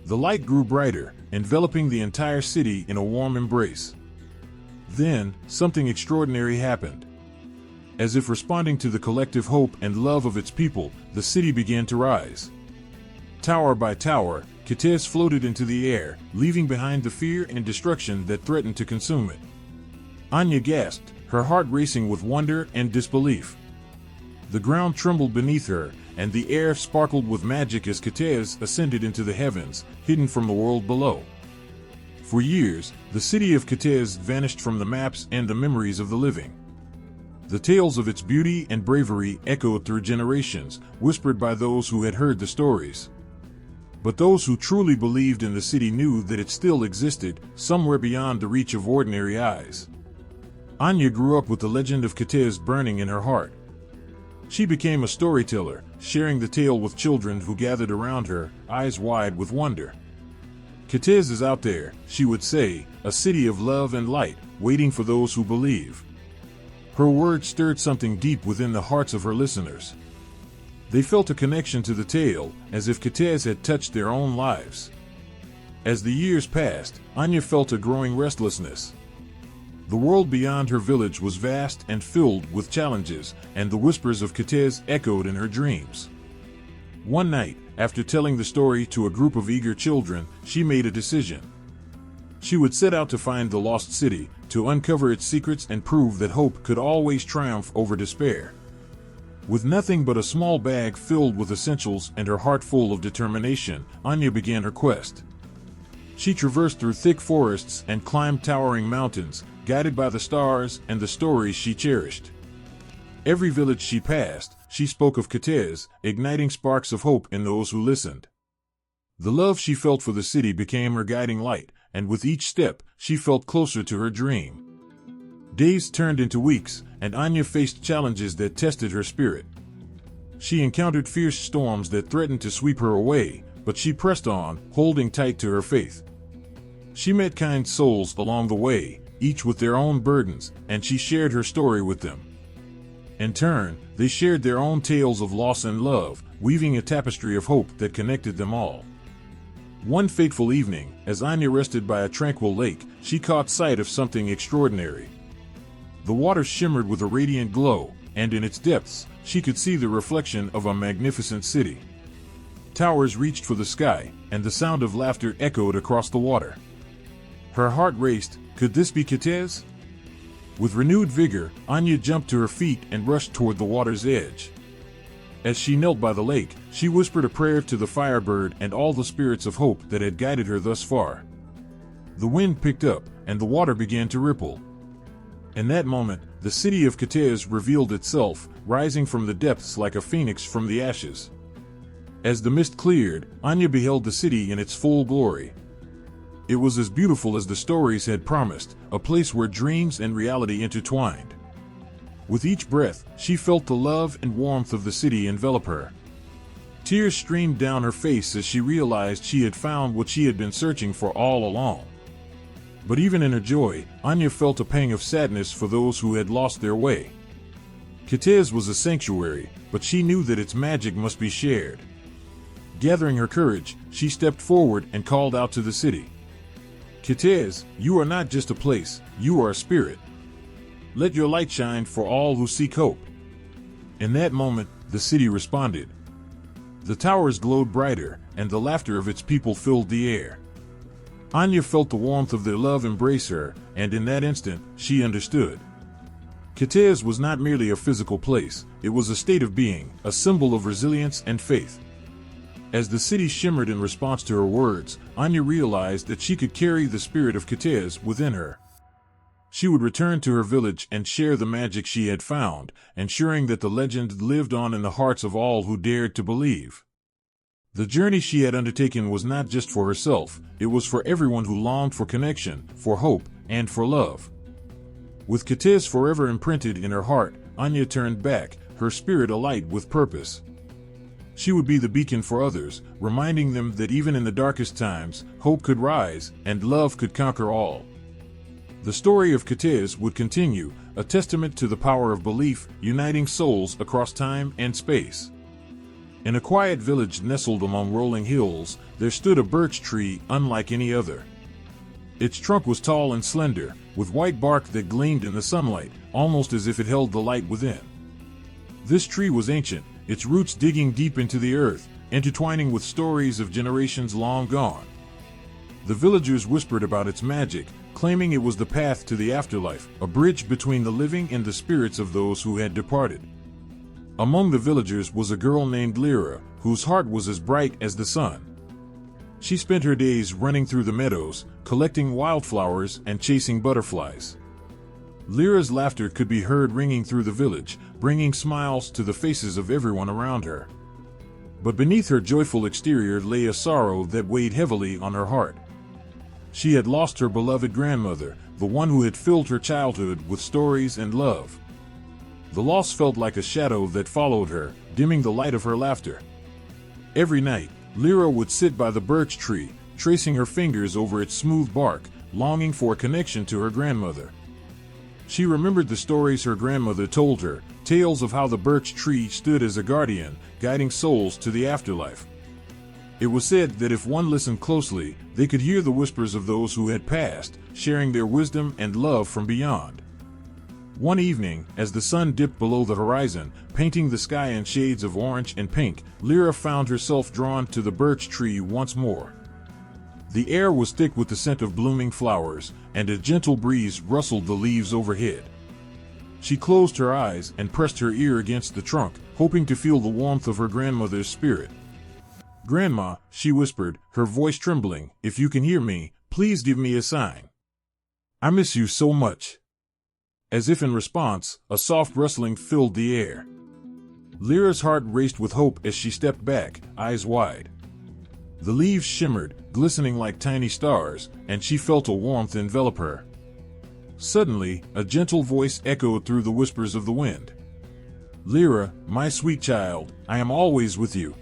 The light grew brighter, enveloping the entire city in a warm embrace. Then, something extraordinary happened. As if responding to the collective hope and love of its people, the city began to rise. Tower by tower, Kashchei floated into the air, leaving behind the fear and destruction that threatened to consume it. Anya gasped, her heart racing with wonder and disbelief. The ground trembled beneath her, and the air sparkled with magic as Kashchei ascended into the heavens, hidden from the world below. For years, the city of Kashchei vanished from the maps and the memories of the living. The tales of its beauty and bravery echoed through generations, whispered by those who had heard the stories. But those who truly believed in the city knew that it still existed, somewhere beyond the reach of ordinary eyes. Anya grew up with the legend of Kashchei burning in her heart. She became a storyteller, sharing the tale with children who gathered around her, eyes wide with wonder. Kashchei is out there, she would say, a city of love and light, waiting for those who believe. Her words stirred something deep within the hearts of her listeners. They felt a connection to the tale, as if Kashchei had touched their own lives. As the years passed, Anya felt a growing restlessness. The world beyond her village was vast and filled with challenges, and the whispers of Kashchei echoed in her dreams. One night, after telling the story to a group of eager children, she made a decision. She would set out to find the lost city, to uncover its secrets and prove that hope could always triumph over despair. With nothing but a small bag filled with essentials and her heart full of determination, Anya began her quest. She traversed through thick forests and climbed towering mountains, guided by the stars and the stories she cherished. Every village she passed, she spoke of Kashchei, igniting sparks of hope in those who listened. The love she felt for the city became her guiding light, and with each step, she felt closer to her dream. Days turned into weeks, and Anya faced challenges that tested her spirit. She encountered fierce storms that threatened to sweep her away, but she pressed on, holding tight to her faith. She met kind souls along the way, each with their own burdens, and she shared her story with them. In turn, they shared their own tales of loss and love, weaving a tapestry of hope that connected them all. One fateful evening, as Anya rested by a tranquil lake, she caught sight of something extraordinary. The water shimmered with a radiant glow, and in its depths, she could see the reflection of a magnificent city. Towers reached for the sky, and the sound of laughter echoed across the water. Her heart raced. Could this be Kashchei? With renewed vigor, Anya jumped to her feet and rushed toward the water's edge. As she knelt by the lake, she whispered a prayer to the Firebird and all the spirits of hope that had guided her thus far. The wind picked up, and the water began to ripple. In that moment, the city of Kashchei revealed itself, rising from the depths like a phoenix from the ashes. As the mist cleared, Anya beheld the city in its full glory. It was as beautiful as the stories had promised, a place where dreams and reality intertwined. With each breath, she felt the love and warmth of the city envelop her. Tears streamed down her face as she realized she had found what she had been searching for all along. But even in her joy, Anya felt a pang of sadness for those who had lost their way. Kashchei was a sanctuary, but she knew that its magic must be shared. Gathering her courage, she stepped forward and called out to the city. Kashchei, you are not just a place, you are a spirit. Let your light shine for all who seek hope. In that moment, the city responded. The towers glowed brighter, and the laughter of its people filled the air. Anya felt the warmth of their love embrace her, and in that instant, she understood. Kashchei was not merely a physical place, it was a state of being, a symbol of resilience and faith. As the city shimmered in response to her words, Anya realized that she could carry the spirit of Kashchei within her. She would return to her village and share the magic she had found, ensuring that the legend lived on in the hearts of all who dared to believe. The journey she had undertaken was not just for herself, it was for everyone who longed for connection, for hope, and for love. With Kashchei forever imprinted in her heart, Anya turned back, her spirit alight with purpose. She would be the beacon for others, reminding them that even in the darkest times, hope could rise, and love could conquer all. The story of Kashchei would continue, a testament to the power of belief, uniting souls across time and space. In a quiet village nestled among rolling hills, there stood a birch tree unlike any other. Its trunk was tall and slender, with white bark that gleamed in the sunlight, almost as if it held the light within. This tree was ancient, its roots digging deep into the earth, intertwining with stories of generations long gone. The villagers whispered about its magic, claiming it was the path to the afterlife, a bridge between the living and the spirits of those who had departed. Among the villagers was a girl named Lyra, whose heart was as bright as the sun. She spent her days running through the meadows, collecting wildflowers and chasing butterflies. Lyra's laughter could be heard ringing through the village, bringing smiles to the faces of everyone around her. But beneath her joyful exterior lay a sorrow that weighed heavily on her heart. She had lost her beloved grandmother, the one who had filled her childhood with stories and love. The loss felt like a shadow that followed her, dimming the light of her laughter. Every night, Lyra would sit by the birch tree, tracing her fingers over its smooth bark, longing for a connection to her grandmother. She remembered the stories her grandmother told her, tales of how the birch tree stood as a guardian, guiding souls to the afterlife. It was said that if one listened closely, they could hear the whispers of those who had passed, sharing their wisdom and love from beyond. One evening, as the sun dipped below the horizon, painting the sky in shades of orange and pink, Lyra found herself drawn to the birch tree once more. The air was thick with the scent of blooming flowers, and a gentle breeze rustled the leaves overhead. She closed her eyes and pressed her ear against the trunk, hoping to feel the warmth of her grandmother's spirit. "Grandma," she whispered, her voice trembling, "if you can hear me, please give me a sign. I miss you so much." As if in response, a soft rustling filled the air. Lyra's heart raced with hope as she stepped back, eyes wide. The leaves shimmered, glistening like tiny stars, and she felt a warmth envelop her. Suddenly, a gentle voice echoed through the whispers of the wind. "Lyra, my sweet child, I am always with you."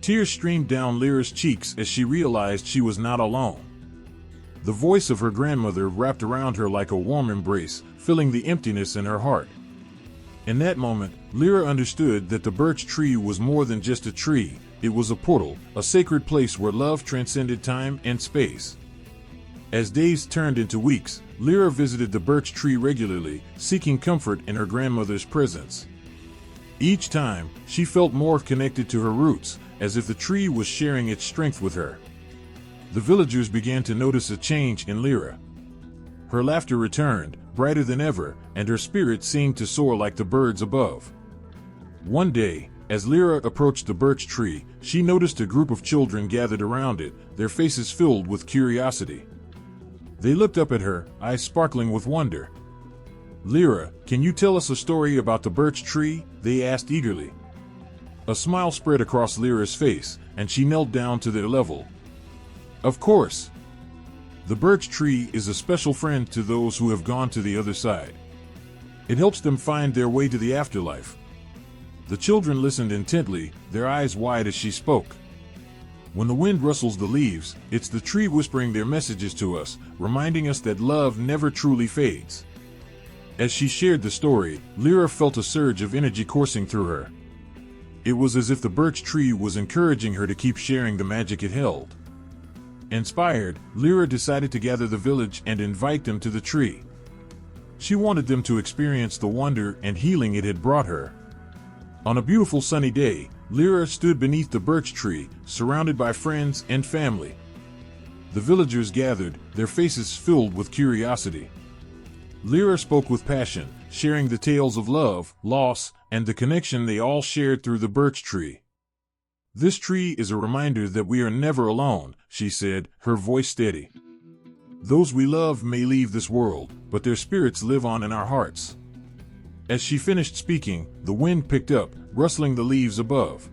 Tears streamed down Lyra's cheeks as she realized she was not alone. The voice of her grandmother wrapped around her like a warm embrace, filling the emptiness in her heart. In that moment, Lyra understood that the birch tree was more than just a tree, it was a portal, a sacred place where love transcended time and space. As days turned into weeks, Lyra visited the birch tree regularly, seeking comfort in her grandmother's presence. Each time, she felt more connected to her roots, as if the tree was sharing its strength with her. The villagers began to notice a change in Lyra. Her laughter returned, brighter than ever, and her spirit seemed to soar like the birds above. One day, as Lyra approached the birch tree, she noticed a group of children gathered around it, their faces filled with curiosity. They looked up at her, eyes sparkling with wonder. "Lyra, can you tell us a story about the birch tree?" they asked eagerly. A smile spread across Lyra's face, and she knelt down to their level. "Of course. The birch tree is a special friend to those who have gone to the other side. It helps them find their way to the afterlife." The children listened intently, their eyes wide as she spoke. When the wind rustles the leaves, it's the tree whispering their messages to us, reminding us that love never truly fades. As she shared the story, Lyra felt a surge of energy coursing through her. It was as if the birch tree was encouraging her to keep sharing the magic it held. Inspired, Lyra decided to gather the village and invite them to the tree. She wanted them to experience the wonder and healing it had brought her. On a beautiful sunny day, Lyra stood beneath the birch tree, surrounded by friends and family. The villagers gathered, their faces filled with curiosity. Lyra spoke with passion, sharing the tales of love, loss, and the connection they all shared through the birch tree. "This tree is a reminder that we are never alone," she said, her voice steady. "Those we love may leave this world, but their spirits live on in our hearts." As she finished speaking, the wind picked up, rustling the leaves above.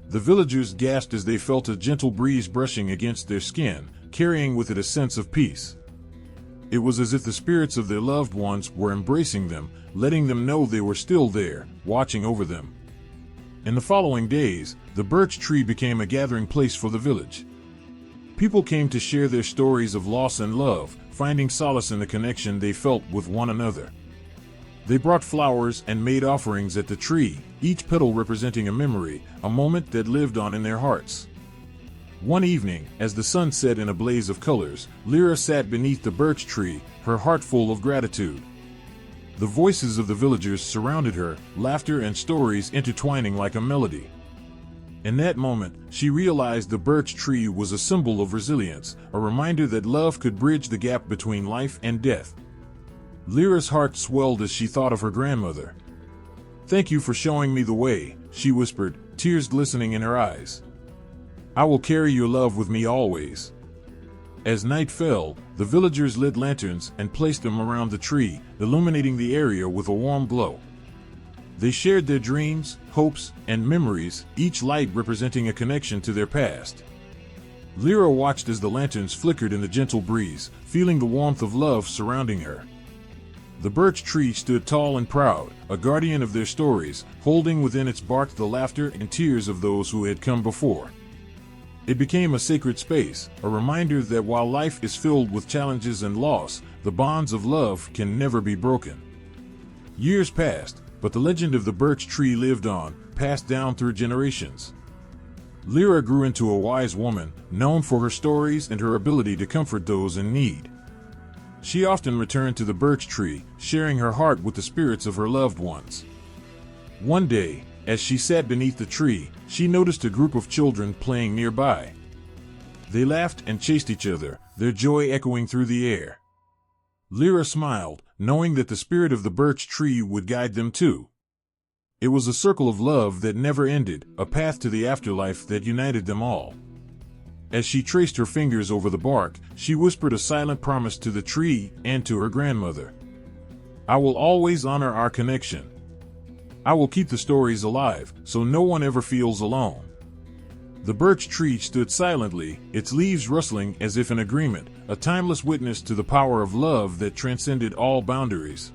The villagers gasped as they felt a gentle breeze brushing against their skin, carrying with it a sense of peace. It was as if the spirits of their loved ones were embracing them, letting them know they were still there, watching over them. In the following days, the birch tree became a gathering place for the village. People came to share their stories of loss and love, finding solace in the connection they felt with one another. They brought flowers and made offerings at the tree, each petal representing a memory, a moment that lived on in their hearts. One evening, as the sun set in a blaze of colors, Lyra sat beneath the birch tree, her heart full of gratitude. The voices of the villagers surrounded her, laughter and stories intertwining like a melody. In that moment, she realized the birch tree was a symbol of resilience, a reminder that love could bridge the gap between life and death. Lyra's heart swelled as she thought of her grandmother. "Thank you for showing me the way," she whispered, tears glistening in her eyes. "I will carry your love with me always." As night fell, the villagers lit lanterns and placed them around the tree, illuminating the area with a warm glow. They shared their dreams, hopes, and memories, each light representing a connection to their past. Lyra watched as the lanterns flickered in the gentle breeze, feeling the warmth of love surrounding her. The birch tree stood tall and proud, a guardian of their stories, holding within its bark the laughter and tears of those who had come before. It became a sacred space, a reminder that while life is filled with challenges and loss, the bonds of love can never be broken. Years passed, but the legend of the birch tree lived on, passed down through generations. Lyra grew into a wise woman, known for her stories and her ability to comfort those in need. She often returned to the birch tree, sharing her heart with the spirits of her loved ones. One day, as she sat beneath the tree, she noticed a group of children playing nearby. They laughed and chased each other, their joy echoing through the air. Lyra smiled, knowing that the spirit of the birch tree would guide them too. It was a circle of love that never ended, a path to the afterlife that united them all. As she traced her fingers over the bark, she whispered a silent promise to the tree and to her grandmother. "I will always honor our connection. I will keep the stories alive, so no one ever feels alone." The birch tree stood silently, its leaves rustling as if in agreement, a timeless witness to the power of love that transcended all boundaries.